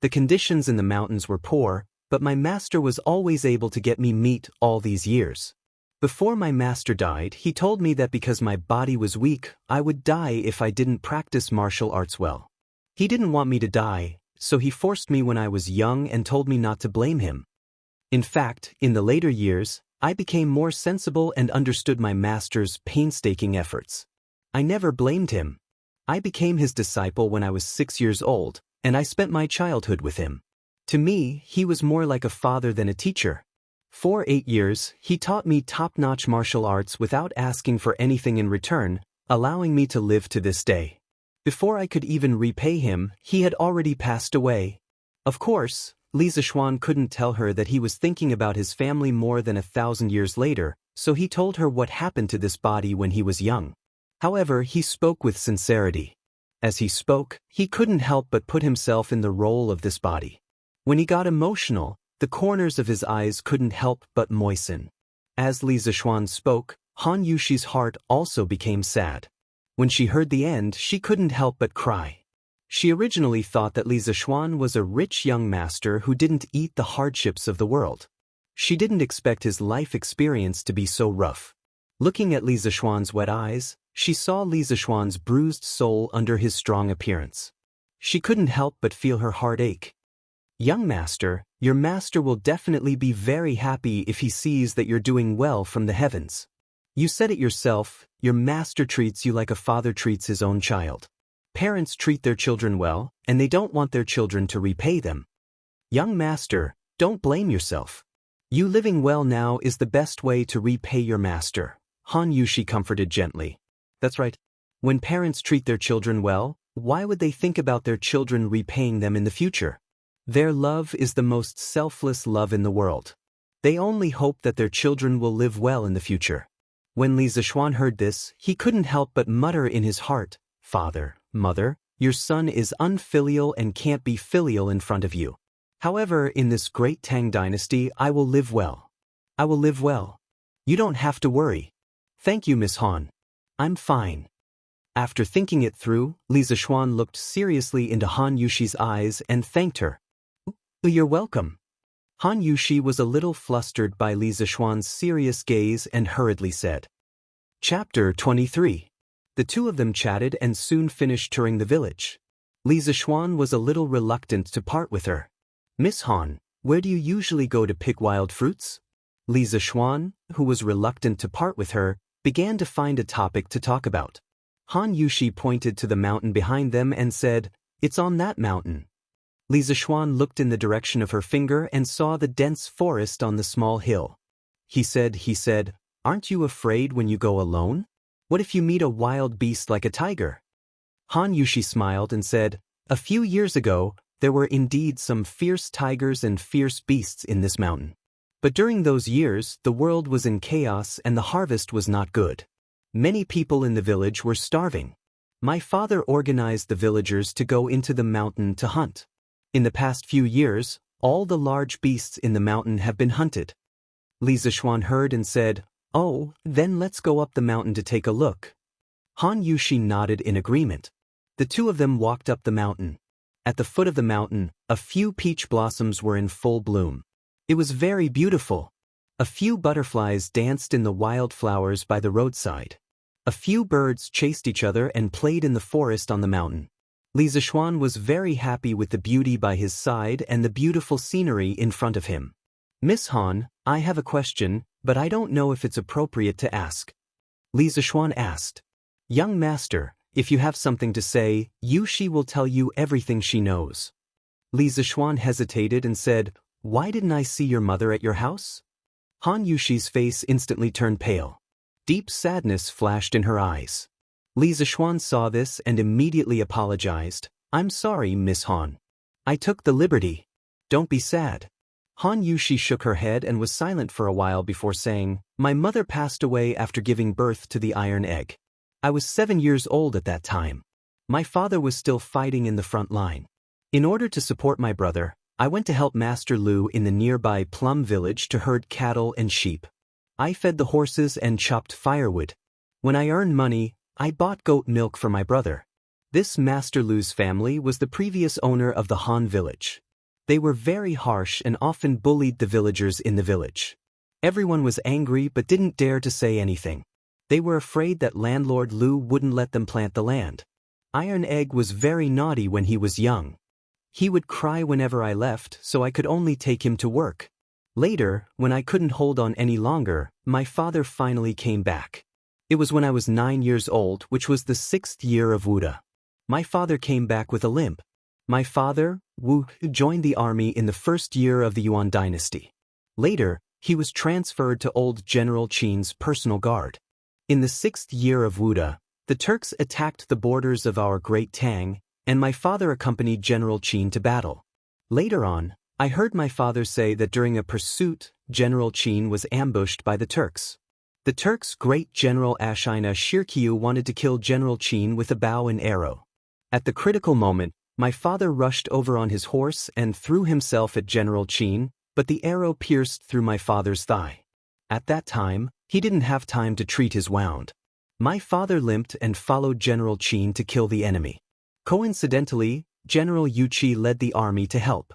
The conditions in the mountains were poor, but my master was always able to get me meat all these years. Before my master died, he told me that because my body was weak, I would die if I didn't practice martial arts well. He didn't want me to die, so he forced me when I was young and told me not to blame him. In fact, in the later years, I became more sensible and understood my master's painstaking efforts. I never blamed him. I became his disciple when I was 6 years old, and I spent my childhood with him. To me, he was more like a father than a teacher. For 8 years, he taught me top-notch martial arts without asking for anything in return, allowing me to live to this day. Before I could even repay him, he had already passed away. Of course, Li Zishuan couldn't tell her that he was thinking about his family more than 1,000 years later, so he told her what happened to this body when he was young. However, he spoke with sincerity. As he spoke, he couldn't help but put himself in the role of this body. When he got emotional, the corners of his eyes couldn't help but moisten. As Li Zishuan spoke, Han Yushi's heart also became sad. When she heard the end, she couldn't help but cry. She originally thought that Li Zishuan was a rich young master who didn't eat the hardships of the world. She didn't expect his life experience to be so rough. Looking at Li Zishuan's wet eyes, she saw Li Zishuan's bruised soul under his strong appearance. She couldn't help but feel her heart ache. "Young master, your master will definitely be very happy if he sees that you're doing well from the heavens. You said it yourself, your master treats you like a father treats his own child. Parents treat their children well, and they don't want their children to repay them. Young master, don't blame yourself. You living well now is the best way to repay your master," Han Yushi comforted gently. "That's right. When parents treat their children well, Why would they think about their children repaying them in the future? Their love is the most selfless love in the world. They only hope that their children will live well in the future. When Li Zishuan heard this, he couldn't help but mutter in his heart, "Father, Mother, your son is unfilial and can't be filial in front of you. However, in this great Tang dynasty, I will live well. I will live well. You don't have to worry. Thank you, Miss Han. I'm fine." After thinking it through, Li Zishuan looked seriously into Han Yushi's eyes and thanked her. "You're welcome." Han Yushi was a little flustered by Li Zishuan's serious gaze and hurriedly said. Chapter 23. The two of them chatted and soon finished touring the village. Li Zishuan was a little reluctant to part with her. "Miss Han, where do you usually go to pick wild fruits?" Li Zishuan, who was reluctant to part with her, began to find a topic to talk about. Han Yushi pointed to the mountain behind them and said, "It's on that mountain." Li Zishuan looked in the direction of her finger and saw the dense forest on the small hill. He said, "Aren't you afraid when you go alone? What if you meet a wild beast like a tiger?" Han Yushi smiled and said, "A few years ago, there were indeed some fierce tigers and fierce beasts in this mountain. But during those years, the world was in chaos and the harvest was not good. Many people in the village were starving. My father organized the villagers to go into the mountain to hunt. In the past few years, all the large beasts in the mountain have been hunted." Li Zishuan heard and said, "Oh, then let's go up the mountain to take a look." Han Yushi nodded in agreement. The two of them walked up the mountain. At the foot of the mountain, a few peach blossoms were in full bloom. It was very beautiful. A few butterflies danced in the wild flowers by the roadside. A few birds chased each other and played in the forest on the mountain. Li Zishuan was very happy with the beauty by his side and the beautiful scenery in front of him. "Miss Han, I have a question, but I don't know if it's appropriate to ask." Li Zishuan asked. "Young master, if you have something to say, Yushi will tell you everything she knows." Li Zishuan hesitated and said, "Why didn't I see your mother at your house?" Han Yushi's face instantly turned pale. Deep sadness flashed in her eyes. Li Zishuan saw this and immediately apologized. "I'm sorry, Miss Han. I took the liberty. Don't be sad." Han Yushi shook her head and was silent for a while before saying, "My mother passed away after giving birth to the iron egg. I was 7 years old at that time. My father was still fighting in the front line. In order to support my brother, I went to help Master Lu in the nearby Plum village to herd cattle and sheep. I fed the horses and chopped firewood. When I earned money, I bought goat milk for my brother." This Master Lu's family was the previous owner of the Han village. They were very harsh and often bullied the villagers in the village. Everyone was angry but didn't dare to say anything. They were afraid that landlord Lu wouldn't let them plant the land. Iron Egg was very naughty when he was young. He would cry whenever I left, so I could only take him to work. Later, when I couldn't hold on any longer, my father finally came back. It was when I was 9 years old, which was the 6th year of Wuda. My father came back with a limp. My father, Wu, joined the army in the 1st year of the Yuan dynasty. Later, he was transferred to old General Qin's personal guard. In the 6th year of Wuda, the Turks attacked the borders of our great Tang, and my father accompanied General Qin to battle. Later on, I heard my father say that during a pursuit, General Qin was ambushed by the Turks. The Turks' great general Ashina Shirkyu wanted to kill General Qin with a bow and arrow. At the critical moment, my father rushed over on his horse and threw himself at General Qin, but the arrow pierced through my father's thigh. At that time, he didn't have time to treat his wound. My father limped and followed General Qin to kill the enemy. Coincidentally, General Yuqi led the army to help.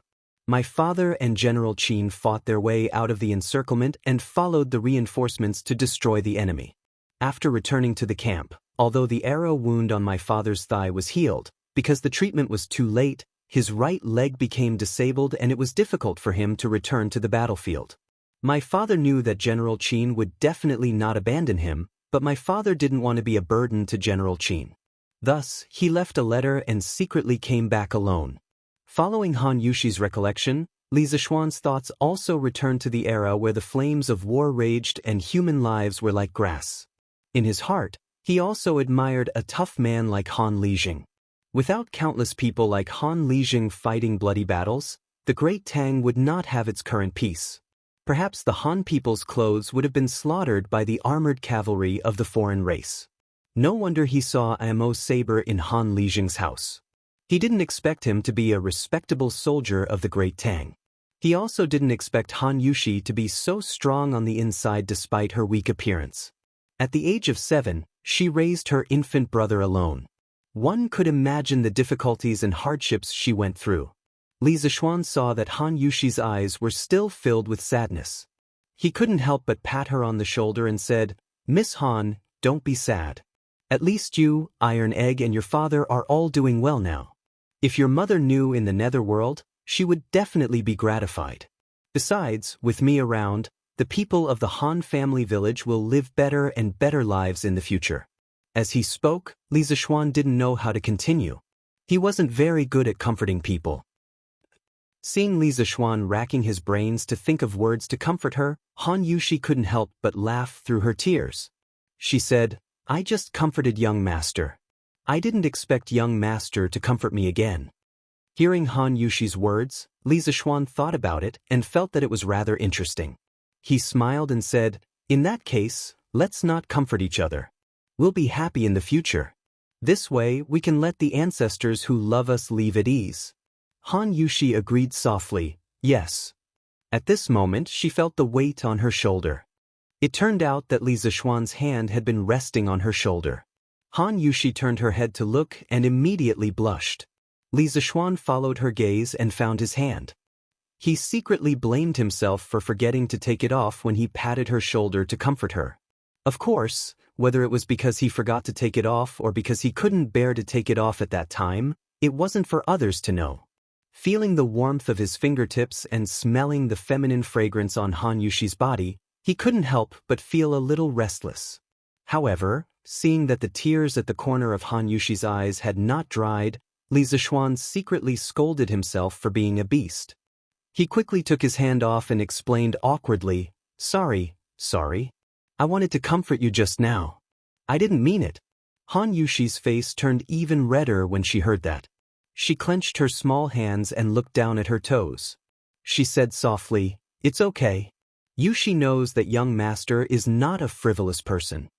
My father and General Qin fought their way out of the encirclement and followed the reinforcements to destroy the enemy. After returning to the camp, although the arrow wound on my father's thigh was healed, because the treatment was too late, his right leg became disabled and it was difficult for him to return to the battlefield. My father knew that General Qin would definitely not abandon him, but my father didn't want to be a burden to General Qin. Thus, he left a letter and secretly came back alone. Following Han Yushi's recollection, Li Zishuan's thoughts also returned to the era where the flames of war raged and human lives were like grass. In his heart, he also admired a tough man like Han Lijing. Without countless people like Han Lijing fighting bloody battles, the Great Tang would not have its current peace. Perhaps the Han people's clothes would have been slaughtered by the armored cavalry of the foreign race. No wonder he saw Amo's saber in Han Lijing's house. He didn't expect him to be a respectable soldier of the Great Tang. He also didn't expect Han Yushi to be so strong on the inside despite her weak appearance. At the age of 7, she raised her infant brother alone. One could imagine the difficulties and hardships she went through. Li Zishuan saw that Han Yushi's eyes were still filled with sadness. He couldn't help but pat her on the shoulder and said, "Miss Han, don't be sad. At least you, Iron Egg, and your father are all doing well now. If your mother knew in the netherworld, she would definitely be gratified. Besides, with me around, the people of the Han family village will live better and better lives in the future." As he spoke, Li Zishuan didn't know how to continue. He wasn't very good at comforting people. Seeing Li Zishuan racking his brains to think of words to comfort her, Han Yushi couldn't help but laugh through her tears. She said, "I just comforted young master. I didn't expect young master to comfort me again." Hearing Han Yushi's words, Li Zishuan thought about it and felt that it was rather interesting. He smiled and said, "In that case, let's not comfort each other. We'll be happy in the future. This way we can let the ancestors who love us leave at ease." Han Yushi agreed softly, "Yes." At this moment she felt the weight on her shoulder. It turned out that Li Zishuan's hand had been resting on her shoulder. Han Yushi turned her head to look and immediately blushed. Li Zishuan followed her gaze and found his hand. He secretly blamed himself for forgetting to take it off when he patted her shoulder to comfort her. Of course, whether it was because he forgot to take it off or because he couldn't bear to take it off at that time, it wasn't for others to know. Feeling the warmth of his fingertips and smelling the feminine fragrance on Han Yushi's body, he couldn't help but feel a little restless. However, seeing that the tears at the corner of Han Yushi's eyes had not dried, Li Zishuan secretly scolded himself for being a beast. He quickly took his hand off and explained awkwardly, Sorry. I wanted to comfort you just now. I didn't mean it." Han Yushi's face turned even redder when she heard that. She clenched her small hands and looked down at her toes. She said softly, "It's okay. Yushi knows that young master is not a frivolous person."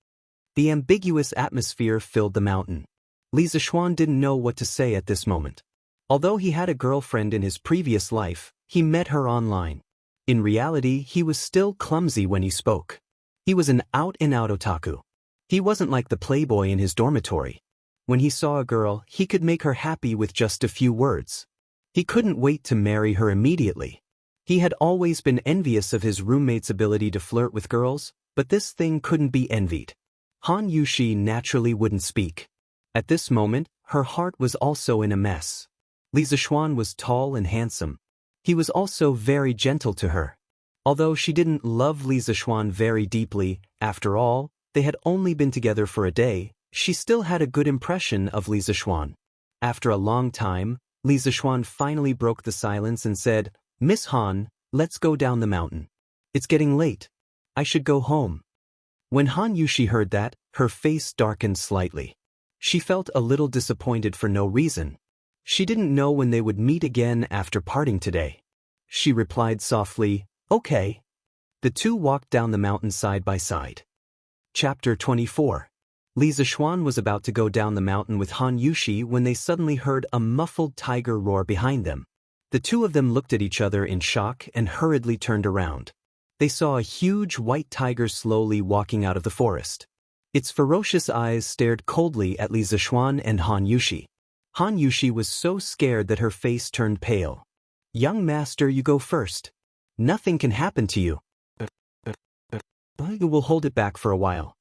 The ambiguous atmosphere filled the mountain. Li Zishuan didn't know what to say at this moment. Although he had a girlfriend in his previous life, he met her online. In reality, he was still clumsy when he spoke. He was an out-and-out otaku. He wasn't like the playboy in his dormitory. When he saw a girl, he could make her happy with just a few words. He couldn't wait to marry her immediately. He had always been envious of his roommate's ability to flirt with girls, but this thing couldn't be envied. Han Yushi naturally wouldn't speak. At this moment, her heart was also in a mess. Li Zishuan was tall and handsome. He was also very gentle to her. Although she didn't love Li Zishuan very deeply, after all, they had only been together for a day, she still had a good impression of Li Zishuan. After a long time, Li Zishuan finally broke the silence and said, "Miss Han, let's go down the mountain. It's getting late. I should go home." When Han Yushi heard that, her face darkened slightly. She felt a little disappointed for no reason. She didn't know when they would meet again after parting today. She replied softly, "Okay." The two walked down the mountain side by side. Chapter 24. Li Zishuan was about to go down the mountain with Han Yushi when they suddenly heard a muffled tiger roar behind them. The two of them looked at each other in shock and hurriedly turned around. They saw a huge white tiger slowly walking out of the forest. Its ferocious eyes stared coldly at Li Zishuan and Han Yushi. Han Yushi was so scared that her face turned pale. "Young master, you go first. Nothing can happen to you. We'll hold it back for a while."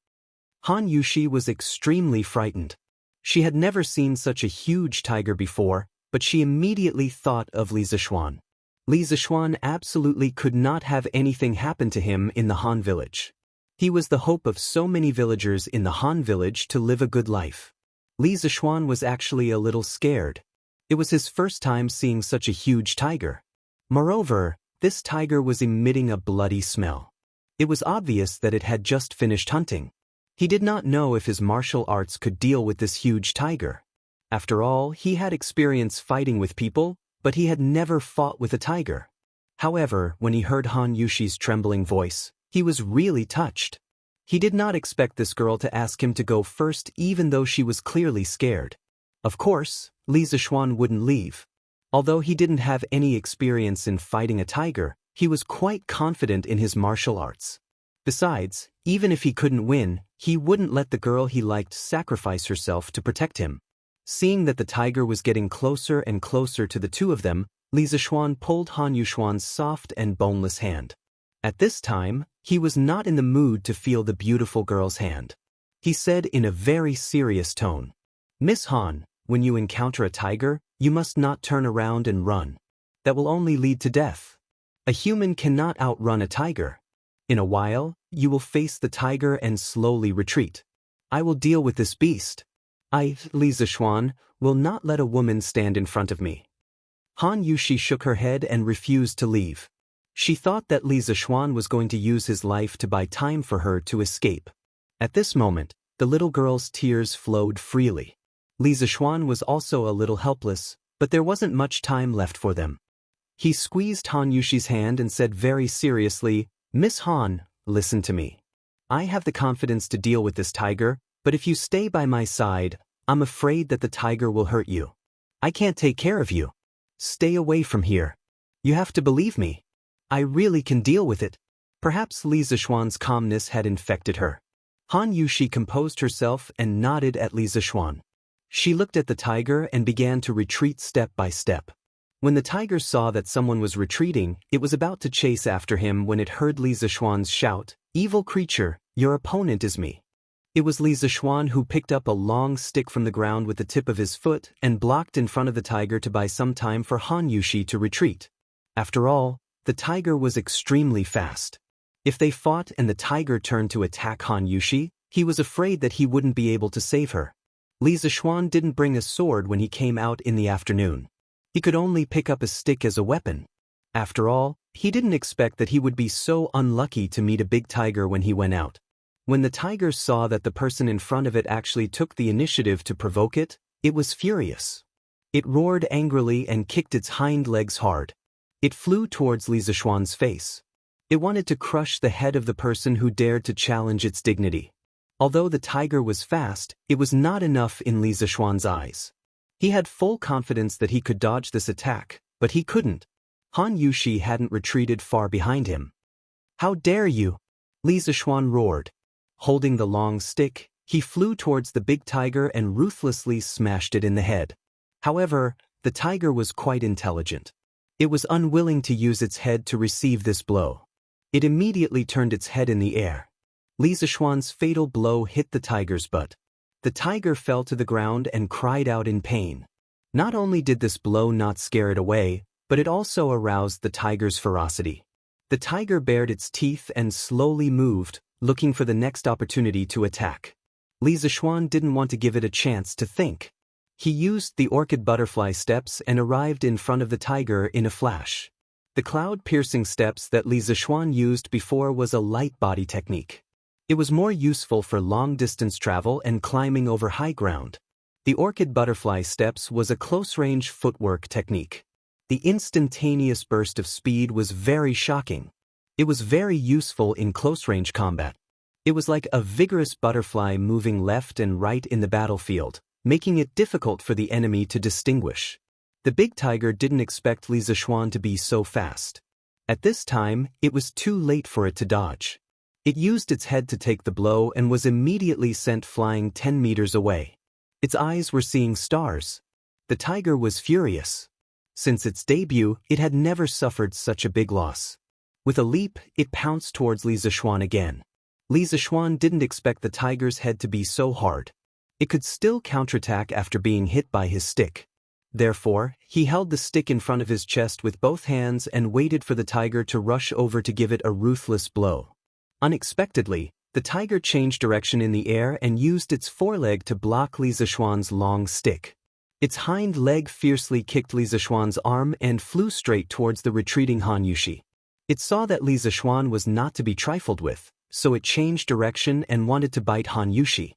Han Yushi was extremely frightened. She had never seen such a huge tiger before, but she immediately thought of Li Zishuan. Li Zishuan absolutely could not have anything happen to him in the Han village. He was the hope of so many villagers in the Han village to live a good life. Li Zishuan was actually a little scared. It was his first time seeing such a huge tiger. Moreover, this tiger was emitting a bloody smell. It was obvious that it had just finished hunting. He did not know if his martial arts could deal with this huge tiger. After all, he had experience fighting with people, but he had never fought with a tiger. However, when he heard Han Yushi's trembling voice, he was really touched. He did not expect this girl to ask him to go first even though she was clearly scared. Of course, Li Zishuan wouldn't leave. Although he didn't have any experience in fighting a tiger, he was quite confident in his martial arts. Besides, even if he couldn't win, he wouldn't let the girl he liked sacrifice herself to protect him. Seeing that the tiger was getting closer and closer to the two of them, Li Zishuan pulled Han Yushuan's soft and boneless hand. At this time, he was not in the mood to feel the beautiful girl's hand. He said in a very serious tone, "Miss Han, when you encounter a tiger, you must not turn around and run. That will only lead to death. A human cannot outrun a tiger. In a while, you will face the tiger and slowly retreat. I will deal with this beast. I, Li Zishuan, will not let a woman stand in front of me." Han Yushi shook her head and refused to leave. She thought that Li Zishuan was going to use his life to buy time for her to escape. At this moment, the little girl's tears flowed freely. Li Zishuan was also a little helpless, but there wasn't much time left for them. He squeezed Han Yushi's hand and said very seriously, "Miss Han, listen to me. I have the confidence to deal with this tiger, but if you stay by my side, I'm afraid that the tiger will hurt you. I can't take care of you. Stay away from here. You have to believe me. I really can deal with it." Perhaps Li Zishuan's calmness had infected her. Han Yushi composed herself and nodded at Li Zishuan. She looked at the tiger and began to retreat step by step. When the tiger saw that someone was retreating, it was about to chase after him when it heard Li Zishuan's shout, "Evil creature, your opponent is me." It was Li Zishuan who picked up a long stick from the ground with the tip of his foot and blocked in front of the tiger to buy some time for Han Yushi to retreat. After all, the tiger was extremely fast. If they fought and the tiger turned to attack Han Yushi, he was afraid that he wouldn't be able to save her. Li Zishuan didn't bring a sword when he came out in the afternoon. He could only pick up a stick as a weapon. After all, he didn't expect that he would be so unlucky to meet a big tiger when he went out. When the tiger saw that the person in front of it actually took the initiative to provoke it, it was furious. It roared angrily and kicked its hind legs hard. It flew towards Li Zishuan's face. It wanted to crush the head of the person who dared to challenge its dignity. Although the tiger was fast, it was not enough in Li Zishuan's eyes. He had full confidence that he could dodge this attack, but he couldn't. Han Yushi hadn't retreated far behind him. "How dare you!" Li Zishuan roared. Holding the long stick, he flew towards the big tiger and ruthlessly smashed it in the head. However, the tiger was quite intelligent. It was unwilling to use its head to receive this blow. It immediately turned its head in the air. Li Zishuan's fatal blow hit the tiger's butt. The tiger fell to the ground and cried out in pain. Not only did this blow not scare it away, but it also aroused the tiger's ferocity. The tiger bared its teeth and slowly moved, looking for the next opportunity to attack. Li Zishuan didn't want to give it a chance to think. He used the orchid butterfly steps and arrived in front of the tiger in a flash. The cloud-piercing steps that Li Zishuan used before was a light body technique. It was more useful for long-distance travel and climbing over high ground. The orchid butterfly steps was a close-range footwork technique. The instantaneous burst of speed was very shocking. It was very useful in close-range combat. It was like a vigorous butterfly moving left and right in the battlefield, making it difficult for the enemy to distinguish. The big tiger didn't expect Li Zishuan to be so fast. At this time, it was too late for it to dodge. It used its head to take the blow and was immediately sent flying 10 meters away. Its eyes were seeing stars. The tiger was furious. Since its debut, it had never suffered such a big loss. With a leap, it pounced towards Li Zishuan again. Li Zishuan didn't expect the tiger's head to be so hard. It could still counterattack after being hit by his stick. Therefore, he held the stick in front of his chest with both hands and waited for the tiger to rush over to give it a ruthless blow. Unexpectedly, the tiger changed direction in the air and used its foreleg to block Li Zishuan's long stick. Its hind leg fiercely kicked Li Zishuan's arm and flew straight towards the retreating Han Yushi. It saw that Li Zishuan was not to be trifled with, so it changed direction and wanted to bite Han Yushi.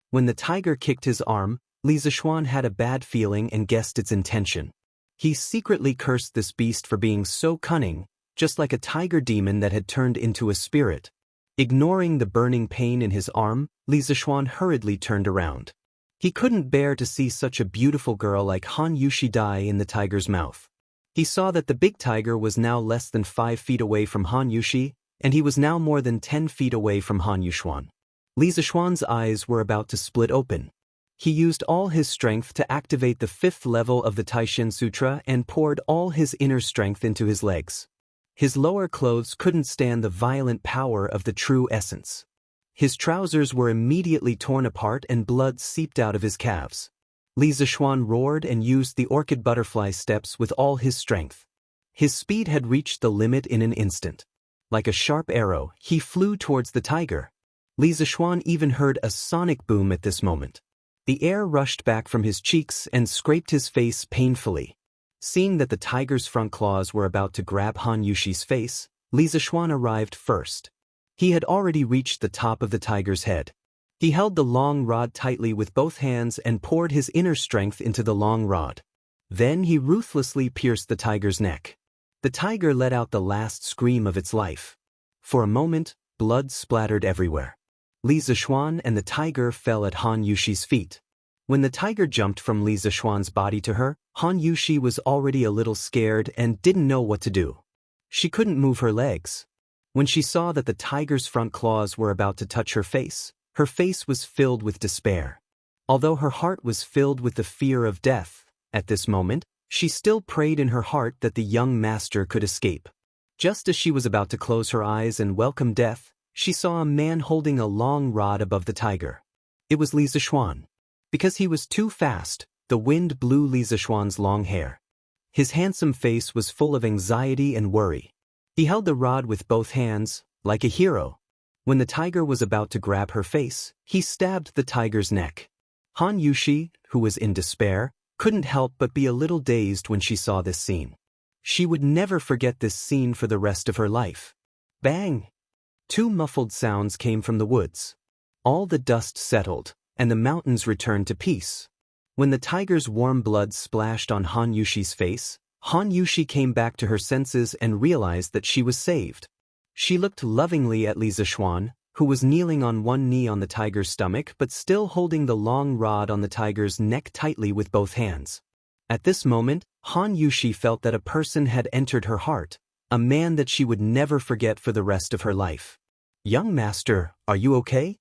When the tiger kicked his arm, Li Zishuan had a bad feeling and guessed its intention. He secretly cursed this beast for being so cunning, just like a tiger demon that had turned into a spirit. Ignoring the burning pain in his arm, Li Zishuan hurriedly turned around. He couldn't bear to see such a beautiful girl like Han Yushi die in the tiger's mouth. He saw that the big tiger was now less than 5 feet away from Han Yushi, and he was now more than 10 feet away from Han Yushuan. Li Zishuan's eyes were about to split open. He used all his strength to activate the 5th level of the Taishin Sutra and poured all his inner strength into his legs. His lower clothes couldn't stand the violent power of the true essence. His trousers were immediately torn apart and blood seeped out of his calves. Li Zishuan roared and used the orchid butterfly steps with all his strength. His speed had reached the limit in an instant. Like a sharp arrow, he flew towards the tiger. Li Zishuan even heard a sonic boom at this moment. The air rushed back from his cheeks and scraped his face painfully. Seeing that the tiger's front claws were about to grab Han Yushi's face, Li Zishuan arrived first. He had already reached the top of the tiger's head. He held the long rod tightly with both hands and poured his inner strength into the long rod. Then he ruthlessly pierced the tiger's neck. The tiger let out the last scream of its life. For a moment, blood splattered everywhere. Li Zishuan and the tiger fell at Han Yushi's feet. When the tiger jumped from Li Zishuan's body to her, Han Yushi was already a little scared and didn't know what to do. She couldn't move her legs. When she saw that the tiger's front claws were about to touch her face was filled with despair. Although her heart was filled with the fear of death, at this moment, she still prayed in her heart that the young master could escape. Just as she was about to close her eyes and welcome death, she saw a man holding a long rod above the tiger. It was Li Zishuan. Because he was too fast, the wind blew Li Zishuan's long hair. His handsome face was full of anxiety and worry. He held the rod with both hands, like a hero. When the tiger was about to grab her face, he stabbed the tiger's neck. Han Yushi, who was in despair, couldn't help but be a little dazed when she saw this scene. She would never forget this scene for the rest of her life. Bang! 2 muffled sounds came from the woods. All the dust settled, and the mountains returned to peace. When the tiger's warm blood splashed on Han Yushi's face, Han Yushi came back to her senses and realized that she was saved. She looked lovingly at Li Zishuan, who was kneeling on one knee on the tiger's stomach but still holding the long rod on the tiger's neck tightly with both hands. At this moment, Han Yushi felt that a person had entered her heart, a man that she would never forget for the rest of her life. "Young master, are you okay?"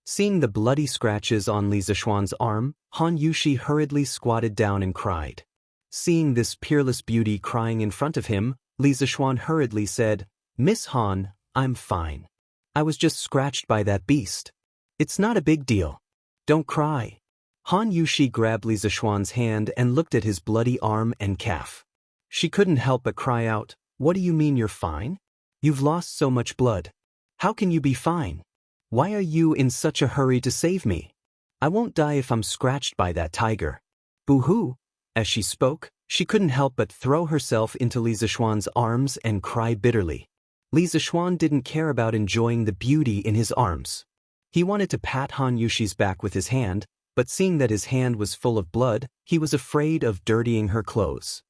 Seeing the bloody scratches on Li Zishuan's arm, Han Yushi hurriedly squatted down and cried. Seeing this peerless beauty crying in front of him, Li Zishuan hurriedly said, "Miss Han, I'm fine. I was just scratched by that beast. It's not a big deal. Don't cry." Han Yushi grabbed Li Zishuan's hand and looked at his bloody arm and calf. She couldn't help but cry out, "What do you mean you're fine? You've lost so much blood. How can you be fine? Why are you in such a hurry to save me? I won't die if I'm scratched by that tiger." Boo-hoo! As she spoke, she couldn't help but throw herself into Li Zishuan's arms and cry bitterly. Li Zishuan didn't care about enjoying the beauty in his arms. He wanted to pat Han Yushi's back with his hand, but seeing that his hand was full of blood, he was afraid of dirtying her clothes.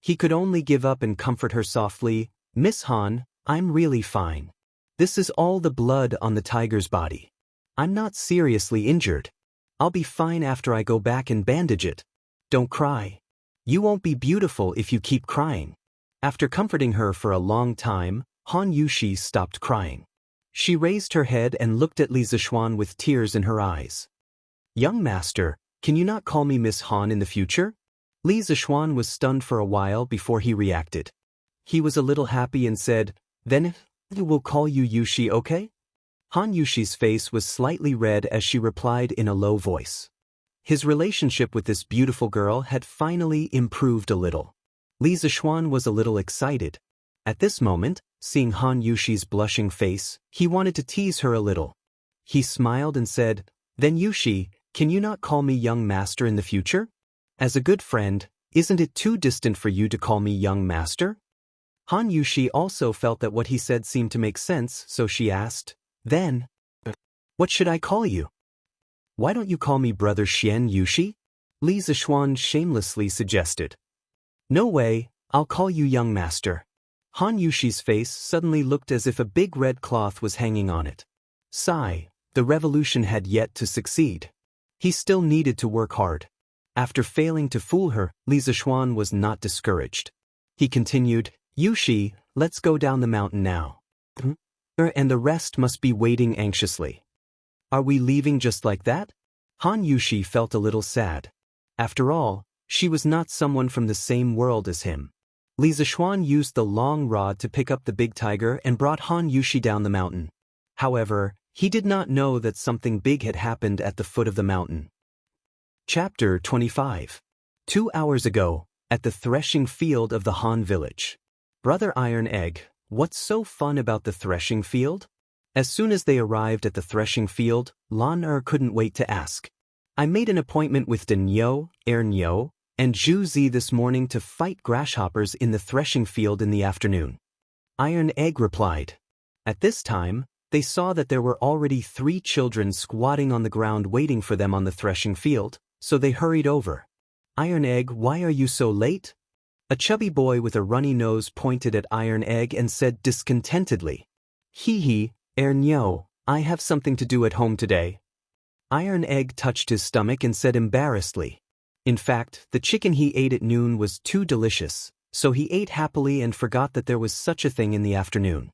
He could only give up and comfort her softly, "Miss Han, I'm really fine. This is all the blood on the tiger's body. I'm not seriously injured. I'll be fine after I go back and bandage it. Don't cry. You won't be beautiful if you keep crying." After comforting her for a long time, Han Yushi stopped crying. She raised her head and looked at Li Zishuan with tears in her eyes. "Young master, can you not call me Miss Han in the future?" Li Zishuan was stunned for a while before he reacted. He was a little happy and said, "Then we'll call you Yushi, okay?" Han Yushi's face was slightly red as she replied in a low voice. His relationship with this beautiful girl had finally improved a little. Li Zishuan was a little excited. At this moment, seeing Han Yushi's blushing face, he wanted to tease her a little. He smiled and said, "Then Yushi, can you not call me young master in the future? As a good friend, isn't it too distant for you to call me young master?" Han Yushi also felt that what he said seemed to make sense, so she asked, "Then, what should I call you? Why don't you call me Brother Xian Yushi?" Li Zishuan shamelessly suggested. No way, I'll call you young master. Han Yushi's face suddenly looked as if a big red cloth was hanging on it. Sigh, the revolution had yet to succeed. He still needed to work hard. After failing to fool her, Li Zishuan was not discouraged. He continued, Yushi, let's go down the mountain now. And the rest must be waiting anxiously. Are we leaving just like that? Han Yushi felt a little sad. After all, she was not someone from the same world as him. Li Zishuan used the long rod to pick up the big tiger and brought Han Yushi down the mountain. However, he did not know that something big had happened at the foot of the mountain. Chapter 25. 2 hours ago, at the threshing field of the Han village. Brother Iron Egg, what's so fun about the threshing field? As soon as they arrived at the threshing field, Lan couldn't wait to ask. I made an appointment with Denyo, Ernyo, and Zhu Zi this morning to fight grasshoppers in the threshing field in the afternoon. Iron Egg replied. At this time, they saw that there were already 3 children squatting on the ground waiting for them on the threshing field, so they hurried over. Iron Egg, why are you so late? A chubby boy with a runny nose pointed at Iron Egg and said discontentedly. Hee, Ernyo, I have something to do at home today. Iron Egg touched his stomach and said embarrassedly. In fact, the chicken he ate at noon was too delicious, so he ate happily and forgot that there was such a thing in the afternoon.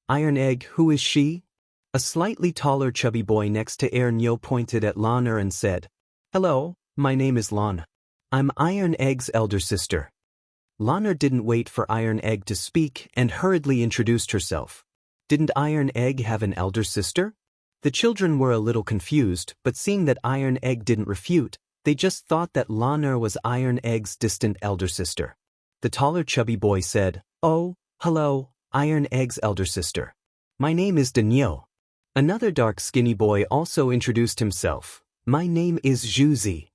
Iron Egg, who is she? A slightly taller chubby boy next to Ernyo pointed at Lan and said, Hello, my name is Lan. I'm Iron Egg's elder sister. Lan didn't wait for Iron Egg to speak and hurriedly introduced herself. Didn't Iron Egg have an elder sister? The children were a little confused, but seeing that Iron Egg didn't refute, they just thought that Lan was Iron Egg's distant elder sister. The taller chubby boy said, Oh, hello, Iron Egg's elder sister. My name is Denyo. Another dark skinny boy also introduced himself. My name is Zhu Zi.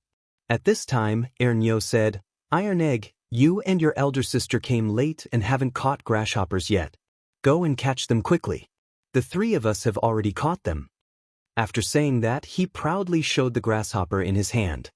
At this time, Ernyo said, Iron Egg, you and your elder sister came late and haven't caught grasshoppers yet. Go and catch them quickly. The 3 of us have already caught them. After saying that, he proudly showed the grasshopper in his hand.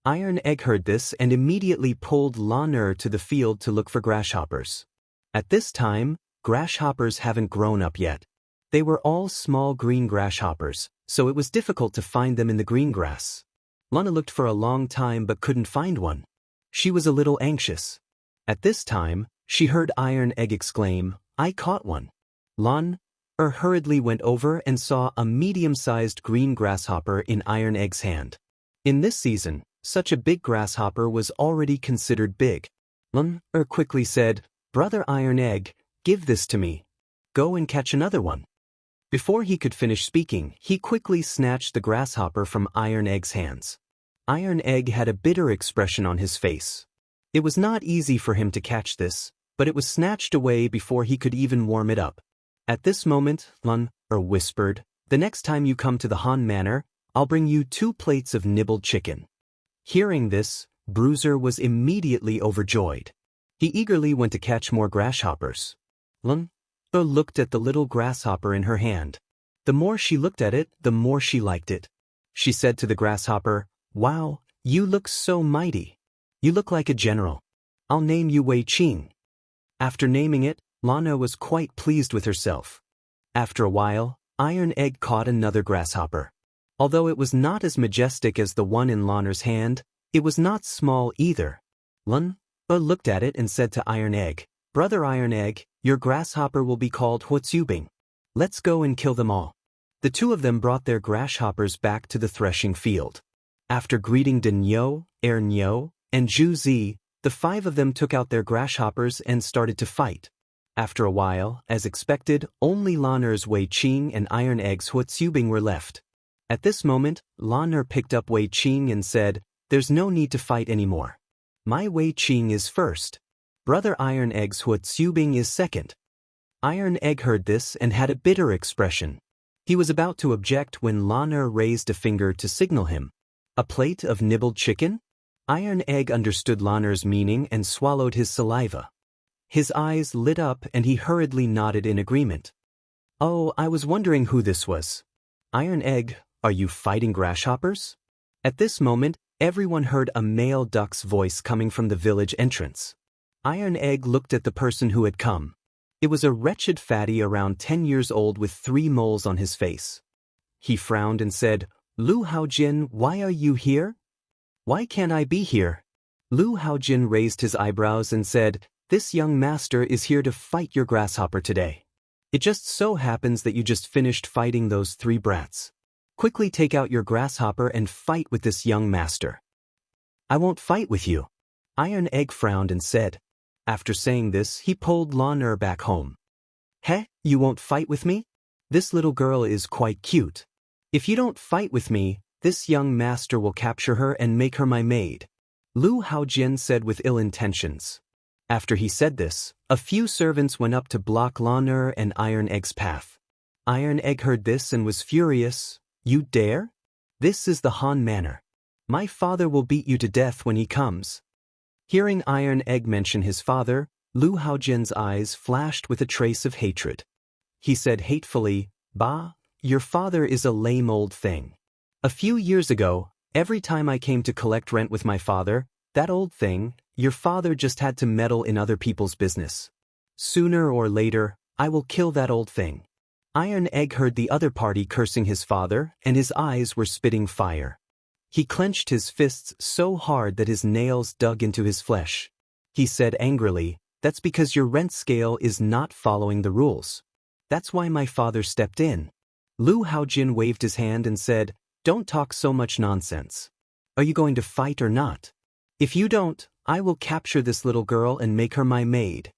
Iron Egg heard this and immediately pulled Lan to the field to look for grasshoppers. At this time, grasshoppers haven't grown up yet. They were all small green grasshoppers, so it was difficult to find them in the green grass. Lana looked for a long time but couldn't find one. She was a little anxious. At this time, she heard Iron Egg exclaim, I caught one. Lan hurriedly went over and saw a medium-sized green grasshopper in Iron Egg's hand. In this season, such a big grasshopper was already considered big. Lan quickly said, Brother Iron Egg, give this to me. Go and catch another one. Before he could finish speaking, he quickly snatched the grasshopper from Iron Egg's hands. Iron Egg had a bitter expression on his face. It was not easy for him to catch this, but it was snatched away before he could even warm it up. At this moment, Lan whispered, The next time you come to the Han Manor, I'll bring you 2 plates of nibbled chicken. Hearing this, Bruiser was immediately overjoyed. He eagerly went to catch more grasshoppers. Lan looked at the little grasshopper in her hand. The more she looked at it, the more she liked it. She said to the grasshopper, Wow, you look so mighty. You look like a general. I'll name you Wei Qing. After naming it, Lana was quite pleased with herself. After a while, Iron Egg caught another grasshopper. Although it was not as majestic as the one in Lana's hand, it was not small either. Lana looked at it and said to Iron Egg, Brother Iron Egg, your grasshopper will be called Huotsubing. Let's go and kill them all. The 2 of them brought their grasshoppers back to the threshing field. After greeting Denyo, Ernyo, and Zhu Zi, the 5 of them took out their grasshoppers and started to fight. After a while, as expected, only Lan's Wei Qing and Iron Egg's Huotsubing were left. At this moment, Lan picked up Wei Qing and said, There's no need to fight anymore. My Wei Qing is first. Brother Iron Egg's Huotsubing is second. Iron Egg heard this and had a bitter expression. He was about to object when Lan raised a finger to signal him. A plate of nibbled chicken? Iron Egg understood Lan's meaning and swallowed his saliva. His eyes lit up and he hurriedly nodded in agreement. Oh, I was wondering who this was. Iron Egg, are you fighting grasshoppers? At this moment, everyone heard a male duck's voice coming from the village entrance. Iron Egg looked at the person who had come. It was a wretched fatty around 10 years old with 3 moles on his face. He frowned and said, "Lu Haojin, why are you here? Why can't I be here?" Lu Haojin raised his eyebrows and said, "This young master is here to fight your grasshopper today. It just so happens that you just finished fighting those 3 brats. Quickly take out your grasshopper and fight with this young master." "I won't fight with you." Iron Egg frowned and said. After saying this, he pulled Lan back home. "Heh, you won't fight with me? This little girl is quite cute. If you don't fight with me, this young master will capture her and make her my maid," Lu Haojin said with ill intentions. After he said this, a few servants went up to block Lan and Iron Egg's path. Iron Egg heard this and was furious. "You dare? This is the Han Manor. My father will beat you to death when he comes." Hearing Iron Egg mention his father, Lu Haojin's eyes flashed with a trace of hatred. He said hatefully, "Bah, your father is a lame old thing. A few years ago, every time I came to collect rent with my father, that old thing, your father just had to meddle in other people's business. Sooner or later, I will kill that old thing." Iron Egg heard the other party cursing his father, and his eyes were spitting fire. He clenched his fists so hard that his nails dug into his flesh. He said angrily, "That's because your rent scale is not following the rules. That's why my father stepped in." Lu Haojin waved his hand and said, "Don't talk so much nonsense. Are you going to fight or not? If you don't, I will capture this little girl and make her my maid."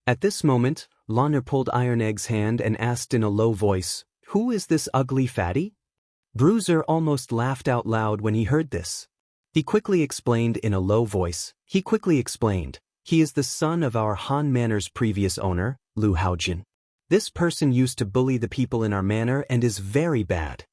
At this moment, Lan pulled Iron Egg's hand and asked in a low voice, "Who is this ugly fatty?" Bruiser almost laughed out loud when he heard this. He quickly explained in a low voice, "He is the son of our Han Manor's previous owner, Lu Haojin. This person used to bully the people in our manor and is very bad."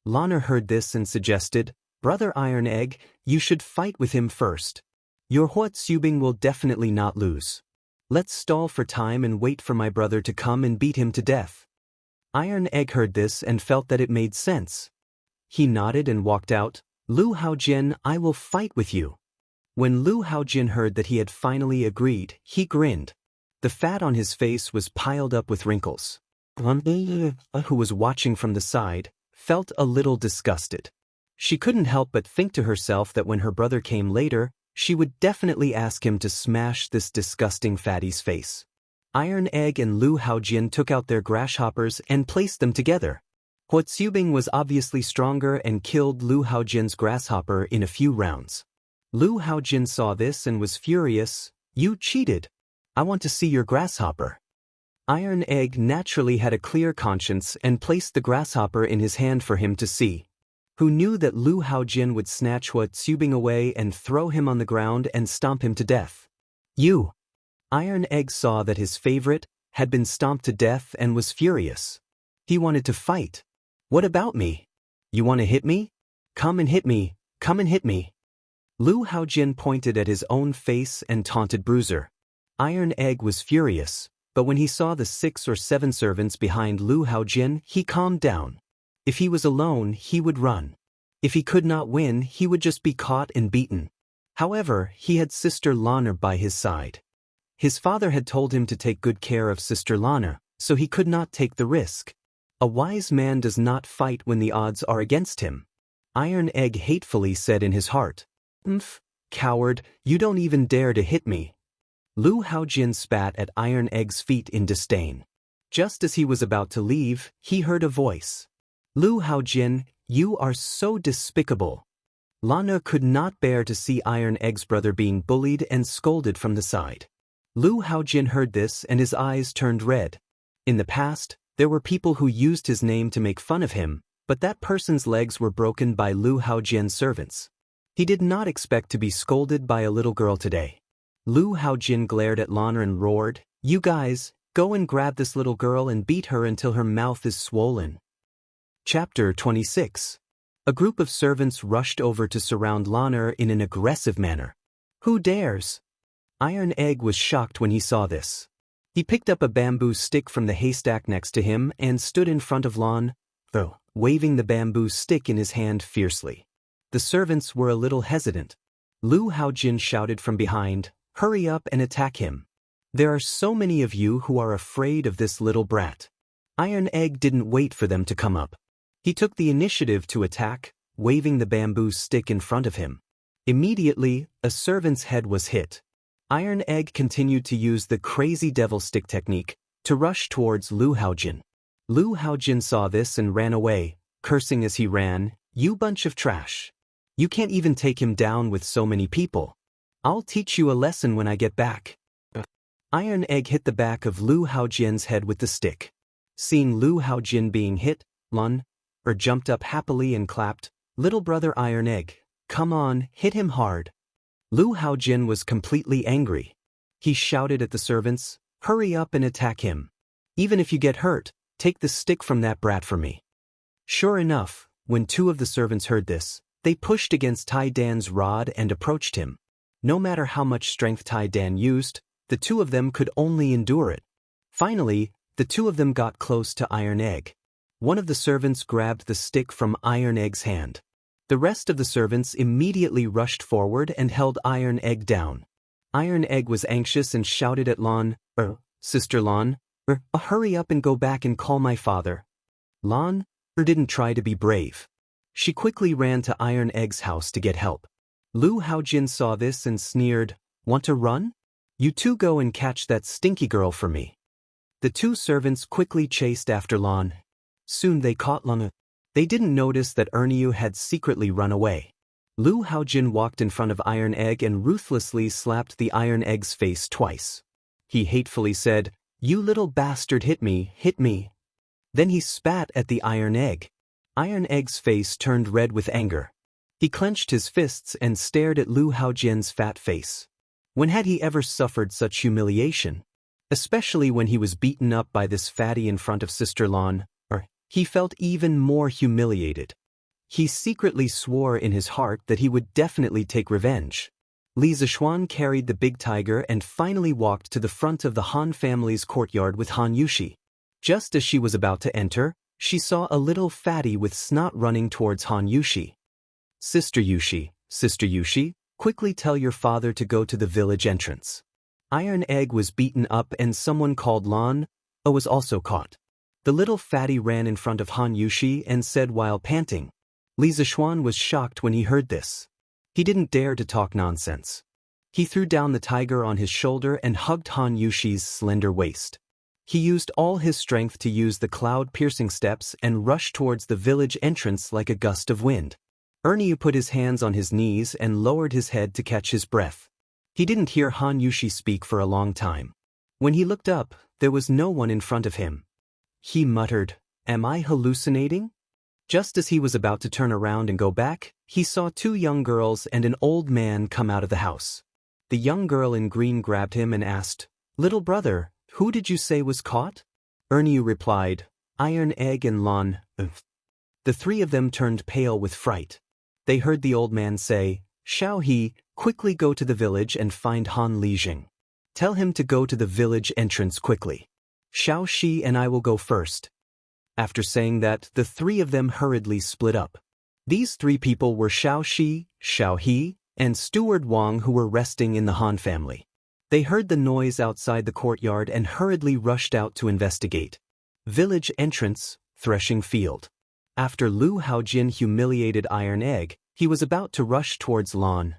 Lan heard this and suggested, "Brother Iron Egg, you should fight with him first. Your Huatsubing will definitely not lose. Let's stall for time and wait for my brother to come and beat him to death." Iron Egg heard this and felt that it made sense. He nodded and walked out. "Lu Haojin, I will fight with you." When Lu Haojin heard that he had finally agreed, he grinned. The fat on his face was piled up with wrinkles. Who was watching from the side, felt a little disgusted. She couldn't help but think to herself that when her brother came later, she would definitely ask him to smash this disgusting fatty's face. Iron Egg and Lu Haojin took out their grasshoppers and placed them together. Huatsubing was obviously stronger and killed Lu Haojin's grasshopper in a few rounds. Lu Haojin saw this and was furious. "You cheated. I want to see your grasshopper." Iron Egg naturally had a clear conscience and placed the grasshopper in his hand for him to see. Who knew that Lu Haojin would snatch Huatsubing away and throw him on the ground and stomp him to death? "You!" Iron Egg saw that his favorite had been stomped to death and was furious. He wanted to fight. "What about me? You want to hit me? Come and hit me, come and hit me." Lu Haojin pointed at his own face and taunted Bruiser. Iron Egg was furious, but when he saw the 6 or 7 servants behind Lu Haojin, he calmed down. If he was alone, he would run. If he could not win, he would just be caught and beaten. However, he had Sister Lan by his side. His father had told him to take good care of Sister Lan, so he could not take the risk. A wise man does not fight when the odds are against him. Iron Egg hatefully said in his heart, "Mph, coward, you don't even dare to hit me." Lu Haojin spat at Iron Egg's feet in disdain. Just as he was about to leave, he heard a voice. "Lu Haojin, you are so despicable." Lan could not bear to see Iron Egg's brother being bullied and scolded from the side. Lu Haojin heard this and his eyes turned red. In the past, there were people who used his name to make fun of him, but that person's legs were broken by Lu Haojin's servants. He did not expect to be scolded by a little girl today. Lu Haojin glared at Lan and roared, "You guys, go and grab this little girl and beat her until her mouth is swollen." Chapter 26. A group of servants rushed over to surround Lan in an aggressive manner. "Who dares?" Iron Egg was shocked when he saw this. He picked up a bamboo stick from the haystack next to him and stood in front of Lan, waving the bamboo stick in his hand fiercely. The servants were a little hesitant. Lu Haojin shouted from behind, "Hurry up and attack him. There are so many of you who are afraid of this little brat." Iron Egg didn't wait for them to come up. He took the initiative to attack, waving the bamboo stick in front of him. Immediately, a servant's head was hit. Iron Egg continued to use the crazy devil stick technique to rush towards Lu Haojin. Lu Haojin saw this and ran away, cursing as he ran, "You bunch of trash. You can't even take him down with so many people. I'll teach you a lesson when I get back." Iron Egg hit the back of Lu Haojin's head with the stick. Seeing Lu Haojin being hit, Lun jumped up happily and clapped, "Little brother Iron Egg, come on, hit him hard." Lu Haojin was completely angry. He shouted at the servants, "Hurry up and attack him. Even if you get hurt, take the stick from that brat for me." Sure enough, when two of the servants heard this, they pushed against Tai Dan's rod and approached him. No matter how much strength Tai Dan used, the two of them could only endure it. Finally, the two of them got close to Iron Egg. One of the servants grabbed the stick from Iron Egg's hand. The rest of the servants immediately rushed forward and held Iron Egg down. Iron Egg was anxious and shouted at Lon, "Sister Lon, hurry up and go back and call my father." Lon didn't try to be brave. She quickly ran to Iron Egg's house to get help. Lu Haojin saw this and sneered, "Want to run? You two go and catch that stinky girl for me." The two servants quickly chased after Lon. Soon they caught Lon. They didn't notice that Erniu had secretly run away. Lu Haojin walked in front of Iron Egg and ruthlessly slapped the Iron Egg's face twice. He hatefully said, "You little bastard, hit me, hit me." Then he spat at the Iron Egg. Iron Egg's face turned red with anger. He clenched his fists and stared at Lu Haojin's fat face. When had he ever suffered such humiliation? Especially when he was beaten up by this fatty in front of Sister Lon, he felt even more humiliated. He secretly swore in his heart that he would definitely take revenge. Li Zixuan carried the big tiger and finally walked to the front of the Han family's courtyard with Han Yushi. Just as she was about to enter, she saw a little fatty with snot running towards Han Yushi. Sister Yushi, quickly tell your father to go to the village entrance." Iron Egg was beaten up and someone called Lon was also caught. The little fatty ran in front of Han Yushi and said while panting. Li Zixuan was shocked when he heard this. He didn't dare to talk nonsense. He threw down the tiger on his shoulder and hugged Han Yushi's slender waist. He used all his strength to use the cloud-piercing steps and rushed towards the village entrance like a gust of wind. Erniu put his hands on his knees and lowered his head to catch his breath. He didn't hear Han Yushi speak for a long time. When he looked up, there was no one in front of him. He muttered, "Am I hallucinating?" Just as he was about to turn around and go back, he saw two young girls and an old man come out of the house. The young girl in green grabbed him and asked, "Little brother, who did you say was caught?" Erniu replied, "Iron Egg and Lon." The three of them turned pale with fright. They heard the old man say, "Shao He, quickly go to the village and find Han Lijing. Tell him to go to the village entrance quickly. Shao Shi and I will go first." After saying that, the three of them hurriedly split up. These three people were Shao Shi, Shao He, and Steward Wang, who were resting in the Han family. They heard the noise outside the courtyard and hurriedly rushed out to investigate. Village entrance, threshing field. After Lu Haojin humiliated Iron Egg, he was about to rush towards Lon.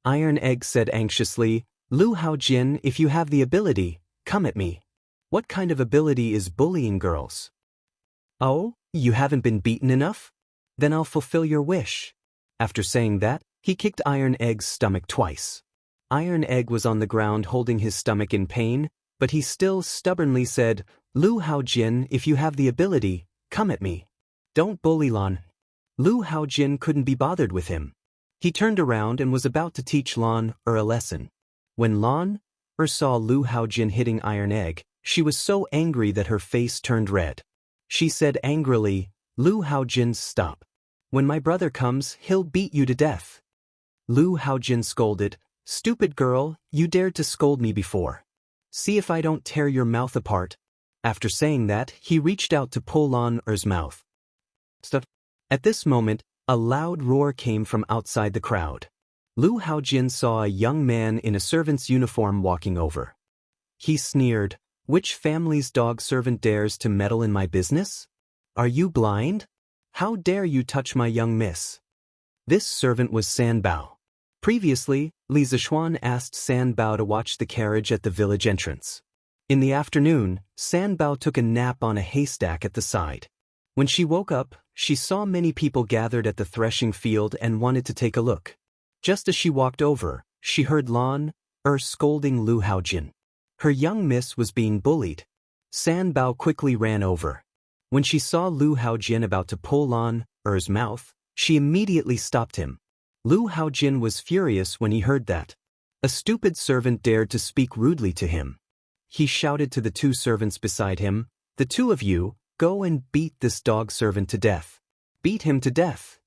Iron Egg said anxiously, "Lu Haojin, if you have the ability, come at me." "What kind of ability is bullying girls?" "Oh, you haven't been beaten enough? Then I'll fulfill your wish." After saying that, he kicked Iron Egg's stomach twice. Iron Egg was on the ground holding his stomach in pain, but he still stubbornly said, "Lu Haojin, if you have the ability, come at me. Don't bully Lon." Lu Haojin couldn't be bothered with him. He turned around and was about to teach Lon a lesson. When Lon saw Lu Haojin hitting Iron Egg, she was so angry that her face turned red. She said angrily, "Lu Haojin, stop. When my brother comes, he'll beat you to death." Lu Haojin scolded, "Stupid girl, you dared to scold me before. See if I don't tear your mouth apart." After saying that, he reached out to pull Lon Er's mouth. At this moment, A loud roar came from outside the crowd. Lu Haojin saw a young man in a servant's uniform walking over. He sneered, "Which family's dog servant dares to meddle in my business? Are you blind? How dare you touch my young miss?" This servant was San Bao. Previously, Li Zishuan asked San Bao to watch the carriage at the village entrance. In the afternoon, San Bao took a nap on a haystack at the side. When she woke up, she saw many people gathered at the threshing field and wanted to take a look. Just as she walked over, she heard Lan scolding Lu Haojin. Her young miss was being bullied. San Bao quickly ran over. When she saw Lu Haojin about to pull Lan mouth, she immediately stopped him. Lu Haojin was furious when he heard that. A stupid servant dared to speak rudely to him. He shouted to the two servants beside him, "The two of you, go and beat this dog servant to death. Beat him to death."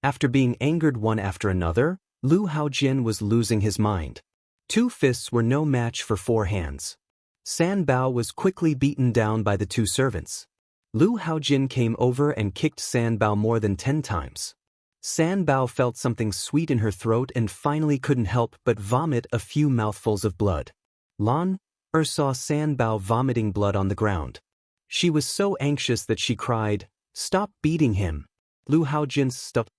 After being angered one after another, Lu Haojin was losing his mind. 2 fists were no match for 4 hands. San Bao was quickly beaten down by the 2 servants. Lu Haojin came over and kicked San Bao more than 10 times. San Bao felt something sweet in her throat and finally couldn't help but vomit a few mouthfuls of blood. Lan saw San Bao vomiting blood on the ground. She was so anxious that she cried, "Stop beating him." Lu Haojin stopped.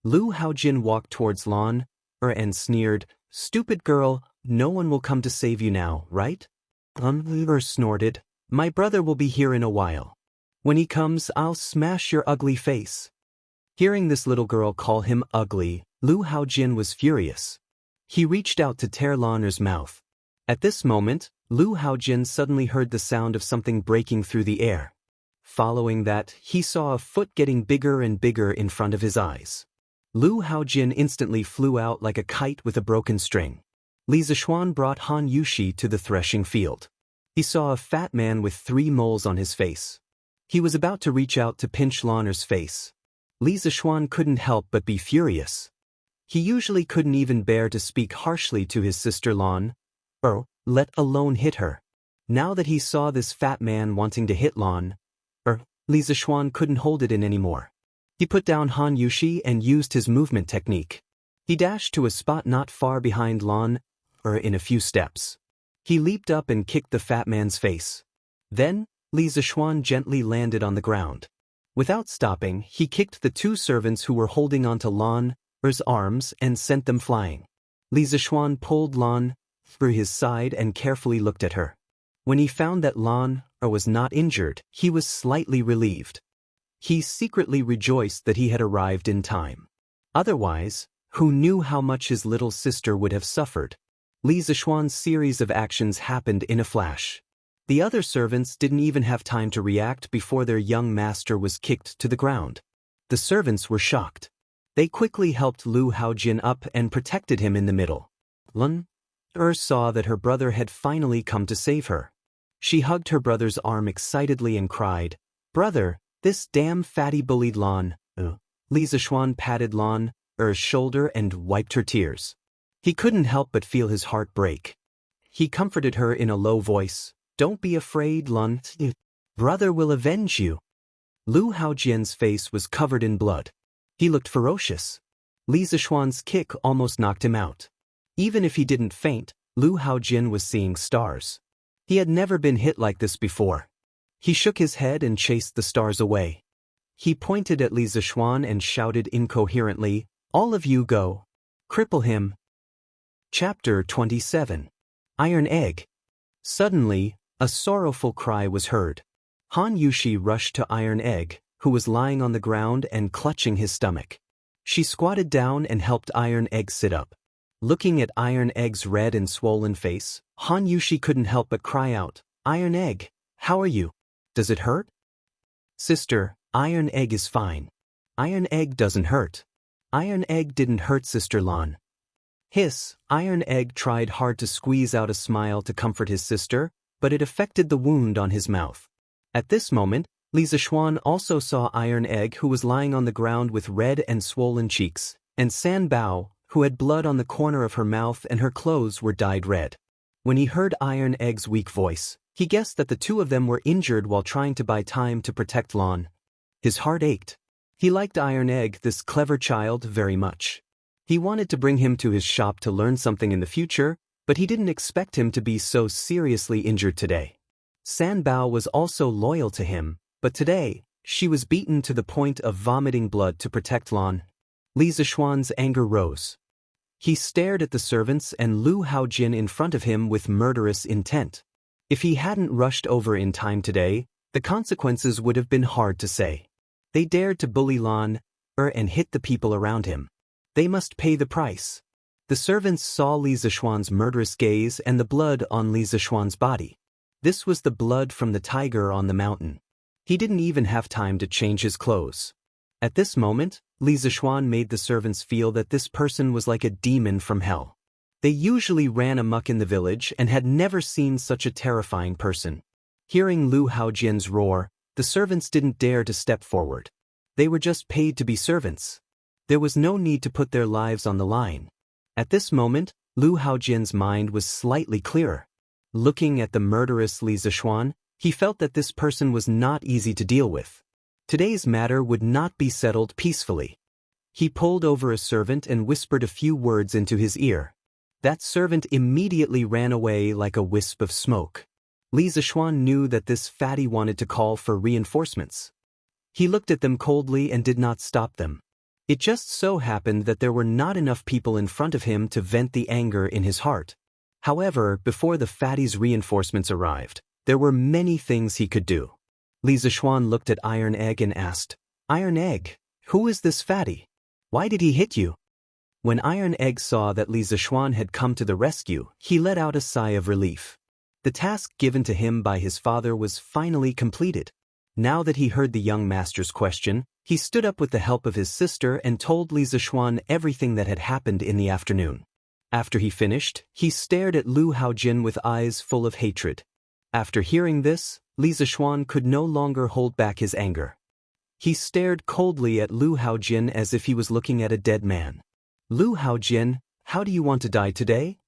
Lu Haojin walked towards Lan and sneered, "Stupid girl, no one will come to save you now, right?" Snorted, "My brother will be here in a while. When he comes, I'll smash your ugly face." Hearing this little girl call him ugly, Lu Haojin was furious. He reached out to tear Lan's mouth. At this moment, Lu Haojin suddenly heard the sound of something breaking through the air. Following that, he saw a foot getting bigger and bigger in front of his eyes. Lu Haojin instantly flew out like a kite with a broken string. Li Zishuan brought Han Yushi to the threshing field. He saw a fat man with 3 moles on his face. He was about to reach out to pinch Lan's face. Li Zishuan couldn't help but be furious. He usually couldn't even bear to speak harshly to his sister Lan, let alone hit her. Now that he saw this fat man wanting to hit Lan, Li Zishuan couldn't hold it in anymore. He put down Han Yushi and used his movement technique. He dashed to a spot not far behind Lan, in a few steps. He leaped up and kicked the fat man's face. Then, Li Zishuan gently landed on the ground. Without stopping, he kicked the 2 servants who were holding onto Lan's arms and sent them flying. Li Zishuan pulled Lan through his side and carefully looked at her. When he found that Lan was not injured, he was slightly relieved. He secretly rejoiced that he had arrived in time. Otherwise, who knew how much his little sister would have suffered? Li Zishuan's series of actions happened in a flash. The other servants didn't even have time to react before their young master was kicked to the ground. The servants were shocked. They quickly helped Lu Haojin up and protected him in the middle. Lan saw that her brother had finally come to save her. She hugged her brother's arm excitedly and cried, "Brother, this damn fatty bullied Lan." Li Zishuan patted Lan's shoulder and wiped her tears. He couldn't help but feel his heart break. He comforted her in a low voice, "Don't be afraid, Lan. Brother will avenge you." Lu Haojin's face was covered in blood. He looked ferocious. Li Zishuan's kick almost knocked him out. Even if he didn't faint, Lu Haojin was seeing stars. He had never been hit like this before. He shook his head and chased the stars away. He pointed at Li Zishuan and shouted incoherently, "All of you go. Cripple him." Chapter 27. Iron Egg. Suddenly, a sorrowful cry was heard. Han Yushi rushed to Iron Egg, who was lying on the ground and clutching his stomach. She squatted down and helped Iron Egg sit up. Looking at Iron Egg's red and swollen face, Han Yushi couldn't help but cry out, "Iron Egg, how are you? Does it hurt?" "Sister, Iron Egg is fine. Iron Egg doesn't hurt." "Iron Egg didn't hurt, Sister Lan." Hiss, Iron Egg tried hard to squeeze out a smile to comfort his sister, but it affected the wound on his mouth. At this moment, Li Zishuan also saw Iron Egg, who was lying on the ground with red and swollen cheeks, and San Bao, who had blood on the corner of her mouth and her clothes were dyed red. When he heard Iron Egg's weak voice, he guessed that the 2 of them were injured while trying to buy time to protect Lan. His heart ached. He liked Iron Egg, this clever child, very much. He wanted to bring him to his shop to learn something in the future, but he didn't expect him to be so seriously injured today. Sanbao was also loyal to him, but today, she was beaten to the point of vomiting blood to protect Lan. Li Zishuan's anger rose. He stared at the servants and Lu Haojin in front of him with murderous intent. If he hadn't rushed over in time today, the consequences would have been hard to say. They dared to bully Lan and hit the people around him. They must pay the price. The servants saw Li Zishuan's murderous gaze and the blood on Li Zishuan's body. This was the blood from the tiger on the mountain. He didn't even have time to change his clothes. At this moment, Li Zishuan made the servants feel that this person was like a demon from hell. They usually ran amok in the village and had never seen such a terrifying person. Hearing Lu Haojin's roar, the servants didn't dare to step forward. They were just paid to be servants. There was no need to put their lives on the line. At this moment, Lu Haojin's mind was slightly clearer. Looking at the murderous Li Zishuan, he felt that this person was not easy to deal with. Today's matter would not be settled peacefully. He pulled over a servant and whispered a few words into his ear. That servant immediately ran away like a wisp of smoke. Li Zishuan knew that this fatty wanted to call for reinforcements. He looked at them coldly and did not stop them. It just so happened that there were not enough people in front of him to vent the anger in his heart. However, before the fatty's reinforcements arrived, there were many things he could do. Li Zishuan looked at Iron Egg and asked, "Iron Egg, who is this fatty? Why did he hit you?" When Iron Egg saw that Li Zishuan had come to the rescue, he let out a sigh of relief. The task given to him by his father was finally completed. Now that he heard the young master's question, he stood up with the help of his sister and told Li Zishuan everything that had happened in the afternoon. After he finished, he stared at Lu Haojin with eyes full of hatred. After hearing this, Li Zishuan could no longer hold back his anger. He stared coldly at Lu Haojin as if he was looking at a dead man. "Lu Haojin, how do you want to die today?"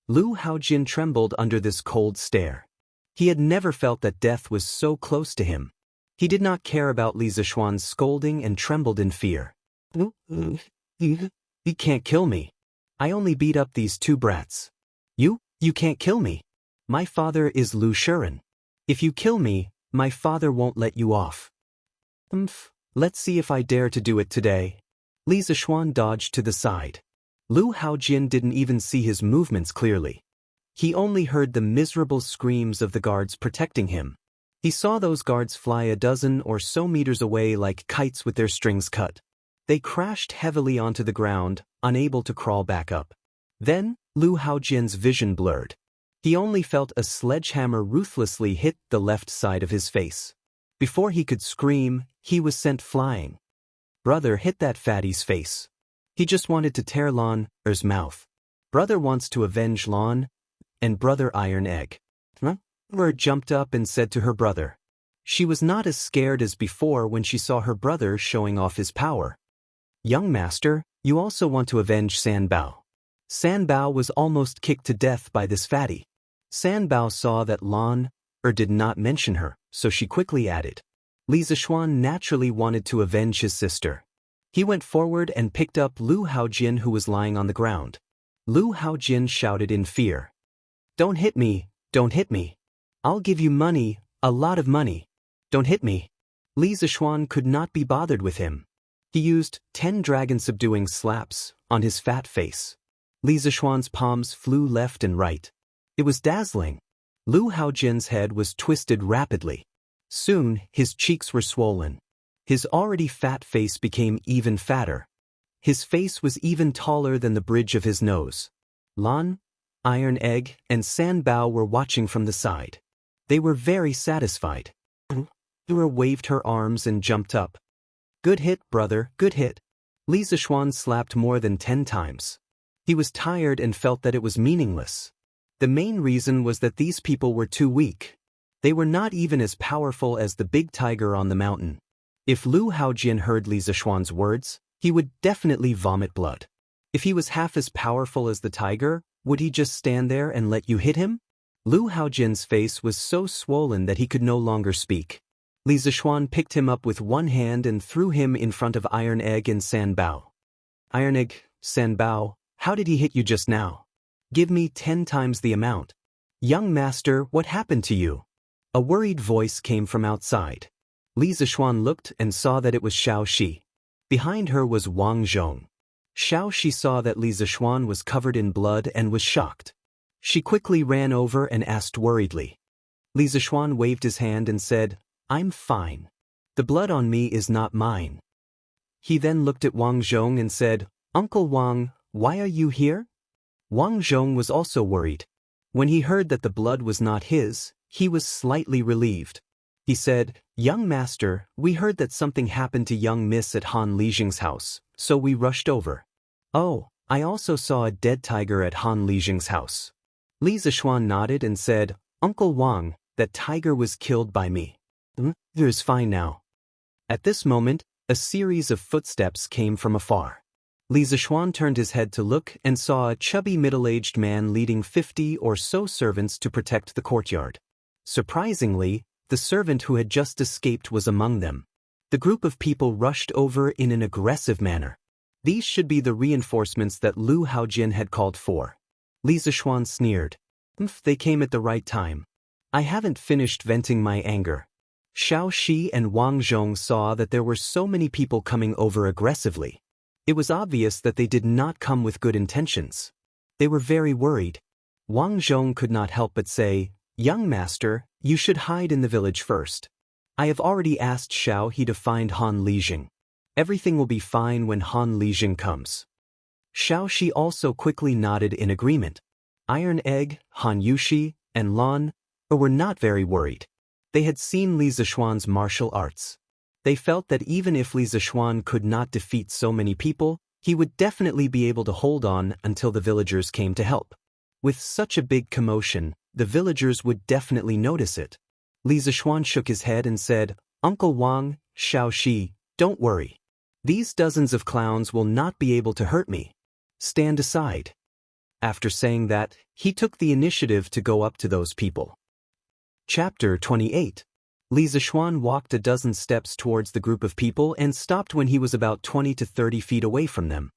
Lu Haojin trembled under this cold stare. He had never felt that death was so close to him. He did not care about Li Zishuan's scolding and trembled in fear. You can't kill me. I only beat up these two brats. You can't kill me. My father is Lu Shiren. If you kill me, my father won't let you off. Let's see if I dare to do it today. Li Zishuan dodged to the side. Lu Haojin didn't even see his movements clearly. He only heard the miserable screams of the guards protecting him. He saw those guards fly a dozen or so meters away like kites with their strings cut. They crashed heavily onto the ground, unable to crawl back up. Then, Lu Haojin's vision blurred. He only felt a sledgehammer ruthlessly hit the left side of his face. Before he could scream, he was sent flying. Brother hit that fatty's face. He just wanted to tear Lan's mouth. Brother wants to avenge Lan and Brother Iron Egg. Lan jumped up and said to her brother. She was not as scared as before when she saw her brother showing off his power. Young master, you also want to avenge Sanbao. Sanbao was almost kicked to death by this fatty. Sanbao saw that Lan did not mention her, so she quickly added. Li Zishuan naturally wanted to avenge his sister. He went forward and picked up Lu Haojin who was lying on the ground. Lu Haojin shouted in fear. Don't hit me, don't hit me. I'll give you money, a lot of money. Don't hit me. Li Zishuan could not be bothered with him. He used 10 dragon-subduing slaps on his fat face. Li Zishuan's palms flew left and right. It was dazzling. Lu Haojin's head was twisted rapidly. Soon, his cheeks were swollen. His already fat face became even fatter. His face was even taller than the bridge of his nose. Lan, Iron Egg, and Sanbao were watching from the side. They were very satisfied. Lu waved her arms and jumped up. Good hit, brother, good hit. Li Zishuan slapped more than 10 times. He was tired and felt that it was meaningless. The main reason was that these people were too weak. They were not even as powerful as the big tiger on the mountain. If Lu Haojin heard Li Zishuan's words, he would definitely vomit blood. If he was half as powerful as the tiger, would he just stand there and let you hit him? Lu Haojin's face was so swollen that he could no longer speak. Li Zishuan picked him up with one hand and threw him in front of Iron Egg and Sanbao. Iron Egg, Sanbao, how did he hit you just now? Give me 10 times the amount. Young master, what happened to you? A worried voice came from outside. Li Zishuan looked and saw that it was Xiao Shi. Behind her was Wang Zhong. Xiao Shi saw that Li Zishuan was covered in blood and was shocked. She quickly ran over and asked worriedly. Li Zishuan waved his hand and said, I'm fine. The blood on me is not mine. He then looked at Wang Zhong and said, Uncle Wang, why are you here? Wang Zhong was also worried. When he heard that the blood was not his, he was slightly relieved. He said, Young master, we heard that something happened to young miss at Han Lijing's house, so we rushed over. Oh, I also saw a dead tiger at Han Lijing's house. Li Zishuan nodded and said, Uncle Wang, that tiger was killed by me. It is fine now. At this moment, a series of footsteps came from afar. Li Zishuan turned his head to look and saw a chubby middle-aged man leading 50 or so servants to protect the courtyard. Surprisingly, the servant who had just escaped was among them. The group of people rushed over in an aggressive manner. These should be the reinforcements that Lu Haojin had called for. Li Zishuan sneered. They came at the right time. I haven't finished venting my anger. Xiao Shi and Wang Zhong saw that there were so many people coming over aggressively. It was obvious that they did not come with good intentions. They were very worried. Wang Zhong could not help but say, Young master, you should hide in the village first. I have already asked Xiao He to find Han Lijing. Everything will be fine when Han Lijing comes. Xiao Shi also quickly nodded in agreement. Iron Egg, Han Yushi, and Lan were not very worried. They had seen Li Zishuan's martial arts. They felt that even if Li Zishuan could not defeat so many people, he would definitely be able to hold on until the villagers came to help. With such a big commotion, the villagers would definitely notice it. Li Zishuan shook his head and said, Uncle Wang, Xiao Shi, don't worry. These dozens of clowns will not be able to hurt me. Stand aside. After saying that, he took the initiative to go up to those people. Chapter 28. Li Zishuan walked a dozen steps towards the group of people and stopped when he was about 20 to 30 feet away from them.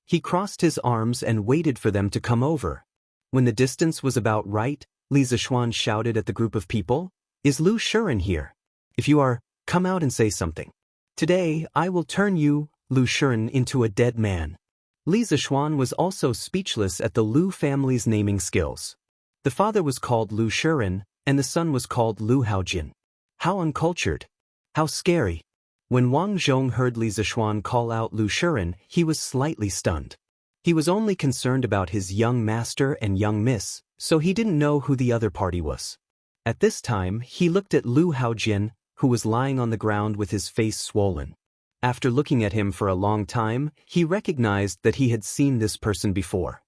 He crossed his arms and waited for them to come over. When the distance was about right, Li Zishuan shouted at the group of people, Is Lu Shiren here? If you are, come out and say something. Today, I will turn you, Lu Shiren, into a dead man. Li Zishuan was also speechless at the Lu family's naming skills. The father was called Lu Shiren, and the son was called Lu Haojin. How uncultured. How scary. When Wang Zhong heard Li Zishuan call out Lu Shiren, he was slightly stunned. He was only concerned about his young master and young miss, so he didn't know who the other party was. At this time, he looked at Lu Haojin, who was lying on the ground with his face swollen. After looking at him for a long time, he recognized that he had seen this person before.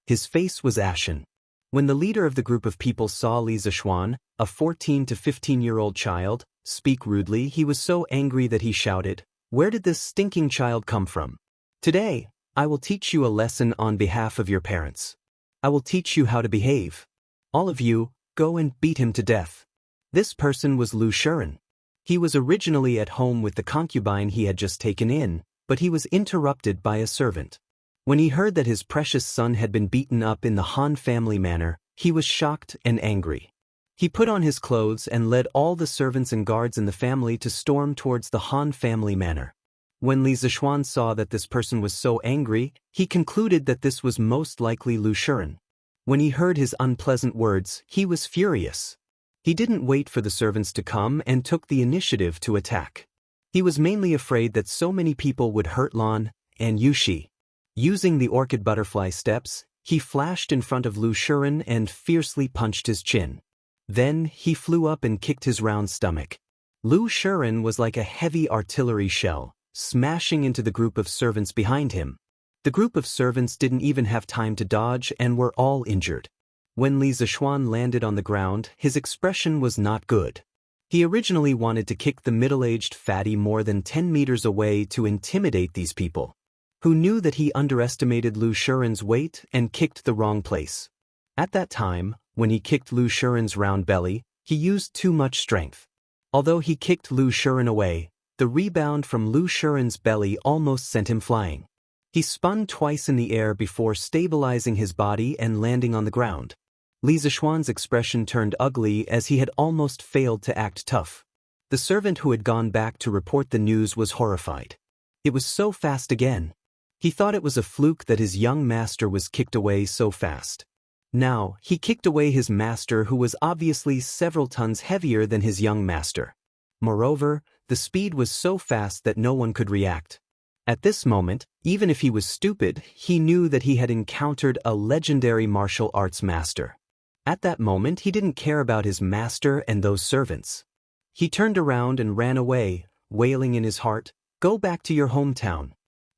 His face was ashen. When the leader of the group of people saw Li Zishuan, a 14 to 15-year-old child, speak rudely, he was so angry that he shouted, Where did this stinking child come from? Today, I will teach you a lesson on behalf of your parents. I will teach you how to behave. All of you, go and beat him to death. This person was Lu Shiren. He was originally at home with the concubine he had just taken in, but he was interrupted by a servant. When he heard that his precious son had been beaten up in the Han family manner, he was shocked and angry. He put on his clothes and led all the servants and guards in the family to storm towards the Han family manor. When Li Zishuan saw that this person was so angry, he concluded that this was most likely Lu Shiren. When he heard his unpleasant words, he was furious. He didn't wait for the servants to come and took the initiative to attack. He was mainly afraid that so many people would hurt Lan and Yushi. Using the orchid butterfly steps, he flashed in front of Lu Shiren and fiercely punched his chin. Then, he flew up and kicked his round stomach. Lu Shiren was like a heavy artillery shell, smashing into the group of servants behind him. The group of servants didn't even have time to dodge and were all injured. When Li Zishuan landed on the ground, his expression was not good. He originally wanted to kick the middle-aged fatty more than 10 meters away to intimidate these people, who knew that he underestimated Lu Shiren's weight and kicked the wrong place. At that time, when he kicked Lu Shiren's round belly, he used too much strength. Although he kicked Lu Shiren away, the rebound from Lu Shiren's belly almost sent him flying. He spun twice in the air before stabilizing his body and landing on the ground. Li Zishuan's expression turned ugly as he had almost failed to act tough. The servant who had gone back to report the news was horrified. It was so fast again. He thought it was a fluke that his young master was kicked away so fast. Now, he kicked away his master who was obviously several tons heavier than his young master. Moreover, the speed was so fast that no one could react. At this moment, even if he was stupid, he knew that he had encountered a legendary martial arts master. At that moment, he didn't care about his master and those servants. He turned around and ran away, wailing in his heart, "Go back to your hometown.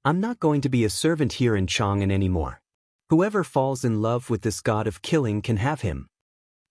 I'm not going to be a servant here in Chang'an anymore. Whoever falls in love with this god of killing can have him."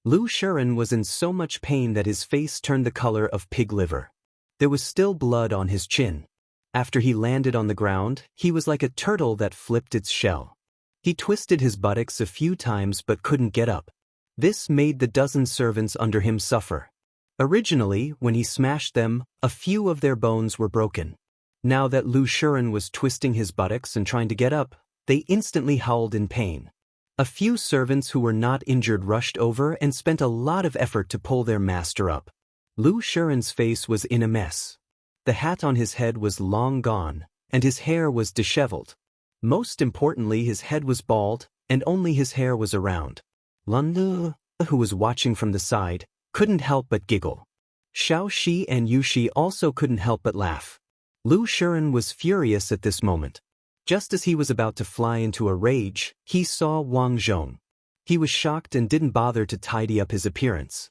Lu Shiren was in so much pain that his face turned the color of pig liver. There was still blood on his chin. After he landed on the ground, he was like a turtle that flipped its shell. He twisted his buttocks a few times but couldn't get up. This made the dozen servants under him suffer. Originally, when he smashed them, a few of their bones were broken. Now that Lu Shiren was twisting his buttocks and trying to get up, they instantly howled in pain. A few servants who were not injured rushed over and spent a lot of effort to pull their master up. Lu Shiren's face was in a mess. The hat on his head was long gone, and his hair was disheveled. Most importantly, his head was bald, and only his hair was around. Lun, who was watching from the side, couldn't help but giggle. Xiao Shi and Yu Shi also couldn't help but laugh. Lu Shiren was furious at this moment. Just as he was about to fly into a rage, he saw Wang Zhong. He was shocked and didn't bother to tidy up his appearance.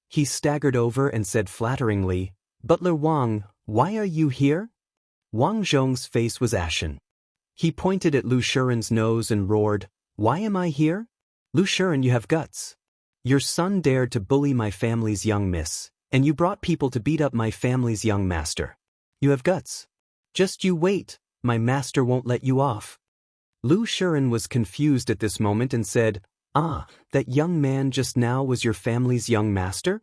He staggered over and said flatteringly, "Butler Wang, why are you here?" Wang Zhong's face was ashen. He pointed at Lu Shiren's nose and roared, "Why am I here? Lu Shiren, you have guts. Your son dared to bully my family's young miss, and you brought people to beat up my family's young master. You have guts. Just you wait. My master won't let you off." Lu Shiren was confused at this moment and said, "Ah, that young man just now was your family's young master?"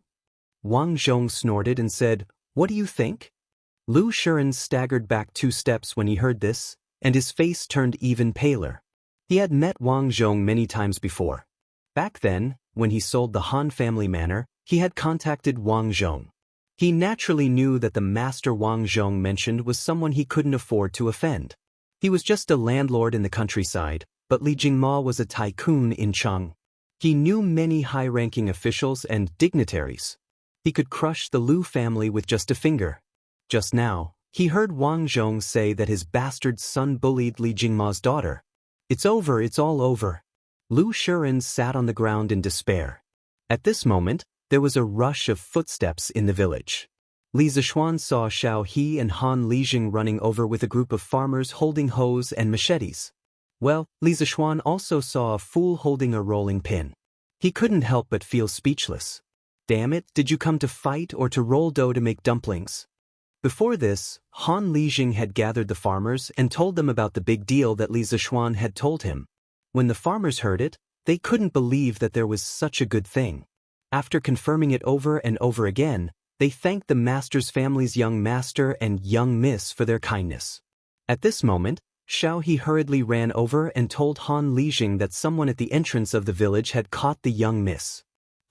Wang Zhong snorted and said, "What do you think?" Lu Shiren staggered back 2 steps when he heard this, and his face turned even paler. He had met Wang Zhong many times before. Back then, when he sold the Han family manor, he had contacted Wang Zhong. He naturally knew that the master Wang Zhong mentioned was someone he couldn't afford to offend. He was just a landlord in the countryside, but Li Jingma was a tycoon in Chang. He knew many high-ranking officials and dignitaries. He could crush the Lu family with just a finger. Just now, he heard Wang Zhong say that his bastard son bullied Li Jingma's daughter. It's over, it's all over. Lu Shiren sat on the ground in despair. At this moment, there was a rush of footsteps in the village. Li Zishuan saw Xiao He and Han Lijing running over with a group of farmers holding hoes and machetes. Well, Li Zishuan also saw a fool holding a rolling pin. He couldn't help but feel speechless. Damn it, did you come to fight or to roll dough to make dumplings? Before this, Han Lijing had gathered the farmers and told them about the big deal that Li Zishuan had told him. When the farmers heard it, they couldn't believe that there was such a good thing. After confirming it over and over again, they thanked the master's family's young master and young miss for their kindness. At this moment, Xiao He hurriedly ran over and told Han Lijing that someone at the entrance of the village had caught the young miss.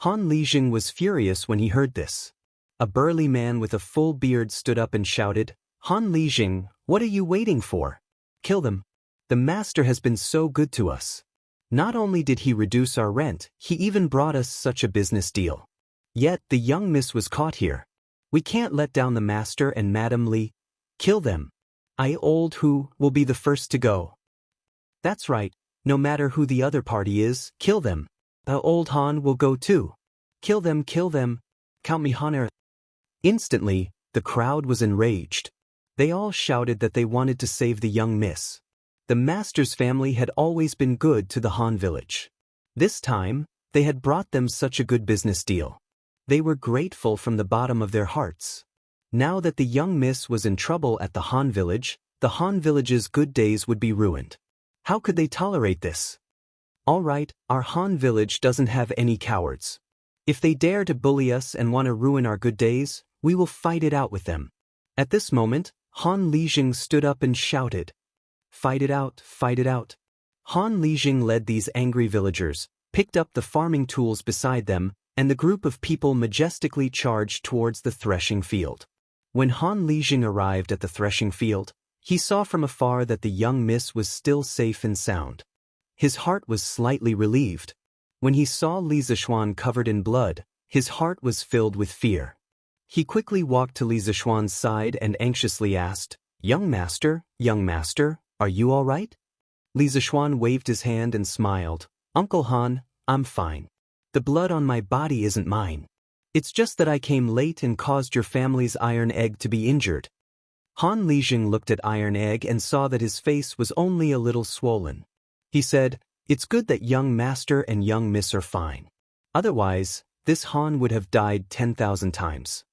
Han Lijing was furious when he heard this. A burly man with a full beard stood up and shouted, "Han Lijing, what are you waiting for? Kill them. The master has been so good to us. Not only did he reduce our rent, he even brought us such a business deal. Yet the young miss was caught here. We can't let down the master and Madam Li. Kill them. I old Hu will be the first to go." "That's right, no matter who the other party is, kill them. The old Han will go too. Kill them, count me Honor." Instantly, the crowd was enraged. They all shouted that they wanted to save the young miss. The master's family had always been good to the Han village. This time, they had brought them such a good business deal. They were grateful from the bottom of their hearts. Now that the young miss was in trouble at the Han village, the Han village's good days would be ruined. How could they tolerate this? All right, our Han village doesn't have any cowards. If they dare to bully us and want to ruin our good days, We will fight it out with them. At this moment, Han Lijing stood up and shouted, "Fight it out, fight it out." Han Lijing led these angry villagers, picked up the farming tools beside them, and the group of people majestically charged towards the threshing field. When Han Lijing arrived at the threshing field, he saw from afar that the young miss was still safe and sound. His heart was slightly relieved. When he saw Li Zishuan covered in blood, his heart was filled with fear. He quickly walked to Li Zishuan's side and anxiously asked, young master, are you all right?" Li Zishuan waved his hand and smiled, "Uncle Han, I'm fine. The blood on my body isn't mine. It's just that I came late and caused your family's iron egg to be injured." Han Lijing looked at Iron Egg and saw that his face was only a little swollen. He said, "It's good that young master and young miss are fine. Otherwise, this Han would have died 10,000 times.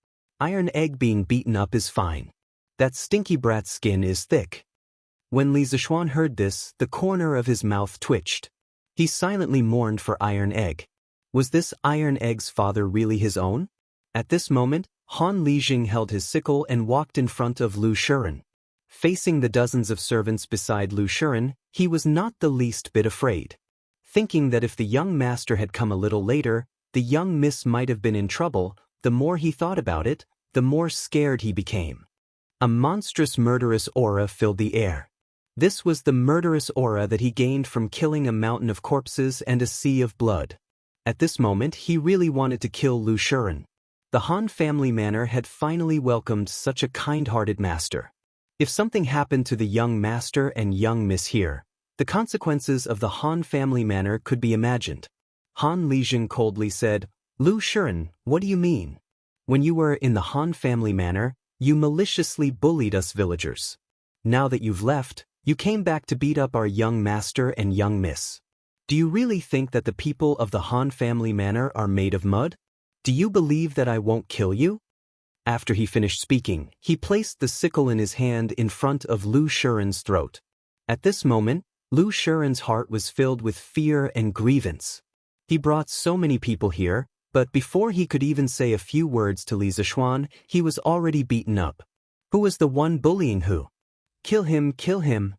Iron Egg being beaten up is fine. That stinky brat's skin is thick." When Li Zishuan heard this, the corner of his mouth twitched. He silently mourned for Iron Egg. Was this Iron Egg's father really his own? At this moment, Han Lijing held his sickle and walked in front of Lu Shiren. Facing the dozens of servants beside Lu Shiren, he was not the least bit afraid. Thinking that if the young master had come a little later, the young miss might have been in trouble, the more he thought about it, the more scared he became. A monstrous murderous aura filled the air. This was the murderous aura that he gained from killing a mountain of corpses and a sea of blood. At this moment he really wanted to kill Lu Shiren. The Han family manor had finally welcomed such a kind-hearted master. If something happened to the young master and young miss here, the consequences of the Han family manor could be imagined. Han Lijing coldly said, "Lu Shiren, what do you mean? When you were in the Han family manor, you maliciously bullied us villagers. Now that you've left, you came back to beat up our young master and young miss. Do you really think that the people of the Han family manor are made of mud? Do you believe that I won't kill you?" After he finished speaking, he placed the sickle in his hand in front of Lu Shiren's throat. At this moment, Lu Shiren's heart was filled with fear and grievance. He brought so many people here, but before he could even say a few words to Li Zishuan, he was already beaten up. Who was the one bullying who? "Kill him, kill him."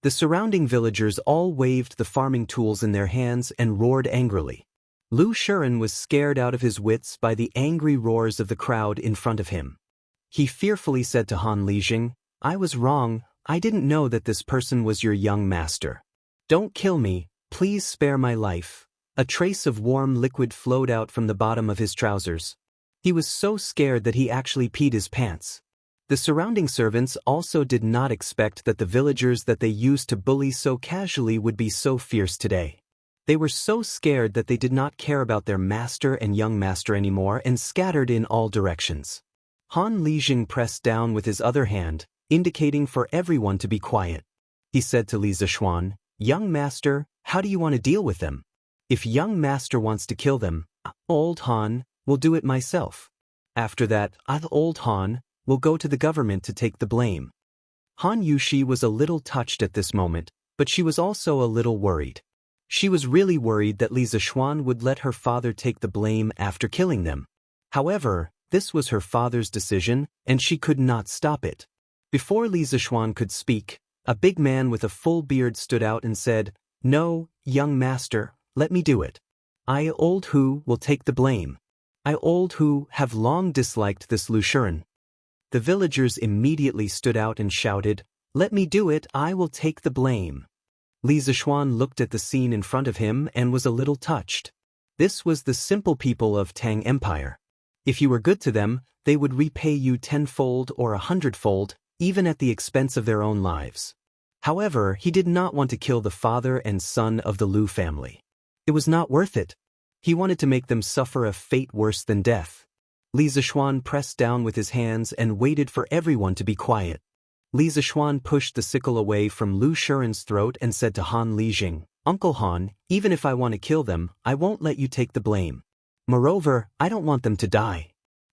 The surrounding villagers all waved the farming tools in their hands and roared angrily. Lu Shiren was scared out of his wits by the angry roars of the crowd in front of him. He fearfully said to Han Lijing, "I was wrong, I didn't know that this person was your young master. Don't kill me, please spare my life." A trace of warm liquid flowed out from the bottom of his trousers. He was so scared that he actually peed his pants. The surrounding servants also did not expect that the villagers that they used to bully so casually would be so fierce today. They were so scared that they did not care about their master and young master anymore and scattered in all directions. Han Lijing pressed down with his other hand, indicating for everyone to be quiet. He said to Li Zishuan, "Young master, how do you want to deal with them? If young master wants to kill them, old Han will do it myself. After that, old Han will go to the government to take the blame." Han Yushi was a little touched at this moment, but she was also a little worried. She was really worried that Li Zishuan would let her father take the blame after killing them. However, this was her father's decision, and she could not stop it. Before Li Zishuan could speak, a big man with a full beard stood out and said, "No, young master, let me do it. I, old Hu, will take the blame. I, old Hu, have long disliked this Lu Shiren." The villagers immediately stood out and shouted, "Let me do it, I will take the blame." Li Zishuan looked at the scene in front of him and was a little touched. This was the simple people of Tang Empire. If you were good to them, they would repay you 10-fold or 100-fold, even at the expense of their own lives. However, he did not want to kill the father and son of the Lu family. It was not worth it. He wanted to make them suffer a fate worse than death. Li Zishuan pressed down with his hands and waited for everyone to be quiet. Li Zishuan pushed the sickle away from Lu Shiren's throat and said to Han Lijing, "Uncle Han, even if I want to kill them, I won't let you take the blame. Moreover, I don't want them to die.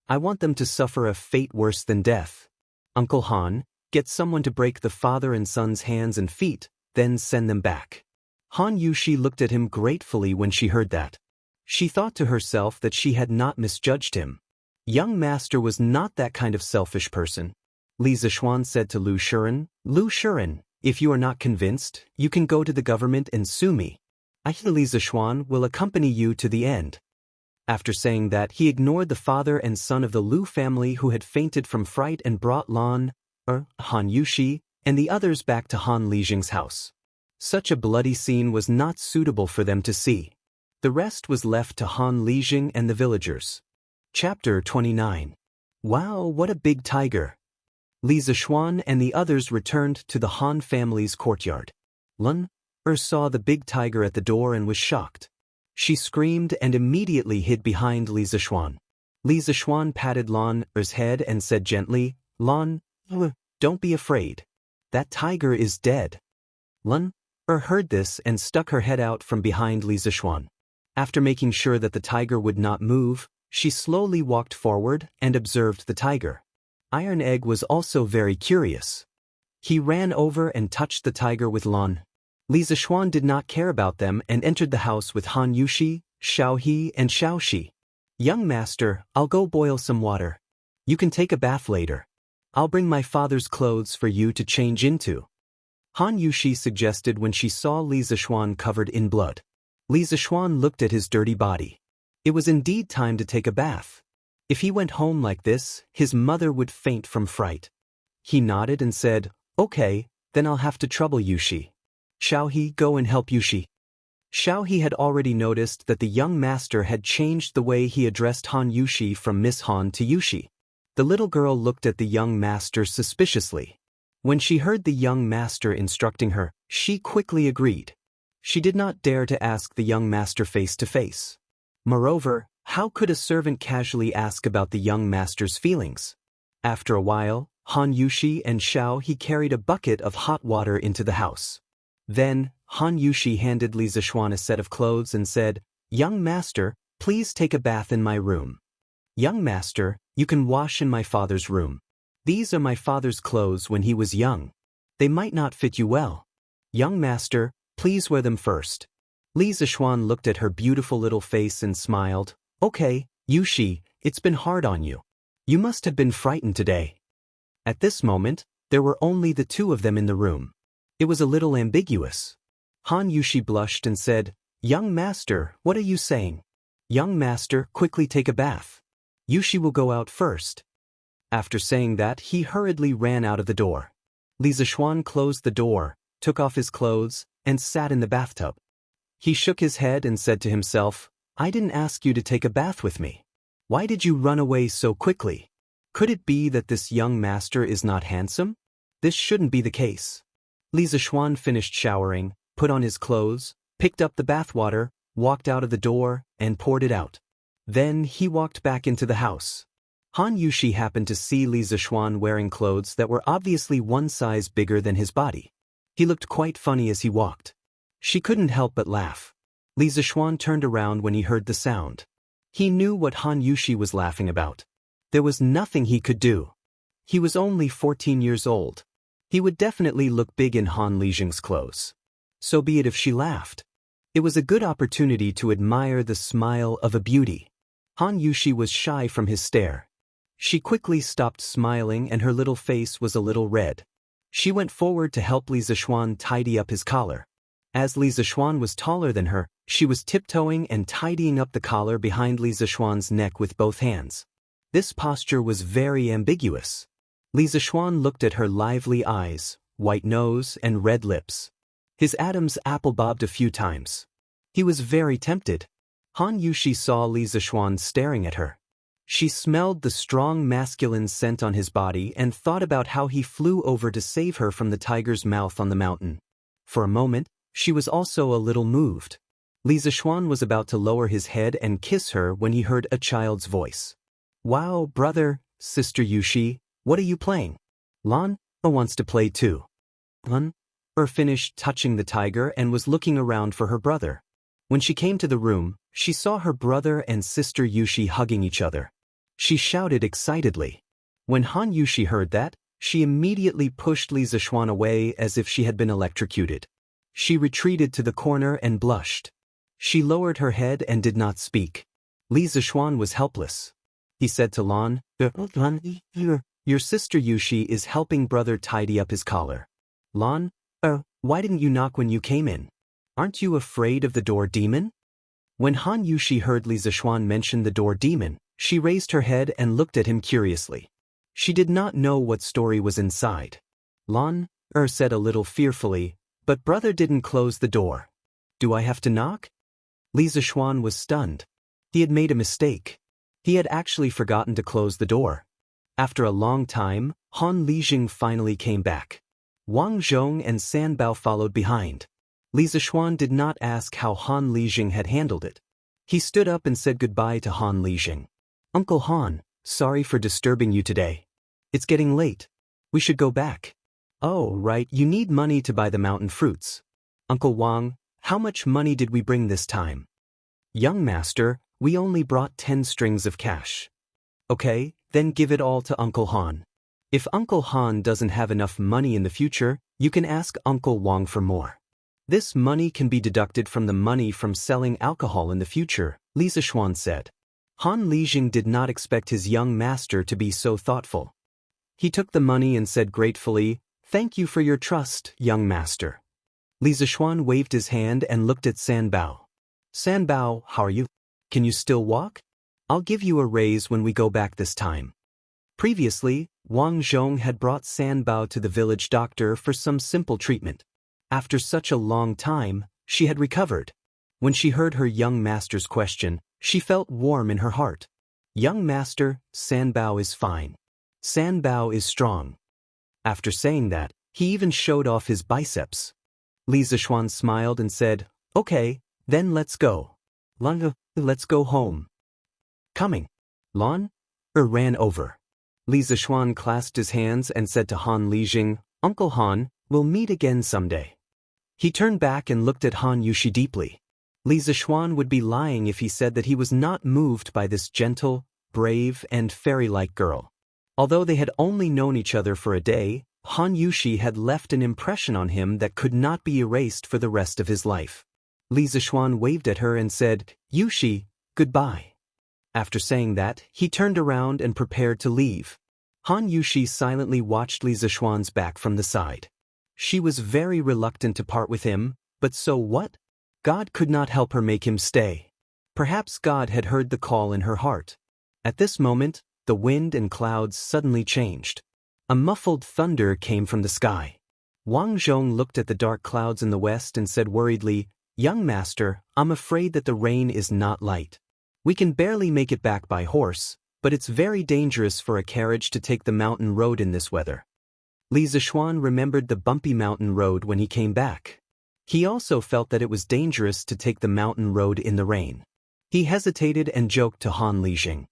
I want them to suffer a fate worse than death. Uncle Han, get someone to break the father and son's hands and feet, then send them back." Han Yushi looked at him gratefully when she heard that. She thought to herself that she had not misjudged him. Young master was not that kind of selfish person. Li Zishuan said to Lu Shiren, if you are not convinced, you can go to the government and sue me. I, Li Zishuan, will accompany you to the end. After saying that, he ignored the father and son of the Lu family who had fainted from fright and brought Han Yushi, and the others back to Han Lijing's house. Such a bloody scene was not suitable for them to see. The rest was left to Han Lijing and the villagers. Chapter 29. Wow, what a big tiger! Li Zishuan and the others returned to the Han family's courtyard. Lun saw the big tiger at the door and was shocked. She screamed and immediately hid behind Li Zishuan. Li Zishuan patted Lan's head and said gently, Lan, don't be afraid. That tiger is dead. Lun heard this and stuck her head out from behind Li Zishuan. After making sure that the tiger would not move, she slowly walked forward and observed the tiger. Iron Egg was also very curious. He ran over and touched the tiger with Lan. Li Zishuan did not care about them and entered the house with Han Yushi, Xiao He, and Xiao Shi. Young master, I'll go boil some water. You can take a bath later. I'll bring my father's clothes for you to change into. Han Yushi suggested when she saw Li Zishuan covered in blood. Li Zishuan looked at his dirty body. It was indeed time to take a bath. If he went home like this, his mother would faint from fright. He nodded and said, okay, then I'll have to trouble Yushi. Xiao He, go and help Yushi. Xiao He had already noticed that the young master had changed the way he addressed Han Yushi from Miss Han to Yushi. The little girl looked at the young master suspiciously. When she heard the young master instructing her, she quickly agreed. She did not dare to ask the young master face to face. Moreover, how could a servant casually ask about the young master's feelings? After a while, Han Yushi and Xiao He carried a bucket of hot water into the house. Then, Han Yushi handed Li Zishuan a set of clothes and said, young master, please take a bath in my room. Young master, you can wash in my father's room. These are my father's clothes when he was young. They might not fit you well. Young master, please wear them first. Li Zishuan looked at her beautiful little face and smiled. Okay, Yushi, it's been hard on you. You must have been frightened today. At this moment, there were only the two of them in the room. It was a little ambiguous. Han Yushi blushed and said, young master, what are you saying? Young master, quickly take a bath. Yushi will go out first. After saying that, he hurriedly ran out of the door. Li Zishuan closed the door, took off his clothes, and sat in the bathtub. He shook his head and said to himself, I didn't ask you to take a bath with me. Why did you run away so quickly? Could it be that this young master is not handsome? This shouldn't be the case. Li Zishuan finished showering, put on his clothes, picked up the bathwater, walked out of the door, and poured it out. Then he walked back into the house. Han Yushi happened to see Li Zishuan wearing clothes that were obviously one size bigger than his body. He looked quite funny as he walked. She couldn't help but laugh. Li Zishuan turned around when he heard the sound. He knew what Han Yushi was laughing about. There was nothing he could do. He was only 14 years old. He would definitely look big in Han Lijing's clothes. So be it if she laughed. It was a good opportunity to admire the smile of a beauty. Han Yushi was shy from his stare. She quickly stopped smiling and her little face was a little red. She went forward to help Li Zishuan tidy up his collar. As Li Zishuan was taller than her, she was tiptoeing and tidying up the collar behind Li Zishuan's neck with both hands. This posture was very ambiguous. Li Zishuan looked at her lively eyes, white nose, and red lips. His Adam's apple bobbed a few times. He was very tempted. Han Yushi saw Li Zishuan staring at her. She smelled the strong masculine scent on his body and thought about how he flew over to save her from the tiger's mouth on the mountain. For a moment, she was also a little moved. Li Zishuan was about to lower his head and kiss her when he heard a child's voice. Wow, brother, sister Yushi, what are you playing? Lan wants to play too. Lan finished touching the tiger and was looking around for her brother. When she came to the room, she saw her brother and sister Yushi hugging each other. She shouted excitedly. When Han Yushi heard that, she immediately pushed Li Zishuan away as if she had been electrocuted. She retreated to the corner and blushed. She lowered her head and did not speak. Li Zishuan was helpless. he said to Lan. Your sister Yushi is helping brother tidy up his collar. Lan, why didn't you knock when you came in? Aren't you afraid of the door demon? When Han Yushi heard Li Zishuan mention the door demon, she raised her head and looked at him curiously. She did not know what story was inside. Lan, said a little fearfully, but brother didn't close the door. Do I have to knock? Li Zishuan was stunned. He had made a mistake. He had actually forgotten to close the door. After a long time, Han Lijing finally came back. Wang Zhong and San Bao followed behind. Li Zishuan did not ask how Han Lijing had handled it. He stood up and said goodbye to Han Lijing. Uncle Han, sorry for disturbing you today. It's getting late. We should go back. Oh, right, you need money to buy the mountain fruits. Uncle Wang, how much money did we bring this time? Young master, we only brought 10 strings of cash. Okay, then give it all to Uncle Han. If Uncle Han doesn't have enough money in the future, you can ask Uncle Wang for more. This money can be deducted from the money from selling alcohol in the future, Li Zishuan said. Han Lijing did not expect his young master to be so thoughtful. He took the money and said gratefully, "Thank you for your trust, young master." Li Zishuan waved his hand and looked at San Bao. San Bao, how are you? Can you still walk? I'll give you a raise when we go back this time. Previously, Wang Zhong had brought San Bao to the village doctor for some simple treatment. After such a long time, she had recovered. When she heard her young master's question, she felt warm in her heart. Young master, San Bao is fine. San Bao is strong. After saying that, he even showed off his biceps. Li Zishuan smiled and said, "Okay, then let's go. Lan, let's go home." Coming. Lan ran over. Li Zishuan clasped his hands and said to Han Lijing, "Uncle Han, we'll meet again someday." He turned back and looked at Han Yushi deeply. Li Zishuan would be lying if he said that he was not moved by this gentle, brave, and fairy-like girl. Although they had only known each other for a day, Han Yushi had left an impression on him that could not be erased for the rest of his life. Li Zishuan waved at her and said, "Yushi, goodbye." After saying that, he turned around and prepared to leave. Han Yushi silently watched Li Zishuan's back from the side. She was very reluctant to part with him, but so what? God could not help her make him stay. Perhaps God had heard the call in her heart. At this moment, the wind and clouds suddenly changed. A muffled thunder came from the sky. Wang Zhong looked at the dark clouds in the west and said worriedly, "Young master, I'm afraid that the rain is not light. We can barely make it back by horse, but it's very dangerous for a carriage to take the mountain road in this weather." Li Zishuan remembered the bumpy mountain road when he came back. He also felt that it was dangerous to take the mountain road in the rain. He hesitated and joked to Han Lijing.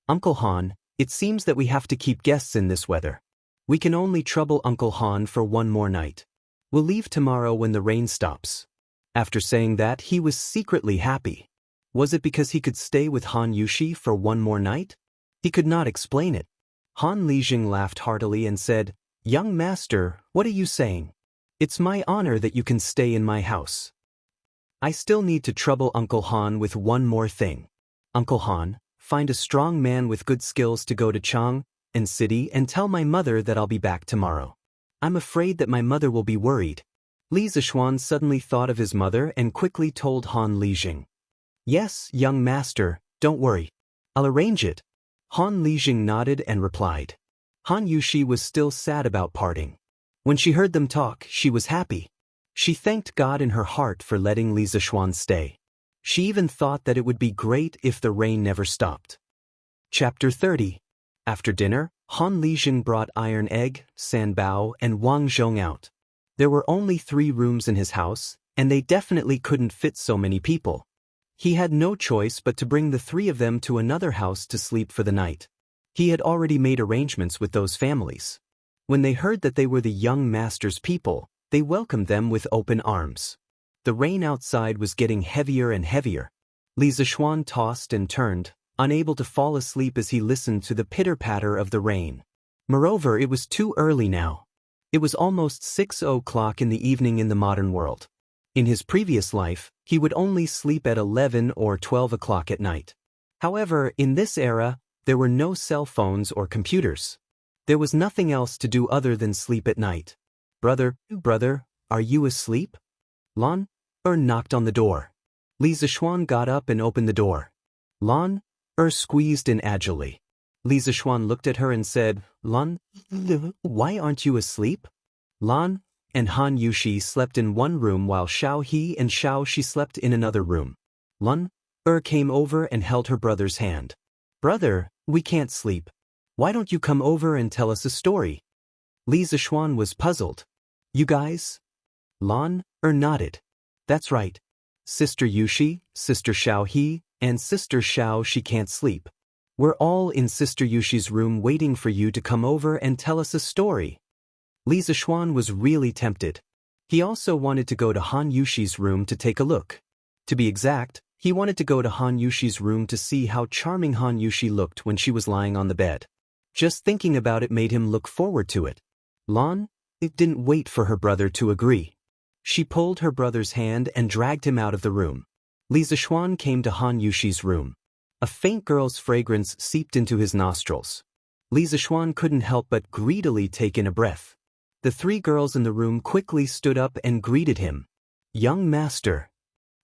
"Uncle Han, it seems that we have to keep guests in this weather. We can only trouble Uncle Han for one more night. We'll leave tomorrow when the rain stops." After saying that, he was secretly happy. Was it because he could stay with Han Yushi for one more night? He could not explain it. Han Lijing laughed heartily and said, "Young master, what are you saying? It's my honor that you can stay in my house. I still need to trouble Uncle Han with one more thing. Uncle Han, find a strong man with good skills to go to Jianghu city and tell my mother that I'll be back tomorrow. I'm afraid that my mother will be worried." Li Zishuan suddenly thought of his mother and quickly told Han Lijing. "Yes, young master, don't worry. I'll arrange it." Han Lijing nodded and replied. Han Yushi was still sad about parting. When she heard them talk, she was happy. She thanked God in her heart for letting Li Zishuan stay. She even thought that it would be great if the rain never stopped. Chapter 30. After dinner, Han Lijing brought Iron Egg, San Bao, and Wang Zhong out. There were only 3 rooms in his house, and they definitely couldn't fit so many people. He had no choice but to bring the 3 of them to another house to sleep for the night. He had already made arrangements with those families. When they heard that they were the young master's people, they welcomed them with open arms. The rain outside was getting heavier and heavier. Li Zishuan tossed and turned, unable to fall asleep as he listened to the pitter-patter of the rain. Moreover, it was too early now. It was almost 6 o'clock in the evening in the modern world. In his previous life, he would only sleep at 11 or 12 o'clock at night. However, in this era, There were no cell phones or computers. There was nothing else to do other than sleep at night. Brother, are you asleep? Lan knocked on the door. Li Zixuan got up and opened the door. Lan squeezed in agilely. Li Zixuan looked at her and said, Lan, why aren't you asleep? Lan and Han Yushi slept in one room while Xiao He and Xiao Shi slept in another room. Lan came over and held her brother's hand. Brother, we can't sleep. Why don't you come over and tell us a story? Li Zixuan was puzzled. You guys? Lan nodded. That's right. Sister Yushi, Sister Xiao He, and Sister Xiao Shi can't sleep. We're all in Sister Yushi's room waiting for you to come over and tell us a story. Li Zixuan was really tempted. He also wanted to go to Han Yushi's room to take a look. To be exact, he wanted to go to Han Yushi's room to see how charming Han Yushi looked when she was lying on the bed. Just thinking about it made him look forward to it. Lan didn't wait for her brother to agree. She pulled her brother's hand and dragged him out of the room. Li Zixuan came to Han Yushi's room. A faint girl's fragrance seeped into his nostrils. Li Zixuan couldn't help but greedily take in a breath. The three girls in the room quickly stood up and greeted him. Young master.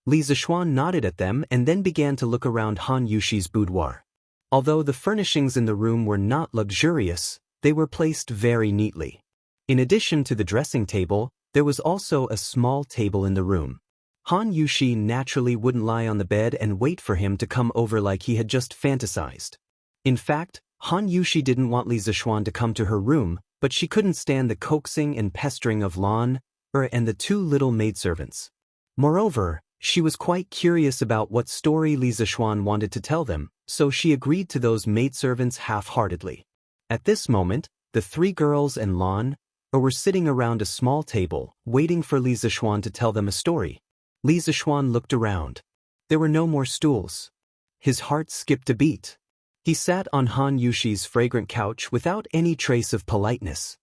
Li Zixuan nodded at them and then began to look around Han Yushi's boudoir. Although the furnishings in the room were not luxurious, they were placed very neatly. In addition to the dressing table, there was also a small table in the room. Han Yushi naturally wouldn't lie on the bed and wait for him to come over like he had just fantasized. In fact, Han Yushi didn't want Li Zixuan to come to her room, but she couldn't stand the coaxing and pestering of Lan and the two little maidservants. Moreover, she was quite curious about what story Li Zixuan wanted to tell them, so she agreed to those maidservants half-heartedly. At this moment, the three girls and Lan were sitting around a small table, waiting for Li Zixuan to tell them a story. Li Zixuan looked around. There were no more stools. His heart skipped a beat. He sat on Han Yushi's fragrant couch without any trace of politeness.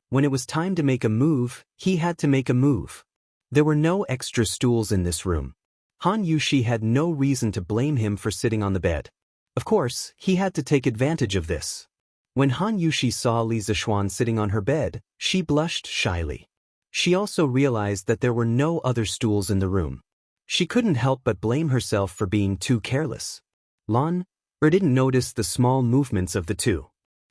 When it was time to make a move, he had to make a move. There were no extra stools in this room. Han Yushi had no reason to blame him for sitting on the bed. Of course, he had to take advantage of this. When Han Yushi saw Li Zixuan sitting on her bed, she blushed shyly. She also realized that there were no other stools in the room. She couldn't help but blame herself for being too careless. Lan didn't notice the small movements of the two.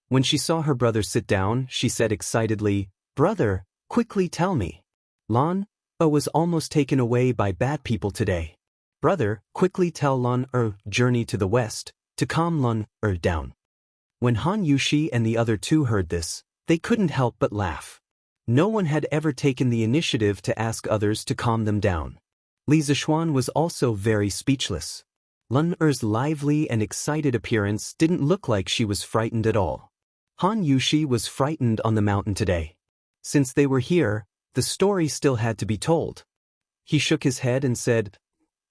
When she saw her brother sit down, she said excitedly, Brother, quickly tell me. Lan was almost taken away by bad people today. Brother, quickly tell Lan journey to the west, to calm Lan down. When Han Yushi and the other two heard this, they couldn't help but laugh. No one had ever taken the initiative to ask others to calm them down. Li Zixuan was also very speechless. Lan-er's lively and excited appearance didn't look like she was frightened at all. Han Yushi was frightened on the mountain today. Since they were here, the story still had to be told. He shook his head and said,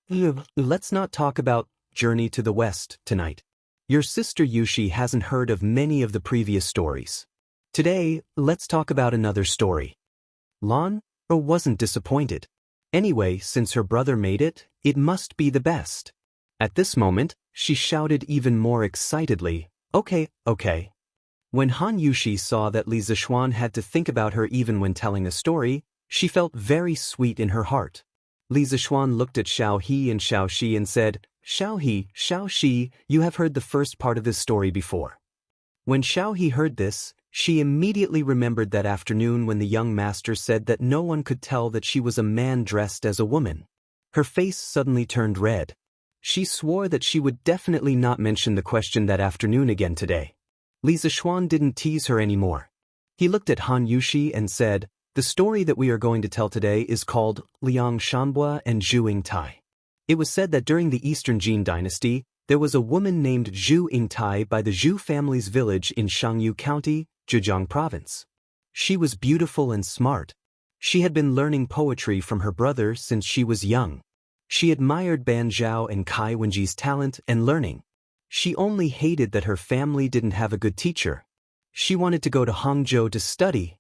Let's not talk about Journey to the West tonight. Your sister Yushi hasn't heard of many of the previous stories. Today, let's talk about another story. Lan wasn't disappointed. Anyway, since her brother made it, it must be the best. At this moment, she shouted even more excitedly, Okay. When Han Yushi saw that Li Zixuan had to think about her even when telling a story, she felt very sweet in her heart. Li Zixuan looked at Xiao He and Xiao Shi and said, Xiao He, Xiao Shi, you have heard the first part of this story before. When Xiao He heard this, she immediately remembered that afternoon when the young master said that no one could tell that she was a man dressed as a woman. Her face suddenly turned red. She swore that she would definitely not mention the question that afternoon again today. Li Zixuan didn't tease her anymore. He looked at Han Yushi and said, The story that we are going to tell today is called Liang Shanbua and Zhu Yingtai. It was said that during the Eastern Jin dynasty, there was a woman named Zhu Yingtai by the Zhu family's village in Jianghu County, Zhejiang Province. She was beautiful and smart. She had been learning poetry from her brother since she was young. She admired Ban Zhao and Kai Wenji's talent and learning. She only hated that her family didn't have a good teacher. She wanted to go to Hangzhou to study.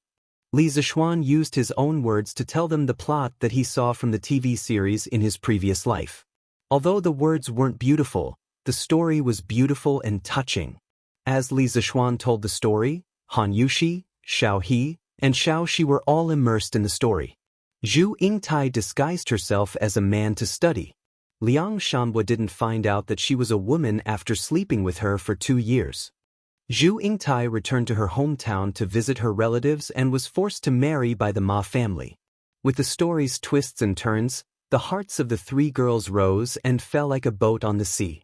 Li Zixuan used his own words to tell them the plot that he saw from the TV series in his previous life. Although the words weren't beautiful, the story was beautiful and touching. As Li Zishuan told the story, Han Yushi, Xiao He, and Xiao Shi were all immersed in the story. Zhu Yingtai disguised herself as a man to study. Liang Shanhua didn't find out that she was a woman after sleeping with her for 2 years. Zhu Yingtai returned to her hometown to visit her relatives and was forced to marry by the Ma family. With the story's twists and turns, the hearts of the 3 girls rose and fell like a boat on the sea.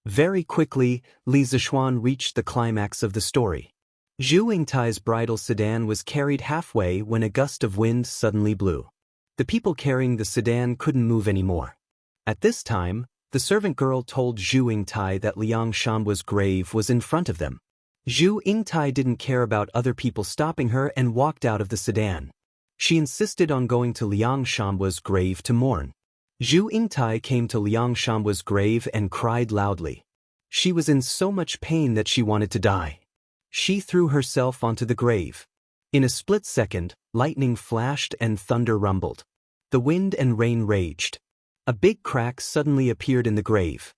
Very quickly, Li Zishuan reached the climax of the story. Zhu Yingtai's bridal sedan was carried halfway when a gust of wind suddenly blew. The people carrying the sedan couldn't move anymore. At this time, the servant girl told Zhu Yingtai that Liang Shanhua's grave was in front of them. Zhu Yingtai didn't care about other people stopping her and walked out of the sedan. She insisted on going to Liang Shanhua's grave to mourn. Zhu Yingtai came to Liang Shanhua's grave and cried loudly. She was in so much pain that she wanted to die. She threw herself onto the grave. In a split second, lightning flashed and thunder rumbled. The wind and rain raged. A big crack suddenly appeared in the grave.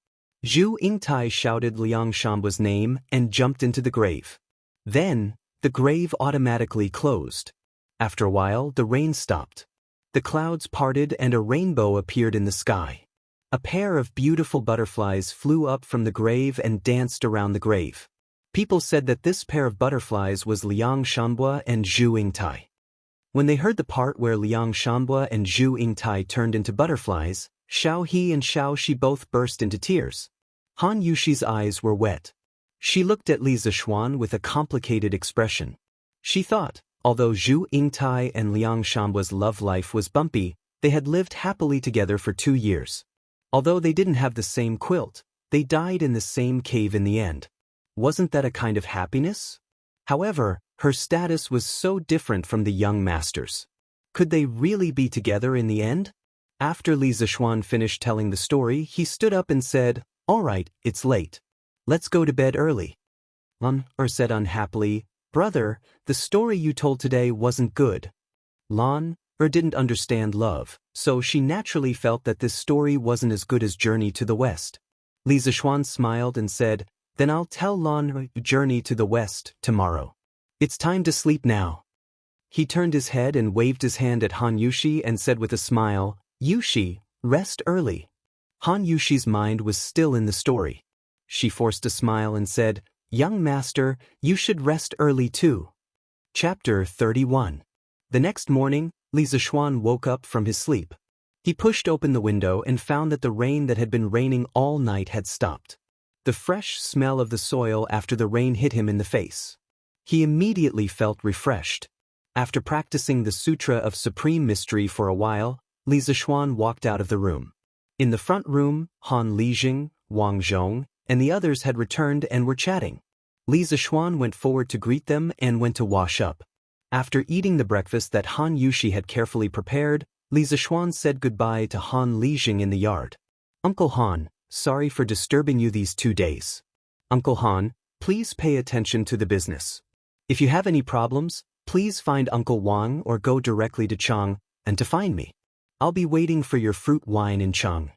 Zhu Yingtai shouted Liang Shanhua's name and jumped into the grave. Then, the grave automatically closed. After a while, the rain stopped. The clouds parted and a rainbow appeared in the sky. A pair of beautiful butterflies flew up from the grave and danced around the grave. People said that this pair of butterflies was Liang Shanhua and Zhu Yingtai. When they heard the part where Liang Shanhua and Zhu Yingtai turned into butterflies, Xiao He and Xiao Shi both burst into tears. Han Yushi's eyes were wet. She looked at Li Zishuan with a complicated expression. She thought, although Zhu Yingtai and Liang Shanhua's love life was bumpy, they had lived happily together for 2 years. Although they didn't have the same quilt, they died in the same cave in the end. Wasn't that a kind of happiness? However, her status was so different from the young masters. Could they really be together in the end? After Li Zishuan finished telling the story, he stood up and said, "All right, it's late. Let's go to bed early." Said unhappily, "Brother, the story you told today wasn't good." Didn't understand love, so she naturally felt that this story wasn't as good as Journey to the West. Li Zishuan smiled and said, "Then I'll tell Journey to the West tomorrow. It's time to sleep now." He turned his head and waved his hand at Han Yushi and said with a smile, "Yushi, rest early." Han Yushi's mind was still in the story. She forced a smile and said, "Young master, you should rest early too." Chapter 31. The next morning, Li Zishuan woke up from his sleep. He pushed open the window and found that the rain that had been raining all night had stopped. The fresh smell of the soil after the rain hit him in the face. He immediately felt refreshed. After practicing the Sutra of Supreme Mystery for a while, Li Zishuan walked out of the room. In the front room, Han Lijing, Wang Zhong, and the others had returned and were chatting. Li Zishuan went forward to greet them and went to wash up. After eating the breakfast that Han Yushi had carefully prepared, Li Zishuan said goodbye to Han Lijing in the yard. "Uncle Han, sorry for disturbing you these 2 days. Uncle Han, please pay attention to the business. If you have any problems, please find Uncle Wang or go directly to Chang, and to find me. I'll be waiting for your fruit wine in Chang."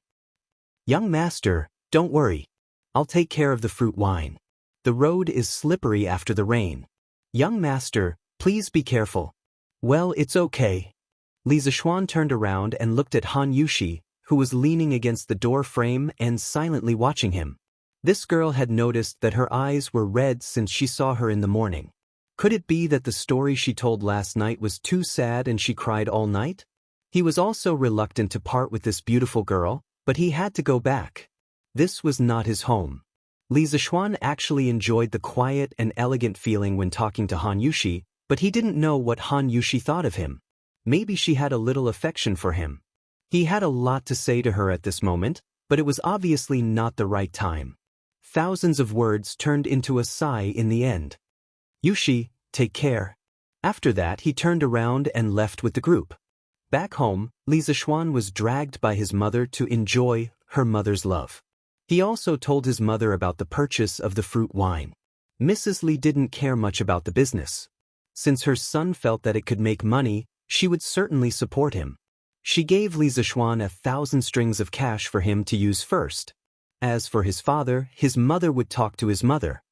"Young master, don't worry. I'll take care of the fruit wine. The road is slippery after the rain. Young master, please be careful." "Well, it's okay." Li Zishuan turned around and looked at Han Yushi, who was leaning against the door frame and silently watching him. This girl had noticed that her eyes were red since she saw her in the morning. Could it be that the story she told last night was too sad and she cried all night? He was also reluctant to part with this beautiful girl, but he had to go back. This was not his home. Li Zishuan actually enjoyed the quiet and elegant feeling when talking to Han Yushi, but he didn't know what Han Yushi thought of him. Maybe she had a little affection for him. He had a lot to say to her at this moment, but it was obviously not the right time. Thousands of words turned into a sigh in the end. "Yushi, take care." After that he turned around and left with the group. Back home, Li Zishuan was dragged by his mother to enjoy her mother's love. He also told his mother about the purchase of the fruit wine. Mrs. Li didn't care much about the business. Since her son felt that it could make money, she would certainly support him. She gave Li Zishuan 1,000 strings of cash for him to use first. As for his father, his mother would talk to his mother.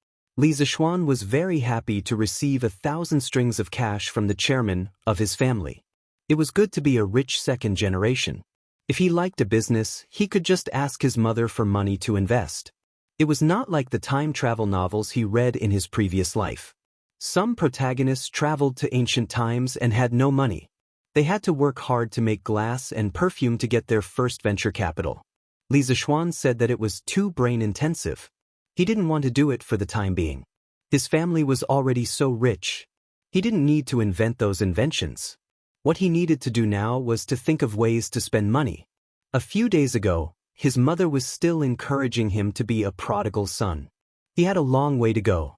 Li Zishuan was very happy to receive 1,000 strings of cash from the chairman of his family. It was good to be a rich second generation. If he liked a business, he could just ask his mother for money to invest. It was not like the time travel novels he read in his previous life. Some protagonists traveled to ancient times and had no money. They had to work hard to make glass and perfume to get their first venture capital. Li Zishuan said that it was too brain-intensive. He didn't want to do it for the time being. His family was already so rich. He didn't need to invent those inventions. What he needed to do now was to think of ways to spend money. A few days ago, his mother was still encouraging him to be a prodigal son. He had a long way to go.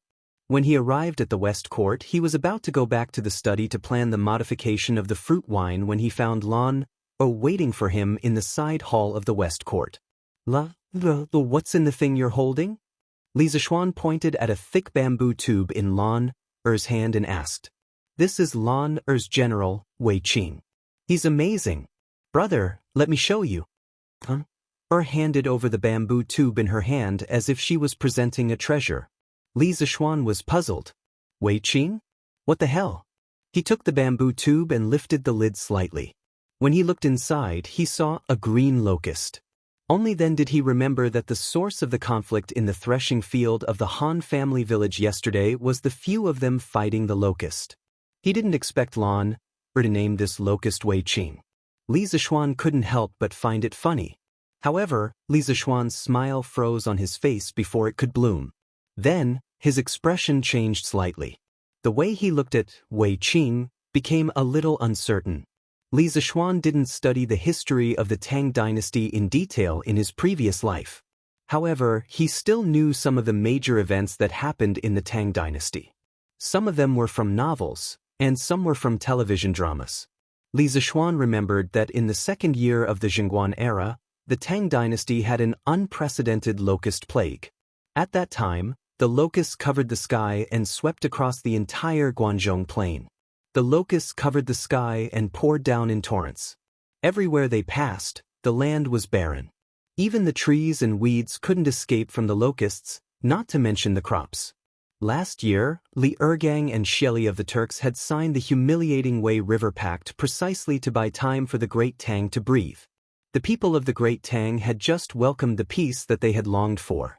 When he arrived at the West Court, he was about to go back to the study to plan the modification of the fruit wine when he found Lan waiting for him in the side hall of the West Court. What's in the thing you're holding? Li Zishuan pointed at a thick bamboo tube in Lan Er's hand and asked. This is Lan Er's general, Wei Qing. He's amazing. Brother, let me show you. Er handed over the bamboo tube in her hand as if she was presenting a treasure. Li Zishuan was puzzled. Wei Qing? What the hell? He took the bamboo tube and lifted the lid slightly. When he looked inside, he saw a green locust. Only then did he remember that the source of the conflict in the threshing field of the Han family village yesterday was the few of them fighting the locust. He didn't expect Lan Er to name this locust Wei Qing. Li Zishuan couldn't help but find it funny. However, Li Zishuan's smile froze on his face before it could bloom. Then, his expression changed slightly. The way he looked at Wei Qing became a little uncertain. Li Zishuan didn't study the history of the Tang dynasty in detail in his previous life. However, he still knew some of the major events that happened in the Tang dynasty. Some of them were from novels, and some were from television dramas. Li Zishuan remembered that in the second year of the Jianghu era, the Tang dynasty had an unprecedented locust plague. At that time, the locusts covered the sky and swept across the entire Guangzhou plain. The locusts covered the sky and poured down in torrents. Everywhere they passed, the land was barren. Even the trees and weeds couldn't escape from the locusts, not to mention the crops. Last year, Li Ergang and Shelley of the Turks had signed the humiliating Wei River Pact precisely to buy time for the Great Tang to breathe. The people of the Great Tang had just welcomed the peace that they had longed for.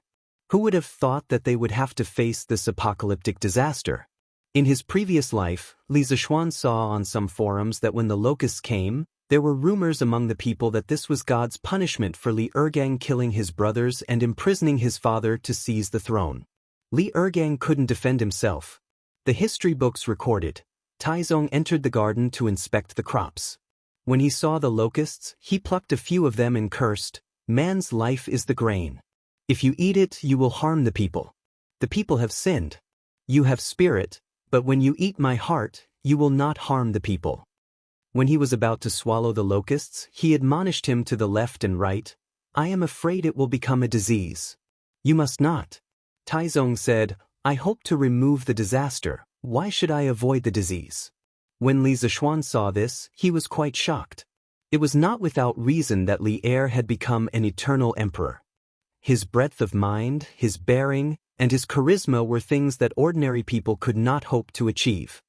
Who would have thought that they would have to face this apocalyptic disaster? In his previous life, Li Zishuan saw on some forums that when the locusts came, there were rumors among the people that this was God's punishment for Li Ergang killing his brothers and imprisoning his father to seize the throne. Li Ergang couldn't defend himself. The history books recorded, Taizong entered the garden to inspect the crops. When he saw the locusts, he plucked a few of them and cursed, "Man's life is the grain. If you eat it, you will harm the people. The people have sinned. You have spirit, but when you eat my heart, you will not harm the people." When he was about to swallow the locusts, he admonished him to the left and right, "I am afraid it will become a disease." "You must not." Taizong said, "I hope to remove the disaster. Why should I avoid the disease?" When Li Zishuan saw this, he was quite shocked. It was not without reason that Li Er had become an eternal emperor. His breadth of mind, his bearing, and his charisma were things that ordinary people could not hope to achieve.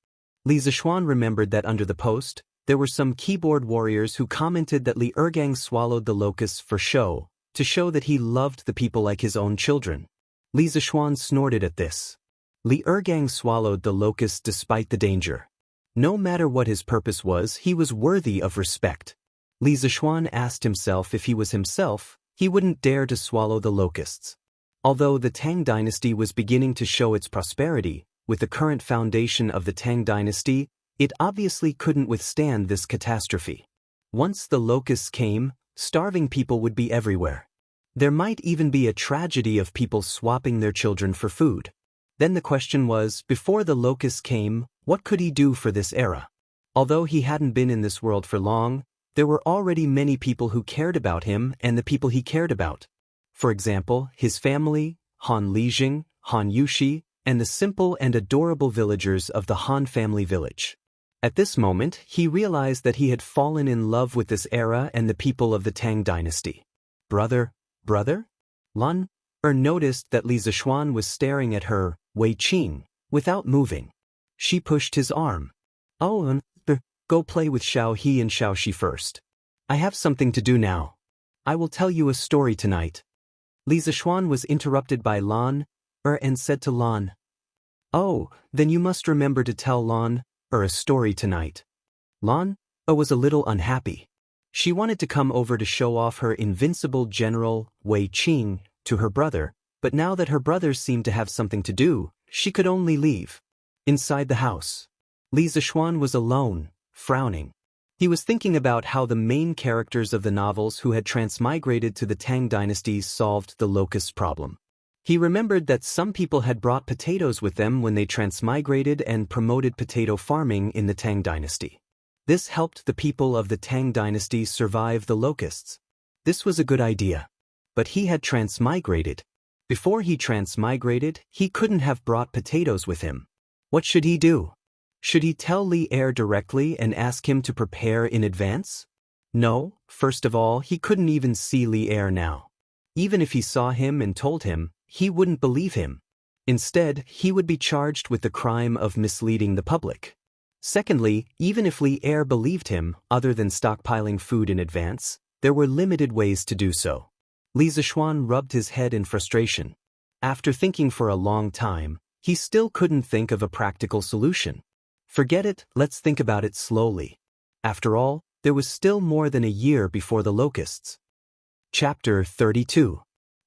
Li Zishuan remembered that under the post, there were some keyboard warriors who commented that Li Ergang swallowed the locusts for show, to show that he loved the people like his own children. Li Zishuan snorted at this. Li Ergang swallowed the locusts despite the danger. No matter what his purpose was, he was worthy of respect. Li Zishuan asked himself if he was himself, he wouldn't dare to swallow the locusts. Although the Tang dynasty was beginning to show its prosperity, with the current foundation of the Tang dynasty, it obviously couldn't withstand this catastrophe. Once the locusts came, starving people would be everywhere. There might even be a tragedy of people swapping their children for food. Then the question was, before the locusts came, what could he do for this era? Although he hadn't been in this world for long, there were already many people who cared about him and the people he cared about. For example, his family, Han Lijing, Han Yushi, and the simple and adorable villagers of the Han family village. At this moment, he realized that he had fallen in love with this era and the people of the Tang dynasty. Brother? Lan Noticed that Li Zishuan was staring at her, Wei Qing, without moving. She pushed his arm. Oh, go play with Xiao He and Xiao Shi first. I have something to do now. I will tell you a story tonight. Li Zishuan was interrupted by Lan and said to Lan, "Oh, then you must remember to tell Lan a story tonight." Lan was a little unhappy. She wanted to come over to show off her invincible general, Wei Qing, to her brother, but now that her brother seemed to have something to do, she could only leave. Inside the house, Li Zishuan was alone, frowning. He was thinking about how the main characters of the novels who had transmigrated to the Tang dynasty solved the locust problem. He remembered that some people had brought potatoes with them when they transmigrated and promoted potato farming in the Tang dynasty. This helped the people of the Tang dynasty survive the locusts. This was a good idea. But he had transmigrated. Before he transmigrated, he couldn't have brought potatoes with him. What should he do? Should he tell Li Er directly and ask him to prepare in advance? No, first of all, he couldn't even see Li Er now. Even if he saw him and told him, he wouldn't believe him. Instead, he would be charged with the crime of misleading the public. Secondly, even if Li Er believed him, other than stockpiling food in advance, there were limited ways to do so. Li Zishuan rubbed his head in frustration. After thinking for a long time, he still couldn't think of a practical solution. Forget it, let's think about it slowly. After all, there was still more than a year before the locusts. Chapter 32.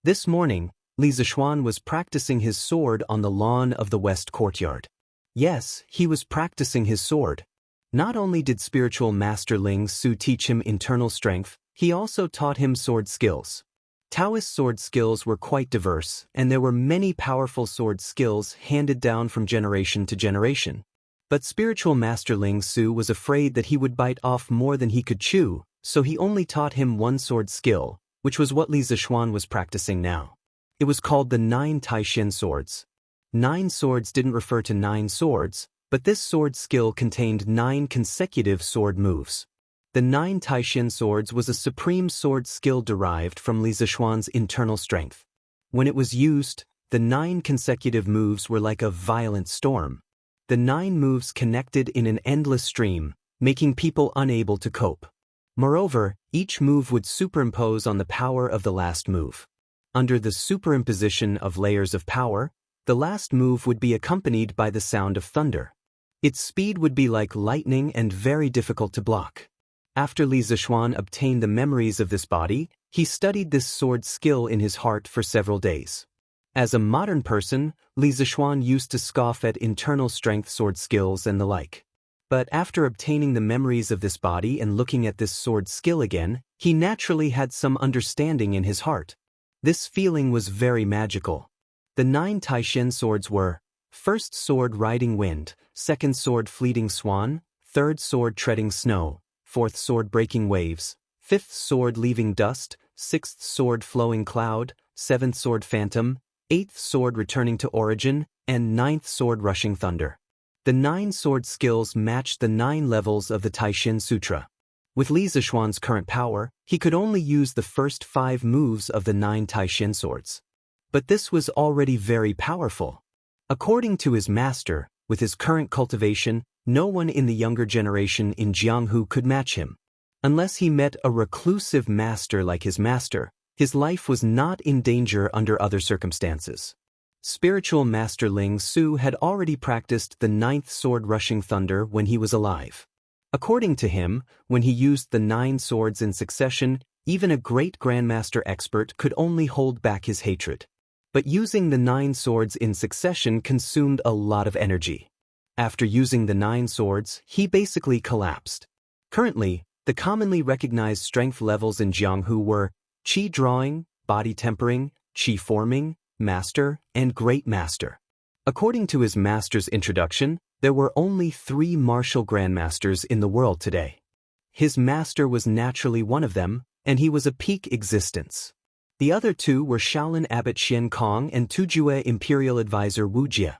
This morning, Li Zishuan was practicing his sword on the lawn of the West Courtyard. Yes, he was practicing his sword. Not only did spiritual master Ling Su teach him internal strength, he also taught him sword skills. Taoist sword skills were quite diverse, and there were many powerful sword skills handed down from generation to generation. But spiritual master Ling Su was afraid that he would bite off more than he could chew, so he only taught him one sword skill, which was what Li Zishuan was practicing now. It was called the 9 Taishin swords. 9 swords didn't refer to 9 swords, but this sword skill contained 9 consecutive sword moves. The 9 Taishin swords was a supreme sword skill derived from Li Zishuan's internal strength. When it was used, the 9 consecutive moves were like a violent storm. The 9 moves connected in an endless stream, making people unable to cope. Moreover, each move would superimpose on the power of the last move. Under the superimposition of layers of power, the last move would be accompanied by the sound of thunder. Its speed would be like lightning and very difficult to block. After Li Zishuan obtained the memories of this body, he studied this sword skill in his heart for several days. As a modern person, Li Zishuan used to scoff at internal strength sword skills and the like. But after obtaining the memories of this body and looking at this sword skill again, he naturally had some understanding in his heart. This feeling was very magical. The 9 Taishin swords were: first sword riding wind, second sword fleeting swan, third sword treading snow, fourth sword breaking waves, fifth sword leaving dust, sixth sword flowing cloud, seventh sword phantom, eighth sword returning to origin, and ninth sword rushing thunder. The 9 sword skills matched the 9 levels of the Taishin Sutra. With Li Zishuan's current power, he could only use the first 5 moves of the 9 Taishin swords. But this was already very powerful. According to his master, with his current cultivation, no one in the younger generation in Jianghu could match him. Unless he met a reclusive master like his master, his life was not in danger under other circumstances. Spiritual Master Ling Su had already practiced the 9th sword rushing thunder when he was alive. According to him, when he used the 9 swords in succession, even a great grandmaster expert could only hold back his hatred. But using the 9 swords in succession consumed a lot of energy. After using the 9 swords, he basically collapsed. Currently, the commonly recognized strength levels in Jianghu were Qi drawing, body tempering, Qi forming, master, and great master. According to his master's introduction, there were only 3 martial grandmasters in the world today. His master was naturally one of them, and he was a peak existence. The other 2 were Shaolin Abbot Xian Kong and Tujue Imperial Advisor Wuxia.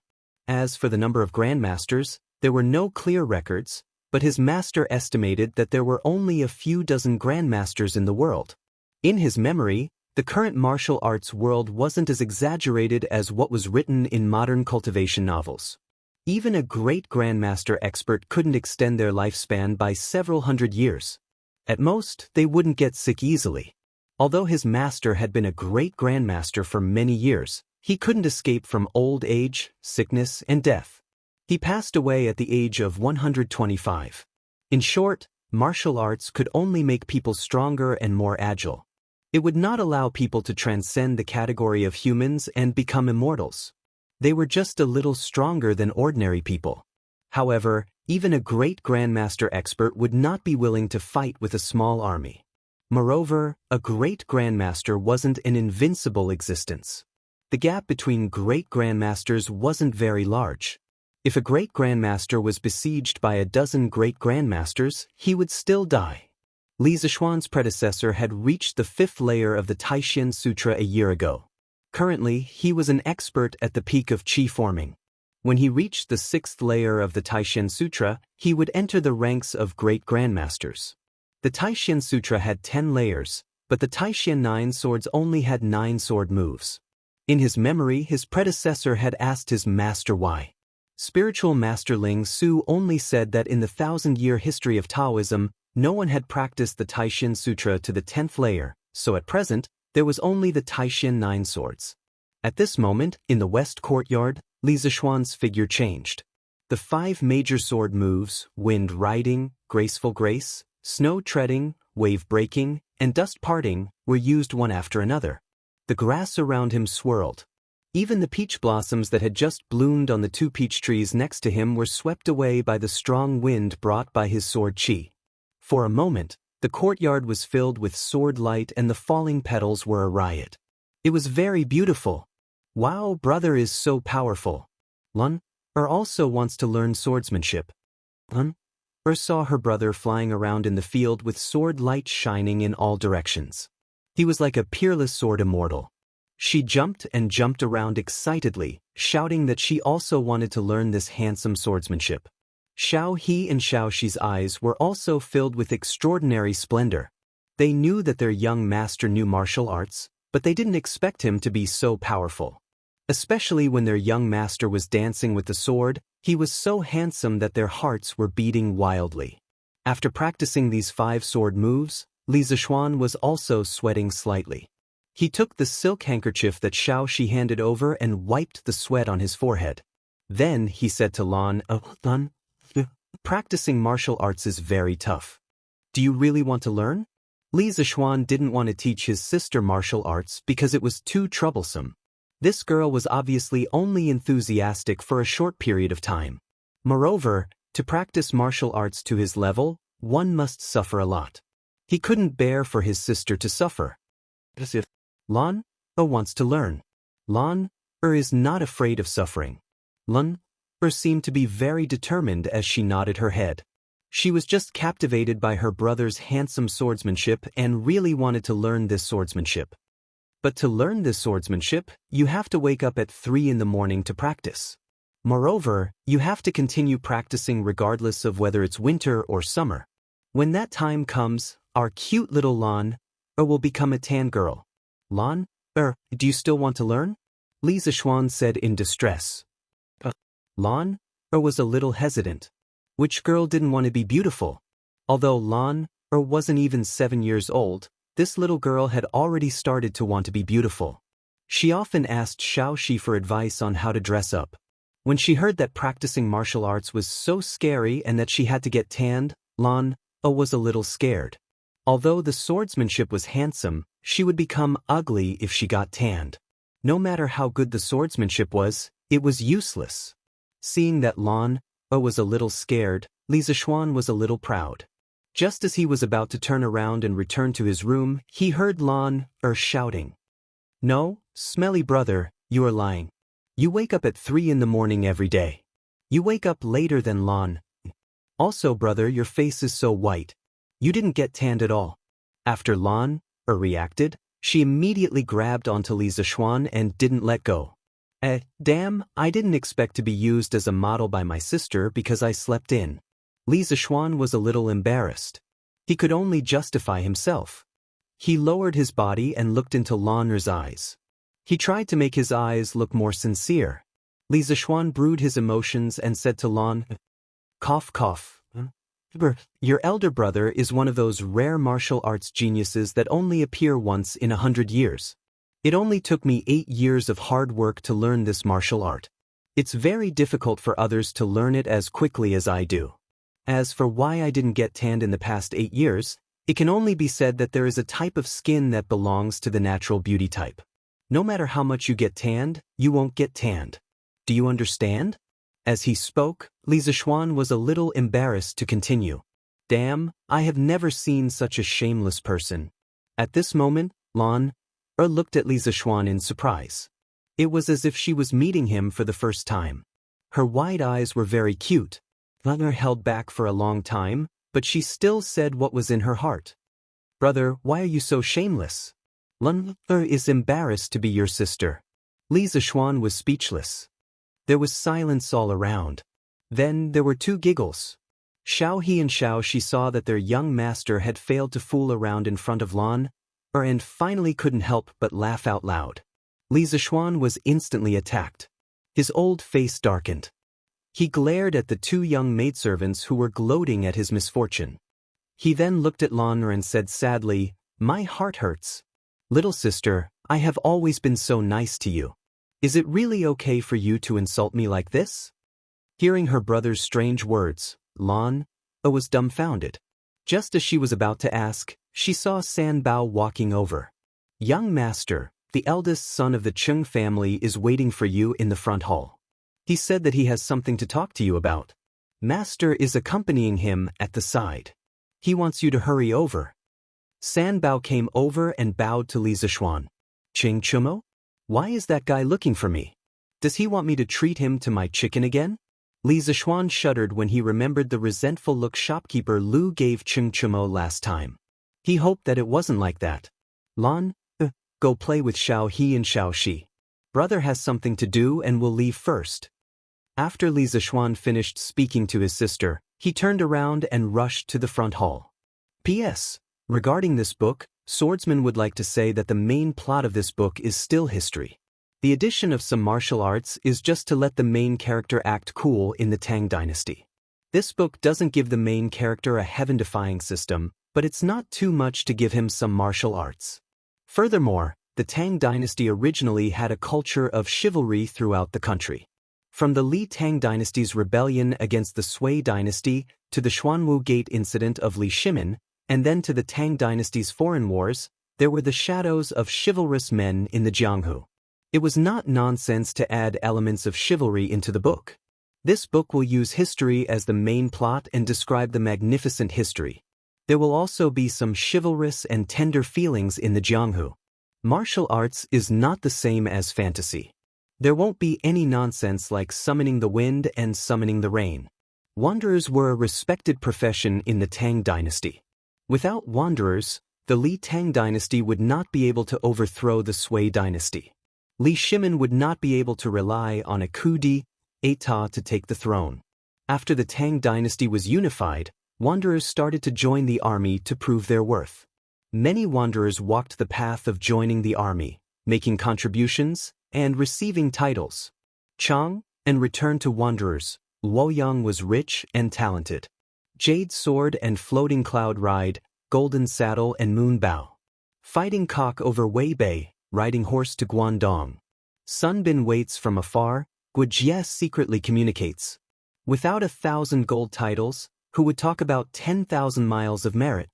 As for the number of grandmasters, there were no clear records, but his master estimated that there were only a few dozen grandmasters in the world. In his memory, The current martial arts world wasn't as exaggerated as what was written in modern cultivation novels. Even a great grandmaster expert couldn't extend their lifespan by several hundred years. At most, they wouldn't get sick easily. Although his master had been a great grandmaster for many years, he couldn't escape from old age, sickness, and death. He passed away at the age of 125. In short, martial arts could only make people stronger and more agile. It would not allow people to transcend the category of humans and become immortals. They were just a little stronger than ordinary people. However, even a great grandmaster expert would not be willing to fight with a small army. Moreover, a great grandmaster wasn't an invincible existence. The gap between great grandmasters wasn't very large. If a great grandmaster was besieged by a dozen great grandmasters, he would still die. Li Zishuan's predecessor had reached the 5th layer of the Taishan Sutra a year ago. Currently, he was an expert at the peak of qi forming. When he reached the 6th layer of the Taishan Sutra, he would enter the ranks of great grandmasters. The Taishan Sutra had 10 layers, but the Taishan 9 swords only had 9 sword moves. In his memory, his predecessor had asked his master why. Spiritual Master Ling Su only said that in the 1,000-year history of Taoism, no one had practiced the Taishan Sutra to the 10th layer, so at present, there was only the Taishan 9 swords. At this moment, in the west courtyard, Li Zishuan's figure changed. The 5 major sword moves, wind riding, graceful grace, snow treading, wave breaking, and dust parting, were used one after another. The grass around him swirled. Even the peach blossoms that had just bloomed on the 2 peach trees next to him were swept away by the strong wind brought by his sword qi. For a moment, the courtyard was filled with sword light and the falling petals were a riot. It was very beautiful. Wow, brother is so powerful. Lun also wants to learn swordsmanship. Lun saw her brother flying around in the field with sword light shining in all directions. He was like a peerless sword immortal. She jumped and jumped around excitedly, shouting that she also wanted to learn this handsome swordsmanship. Xiao He and Xiao Shi's eyes were also filled with extraordinary splendor. They knew that their young master knew martial arts, but they didn't expect him to be so powerful. Especially when their young master was dancing with the sword, he was so handsome that their hearts were beating wildly. After practicing these 5 sword moves, Li Zishuan was also sweating slightly. He took the silk handkerchief that Xiao Shi handed over and wiped the sweat on his forehead. Then he said to Lan, practicing martial arts is very tough. Do you really want to learn? Li Zishuan didn't want to teach his sister martial arts because it was too troublesome. This girl was obviously only enthusiastic for a short period of time. Moreover, to practice martial arts to his level, one must suffer a lot. He couldn't bear for his sister to suffer. Lan wants to learn. Lan is not afraid of suffering. Lan seemed to be very determined as she nodded her head. She was just captivated by her brother's handsome swordsmanship and really wanted to learn this swordsmanship. But to learn this swordsmanship, you have to wake up at 3 in the morning to practice. Moreover, you have to continue practicing regardless of whether it's winter or summer. When that time comes, our cute little Lan will become a tan girl. Lan, do you still want to learn? Li Zishuan said in distress. Lan was a little hesitant. Which girl didn't want to be beautiful? Although Lan wasn't even 7 years old, this little girl had already started to want to be beautiful. She often asked Xiao Shi for advice on how to dress up. When she heard that practicing martial arts was so scary and that she had to get tanned, Lan was a little scared. Although the swordsmanship was handsome, she would become ugly if she got tanned. No matter how good the swordsmanship was, it was useless. Seeing that Lan was a little scared, Li Zishuan was a little proud. Just as he was about to turn around and return to his room, he heard Lan shouting. No, smelly brother, you are lying. You wake up at 3 in the morning every day. You wake up later than Lan. Also, brother, your face is so white. You didn't get tanned at all. After Lan reacted, she immediately grabbed onto Li Zishuan and didn't let go. Damn, I didn't expect to be used as a model by my sister because I slept in. Li Zishuan was a little embarrassed. He could only justify himself. He lowered his body and looked into Lan's eyes. He tried to make his eyes look more sincere. Li Zishuan brewed his emotions and said to Lan, "Cough, cough. Your elder brother is one of those rare martial arts geniuses that only appear once in 100 years. It only took me 8 years of hard work to learn this martial art. It's very difficult for others to learn it as quickly as I do. As for why I didn't get tanned in the past 8 years, it can only be said that there is a type of skin that belongs to the natural beauty type. No matter how much you get tanned, you won't get tanned. Do you understand?" As he spoke, Li Zishuan was a little embarrassed to continue. "Damn, I have never seen such a shameless person." At this moment, Lan looked at Li Zishuan in surprise. It was as if she was meeting him for the first time. Her wide eyes were very cute. Lan held back for a long time, but she still said what was in her heart. "Brother, why are you so shameless? Lan is embarrassed to be your sister." Li Zishuan was speechless. There was silence all around. Then there were 2 giggles. Xiao He and Xiao Shi saw that their young master had failed to fool around in front of Lan, and finally couldn't help but laugh out loud. Li Zishuan was instantly attacked. His old face darkened. He glared at the 2 young maidservants who were gloating at his misfortune. He then looked at Lan and said sadly, "My heart hurts. Little sister, I have always been so nice to you. Is it really okay for you to insult me like this?" Hearing her brother's strange words, Lan was dumbfounded. Just as she was about to ask, she saw San Bao walking over. "Young master, the eldest son of the Chung family is waiting for you in the front hall. He said that he has something to talk to you about. Master is accompanying him at the side. He wants you to hurry over." San Bao came over and bowed to Li Zishuan. "Ching Chumo? Why is that guy looking for me? Does he want me to treat him to my chicken again?" Li Zishuan shuddered when he remembered the resentful look shopkeeper Lu gave Ching Chumo last time. He hoped that it wasn't like that. "Lan, go play with Xiao He and Xiao Shi. Brother has something to do and will leave first." After Li Zishuan finished speaking to his sister, he turned around and rushed to the front hall. P.S. Regarding this book, Swordsman would like to say that the main plot of this book is still history. The addition of some martial arts is just to let the main character act cool in the Tang dynasty. This book doesn't give the main character a heaven-defying system, but it's not too much to give him some martial arts. Furthermore, the Tang dynasty originally had a culture of chivalry throughout the country. From the Li Tang dynasty's rebellion against the Sui dynasty, to the Xuanwu Gate incident of Li Shimin, and then to the Tang dynasty's foreign wars, there were the shadows of chivalrous men in the Jianghu. It was not nonsense to add elements of chivalry into the book. This book will use history as the main plot and describe the magnificent history. There will also be some chivalrous and tender feelings in the Jianghu. Martial arts is not the same as fantasy. There won't be any nonsense like summoning the wind and summoning the rain. Wanderers were a respected profession in the Tang dynasty. Without wanderers, the Li Tang dynasty would not be able to overthrow the Sui dynasty. Li Shimin would not be able to rely on a coup d'état to take the throne. After the Tang dynasty was unified, wanderers started to join the army to prove their worth. Many wanderers walked the path of joining the army, making contributions, and receiving titles. Chang, and returned to wanderers, Luoyang was rich and talented. Jade Sword and Floating Cloud Ride, Golden Saddle and Moon Bow. Fighting Cock over Weibei, Riding Horse to Guangdong. Sun Bin waits from afar, Guojie secretly communicates. Without 1,000 gold titles, who would talk about 10,000 miles of merit?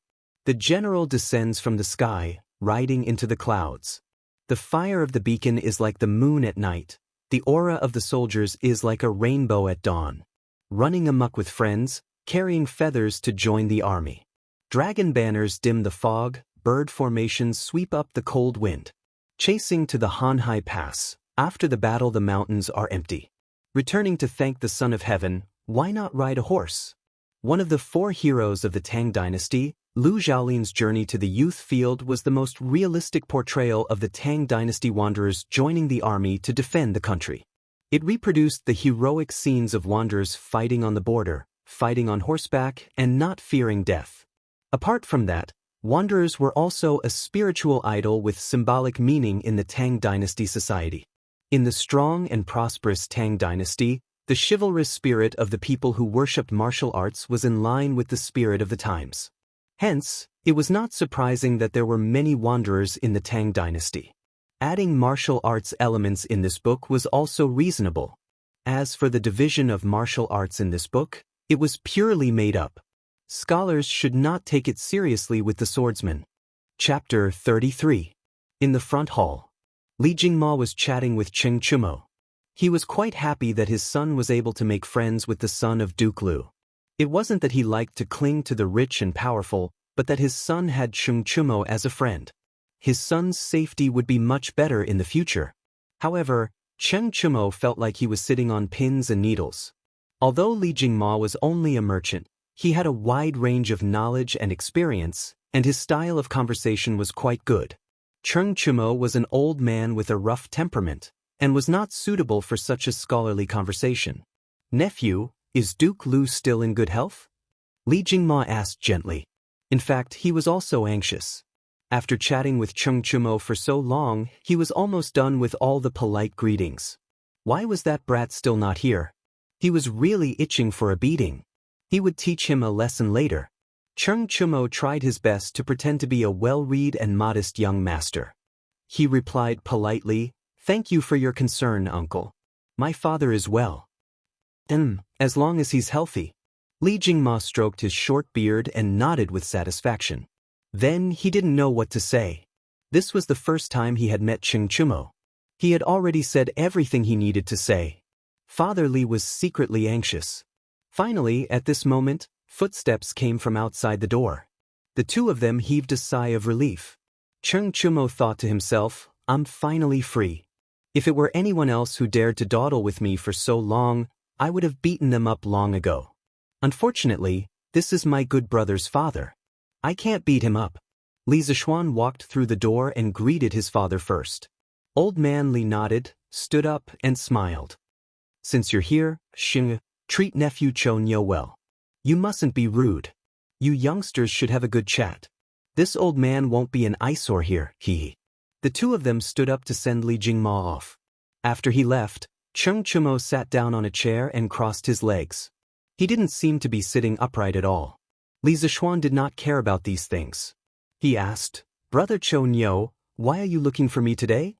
The general descends from the sky, riding into the clouds. The fire of the beacon is like the moon at night. The aura of the soldiers is like a rainbow at dawn. Running amok with friends, carrying feathers to join the army. Dragon banners dim the fog, bird formations sweep up the cold wind. Chasing to the Hanhai Pass, after the battle the mountains are empty. Returning to thank the Son of Heaven, why not ride a horse? One of the 4 heroes of the Tang dynasty, Lu Xiaolin's journey to the youth field was the most realistic portrayal of the Tang dynasty wanderers joining the army to defend the country. It reproduced the heroic scenes of wanderers fighting on the border, fighting on horseback, and not fearing death. Apart from that, Wanderers were also a spiritual idol with symbolic meaning in the Tang dynasty society. In the strong and prosperous Tang dynasty, the chivalrous spirit of the people who worshipped martial arts was in line with the spirit of the times. Hence, it was not surprising that there were many wanderers in the Tang dynasty. Adding martial arts elements in this book was also reasonable. As for the division of martial arts in this book, it was purely made up. Scholars should not take it seriously with the swordsman. Chapter 33. In the front hall, Li Jingma was chatting with Cheng Chumo. He was quite happy that his son was able to make friends with the son of Duke Lu. It wasn't that he liked to cling to the rich and powerful, but that his son had Cheng Chumo as a friend. His son's safety would be much better in the future. However, Cheng Chumo felt like he was sitting on pins and needles. Although Li Jingma was only a merchant, he had a wide range of knowledge and experience, and his style of conversation was quite good. Cheng Chumo was an old man with a rough temperament, and was not suitable for such a scholarly conversation. "Nephew, is Duke Lu still in good health?" Li Jingma asked gently. In fact, he was also anxious. After chatting with Cheng Chumo for so long, he was almost done with all the polite greetings. Why was that brat still not here? He was really itching for a beating. He would teach him a lesson later. Cheng Chumo tried his best to pretend to be a well-read and modest young master. He replied politely, "Thank you for your concern, uncle. My father is well. As long as he's healthy." Li Jingma stroked his short beard and nodded with satisfaction. Then he didn't know what to say. This was the first time he had met Cheng Chumo. He had already said everything he needed to say. Father Li was secretly anxious. Finally, at this moment, footsteps came from outside the door. The two of them heaved a sigh of relief. Cheng Chumo thought to himself, "I'm finally free. If it were anyone else who dared to dawdle with me for so long, I would have beaten them up long ago. Unfortunately, this is my good brother's father. I can't beat him up." Li Zishuan walked through the door and greeted his father first. Old man Li nodded, stood up, and smiled. "Since you're here, Xing, treat nephew Chonyo well. You mustn't be rude. You youngsters should have a good chat. This old man won't be an eyesore here, he." The two of them stood up to send Li Jingma off. After he left, Cheng Chumo sat down on a chair and crossed his legs. He didn't seem to be sitting upright at all. Li Zishuan did not care about these things. He asked, "Brother Chonyo, why are you looking for me today?"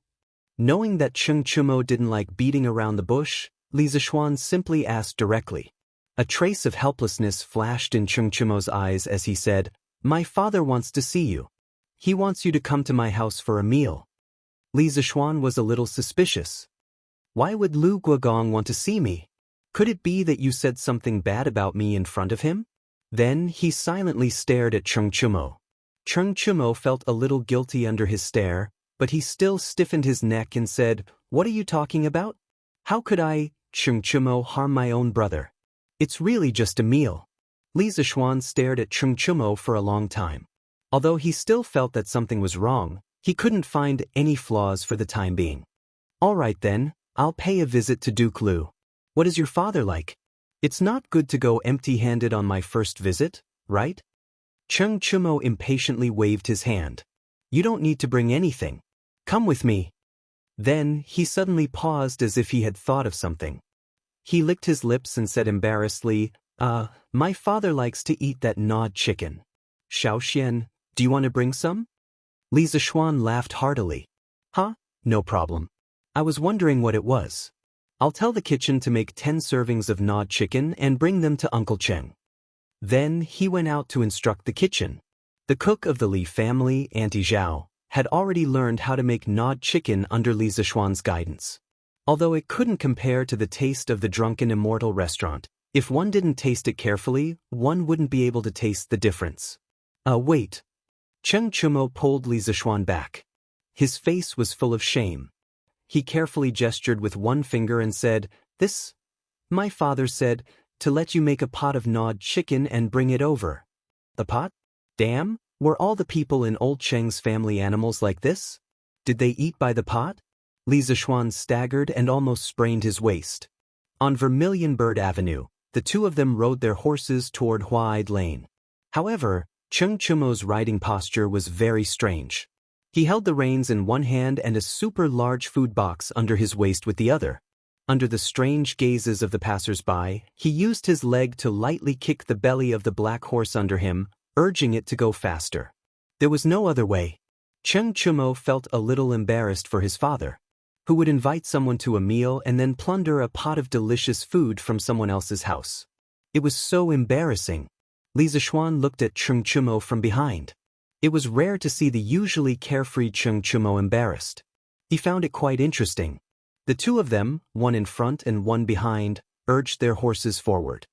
Knowing that Cheng Chumo didn't like beating around the bush, Li Zishuan simply asked directly. A trace of helplessness flashed in Cheng Chumo's eyes as he said, "My father wants to see you. He wants you to come to my house for a meal." Li Zishuan was a little suspicious. "Why would Lu Guogong want to see me? Could it be that you said something bad about me in front of him?" Then he silently stared at Cheng Chumo. Cheng Chumo felt a little guilty under his stare, but he still stiffened his neck and said, "What are you talking about? How could I, Cheng Chumo, harm my own brother? It's really just a meal." Li Zishuan stared at Cheng Chumo for a long time. Although he still felt that something was wrong, he couldn't find any flaws for the time being. "All right then, I'll pay a visit to Duke Lu. What is your father like? It's not good to go empty-handed on my first visit, right?" Cheng Chumo impatiently waved his hand. "You don't need to bring anything. Come with me." Then he suddenly paused as if he had thought of something. He licked his lips and said embarrassedly, My father likes to eat that gnawed chicken. Xiaoxian, do you want to bring some?" Li Zishuan laughed heartily. "Huh? No problem. I was wondering what it was. I'll tell the kitchen to make 10 servings of gnawed chicken and bring them to Uncle Cheng." Then he went out to instruct the kitchen. The cook of the Li family, Auntie Zhao, had already learned how to make gnawed chicken under Li Zishuan's guidance. Although it couldn't compare to the taste of the drunken Immortal restaurant, if one didn't taste it carefully, one wouldn't be able to taste the difference. Wait. Cheng Chumo pulled Li Zishuan back. His face was full of shame. He carefully gestured with one finger and said, My father said, to let you make a pot of gnawed chicken and bring it over." "The pot? Damn, were all the people in old Cheng's family animals like this? Did they eat by the pot?" Li Zishuan staggered and almost sprained his waist. On Vermilion Bird Avenue, the two of them rode their horses toward Huaid Lane. However, Cheng Chumo's riding posture was very strange. He held the reins in one hand and a super large food box under his waist with the other. Under the strange gazes of the passers-by, he used his leg to lightly kick the belly of the black horse under him, urging it to go faster. There was no other way. Cheng Chumo felt a little embarrassed for his father, who would invite someone to a meal and then plunder a pot of delicious food from someone else's house. It was so embarrassing. Li Zixuan looked at Cheng Chumo from behind. It was rare to see the usually carefree Cheng Chumo embarrassed. He found it quite interesting. The two of them, one in front and one behind, urged their horses forward.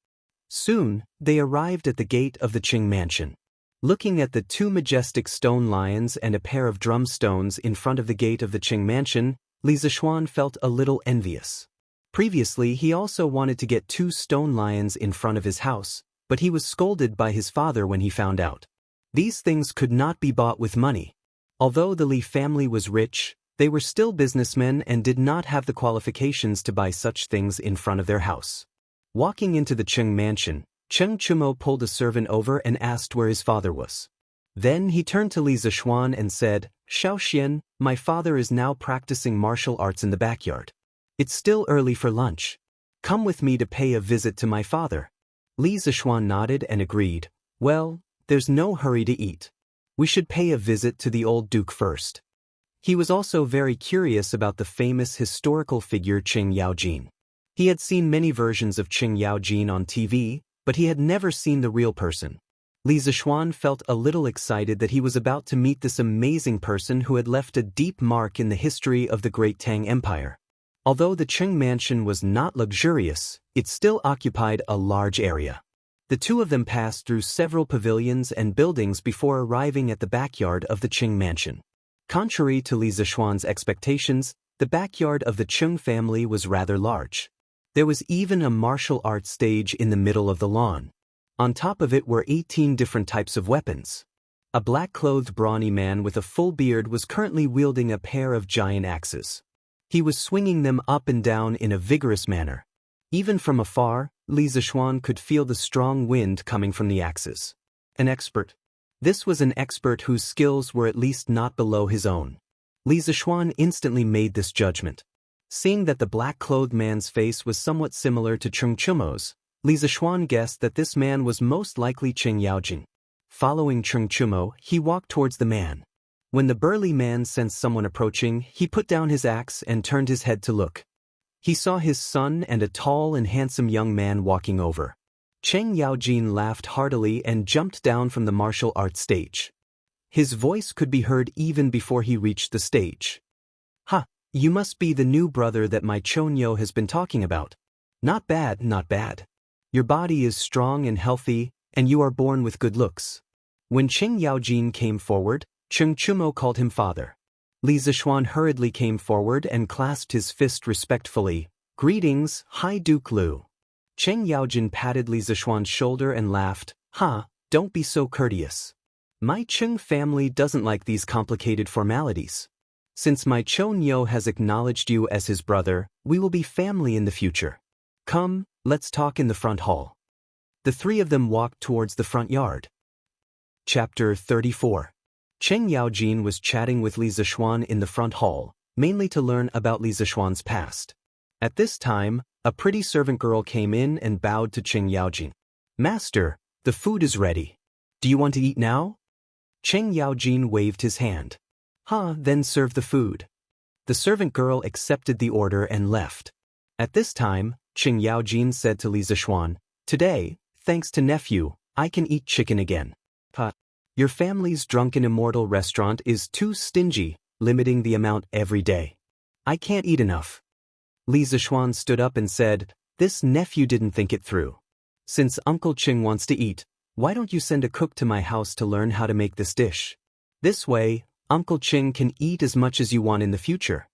Soon, they arrived at the gate of the Qing mansion. Looking at the two majestic stone lions and a pair of drum stones in front of the gate of the Qing mansion, Li Zixuan felt a little envious. Previously, he also wanted to get two stone lions in front of his house, but he was scolded by his father when he found out. These things could not be bought with money. Although the Li family was rich, they were still businessmen and did not have the qualifications to buy such things in front of their house. Walking into the Qing mansion, Cheng Chumo pulled a servant over and asked where his father was. Then he turned to Li Zixuan and said, "Xiaoxian, my father is now practicing martial arts in the backyard. It's still early for lunch. Come with me to pay a visit to my father." Li Zixuan nodded and agreed. "Well, there's no hurry to eat. We should pay a visit to the old duke first." He was also very curious about the famous historical figure Qing Yaojin. He had seen many versions of Qing Yaojin on TV, but he had never seen the real person. Li Zixuan felt a little excited that he was about to meet this amazing person who had left a deep mark in the history of the Great Tang Empire. Although the Qing mansion was not luxurious, it still occupied a large area. The two of them passed through several pavilions and buildings before arriving at the backyard of the Qing mansion. Contrary to Li Zixuan's expectations, the backyard of the Qing family was rather large. There was even a martial arts stage in the middle of the lawn. On top of it were 18 different types of weapons. A black-clothed brawny man with a full beard was currently wielding a pair of giant axes. He was swinging them up and down in a vigorous manner. Even from afar, Li Zixuan could feel the strong wind coming from the axes. An expert. This was an expert whose skills were at least not below his own. Li Zixuan instantly made this judgment. Seeing that the black-clothed man's face was somewhat similar to Cheng Chumo's, Li Zixuan guessed that this man was most likely Qing Yaojin. Following Cheng Chumo, he walked towards the man. When the burly man sensed someone approaching, he put down his axe and turned his head to look. He saw his son and a tall and handsome young man walking over. Qing Yaojin laughed heartily and jumped down from the martial arts stage. His voice could be heard even before he reached the stage. "Ha, you must be the new brother that my Chonyo has been talking about. Not bad, not bad. Your body is strong and healthy, and you are born with good looks." When Qing Yaojin came forward, Cheng Chumo called him father. Li Zixuan hurriedly came forward and clasped his fist respectfully. "Greetings, High Duke Lu." Qing Yaojin patted Li Zixuan's shoulder and laughed. "Ha, don't be so courteous. My Qing family doesn't like these complicated formalities. Since my Chonyo has acknowledged you as his brother, we will be family in the future. Come, let's talk in the front hall." The three of them walked towards the front yard. Chapter 34. Qing Yaojin was chatting with Li Zixuan in the front hall, mainly to learn about Li Zixuan's past. At this time, a pretty servant girl came in and bowed to Qing Yaojin. "Master, the food is ready. Do you want to eat now?" Qing Yaojin waved his hand. Then serve the food." The servant girl accepted the order and left. At this time, Qing Yaojin said to Li Zixuan, "Today, thanks to nephew, I can eat chicken again. Your family's drunken Immortal restaurant is too stingy, limiting the amount every day. I can't eat enough." Li Zixuan stood up and said, "This nephew didn't think it through. Since Uncle Qing wants to eat, why don't you send a cook to my house to learn how to make this dish? This way, Uncle Qing can eat as much as you want in the future."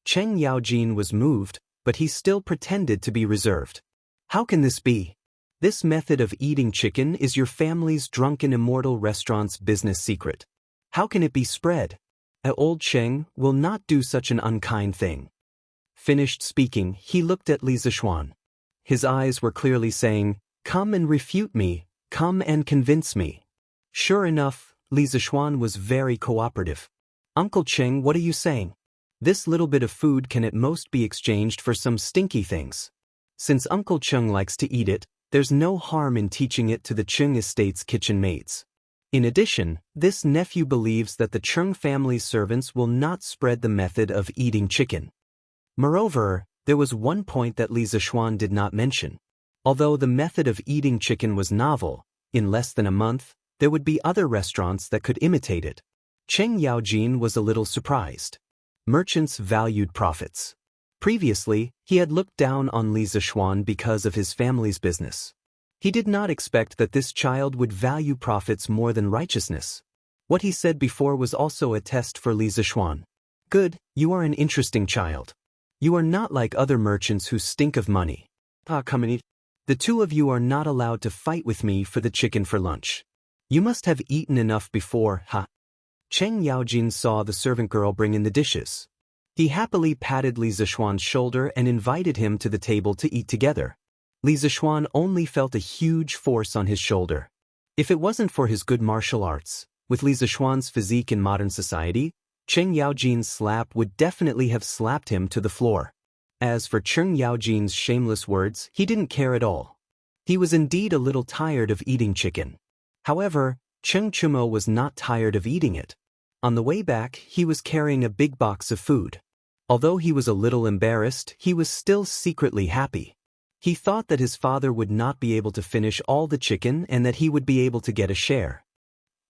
Qing Yaojin was moved, but he still pretended to be reserved. "How can this be? This method of eating chicken is your family's drunken Immortal restaurant's business secret. How can it be spread? Old Qing will not do such an unkind thing." Finished speaking, he looked at Li Zixuan. His eyes were clearly saying, "Come and refute me, come and convince me." Sure enough, Li Zishuan was very cooperative. Uncle Cheng, what are you saying? This little bit of food can at most be exchanged for some stinky things. Since Uncle Cheng likes to eat it, there's no harm in teaching it to the Cheng estate's kitchen maids. In addition, this nephew believes that the Cheng family's servants will not spread the method of eating chicken. Moreover, there was one point that Li Zishuan did not mention. Although the method of eating chicken was novel, in less than a month, there would be other restaurants that could imitate it. Cheng Yaojin was a little surprised. Merchants valued profits. Previously, he had looked down on Li Zishuan because of his family's business. He did not expect that this child would value profits more than righteousness. What he said before was also a test for Li Zishuan. Good, you are an interesting child. You are not like other merchants who stink of money. Come and eat. The two of you are not allowed to fight with me for the chicken for lunch. You must have eaten enough before, Cheng Yaojin saw the servant girl bring in the dishes. He happily patted Li Zishuan's shoulder and invited him to the table to eat together. Li Zishuan only felt a huge force on his shoulder. If it wasn't for his good martial arts, with Li Zishuan's physique in modern society, Cheng Yaojin's slap would definitely have slapped him to the floor. As for Cheng Yaojin's shameless words, he didn't care at all. He was indeed a little tired of eating chicken. However, Cheng Chumo was not tired of eating it. On the way back, he was carrying a big box of food. Although he was a little embarrassed, he was still secretly happy. He thought that his father would not be able to finish all the chicken and that he would be able to get a share.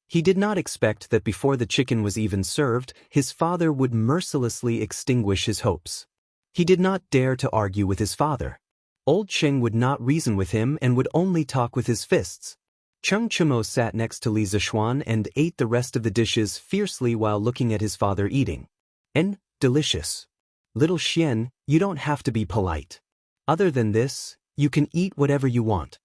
He did not expect that before the chicken was even served, his father would mercilessly extinguish his hopes. He did not dare to argue with his father. Old Cheng would not reason with him and would only talk with his fists. Cheng Chumo sat next to Li Zishuan and ate the rest of the dishes fiercely while looking at his father eating. Delicious. Little Xian, you don't have to be polite. Other than this, you can eat whatever you want.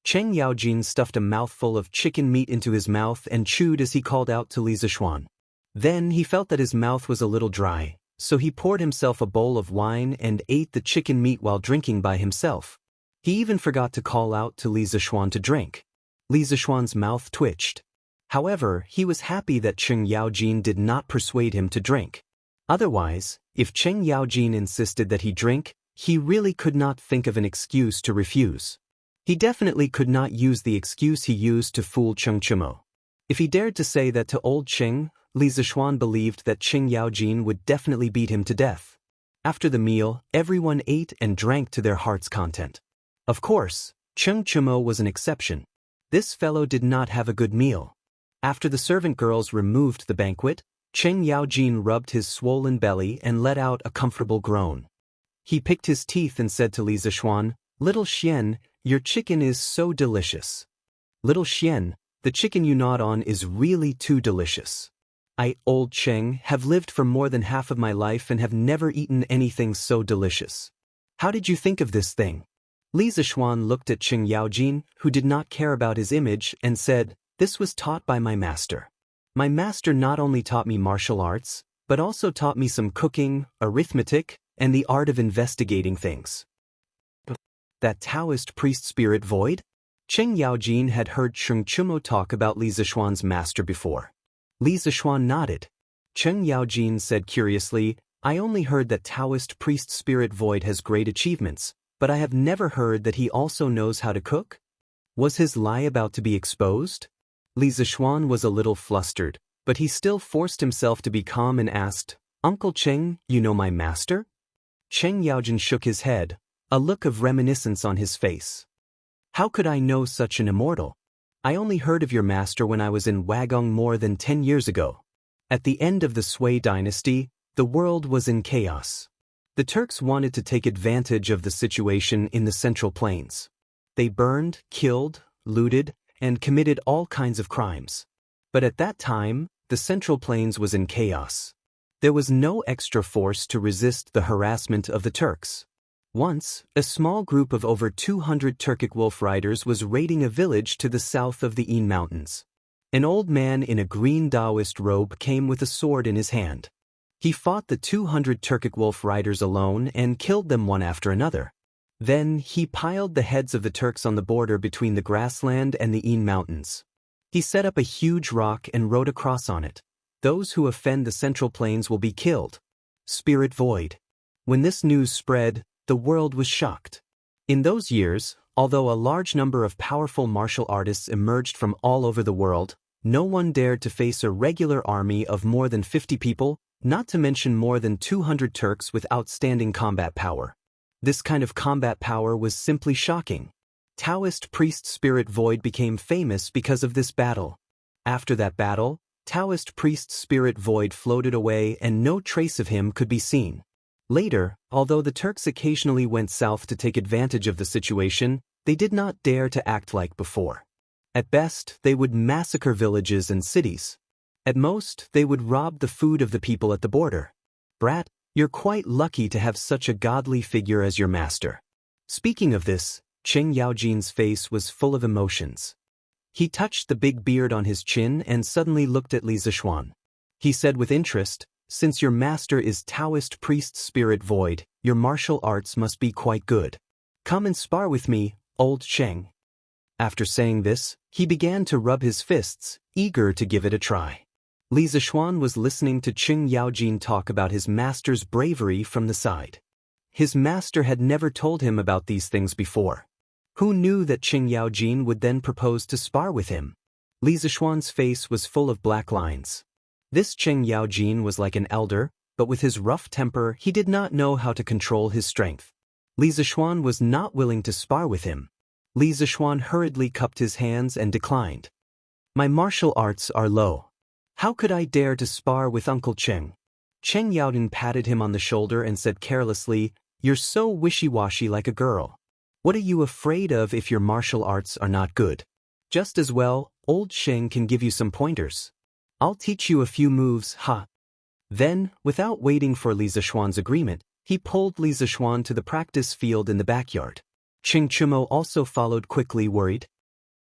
Cheng Yaojin stuffed a mouthful of chicken meat into his mouth and chewed as he called out to Li Zishuan. Then he felt that his mouth was a little dry, so he poured himself a bowl of wine and ate the chicken meat while drinking by himself. He even forgot to call out to Li Zishuan to drink. Li Zishuan's mouth twitched. However, he was happy that Cheng Yaojin did not persuade him to drink. Otherwise, if Cheng Yaojin insisted that he drink, he really could not think of an excuse to refuse. He definitely could not use the excuse he used to fool Cheng Chumo. If he dared to say that to old Cheng, Li Zishuan believed that Cheng Yaojin would definitely beat him to death. After the meal, everyone ate and drank to their heart's content. Of course, Cheng Chumo was an exception. This fellow did not have a good meal. After the servant girls removed the banquet, Cheng Yaojin rubbed his swollen belly and let out a comfortable groan. He picked his teeth and said to Li Zishuan, "Little Xian, your chicken is so delicious. Little Xian, the chicken you gnawed on is really too delicious. I, old Cheng, have lived for more than half of my life and have never eaten anything so delicious. How did you think of this thing?" Li Zishuan looked at Cheng Yaojin, who did not care about his image, and said, "This was taught by my master. My master not only taught me martial arts, but also taught me some cooking, arithmetic, and the art of investigating things." That Taoist priest spirit void? Cheng Yaojin had heard Cheng Chumo talk about Li Zishuan's master before. Li Zishuan nodded. Cheng Yaojin said curiously, "I only heard that Taoist priest spirit void has great achievements, but I have never heard that he also knows how to cook?" Was his lie about to be exposed? Li Zishuan was a little flustered, but he still forced himself to be calm and asked, "Uncle Cheng, you know my master?" Cheng Yaojin shook his head, a look of reminiscence on his face. "How could I know such an immortal? I only heard of your master when I was in Wagong more than 10 years ago. At the end of the Sui dynasty, the world was in chaos. The Turks wanted to take advantage of the situation in the Central Plains. They burned, killed, looted, and committed all kinds of crimes. But at that time, the Central Plains was in chaos. There was no extra force to resist the harassment of the Turks. Once, a small group of over 200 Turkic wolf riders was raiding a village to the south of the Ain Mountains. An old man in a green Taoist robe came with a sword in his hand. He fought the 200 Turkic wolf riders alone and killed them one after another. Then he piled the heads of the Turks on the border between the grassland and the Ain Mountains. He set up a huge rock and wrote a cross on it. Those who offend the Central Plains will be killed. Spirit Void. When this news spread, the world was shocked. In those years, although a large number of powerful martial artists emerged from all over the world, no one dared to face a regular army of more than 50 people, not to mention more than 200 Turks with outstanding combat power. This kind of combat power was simply shocking. Taoist priest Spirit Void became famous because of this battle. After that battle, Taoist priest Spirit Void floated away and no trace of him could be seen. Later, although the Turks occasionally went south to take advantage of the situation, they did not dare to act like before. At best, they would massacre villages and cities. At most, they would rob the food of the people at the border. Brat, you're quite lucky to have such a godly figure as your master. Speaking of this, Cheng Yaojin's face was full of emotions. He touched the big beard on his chin and suddenly looked at Li Zishuan. He said with interest, "Since your master is Taoist priest Spirit Void, your martial arts must be quite good. Come and spar with me, old Cheng." After saying this, he began to rub his fists, eager to give it a try. Li Zishuan was listening to Cheng Yaojin talk about his master's bravery from the side. His master had never told him about these things before. Who knew that Cheng Yaojin would then propose to spar with him? Li Zishuan's face was full of black lines. This Cheng Yaojin was like an elder, but with his rough temper he did not know how to control his strength. Li Zishuan was not willing to spar with him. Li Zishuan hurriedly cupped his hands and declined. "My martial arts are low. How could I dare to spar with Uncle Cheng?" Cheng Yaojin patted him on the shoulder and said carelessly, "You're so wishy-washy like a girl. What are you afraid of if your martial arts are not good? Just as well, old Cheng can give you some pointers. I'll teach you a few moves, ha." Then, without waiting for Li Zishuan's agreement, he pulled Li Zishuan to the practice field in the backyard. Cheng Chumo also followed quickly, worried.